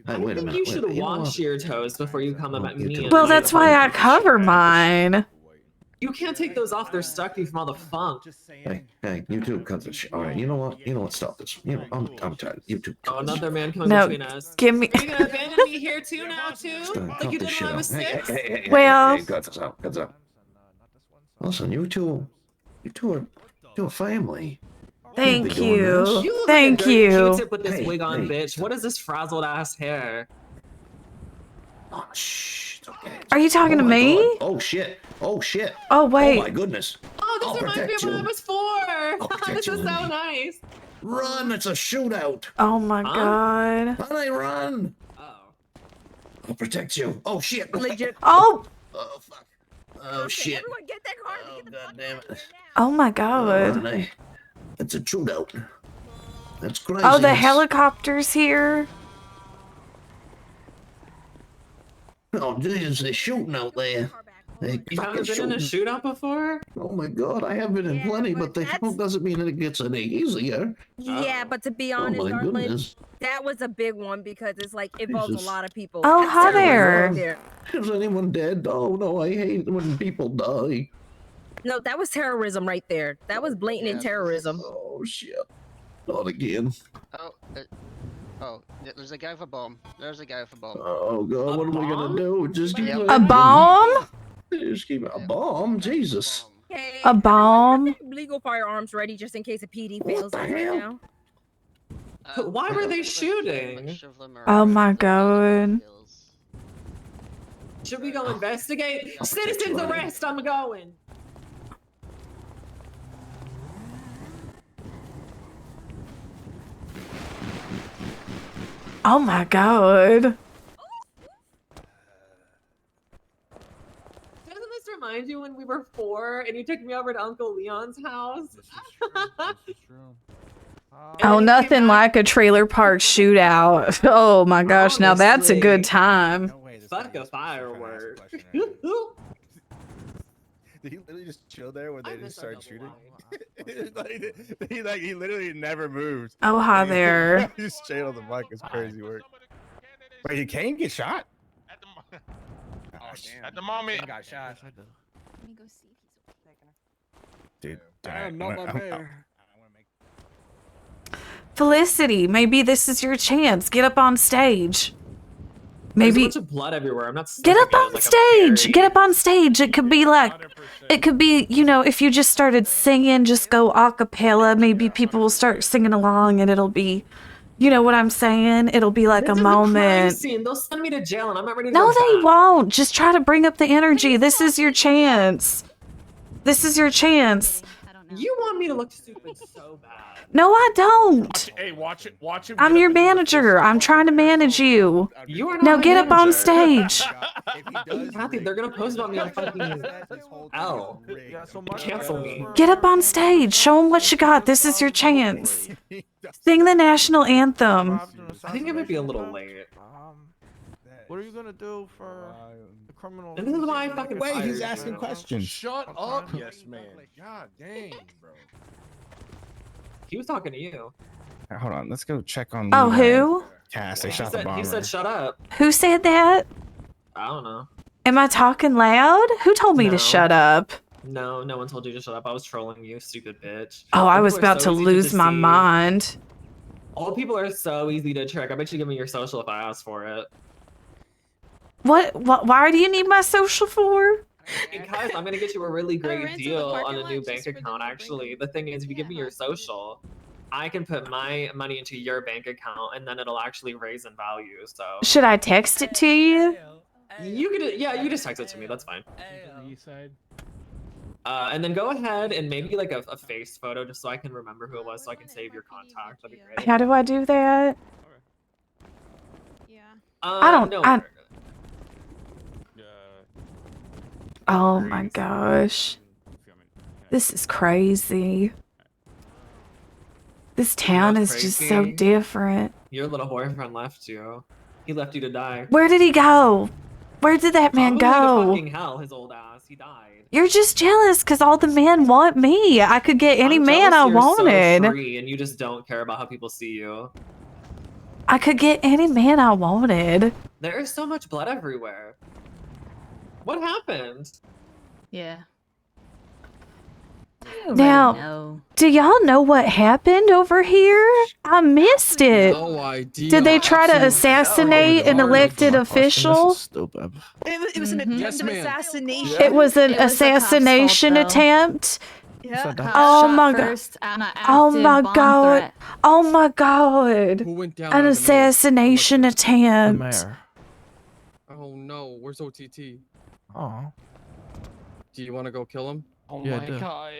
Hey, wait a I think minute. you wait a should minute. You know what? wash your toes before you come at me. and Well, I that's don't- why I cover mine. You can't take those off. They're stuck to you from all the funk. Hey, you two cut this shit. All right, you know what? Stop this. You know, I'm tired. You two. Oh, another man coming No, between us. give me. Are you gonna abandon me here too now too? Cut Like you this did shit when I out. was Hey, 6? hey, Well- hey, cut this out. Cut this out. Listen, you two are a family. Thank be doing you. this. You look Thank like a dirty you. Q-tip with this Hey, wig on, hey. bitch. What is this frazzled ass hair? Oh, shh. It's okay. Are you talking to my me? God. Oh shit. Oh shit. Oh, wait. Oh my goodness. Oh, this I'll reminds me protect of when I you. was 4. protect This you, is so honey. nice. Run! It's a shootout. Oh my God. Honey, run! Oh. I'll protect you. Oh shit. Oh. Oh fuck. Oh shit. Oh god damn it. Oh my God. Honey. It's a shootout. That's crazy. Oh, the It's- helicopter's here. Oh Jesus, they're shooting out there. They You fucking haven't been in a shooting. shootout before? Oh my god, I have been in plenty, but that doesn't mean that it gets any easier. Yeah, but to be Oh honest, my Darlin, goodness. that was a big one because it's like involves Jesus. a lot of people. Oh, That's hi everyone there. out there. Is anyone dead? Oh no, I hate when people die. No, that was terrorism right there. That was blatant terrorism. Oh shit! Not again. Oh, there's a guy with a bomb. There's a guy with a bomb. Oh god, what are we gonna do? Just keep A bomb? Just keep a bomb. Jesus. Hey, A bomb? legal firearms ready just in case a PD fails us right now. Why were they shooting? Oh my god. Should we go investigate? Citizens arrest! I'm going. Oh my god. Doesn't this remind you when we were 4 and you took me over to Uncle Leon's house? Oh, nothing like a trailer park shootout. Oh my gosh, now that's a good time. Fuck a firework. Did he literally just chill there when they just started shooting? he literally never moved. Oh, hi there. He just stayed on the mic. It's crazy work. Wait, did Kane get shot? At the moment. Got shot. Dude, Damn, not my bear. Felicity, maybe this is your chance. Get up on stage. There's a Maybe bunch of blood everywhere. I'm not. get up suffocated on like a stage. fairy. Get up on stage. It could be like, it could be, you know, if you just started singing, just go a cappella. Maybe people will start singing along and it'll be, you know what I'm saying? It'll be like This a is a crime moment. scene. They'll send me to jail, and I'm not ready to No, go they back. won't. Just try to bring up the energy. This is your chance. This is your chance. You want me to look stupid so bad. No, I don't. Hey, watch it. Watch it. I'm your manager. I'm trying to manage you. You are not Now my get up on manager. stage. Kathy, they're gonna post about me on fucking L. Cancel me. Get up on stage. Show them what you got. This is your chance. Sing the national anthem. I think it might be a little late. What are you gonna do for the criminal? And this is why I fucking Wait, he's fired asking you. questions. Shut up, yes man. God dang, bro. He was talking to you. Hold on, let's go check on. Oh, who? Cass, they He shot the said, bomber. he said, "Shut up." Who said that? I don't know. Am I talking loud? Who told me No. to shut up? No, no one told you to shut up. I was trolling you, stupid bitch. Oh, I People was are about so to easy lose my deceive. mind. All people are so easy to trick. I bet you give me your social if I ask for it. What? Why do you need my social for? Because I'm gonna get you a really great deal on a new bank account. Actually, the thing is, if you give me your social, I can put my money into your bank account, and then it'll actually raise in value. So Should I text it to you? you could, yeah, you just text it to me. That's fine. And then go ahead and maybe like a face photo, just so I can remember who it was, so I can save your contact. That'd be great. How do I do that? I don't. No, I, oh my gosh. This is crazy. This town That's is just so crazy. different. Your little boyfriend left you. He left you to die. Where did he go? Where did that man Probably to go? fucking hell, his old ass. He died. You're just jealous because all the men want me. I could get any I'm man I jealous you're so wanted. free and you just don't care about how people see you. I could get any man I wanted. There is so much blood everywhere. What happened? Yeah. Now, do y'all know what happened over here? I missed it. No idea. Did they try to assassinate an elected official? Stupid. It was an attempt of assassination. It was an It was the cops' assassination fault, though. attempt. Yeah. Oh my god. Oh my god. Oh my god. Who went down An on the mayor? assassination attempt. Mayor. Oh no, where's OTT? Oh. Do you want to go kill him? Oh Yeah, I my do. god.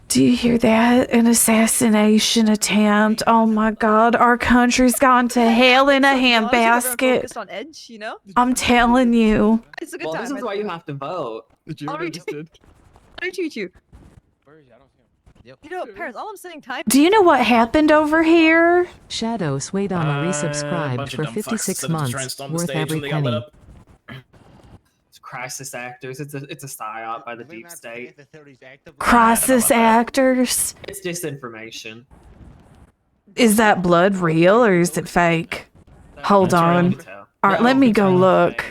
Do you hear that? An assassination attempt. Oh my god. Our country's gone to hell in a handbasket. Focused on edge, you know? I'm telling you. It's a good Well, time. this is why you have to vote. Did you I'll even just did? I retweet you. You know, Paris, all I'm saying time. Do you know what happened over here? Shadow Swayed on resubscribed bunch of for dumb fucks 56 stood at the months, trench on the worth stage every and they got lit penny. up. It's crisis actors. It's a psyop by the deep state. Crisis actors. It's disinformation. Is that blood real or is it fake? Hold That's right, on. you can tell. Alright, No, let me it's go fake. look.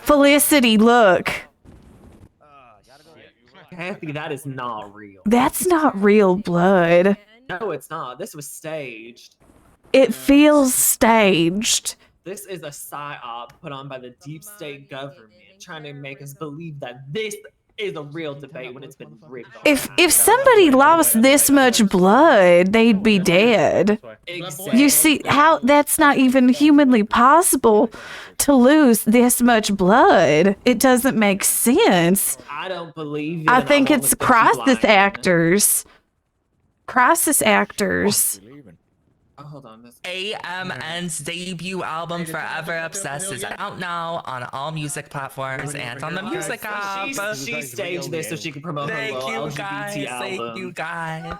Felicity, look. Kathy, that is not real. That's not real blood. No, it's not. This was staged. It feels staged. This is a psyop put on by the deep state government, trying to make us believe that this is a real debate when it's been rigged. If somebody lost this much blood, they'd be dead. Exactly. You see how that's not even humanly possible to lose this much blood. It doesn't make sense. I don't believe you. I and think I'm it's only crisis 50 actors. Crisis actors. Oh, hold on. This AMN's debut album Forever Obsessed is out now on all music platforms and on the music app. She staged this so she could promote her little LGBT album. Thank you guys.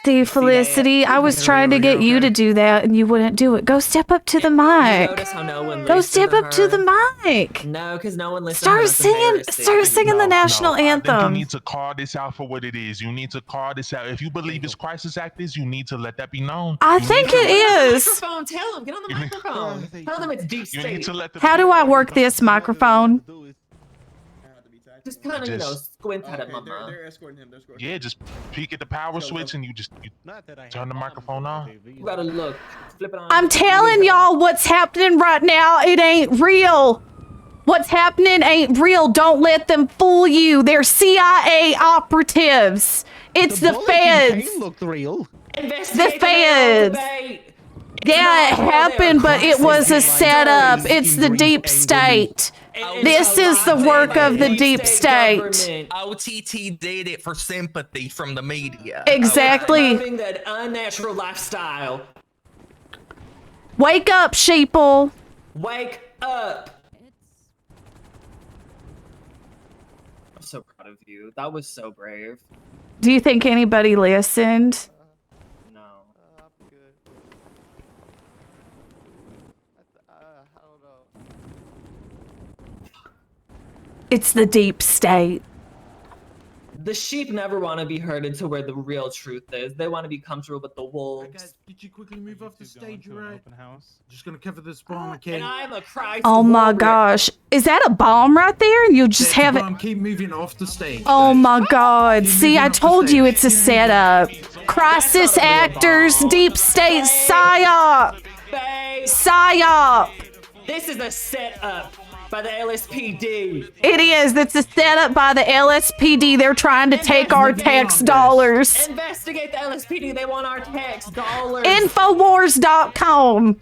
See, Felicity, I was trying to get you to do that and you wouldn't do it. Go step up to the mic. Notice how no one Go listened step up to the mic. No, because no one listened. Start singing the national I think you anthem. need to call this out for what it is. You need to call this out. If you believe it's crisis actors, you need to let that be known. I think it is. Microphone, tell them. Get on the microphone. Tell them it's deep You need state. to let the How do I work this microphone? Just kind of, you know, Just- squint at it, mama. They're escorting him. They're escorting Yeah, just peek at the power switch and you turn the microphone on. You gotta look. Flip it on. I'm telling y'all what's happening right now. It ain't real. What's happening ain't real. Don't let them fool you. They're CIA operatives. It's the feds. Looked real. The feds. Yeah, it happened, but it was a setup. It's the deep state. This is the work of the deep state. OTT did it for sympathy from the media. Exactly. Promoting that unnatural lifestyle. Wake up, sheeple. Wake up. I'm so proud of you. That was so brave. Do you think anybody listened? No. It's the deep state. The sheep never want to be herded to where the real truth is. They want to be comfortable with the wolves. Did you quickly move off the stage, right? Just gonna cover this bomb, okay? And I'm a Christ Oh my warrior. gosh. Is that a bomb right there? You just have it. Keep moving off the stage. Oh my god. See, I told you it's a setup. Crisis actors, deep state, psyop. Psyop. This is a setup by the LSPD. It is. It's a setup by the LSPD. They're trying to take our tax dollars. Investigate the LSPD. They want our tax dollars. Infowars.com.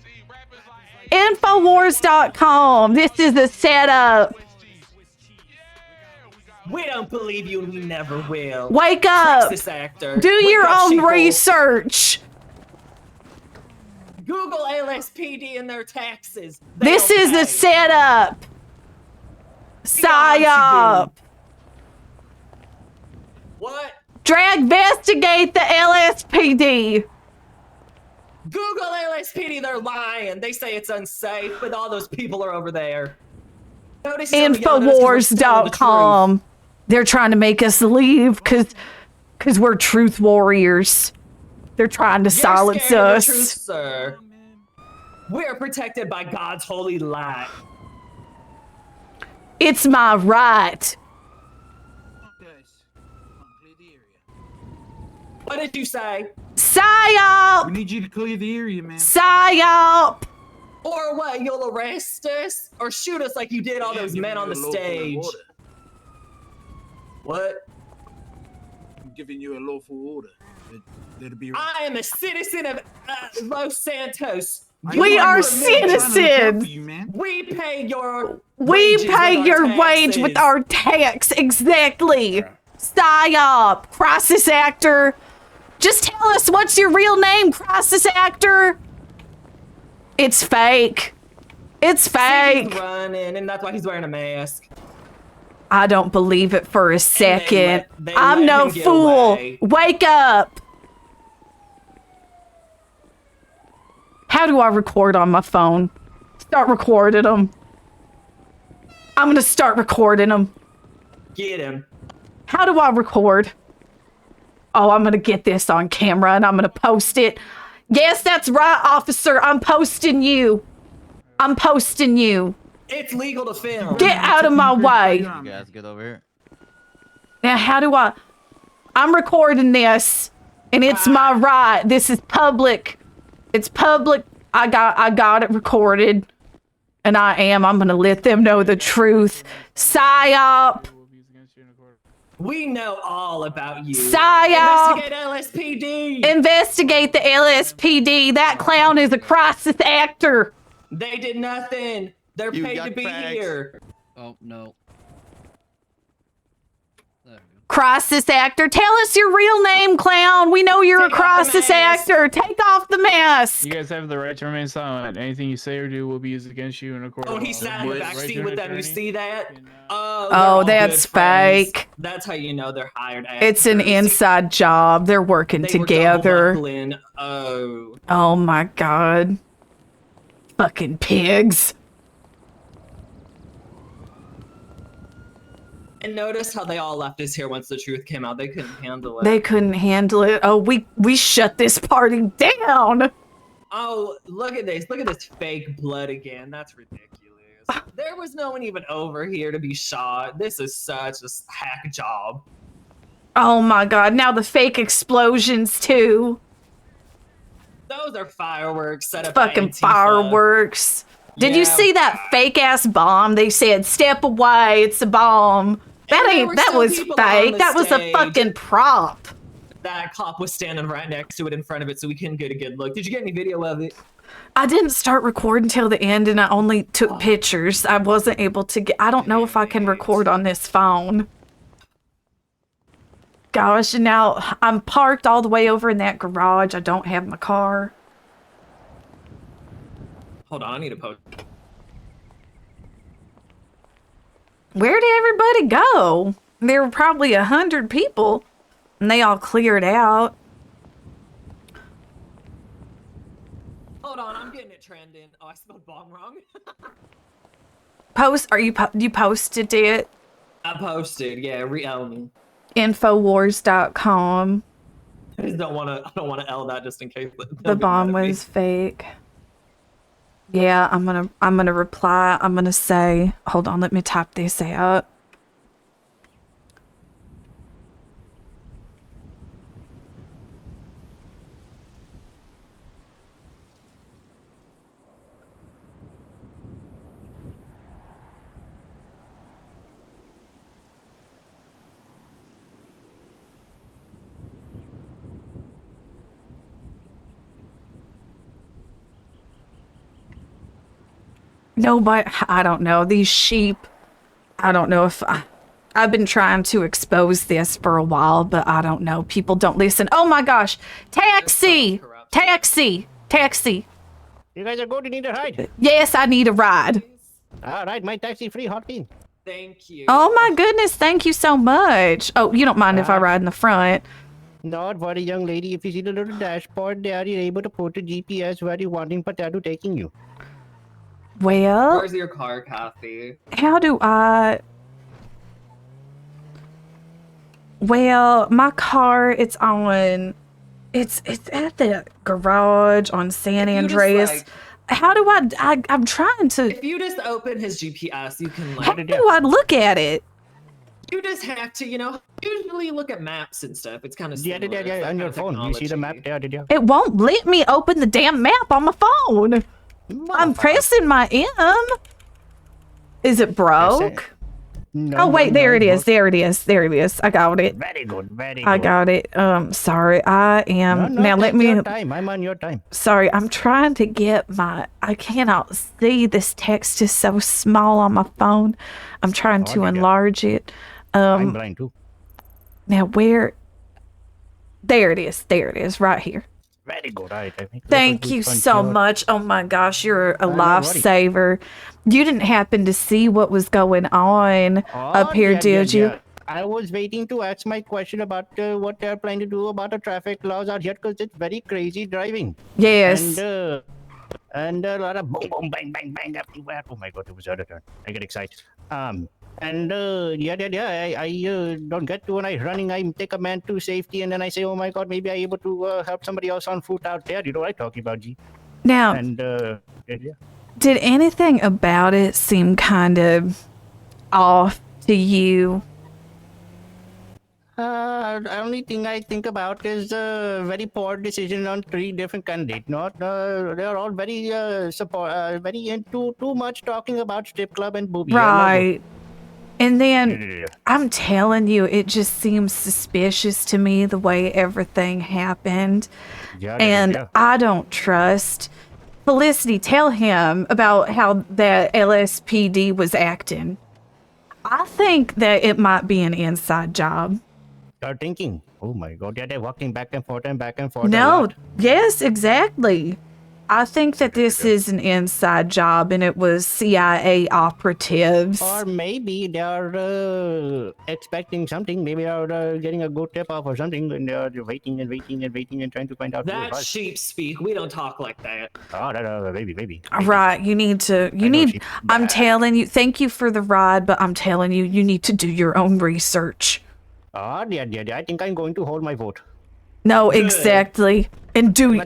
Infowars.com. This is a setup. We don't believe you and we never will. Wake up. Crisis actor. Do Wake your up, own sheeple. research. Google LSPD and their taxes. This is a setup. Psyop. What? Investigate the LSPD. Google LSPD, they're lying. They say it's unsafe, but all those people are over there. Notice some of y'all notice 'cause we're telling the Infowars.com. They're trying to make us leave because we're truth warriors. They're trying to truth. silence You're scared of us. the truth, sir. We are protected by God's holy light. It's my right. What did you say? Psyop. We need you to clear the area, man. Psyop. Or what? You'll arrest us or shoot us like you did all those men on the stage. What? I'm giving you a lawful order. That'll be I am a citizen of Los Santos. We are citizens. We pay your We wages pay with your our wage with taxes. our tax. Exactly. Psyop. Crisis actor. Just tell us what's your real name, crisis actor. It's fake. It's fake. He's running, and that's why he's wearing a mask. I don't believe it for a second. they I'm let no him get fool. away. Wake up. How do I record on my phone? Start recording them. I'm gonna start recording them. Get him. How do I record? Oh, I'm gonna get this on camera and I'm gonna post it. Yes, that's right, officer. I'm posting you. I'm posting you. It's legal to film. Get out of my way. You guys get over here. Now, how do I'm recording this, and it's my right. This is public. It's public. I got it recorded, and I'm gonna let them know the truth. PSYOP. We know all about you. PSYOP. Investigate LSPD. Investigate the LSPD. That clown is a crisis actor. They did nothing. They're You paid got to be facts. here. Oh no. Crisis actor. Tell us your real name, clown. We know you're a crisis actor. Take off the mask. You guys have the right to remain silent. Anything you say or do will be used against you in a court. Oh, he sat in the back seat with them. You see that? Oh, that's fake. That's how you know they're hired. It's an inside job. They're working together. Oh my god. Fucking pigs. And notice how they all left us here once the truth came out. They couldn't handle it. They couldn't handle it. Oh, we shut this party down. Oh, look at this. Look at this fake blood again. That's ridiculous. There was no one even over here to be shot. This is such a hack job. Oh my god. Now the fake explosions too. Those are fireworks set up by Fucking Antifa. fireworks. Did you see that fake ass bomb? They said, "Step away, it's a bomb." That was fake. That was a fucking prop. That cop was standing right next to it in front of it, so we couldn't get a good look. Did you get any video of it? I didn't start recording till the end, and I only took pictures. I wasn't able to get. I don't know if I can record on this phone. Gosh, and now I'm parked all the way over in that garage. I don't have my car. Hold on, I need a post. Where did everybody go? There were probably 100 people, and they all cleared out. Hold on, I'm getting it trending. Oh, I spelled bomb wrong. Are you posted it? I posted, yeah. Infowars.com. I just don't want to L that just in case. The bomb was fake. Yeah, I'm gonna reply. I'm gonna say, hold on, let me type this out. No, but I don't know. These sheep, I don't know if I've been trying to expose this for a while, but I don't know. People don't listen. Oh my gosh. Taxi! Taxi! Taxi! You guys are good. You need a ride? Yes, I need a ride. All right, my taxi free, hot bean. Thank you. Oh my goodness, thank you so much. Oh, you don't mind if I ride in the front? Not worry, young lady. If you see the little dashboard there, you're able to put a GPS where you wanting Potato taking you. Well, where's your car, Kathy? How do I? Well, my car, it's at the garage on San Andreas. How do I'm trying to. If you just open his GPS, you can. How do I look at it? You just have to, usually look at maps and stuff. It's kind of yeah, on your phone. You see the map there, did you? It won't let me open the damn map on my phone. I'm pressing my M. Is it broke? No, oh wait, there it is. There it is. There it is. I got it. Very good. Very good. I got it. Sorry. I am No, now. Let me. Your time. I'm on your time. Sorry, I'm trying to get my. I cannot see. This text is so small on my phone. I'm trying to enlarge it. I'm blind too. Now where? There it is. There it is. Right here. Very good. I think. Thank you so much. Oh my gosh, you're a lifesaver. You didn't happen to see what was going on up here, did you? Yeah. I was waiting to ask my question about what they're planning to do about the traffic laws out here because it's very crazy driving. Yes. And a lot of boom, boom, bang, bang, bang everywhere. Oh my god, it was out of turn. I get excited. I don't get to when I'm running. I take a man to safety, and then I say, oh my god, maybe I'm able to help somebody else on foot out there. You know what I'm talking about, G? Now, Did anything about it seem kind of off to you? The only thing I think about is very poor decision on 3 different candidates. Not they're all very very into too much talking about strip club and booby. Right. And then I'm telling you, it just seems suspicious to me the way everything happened. And I don't trust. Felicity, tell him about how that LSPD was acting. I think that it might be an inside job. You're thinking, oh my god, they're walking back and forth and back and forth. No, yes, exactly. I think that this is an inside job and it was CIA operatives. Or maybe they're expecting something. Maybe they're getting a good tip off or something, and they're waiting and waiting and waiting and trying to find out. That's sheep speak. We don't talk like that. Oh, baby. Right, I'm telling you, thank you for the ride, but I'm telling you, you need to do your own research. Oh, yeah, I think I'm going to hold my vote. No, exactly. And do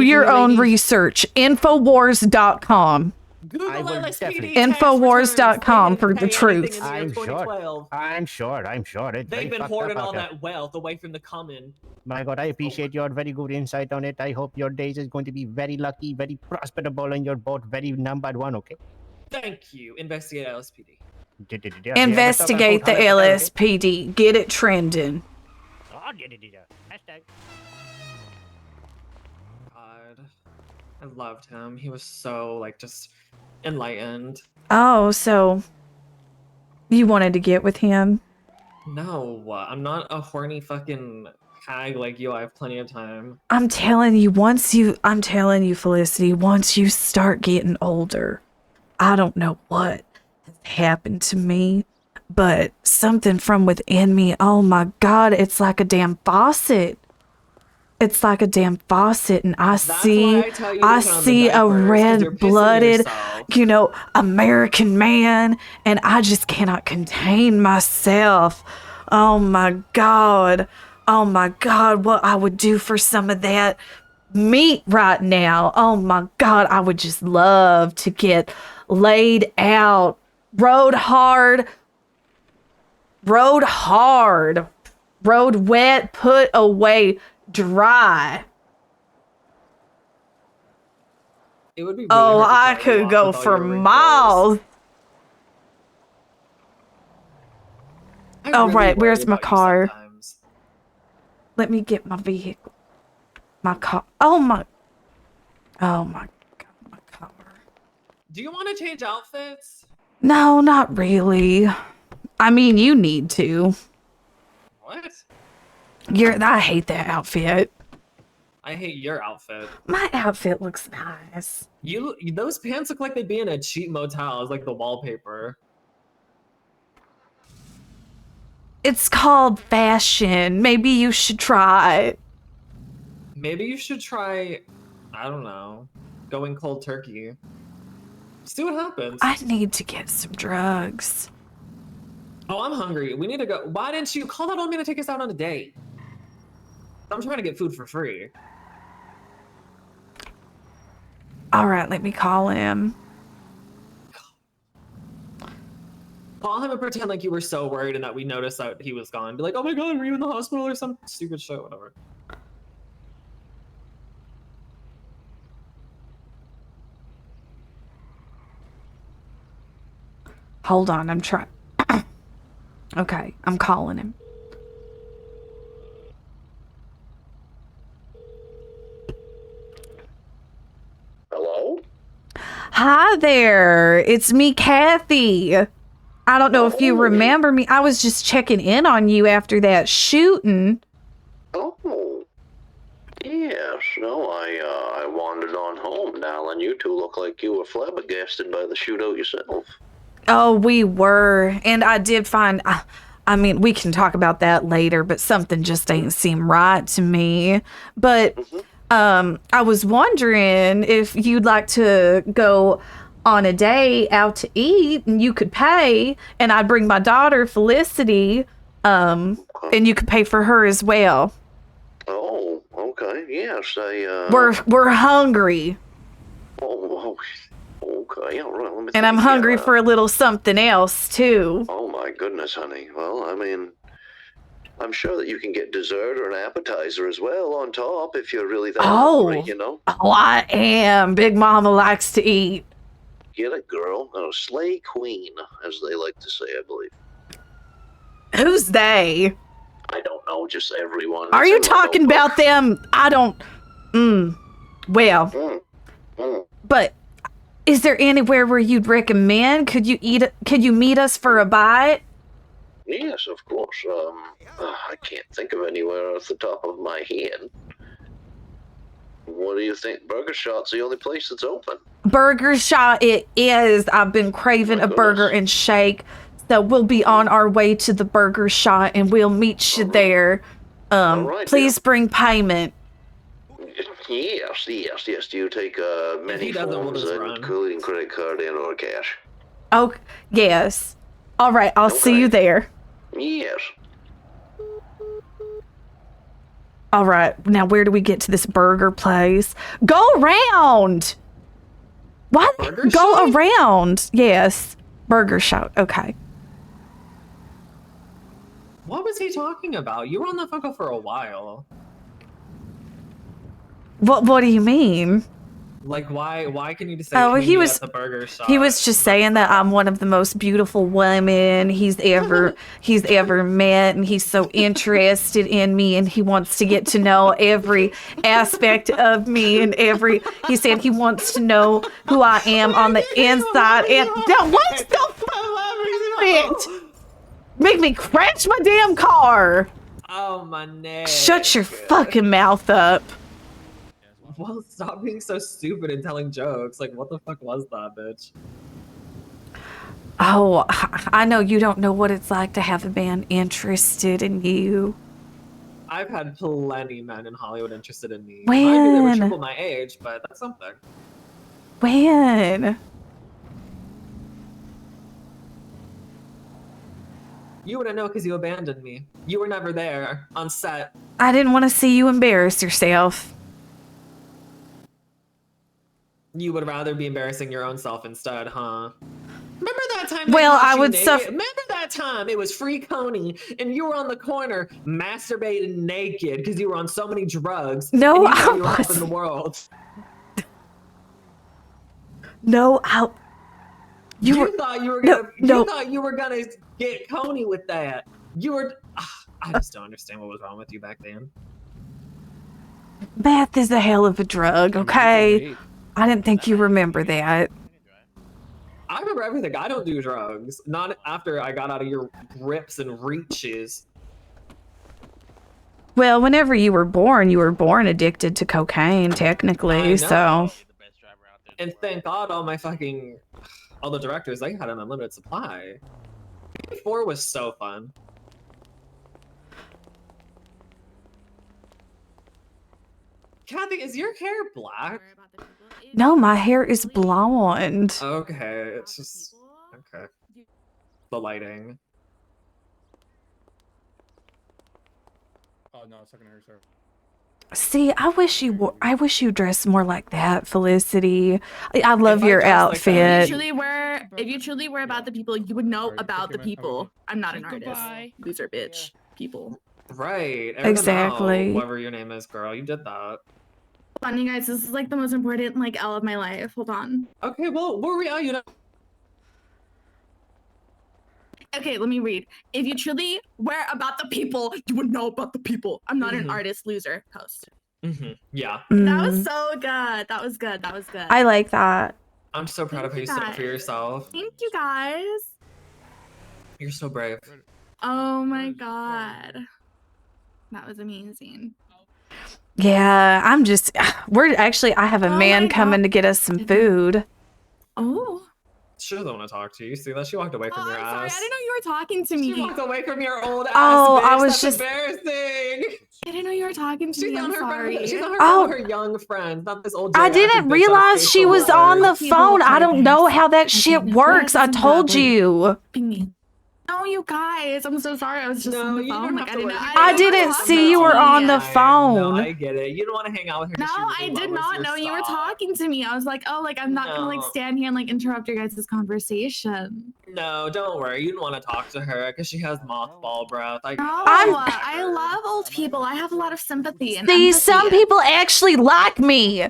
your own research. Infowars.com. Google LSPD. Infowars.com for the truth. I'm sure. They've been hoarding all that wealth away from the common. My God, I appreciate your very good insight on it. I hope your days is going to be very lucky, very prosperable, and you're both very numbered one, okay? Thank you. Investigate LSPD. Investigate the LSPD. Get it trending. Hashtag. God, I loved him. He was so just enlightened. Oh, so you wanted to get with him? No, I'm not a horny fucking hag like you. I have plenty of time. I'm telling you, Felicity, once you start getting older, I don't know what has happened to me, but something from within me, oh my God, it's like a damn faucet. It's like a damn faucet, and I see a red-blooded, American man, and I just cannot contain myself. Oh my God, what I would do for some of that meat right now. Oh my God, I would just love to get laid out, rode hard, rode wet, put away dry. It would be really I could go for miles. Oh, right, where's my car? Let me get my vehicle. My car. Oh my God, my car. Do you want to change outfits? No, not really. I mean, you need to. What? I hate that outfit. I hate your outfit. My outfit looks nice. Those pants look like they'd be in a cheap motel as the wallpaper. It's called fashion. Maybe you should try. Maybe you should try, I don't know, going cold turkey. See what happens. I need to get some drugs. Oh, I'm hungry. We need to go. Why didn't you call that old man to take us out on a date? I'm trying to get food for free. All right, let me call him. Call him and pretend like you were so worried and that we noticed that he was gone. Be like, oh my God, were you in the hospital or some stupid shit, whatever. Hold on, I'm trying. Okay, I'm calling him. Hello? Hi there, it's me, Kathy. I don't know if you remember me. I was just checking in on you after that shooting. Oh, yes. No, I wandered on home, darling. You two look like you were flabbergasted by the shootout yourself. Oh, we were. And I did find, I mean, we can talk about that later, but something just ain't seem right to me. But I was wondering if you'd like to go on a day out to eat and you could pay, and I'd bring my daughter Felicity, and you could pay for her as well. Oh, okay. Yes, We're hungry. Oh, Okay, all right. Let me And I'm think. hungry Yeah. for a little something else, too. Oh my goodness, honey. Well, I mean, I'm sure that you can get dessert or an appetizer as well on top if you're really that hungry, you know? Oh, I am. Big Mama likes to eat. Get it, girl. No, slay queen, as they like to say, I believe. Who's they? I don't know, just everyone. Are It's you in my talking notebook. about them? I don't. Well, but is there anywhere where you'd recommend? Could you meet us for a bite? Yes, of course. I can't think of anywhere off the top of my head. What do you think? Burger Shot's the only place that's open. Burger Shot it is. I've been craving a burger and shake. So we'll be on our way to the Burger Shot and we'll meet you there. right, Please bring payment. Yes. Do you take many he doesn't, we'll forms, just run. including credit card and or cash? Oh, yes. All right, I'll see you there. Yes. All right, now where do we get to this burger place? Go around. What? Go around. Yes. Burger Shot. Okay. What was he talking about? You were on the phone call for a while. What do you mean? Like, why can you just say Oh, "Can we he meet was at the burger shop"? he was just saying that I'm one of the most beautiful women he's ever met, and he's so interested in me, and he wants to get to know every aspect of me, and he said he wants to know who I am on the inside. And what the make me crash my damn car. Oh my neck. Shut your fucking mouth up. Well, stop being so stupid and telling jokes. Like, what the fuck was that, bitch? Oh, I know you don't know what it's like to have a man interested in you. I've had plenty men in Hollywood interested in me. When? Mind you, they were triple my age, but that's something. When? You wouldn't know because you abandoned me. You were never there on set. I didn't want to see you embarrass yourself. You would rather be embarrassing your own self instead, huh? Remember that time? Well, they caught I you would naked? Remember that time? It was free Coney, and you were on the corner masturbating naked because you were on so many drugs. No, and you I thought you were helping wasn't. the world. No, You thought you were gonna. You thought you were gonna get Coney with that. You were. I just don't understand what was wrong with you back then. Meth is a hell of a drug, okay? I didn't think you remember that. I remember everything. I don't do drugs. Not after I got out of your grips and reaches. Well, whenever you were born addicted to cocaine, technically, so. And thank God all the directors, they had an unlimited supply. 4 was so fun. Kathy, is your hair black? No, my hair is blonde. Okay, it's just okay. The lighting. Oh no, it's not gonna hurt, sir. See, I wish you dressed more like that, Felicity. I love your outfit. If you truly were about the people, you would know about the people. I'm not an artist. Loser bitch. People. Right. Exactly. Whatever your name is, girl, you did that. Hold on, you guys. This is like the most important L of my life. Hold on. Okay, well, where are we at? You know. Okay, let me read. If you truly were about the people, you would know about the people. I'm not an artist, loser, host. Yeah. That was so good. That was good. That was good. I like that. I'm so proud of how you stood up for yourself. Thank you, guys. You're so brave. Oh my god. That was amazing. Yeah, I have a man coming to get us some food. Oh. She doesn't want to talk to you. See that? She walked away from your ass. Sorry, I didn't know you were talking to me. She walked away from your old ass. Oh, bitch. I was That's just embarrassing. I didn't know you were talking to me. I'm sorry. She's on her phone with her young friend, not this old. I didn't realize she was on the phone. I don't know how that shit works. I told you. No, you guys. I'm so sorry. I was just on the phone. Like, I didn't see you were on the No, phone. I get it. You don't want to hang out with her. No, 'cause she I really did lowers not your know you were stock. talking to me. I was like, oh, like I'm not gonna like No. stand here and like interrupt your guys' conversation. No, don't worry. You don't want to talk to her because she has mothball breath. No, I love old people. I have a lot of sympathy and See, empathy. some people actually like me.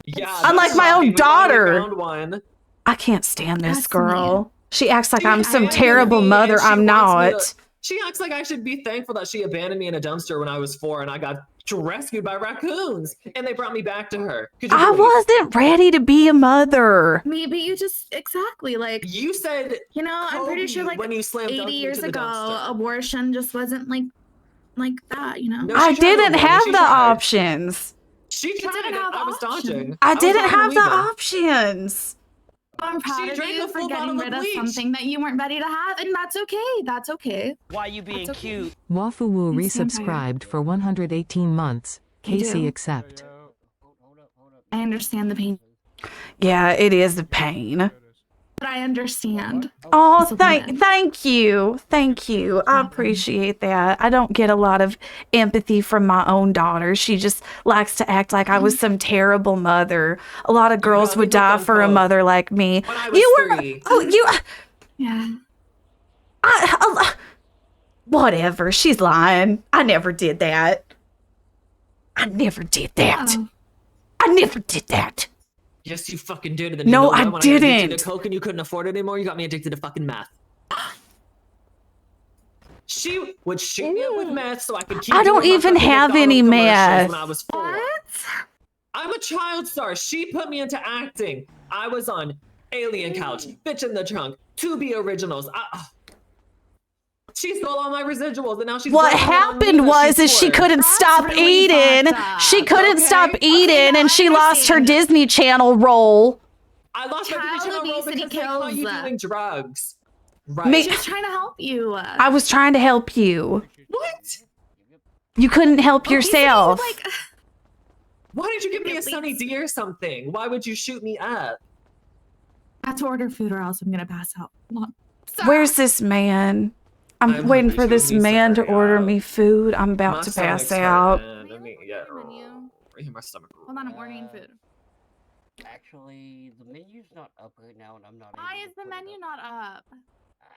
Yeah, Unlike my own daughter. Found one. I can't stand this That's girl. She acts like I'm some abandoned terrible me, mother. and she I'm wants me to- not. She acts like I should be thankful that she abandoned me in a dumpster when I was 4 and I got rescued by raccoons and they brought me back to her. Could you I believe? wasn't ready to be a mother. Maybe you just exactly like You said you know. I'm pretty sure like when you slammed 80 years into the ago, dumpster. abortion just wasn't like that. You know. No, I she tried to didn't avoid it. have She the tried. options. She tried didn't it. have I was dodging. I was didn't not have the leaving. options. I'm proud of drank you a for full getting bottle of rid of bleach. something that you weren't ready to have, and that's okay. That's okay. Why you being cute? Wafuwu I stand by resubscribed for 118 months. You Casey do. accept. I understand the pain, Yeah, it is a pain. but I understand. Oh, As a woman. thank you. Thank you. I appreciate that. I don't get a lot of empathy from my own daughter. She just likes to act like I was some terrible mother. A lot of girls would die for a mother like me. When I was You were 3. Yeah. Whatever. She's lying. I never did that. I never did that. Oh. I never did that. Yes, you fucking did. And then No, you know I what? When I got addicted didn't. to coke and you couldn't afford it anymore, you got me addicted to fucking meth. She would shoot me up with meth so I could keep. I don't doing my even fucking have any McDonald's commercials meth. When I was 4. I'm a child star. She put me into acting. I was on Alien Couch, Bitch in the Trunk, Tubi Originals. She stole all my residuals, and now she's. What blaming it on me happened that was she's is she poor. couldn't stop really eating. fucked up. She couldn't stop Okay. eating, now and I she lost her understand. Disney Channel role. I lost my Child Disney Channel role obesity because they caught you kills. doing drugs. Right. Me- Just trying to help you. I was trying to help you. What? You couldn't help yourself. Like, Why did you give me a At Sunny least- D or something? Why would you shoot me up? I have to order food or else I'm gonna pass out. Hold on. Sorry. Where's this man? I'm I'm waiting hungry for too. this He needs to man to hurry order up. me food. I'm about My to stomach's pass out. hurting. I mean, yeah. My stomach. Hold on, I'm ordering food. Actually, the menu's not up right now, and I'm not. Why is the menu not up?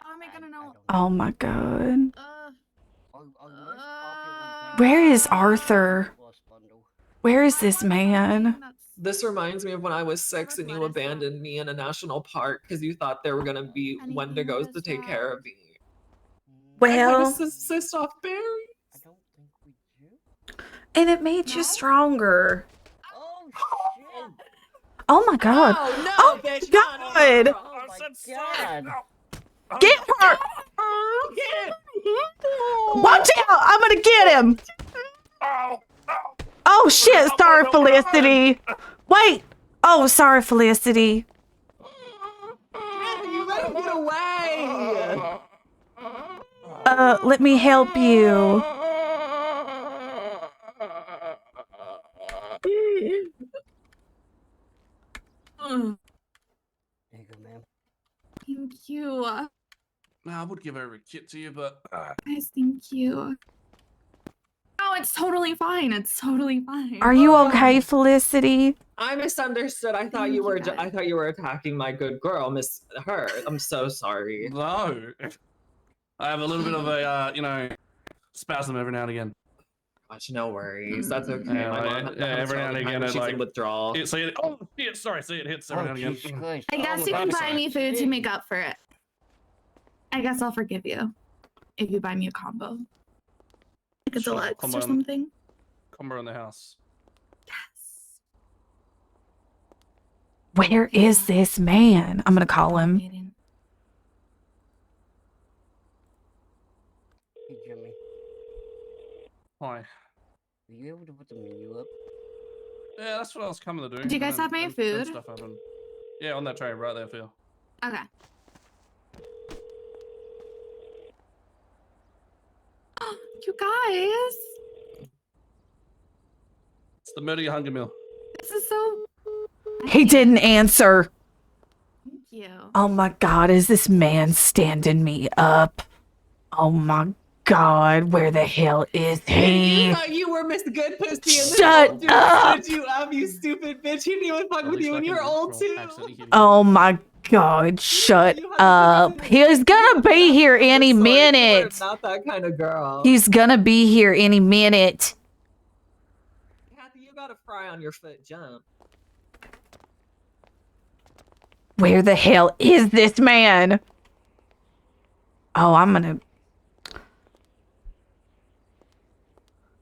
How am I gonna know? Oh my god. Uh, Where is Arthur? Where is this man? This reminds me of when I was 6 and you abandoned me in a national park because you thought there were gonna be Wendigos to take care of me. I Well, had to cyst off berries. and it made you stronger. Oh my god. Oh, no, bitch. God. Get her! Watch out! I'm gonna get him! Oh shit, sorry Felicity. Wait! Oh, sorry Felicity. You better get away! Let me help you. Thank you. I would give her a kit to you, but Guys, thank you. Oh, it's totally fine. It's totally fine. Are you okay, Felicity? I misunderstood. I thought you were. I thought you were attacking my good girl, Miss Her. I'm so sorry. no. I have a little bit of a, spasm every now and again. Gosh, no worries. That's okay. Yeah, My mom yeah, every now and again, she's in withdrawal. It hits every now and again. I guess you can buy me food to make up for it. I guess I'll forgive you if you buy me a combo, like a Sure, deluxe come or on. something. Combo in the house. Where is this man? I'm gonna call him. Hey, Jimmy. Hi. Were you able to put the menu up? Yeah, that's what I was coming to do. Do you guys and have my then food? Stuff happened. Yeah, on that tray right there for you. Okay. You guys, It's the murder your hunger meal. this is so. He didn't answer. Thank you. Oh my god, is this man standing me up? Oh my God, where the hell is You he? thought you were Miss Good Pussy and Shut this dude up! stood you up, you stupid bitch. He didn't even fuck with you when you were old too. Oh my God, shut up. He's gonna be here any minute. Not that kind of girl. He's gonna be here any minute. Kathy, you got a fry on your foot. Jump. Where the hell is this man? Oh, I'm gonna...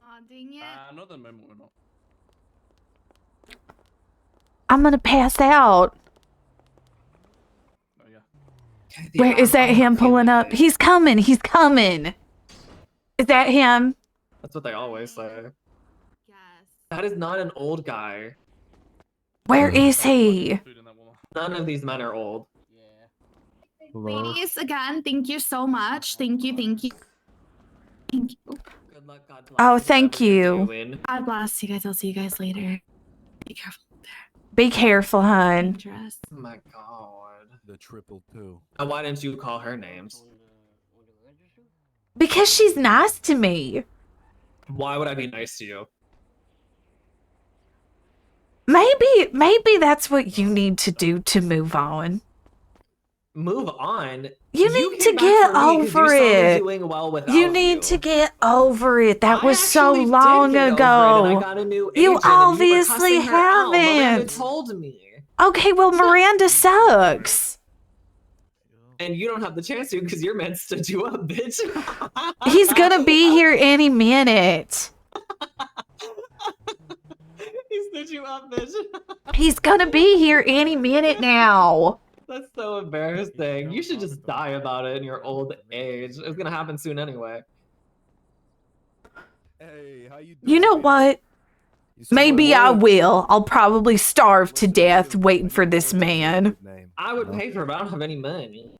Aw, dang it. Another memo or not. I'm gonna pass out. Oh, yeah. Kathy, Where is that him pulling up? He's coming. He's coming. Is that him? That's what they always say. Yes. That is not an old guy. Where is he? None of these men are old. Ladies, again, thank you so much. Thank you, thank you. Thank you. Good luck, God bless. Oh, thank you. God bless you guys. I'll see you guys later. Be careful. Be careful, hon. Dangerous. Oh my God. The 222. Now, why didn't you call her names? Because she's nice to me. Why would I be nice to you? Maybe that's what you need to do to move on. Move on. You need to came back get for me 'cause you over saw me it. doing well without You need to get over it. That was so actually did long get over it, ago. and I got a new You agent, and were obviously cussing her out. Miranda haven't. told me. Okay, well, Miranda sucks. And you don't have the chance to because your man stood you up, bitch. He's gonna be here any minute. He stood you up, bitch. He's gonna be here any minute now. That's so embarrassing. You should just die about it in your old age. It's gonna happen soon anyway. Hey, how you doing? You know what? Maybe I will. I'll probably starve to death waiting for this man. I would pay for it, but I don't have any money.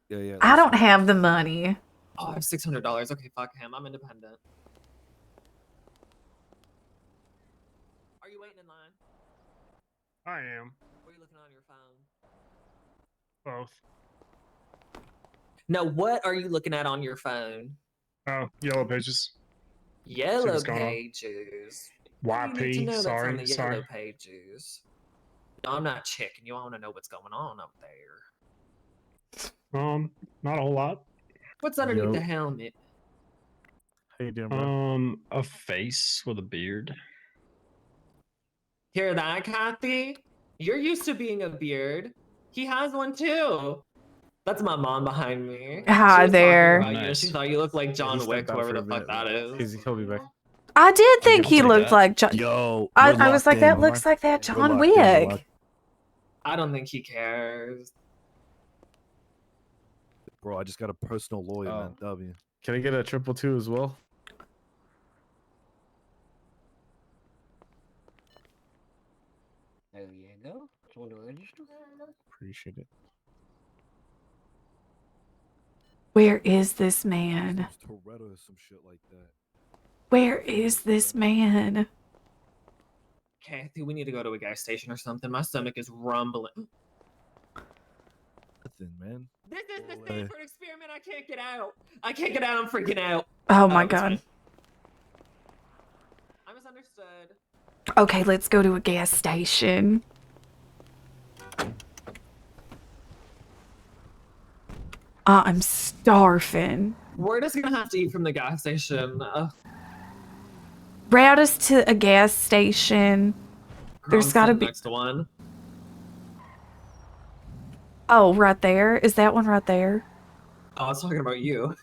Yeah. I don't have the money. Oh, I have $600. Okay, fuck him. I'm independent. Are you waiting in line? I am. Or are you looking on your phone? Both. No, what are you looking at on your phone? Oh, yellow pages. Yellow what's going on. pages. What do you need to YP. know that's on the Sorry. yellow pages? No, I'm not chicken. You want to know what's going on up there. Not a whole lot. What's underneath Yo. the helmet? How you doing, bro? A face with a beard. Hear that, Kathy? You're used to being a beard. He has one too. That's my mom behind me. Hi She was there. talking about you. Nice. She thought you looked like John He Wick, stepped out whoever for the a fuck minute, that is. He'll be back. I did think he take looked that. like John. Yo, I we're was locked like, that in. looks like that We're John locked in, we're Wick. locked- I don't think he cares. Bro, I just got a personal lawyer, man. W. Can I get a 222 as well? There you go. Just want to register. Appreciate it. Where is this man? Toretto or some shit like that. Where is this man? Kathy, we need to go to a gas station or something. My stomach is rumbling. Nothing, man. This is the Stanford experiment. I can't get out. I can't get out. I'm freaking out. Oh my it's God. fine. I misunderstood. Okay, let's go to a gas station. I'm starving. We're just gonna have to eat from the gas station. Route us to a gas station. There's gotta the be. next one. Oh, right there. Is that one right there? Oh, I was talking about you.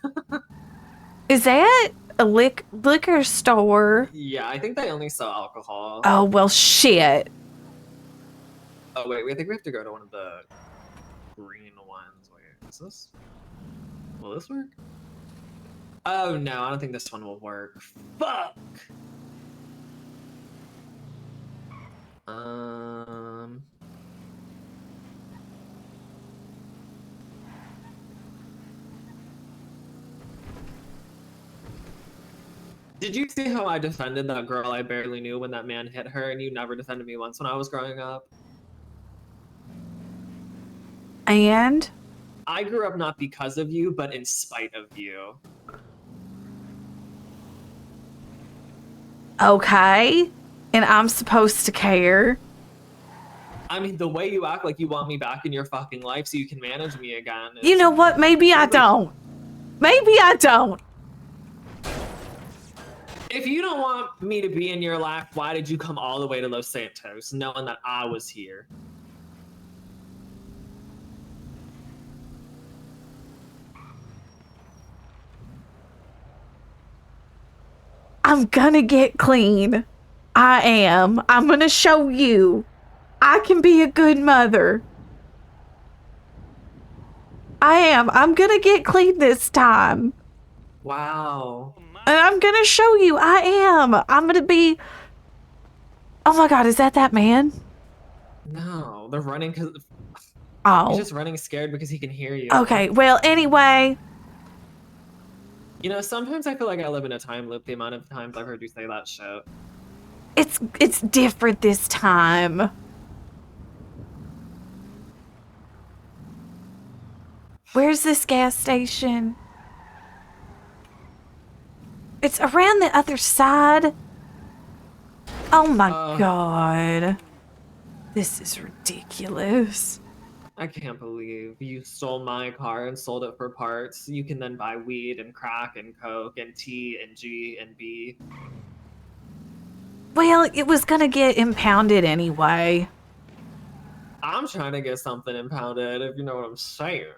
Is that a liquor store? Yeah, I think they only sell alcohol. Oh, well, shit. Oh wait, I think we have to go to one of the green ones. Wait, is this? Will this work? Oh no, I don't think this one will work. Fuck. Did you see how I defended that girl I barely knew when that man hit her, and you never defended me once when I was growing up? And? I grew up not because of you, but in spite of you. Okay. And I'm supposed to care. I mean, the way you act like you want me back in your fucking life so you can manage me again. You know what? Maybe I don't. Maybe I don't. If you don't want me to be in your life, why did you come all the way to Los Santos knowing that I was here? I'm gonna get clean. I am. I'm gonna show you. I can be a good mother. I am. I'm gonna get clean this time. Wow. And I'm gonna show you. I am. I'm gonna be... Oh my god, is that man? No, they're running because... Oh. He's just running scared because he can hear you. Okay, well, anyway. You know, sometimes I feel like I live in a time loop, the amount of times I've heard you say that shit. It's different this time. Where's this gas station? It's around the other side. Oh my god. This is ridiculous. I can't believe you stole my car and sold it for parts. You can then buy weed and crack and coke and T and G and B. Well, it was gonna get impounded anyway. I'm trying to get something impounded, if you know what I'm saying.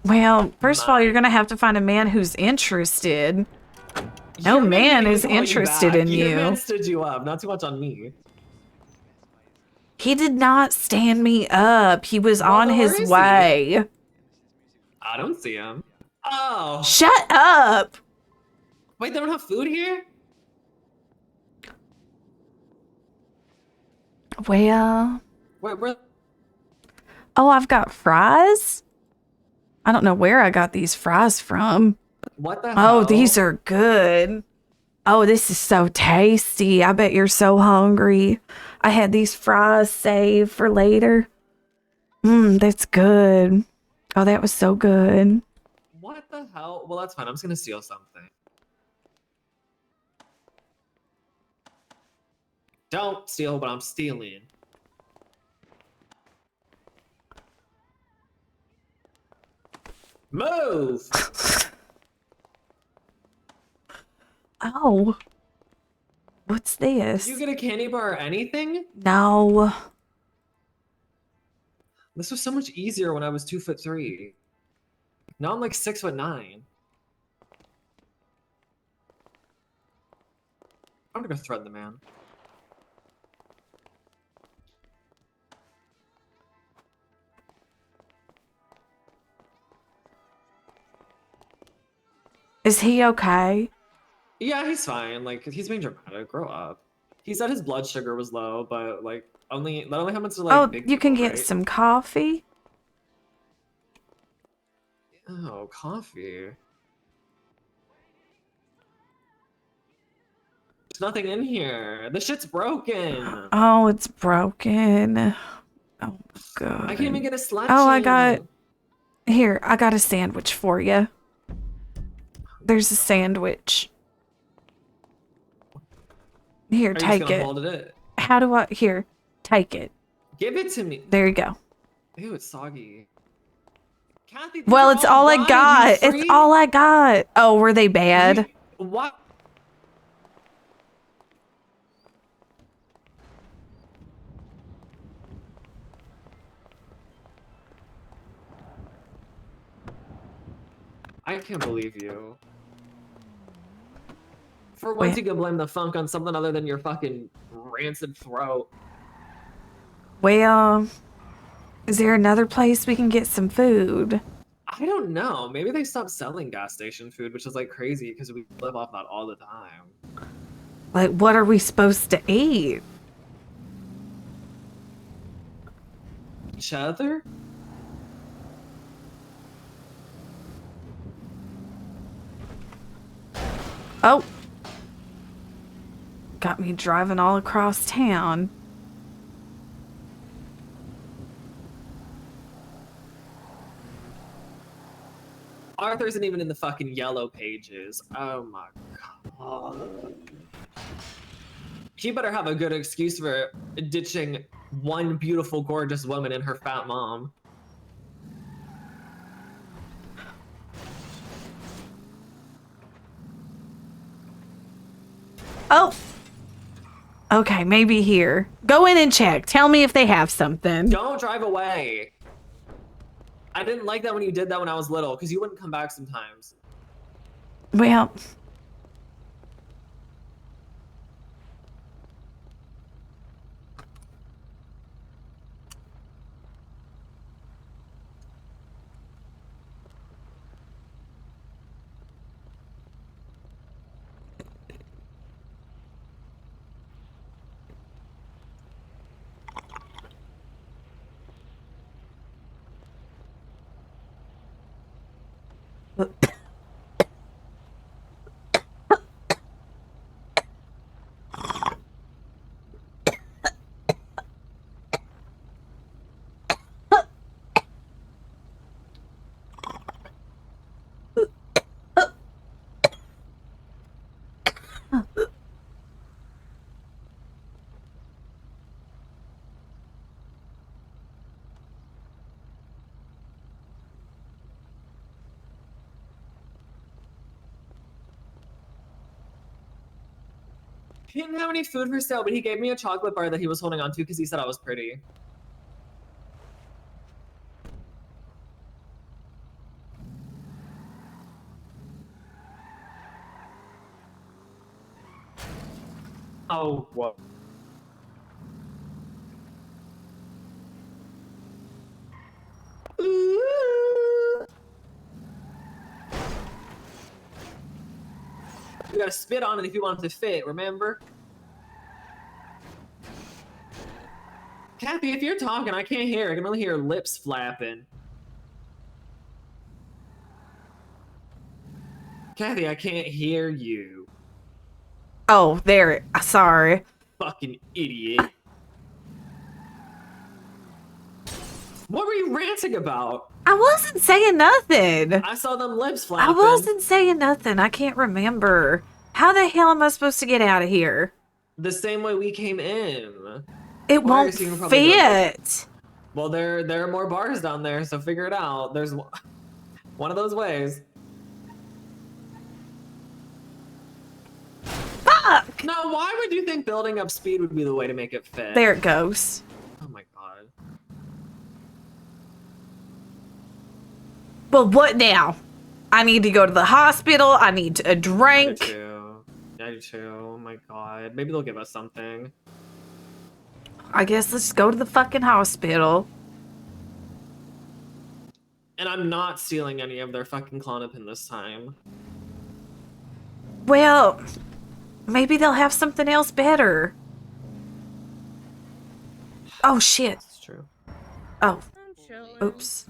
Well, first of all, you're gonna have to find a man who's interested. No Your man man is called you interested back. in Your you. man stood you up, not too much on me. He did not stand me up. He was on then where his is he? way. I don't see him. Oh. Shut up! Wait, they don't have food here? Well... Where? Oh, I've got fries? I don't know where I got these fries from. What the hell? Oh, these are good. Oh, this is so tasty. I bet you're so hungry. I had these fries saved for later. That's good. Oh, that was so good. What the hell? Well, that's fine. I'm just gonna steal something. Don't steal what I'm stealing. Move! Oh. What's this? Did you get a candy bar or anything? No. This was so much easier when I was 2'3". Now I'm like 6'9". I'm gonna go threaten the man. Is he okay? Yeah, he's fine. Like, he's being dramatic. Grow up. He said his blood sugar was low, but like, that only happens to like Oh, big you can people, get right? some coffee? Oh, coffee. There's nothing in here. The shit's broken. Oh, it's broken. Oh, God. I can't even get a slut. Oh, I got... Here, I got a sandwich for you. There's a sandwich. Here, Are you take just gonna it. hold it? How do I... Here, take it. Give it to me. There you go. Ew, it's soggy. Kathy, these Well, are it's all I wine, got. you It's freak. all I got. Oh, were they bad? What? I can't believe you. For once, Wait. you can blame the funk on something other than your fucking rancid throat. Well, is there another place we can get some food? I don't know. Maybe they stopped selling gas station food, which is like crazy because we live off that all the time. Like, what are we supposed to eat? Cheddar? Oh. Got me driving all across town. All Arthur isn't even in the fucking yellow pages. Oh my god. He better have a good excuse for ditching one beautiful, gorgeous woman and her fat mom. Oh. Okay, maybe here. Go in and check. Tell me if they have something. Don't drive away. I didn't like that when you did that when I was little, because you wouldn't come back sometimes. Well. He didn't have any food for sale, but he gave me a chocolate bar that he was holding on to because he said I was pretty. Oh, what? You gotta spit on it if you want it to fit, remember? Kathy, if you're talking, I can't hear. I can only hear lips flapping. Kathy, I can't hear you. Oh, there. Sorry. Fucking idiot. What were you ranting about? I wasn't saying nothing. I saw them lips I flapping. wasn't saying nothing. I can't remember. How the hell am I supposed to get out of here? The same way we came in. It Why won't is he probably fit. Well, there are more bars down there, so figure it out. There's one of those ways. Fuck! No, why would you think building up speed would be the way to make it fit? There it goes. Oh my god. Well, what now? I need to go to the hospital. I need a drink. I do too. Oh my god. Maybe they'll give us something. I guess let's go to the fucking hospital. And I'm not stealing any of their fucking Klonopin this time. Well, maybe they'll have something else better. Oh, shit. That's true. Oh. Oops.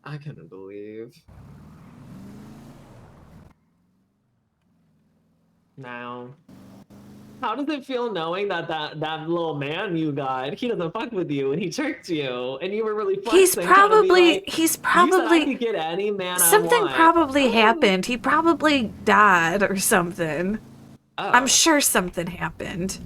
I couldn't believe. Now, how does it feel knowing that that little man you got, he doesn't fuck with you and he tricked you and you were really flexing? He's probably, you said I could get any man something I want. probably happened. He probably died or something. Oh. I'm sure something happened.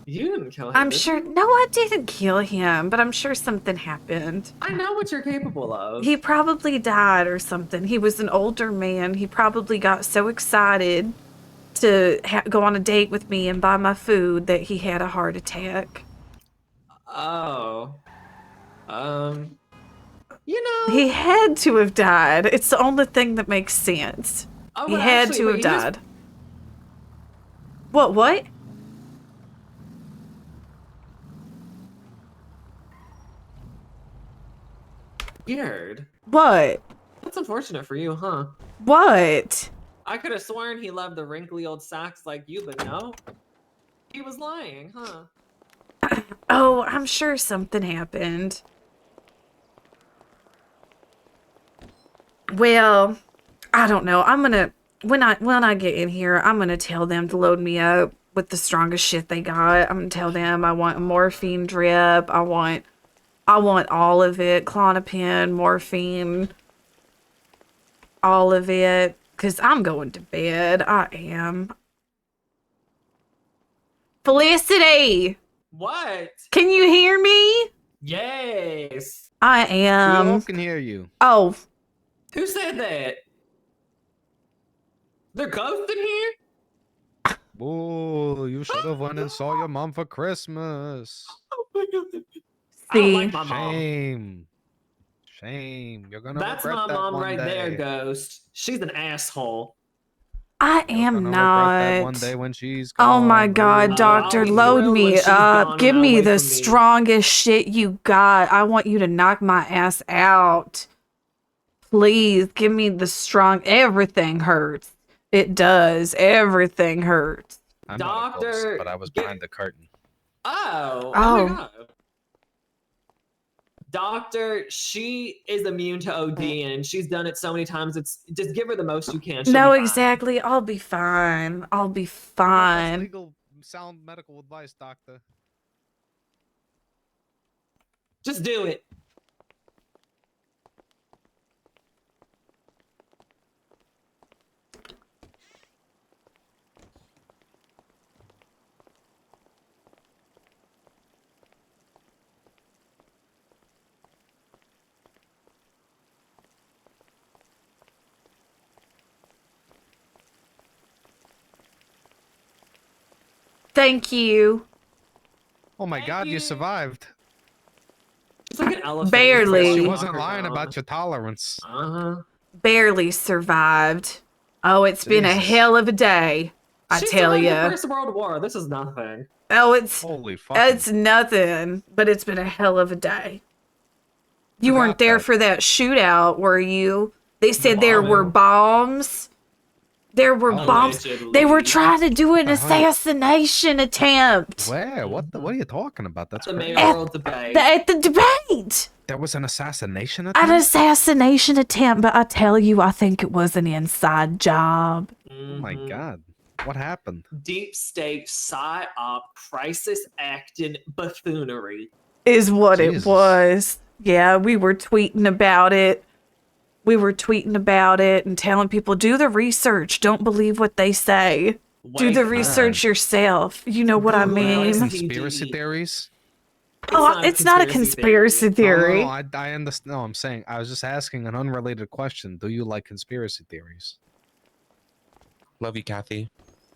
You didn't kill him. I'm did sure. you? No, I didn't kill him, but I'm sure something happened. I know what you're capable of. He probably died or something. He was an older man. He probably got so excited to go on a date with me and buy my food that he had a heart attack. Oh. You know. He had to have died. It's the only thing that makes sense. Oh, He well, had actually, to have wait, here's- died. What? Weird. What? That's unfortunate for you, huh? What? I could have sworn he loved the wrinkly old sacks like you, but no. He was lying, huh? Oh, I'm sure something happened. Well, I don't know. I'm gonna when I get in here, I'm gonna tell them to load me up with the strongest shit they got. I'm gonna tell them I want a morphine drip. I want all of it. Klonopin, morphine, all of it. Cause I'm going to bed. I am. Felicity! What? Can you hear me? Yes. I We am. all can hear you. Oh, Who said that? They're ghosting here? Oh, you should have went and saw your mom for Christmas. Oh my god. I see. don't like my mom. Shame. Shame. You're gonna That's regret my that mom one right day. there, Ghost. She's an asshole. I You're am gonna regret that one not. day when she's Oh gone. my god, I'll doctor, be load thrilled when me she's up. gone Give and me away the from me. strongest shit you got. I want you to knock my ass out. Please, give me the strong. Everything hurts. It does. Everything hurts. I'm not a ghost, Doctor, but I was behind the curtain. Oh Oh. my god. Doctor, she is immune to OD and she's done it so many times. It's just give her the most you can. She'll No, be fine. exactly. I'll be fine. I'll be That's fine. legal, sound medical advice, doctor. Just do it. Thank you. Oh my god, you survived. She's like an elephant. Barely. She wasn't lying about your tolerance. Uh-huh. Barely survived. Oh, it's been a Jesus. hell of a day. I She tell survived the you. First World War. This is nothing. Oh, it's Holy fuck. it's nothing, but it's been a hell of a day. You weren't there for that shootout, were you? They said there were bombs. There were bombs. They were trying to do an assassination attempt Where? What are you talking about? That's The crazy. mayoral debate. at the debate. There was an assassination An attempt? assassination attempt, but I tell you, I think it was an inside job. Oh my god. What happened? Deep state psyop crisis acting buffoonery. Is what Jesus. it was. Yeah, we were tweeting about it. We were tweeting about it and telling people, do the research. Don't believe what they say. Do the research yourself. You know what I mean? Conspiracy theories? Oh, it's not a conspiracy theory. No, I understand. No, I'm saying, I was just asking an unrelated question. Do you like conspiracy theories? Love you, Kathy.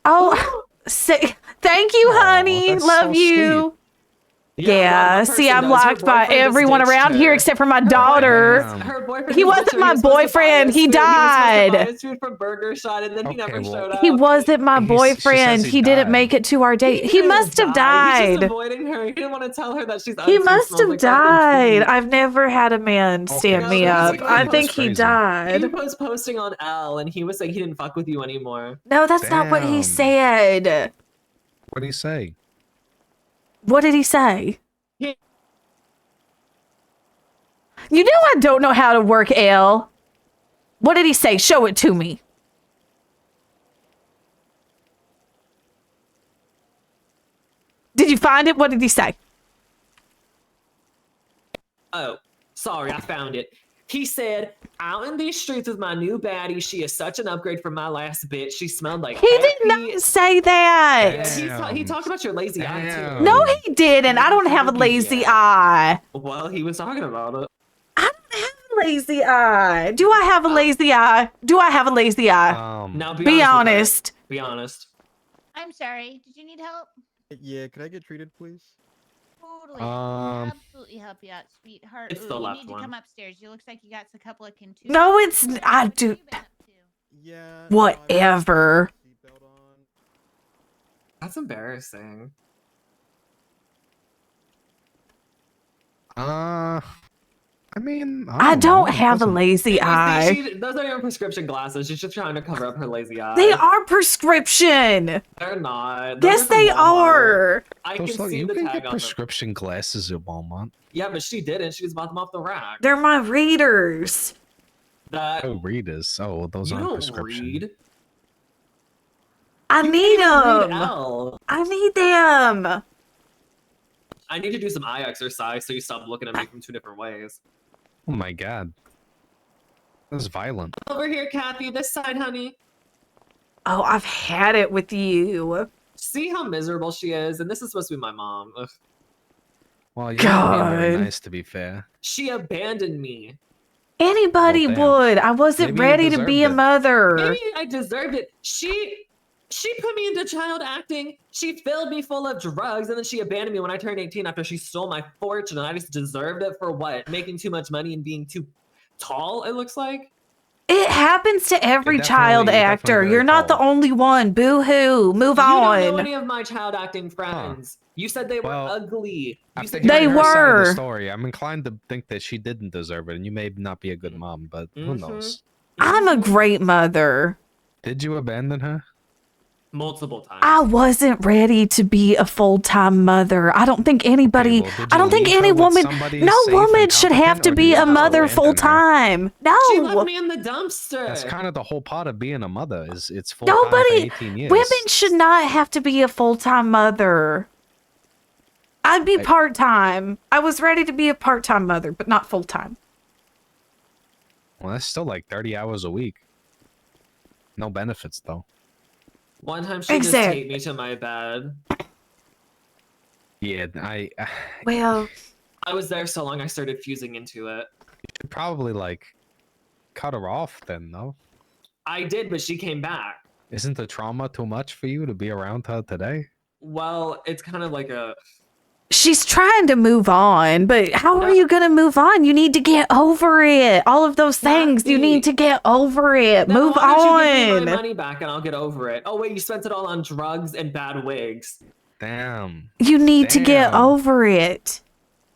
Oh, thank you, honey. that's Love so you. Yeah, one see, person I'm knows her liked by boyfriend just everyone ditched around her. here except for my daughter. Her boyfriend He just wasn't ditched her. my was supposed to buy boyfriend. us He food. He was supposed to buy died. us food from Burger Shot, and then he never showed up. He wasn't my She boyfriend. says He didn't make it to our date. He must have He's died. just avoiding her. He didn't want to tell her that she's He ugly, must smells have like fucking died. feet. I've never had a man stand me up. I think he He died. was posting on L, and he was saying he didn't fuck with you anymore. No, that's not what he Damn. said. What do you say? What did he say? You know I don't know how to work L. What did he say? Show it to me. Did you find it? What did he say? Oh, sorry, I found it. He said, out in these streets with my new baddie, she is such an upgrade from my last bitch. She smelled like He did not say that. Yeah, he talked about your lazy eye too. No, he didn't. I don't have a lazy eye. Well, he was talking about it. Lazy eye. Do I have a lazy eye? Do I have a lazy eye? Now Be honest. Be honest. I'm sorry. Did you need help? Yeah, could I get treated, please? Totally. Absolutely help you out, sweetheart. It's Ooh, the you left need to one. come upstairs. You looks like you got a couple of contusions. No, it's I do. Yeah. Whatever. That's embarrassing. I mean, I don't know. have a lazy eye. Those are your prescription glasses. She's just trying to cover up her lazy eye. They are prescription. They're not. Those Yes, are from they Walmart. are. I Those can look- see you the can tag get on them. prescription glasses at Walmart. Yeah, but she didn't. She just bought them off the rack. They're my readers. That Oh, readers. Oh, those you aren't don't prescription. read. I You need can't even read them. L. I need them. I need to do some eye exercise so you stop looking at me from 2 different ways. Oh my god. That's violent. Over here, Kathy, this side, honey. Oh, I've had it with you. See how miserable she is? And this is supposed to be my mom. Ugh. Well, you're not being very God. nice, to be fair. She abandoned me. Anybody Well, damn. would. I wasn't Maybe you ready to be a deserved it. mother. Maybe I deserved it. She put me into child acting. She filled me full of drugs, and then she abandoned me when I turned 18 after she stole my fortune. And I just deserved it for what? Making too much money and being too tall, it looks like. It happens to every child you're actor. definitely You're very not the tall. only one. Boo hoo. Move You on. don't know any of my child acting friends. You said they were ugly. You After said They hearing her side of were. the story, I'm inclined to think that she didn't deserve it, and you may not be a good mom, but who knows? I'm a great mother. Did you abandon her? multiple times. I wasn't ready to be a full-time mother. I don't think anybody, well, did I you don't think leave her any with woman, somebody no safe and woman should have competent, to or be did a you mother abandon her? full-time. She No. left me in the dumpster. That's kind of the whole part of being a mother. Is it's full time for Nobody, 18 years. women should not have to be a full-time mother. I'd be part-time. I was ready to be a part-time mother, but not full-time. Well, that's still like 30 hours a week. No benefits though. One time she just taped me to my bed. Yeah, Well, I was there so long I started fusing into it. You should probably like cut her off then, no? I did, but she came back. Isn't the trauma too much for you to be around her today? Well, it's kind of like a... she's trying to move on, but how are you going to move on? You need to get over it. All of those things, you need to get over it. Now, Move why don't you give me on. my money back and I'll get over it? Oh wait, you spent it all on drugs and bad wigs. Damn. You need to get over it.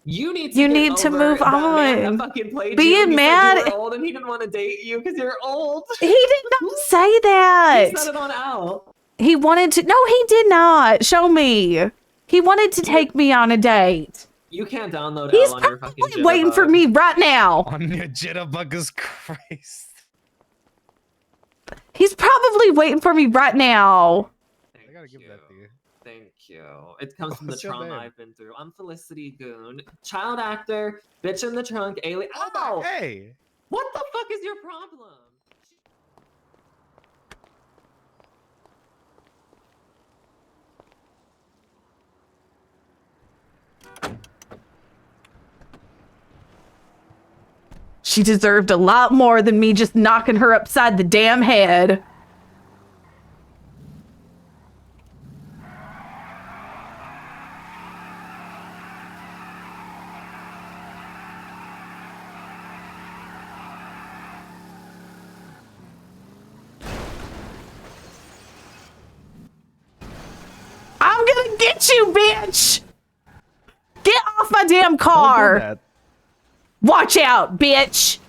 You need to You get need to over move that man on. that fucking played Being you. He mad- said you were old and he didn't want to date you because you're old. He did not say that. He said it on Al. He wanted to. No, he did not. Show me. He wanted to take me on a date. You can't download He's Al on your fucking probably waiting for jitterbug. me right now. On your jitterbug is Christ. He's probably waiting for me right now. I gotta give that to you. Thank you. It comes from the What's your trauma name? I've been through. I'm Felicity Goon, child actor, bitch in the trunk, alien. Ow! Hey! What the fuck is your problem? She deserved a lot more than me just knocking her upside the damn head. I'm gonna get you, bitch! Get off my damn car! Watch out, bitch!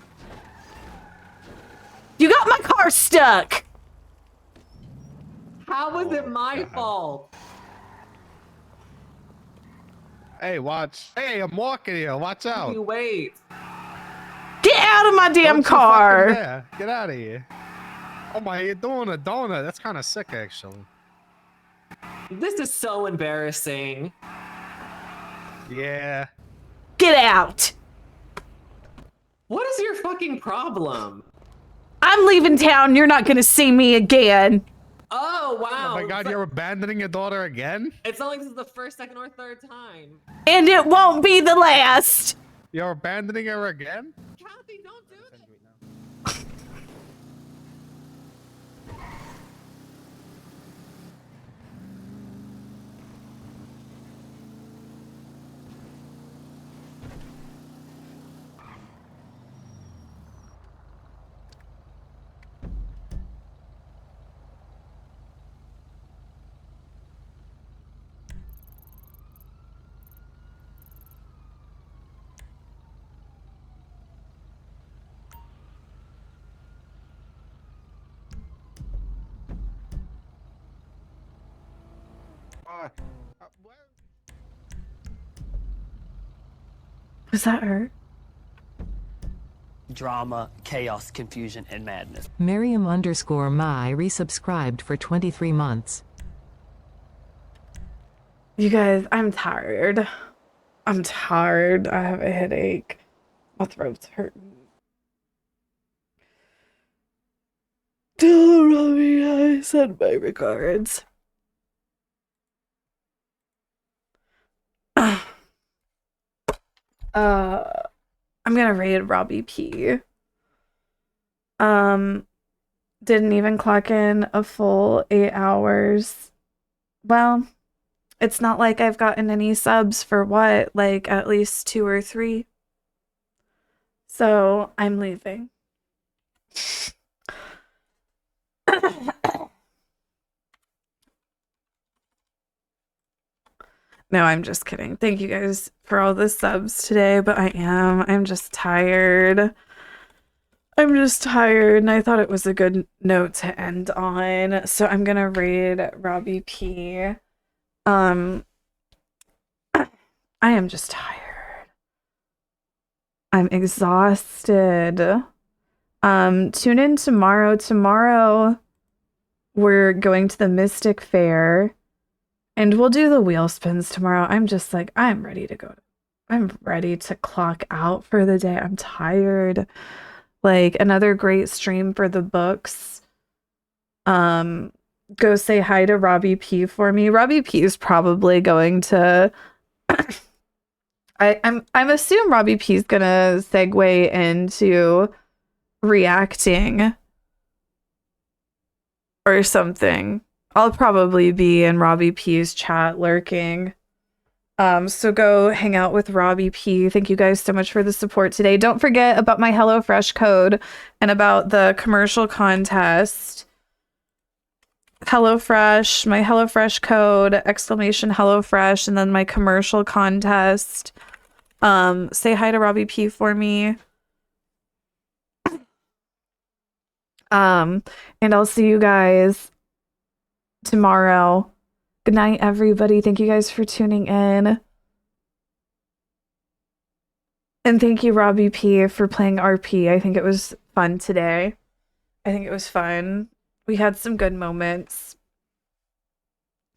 You got my car stuck! How was it my fault? Hey, watch. Hey, I'm walking here. Watch out. You wait. Get out of my damn Don't you car! fucking dare. Get out of here. Oh my, you're doing a donut. That's kind of sick, actually. This is so embarrassing. Yeah. Get out! What is your fucking problem? I'm leaving town. You're not gonna see me again. Oh, wow. Oh my god, you're abandoning your daughter again? It's not like this is the first, second, or third time. And it won't be the last. You're abandoning her again? Kathy, don't do this. Was that her? drama, chaos, confusion, and madness. Miriam_my resubscribed for 23 months. You guys, I'm tired. I'm tired. I have a headache. My throat's hurting. Tell Robbie I send my regards. I'm gonna raid Robbie P. Didn't even clock in a full 8 hours. Well, it's not like I've gotten any subs for what, like at least 2 or 3. So I'm leaving. No, I'm just kidding. Thank you guys for all the subs today, but I'm just tired. I'm just tired, and I thought it was a good note to end on. So I'm gonna raid Robbie P. I am just tired. I'm exhausted. Tune in tomorrow. Tomorrow we're going to the Mystic Fair. And we'll do the wheel spins tomorrow. I'm just like, I'm ready to go. I'm ready to clock out for the day. I'm tired. Like, another great stream for the books. Go say hi to Robbie P for me. Robbie P is probably going to I'm assume Robbie P is gonna segue into reacting or something. I'll probably be in Robbie P's chat lurking. So go hang out with Robbie P. Thank you guys so much for the support today. Don't forget about my HelloFresh code and about the commercial contest. HelloFresh, my HelloFresh code, !HelloFresh, and then my commercial contest. Say hi to Robbie P for me. And I'll see you guys tomorrow. Good night, everybody. Thank you guys for tuning in. And thank you, Robbie P, for playing RP. I think it was fun today. I think it was fun. We had some good moments.